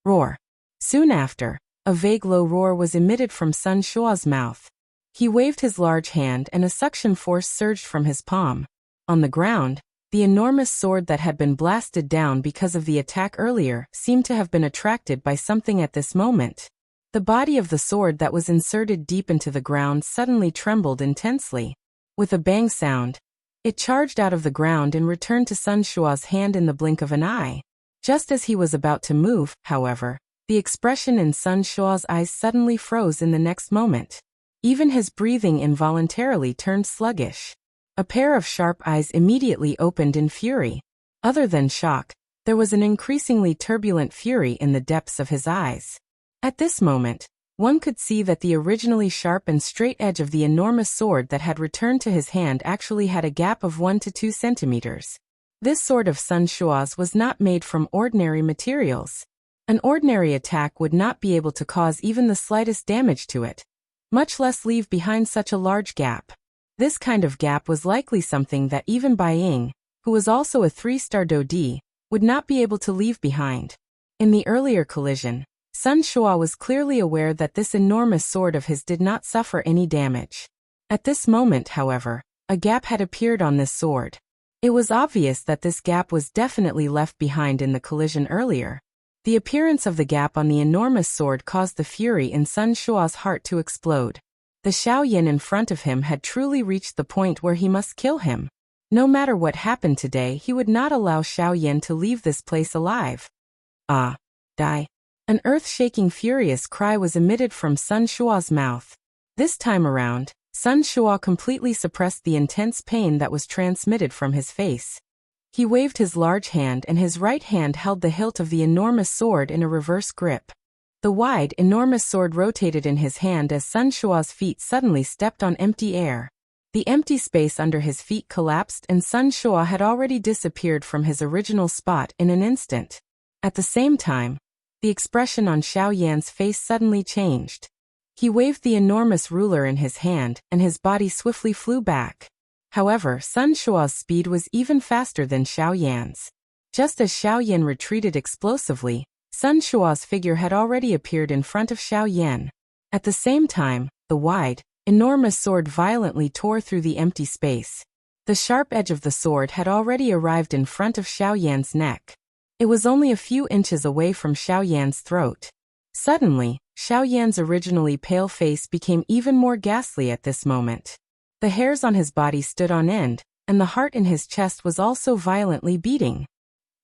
Roar! Soon after, a vague low roar was emitted from Sun Shua's mouth. He waved his large hand and a suction force surged from his palm. On the ground, the enormous sword that had been blasted down because of the attack earlier seemed to have been attracted by something at this moment. The body of the sword that was inserted deep into the ground suddenly trembled intensely. With a bang sound, It charged out of the ground and returned to Sun Shua's hand in the blink of an eye. Just as he was about to move, however, the expression in Sun Shua's eyes suddenly froze in the next moment. Even his breathing involuntarily turned sluggish. A pair of sharp eyes immediately opened in fury. Other than shock, there was an increasingly turbulent fury in the depths of his eyes. At this moment, one could see that the originally sharp and straight edge of the enormous sword that had returned to his hand actually had a gap of 1 to 2 centimeters. This sword of Sun Shua's was not made from ordinary materials. An ordinary attack would not be able to cause even the slightest damage to it, much less leave behind such a large gap. This kind of gap was likely something that even Bai Ying, who was also a 3-star Dodi, would not be able to leave behind. In the earlier collision, Sun Shua was clearly aware that this enormous sword of his did not suffer any damage. At this moment, however, a gap had appeared on this sword. It was obvious that this gap was definitely left behind in the collision earlier. The appearance of the gap on the enormous sword caused the fury in Sun Shua's heart to explode. The Xiaoyan in front of him had truly reached the point where he must kill him. No matter what happened today, he would not allow Xiaoyan to leave this place alive. Ah! Die! An earth-shaking furious cry was emitted from Sun Shua's mouth. This time around, Sun Shua completely suppressed the intense pain that was transmitted from his face. He waved his large hand and his right hand held the hilt of the enormous sword in a reverse grip. The wide, enormous sword rotated in his hand as Sun Shua's feet suddenly stepped on empty air. The empty space under his feet collapsed and Sun Shua had already disappeared from his original spot in an instant. At the same time, the expression on Xiaoyan's face suddenly changed. He waved the enormous ruler in his hand, and his body swiftly flew back. However, Sun Shua's speed was even faster than Xiaoyan's. Just as Xiaoyan retreated explosively, Sun Shua's figure had already appeared in front of Xiaoyan. At the same time, the wide, enormous sword violently tore through the empty space. The sharp edge of the sword had already arrived in front of Xiaoyan's neck. It was only a few inches away from Xiaoyan's throat. Suddenly, Xiaoyan's originally pale face became even more ghastly at this moment. The hairs on his body stood on end, and the heart in his chest was also violently beating.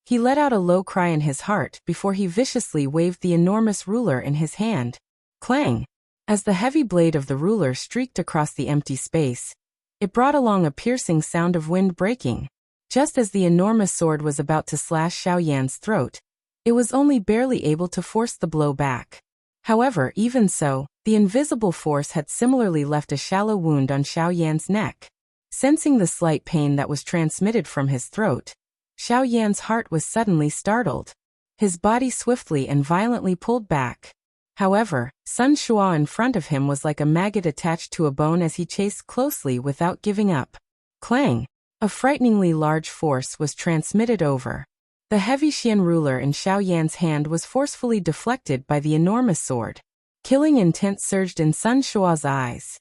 He let out a low cry in his heart before he viciously waved the enormous ruler in his hand. Clang! As the heavy blade of the ruler streaked across the empty space, it brought along a piercing sound of wind breaking. Just as the enormous sword was about to slash Xiaoyan's throat, it was only barely able to force the blow back. However, even so, the invisible force had similarly left a shallow wound on Xiaoyan's neck. Sensing the slight pain that was transmitted from his throat, Xiaoyan's heart was suddenly startled. His body swiftly and violently pulled back. However, Sun Shua in front of him was like a maggot attached to a bone as he chased closely without giving up. Clang! A frighteningly large force was transmitted over. The heavy Xian ruler in Xiaoyan's hand was forcefully deflected by the enormous sword. Killing intent surged in Sun Shua's eyes.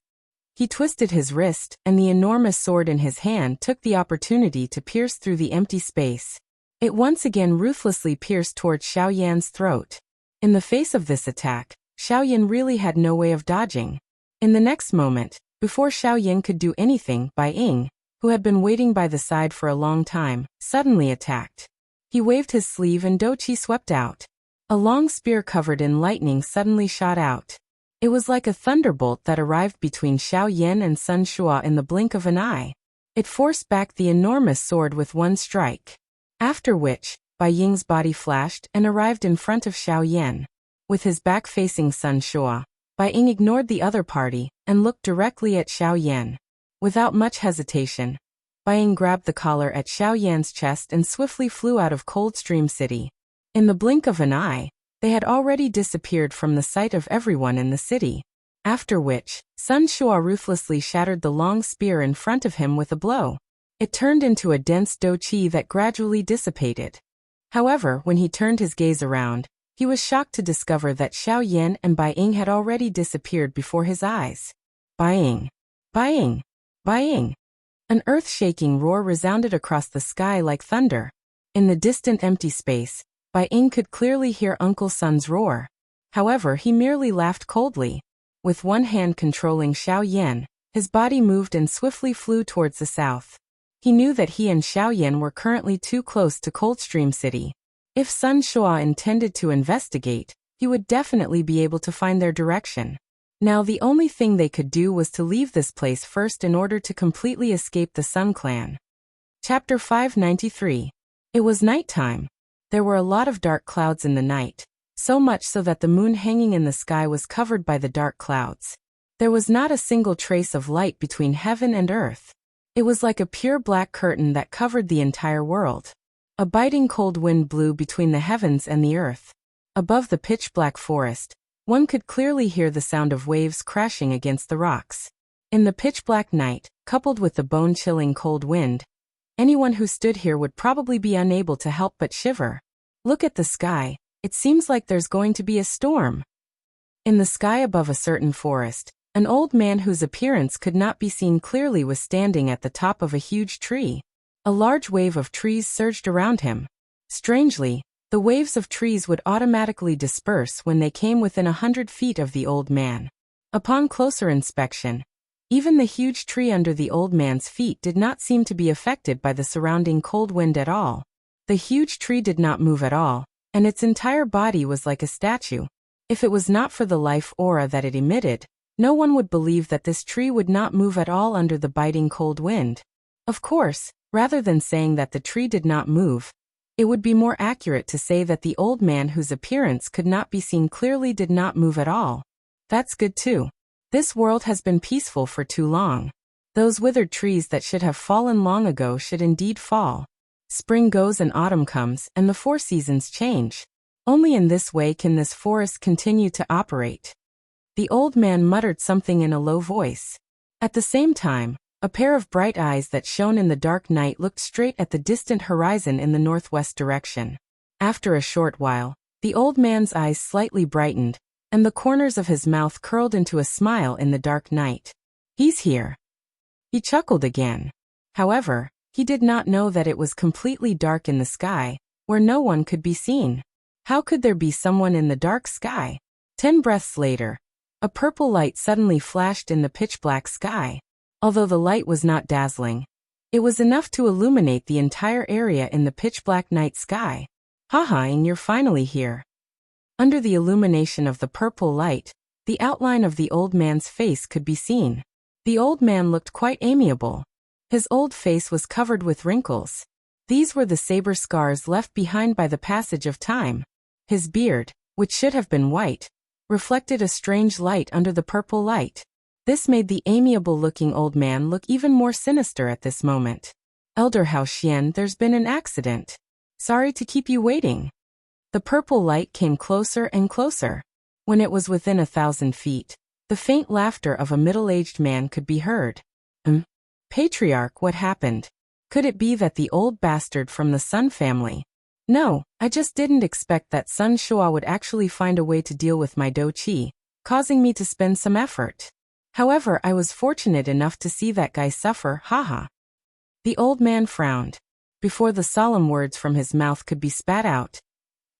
He twisted his wrist, and the enormous sword in his hand took the opportunity to pierce through the empty space. It once again ruthlessly pierced towards Xiaoyan's throat. In the face of this attack, Xiaoyan really had no way of dodging. In the next moment, before Xiaoyan could do anything, Bai Ying, who had been waiting by the side for a long time, suddenly attacked. He waved his sleeve and Douqi swept out. A long spear covered in lightning suddenly shot out. It was like a thunderbolt that arrived between Xiaoyan and Sun Shua in the blink of an eye. It forced back the enormous sword with one strike. After which, Bai Ying's body flashed and arrived in front of Xiaoyan. With his back facing Sun Shua, Bai Ying ignored the other party and looked directly at Xiaoyan. Without much hesitation, Bai Ying grabbed the collar at Xiaoyan's chest and swiftly flew out of Coldstream City. In the blink of an eye, they had already disappeared from the sight of everyone in the city. After which, Sun Shua ruthlessly shattered the long spear in front of him with a blow. It turned into a dense Douqi that gradually dissipated. However, when he turned his gaze around, he was shocked to discover that Xiaoyan and Bai Ying had already disappeared before his eyes. Bai Ying! Bai Ying! Bai Ying! An earth-shaking roar resounded across the sky like thunder. In the distant empty space, Bai Ying could clearly hear Uncle Sun's roar. However, he merely laughed coldly. With one hand controlling Xiaoyan, his body moved and swiftly flew towards the south. He knew that he and Xiaoyan were currently too close to Coldstream City. If Sun Shua intended to investigate, he would definitely be able to find their direction. Now the only thing they could do was to leave this place first in order to completely escape the Sun Clan. Chapter 593. It was nighttime. There were a lot of dark clouds in the night, so much so that the moon hanging in the sky was covered by the dark clouds. There was not a single trace of light between heaven and earth. It was like a pure black curtain that covered the entire world. A biting cold wind blew between the heavens and the earth. Above the pitch-black forest, one could clearly hear the sound of waves crashing against the rocks. In the pitch-black night, coupled with the bone-chilling cold wind, anyone who stood here would probably be unable to help but shiver. Look at the sky, it seems like there's going to be a storm. In the sky above a certain forest, an old man whose appearance could not be seen clearly was standing at the top of a huge tree. A large wave of trees surged around him. Strangely, the waves of trees would automatically disperse when they came within 100 feet of the old man. Upon closer inspection, even the huge tree under the old man's feet did not seem to be affected by the surrounding cold wind at all. The huge tree did not move at all, and its entire body was like a statue. If it was not for the life aura that it emitted, no one would believe that this tree would not move at all under the biting cold wind. Of course, rather than saying that the tree did not move, it would be more accurate to say that the old man whose appearance could not be seen clearly did not move at all. That's good too. This world has been peaceful for too long. Those withered trees that should have fallen long ago should indeed fall. Spring goes and autumn comes, and the 4 seasons change. Only in this way can this forest continue to operate. The old man muttered something in a low voice. At the same time, a pair of bright eyes that shone in the dark night looked straight at the distant horizon in the northwest direction. After a short while, the old man's eyes slightly brightened, and the corners of his mouth curled into a smile in the dark night. He's here. He chuckled again. However, he did not know that it was completely dark in the sky, where no one could be seen. How could there be someone in the dark sky? 10 breaths later, a purple light suddenly flashed in the pitch-black sky. Although the light was not dazzling, it was enough to illuminate the entire area in the pitch-black night sky. Haha, and you're finally here. Under the illumination of the purple light, the outline of the old man's face could be seen. The old man looked quite amiable. His old face was covered with wrinkles. These were the saber scars left behind by the passage of time. His beard, which should have been white, reflected a strange light under the purple light. This made the amiable-looking old man look even more sinister at this moment. Elder Hao Xian, there's been an accident. Sorry to keep you waiting. The purple light came closer and closer. When it was within 1,000 feet, the faint laughter of a middle-aged man could be heard. Patriarch, what happened? Could it be that the old bastard from the Sun family? No, I just didn't expect that Sun Shua would actually find a way to deal with my Do Qi, causing me to spend some effort. However, I was fortunate enough to see that guy suffer, haha. The old man frowned. Before the solemn words from his mouth could be spat out,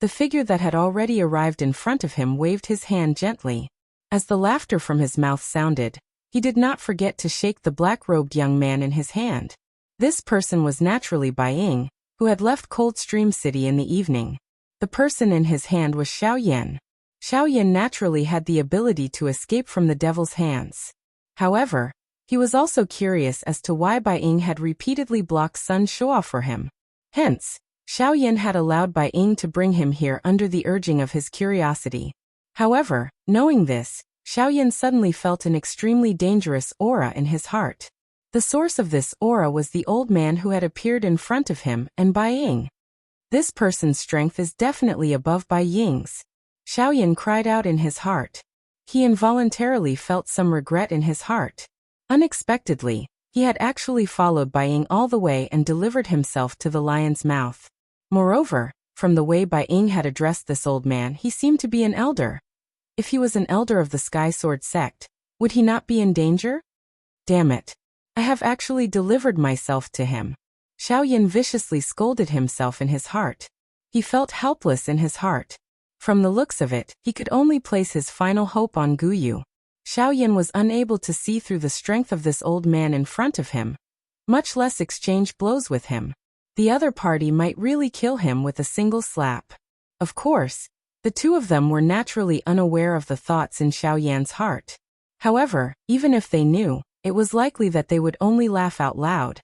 the figure that had already arrived in front of him waved his hand gently. As the laughter from his mouth sounded, he did not forget to shake the black-robed young man in his hand. This person was naturally Bai Ying, who had left Coldstream City in the evening. The person in his hand was Xiaoyan. Xiaoyan naturally had the ability to escape from the devil's hands. However, he was also curious as to why Bai Ying had repeatedly blocked Sun Shua for him. Hence, Xiaoyan had allowed Bai Ying to bring him here under the urging of his curiosity. However, knowing this, Xiaoyan suddenly felt an extremely dangerous aura in his heart. The source of this aura was the old man who had appeared in front of him and Bai Ying. This person's strength is definitely above Bai Ying's. Xiaoyan cried out in his heart. He involuntarily felt some regret in his heart. Unexpectedly, he had actually followed Bai Ying all the way and delivered himself to the lion's mouth. Moreover, from the way Bai Ying had addressed this old man, he seemed to be an elder. If he was an elder of the Sky Sword sect, would he not be in danger? Damn it. I have actually delivered myself to him. Xiaoyan viciously scolded himself in his heart. He felt helpless in his heart. From the looks of it, he could only place his final hope on Guyu. Xiaoyan was unable to see through the strength of this old man in front of him. much less exchange blows with him. The other party might really kill him with a single slap. Of course, the two of them were naturally unaware of the thoughts in Xiaoyan's heart. However, even if they knew, it was likely that they would only laugh out loud.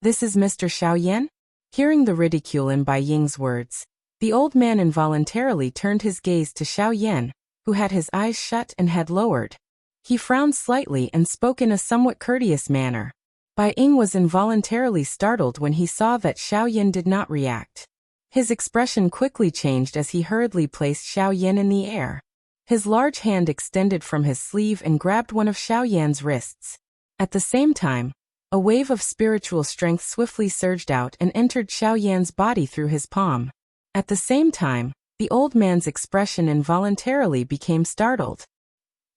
"This is Mr. Xiaoyan?" Hearing the ridicule in Bai Ying's words, the old man involuntarily turned his gaze to Xiaoyan, who had his eyes shut and head lowered. He frowned slightly and spoke in a somewhat courteous manner. Bai Ying was involuntarily startled when he saw that Xiaoyan did not react. His expression quickly changed as he hurriedly placed Xiaoyan in the air. His large hand extended from his sleeve and grabbed one of Xiaoyan's wrists. At the same time, a wave of spiritual strength swiftly surged out and entered Xiaoyan's body through his palm. At the same time, the old man's expression involuntarily became startled.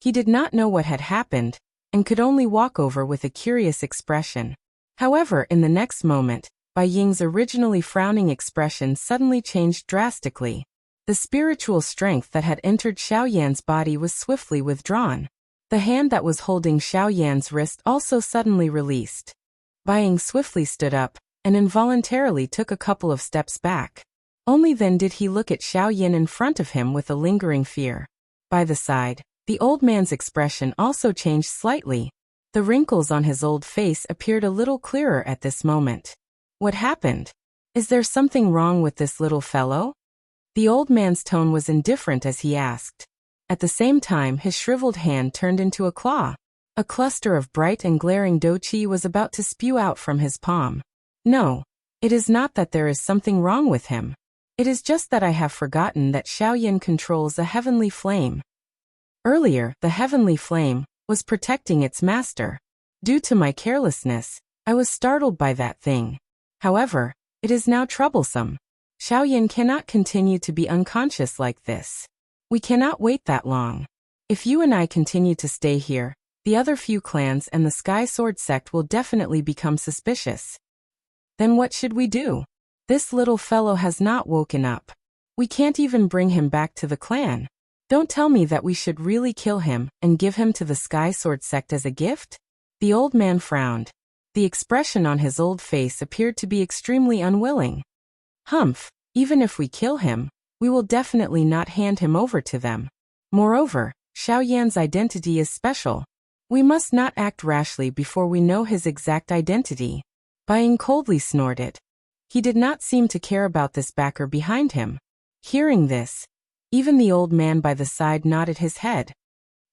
He did not know what had happened, and could only walk over with a curious expression. However, in the next moment, Bai Ying's originally frowning expression suddenly changed drastically. The spiritual strength that had entered Xiaoyan's body was swiftly withdrawn. The hand that was holding Xiaoyan's wrist also suddenly released. Bai Ying swiftly stood up, and involuntarily took a couple of steps back. Only then did he look at Xiaoyan in front of him with a lingering fear. By the side, the old man's expression also changed slightly. The wrinkles on his old face appeared a little clearer at this moment. "What happened? Is there something wrong with this little fellow?" The old man's tone was indifferent as he asked. At the same time, his shriveled hand turned into a claw. A cluster of bright and glaring douqi was about to spew out from his palm. "No, it is not that there is something wrong with him. It is just that I have forgotten that Xiaoyan controls a heavenly flame. Earlier, the heavenly flame was protecting its master. Due to my carelessness, I was startled by that thing. However, it is now troublesome. Xiaoyan cannot continue to be unconscious like this. We cannot wait that long. If you and I continue to stay here, the other few clans and the Sky Sword sect will definitely become suspicious. Then what should we do? This little fellow has not woken up. We can't even bring him back to the clan. Don't tell me that we should really kill him and give him to the Sky Sword sect as a gift?" The old man frowned. The expression on his old face appeared to be extremely unwilling. "Humph, even if we kill him, we will definitely not hand him over to them. Moreover, Xiaoyan's identity is special. We must not act rashly before we know his exact identity." Bai Ying coldly snorted. He did not seem to care about this backer behind him. Hearing this, even the old man by the side nodded his head.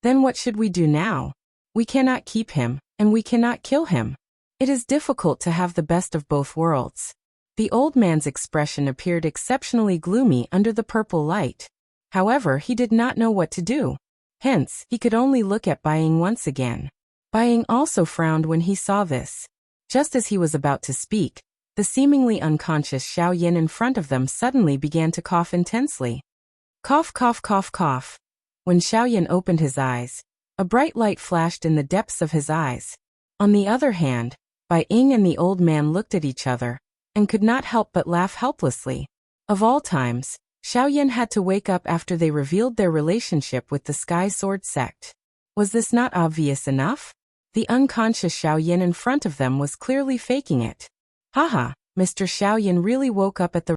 "Then what should we do now? We cannot keep him, and we cannot kill him. It is difficult to have the best of both worlds." The old man's expression appeared exceptionally gloomy under the purple light. However, he did not know what to do. Hence, he could only look at Bai Ying once again. Bai Ying also frowned when he saw this. Just as he was about to speak, the seemingly unconscious Xiaoyan in front of them suddenly began to cough intensely. Cough, cough, cough, cough. When Xiaoyan opened his eyes, a bright light flashed in the depths of his eyes. On the other hand, Bai Ying and the old man looked at each other, and could not help but laugh helplessly. Of all times, Xiaoyan had to wake up after they revealed their relationship with the Sky Sword sect. Was this not obvious enough? The unconscious Xiaoyan in front of them was clearly faking it. Haha, Mr. Xiaoyan really woke up at the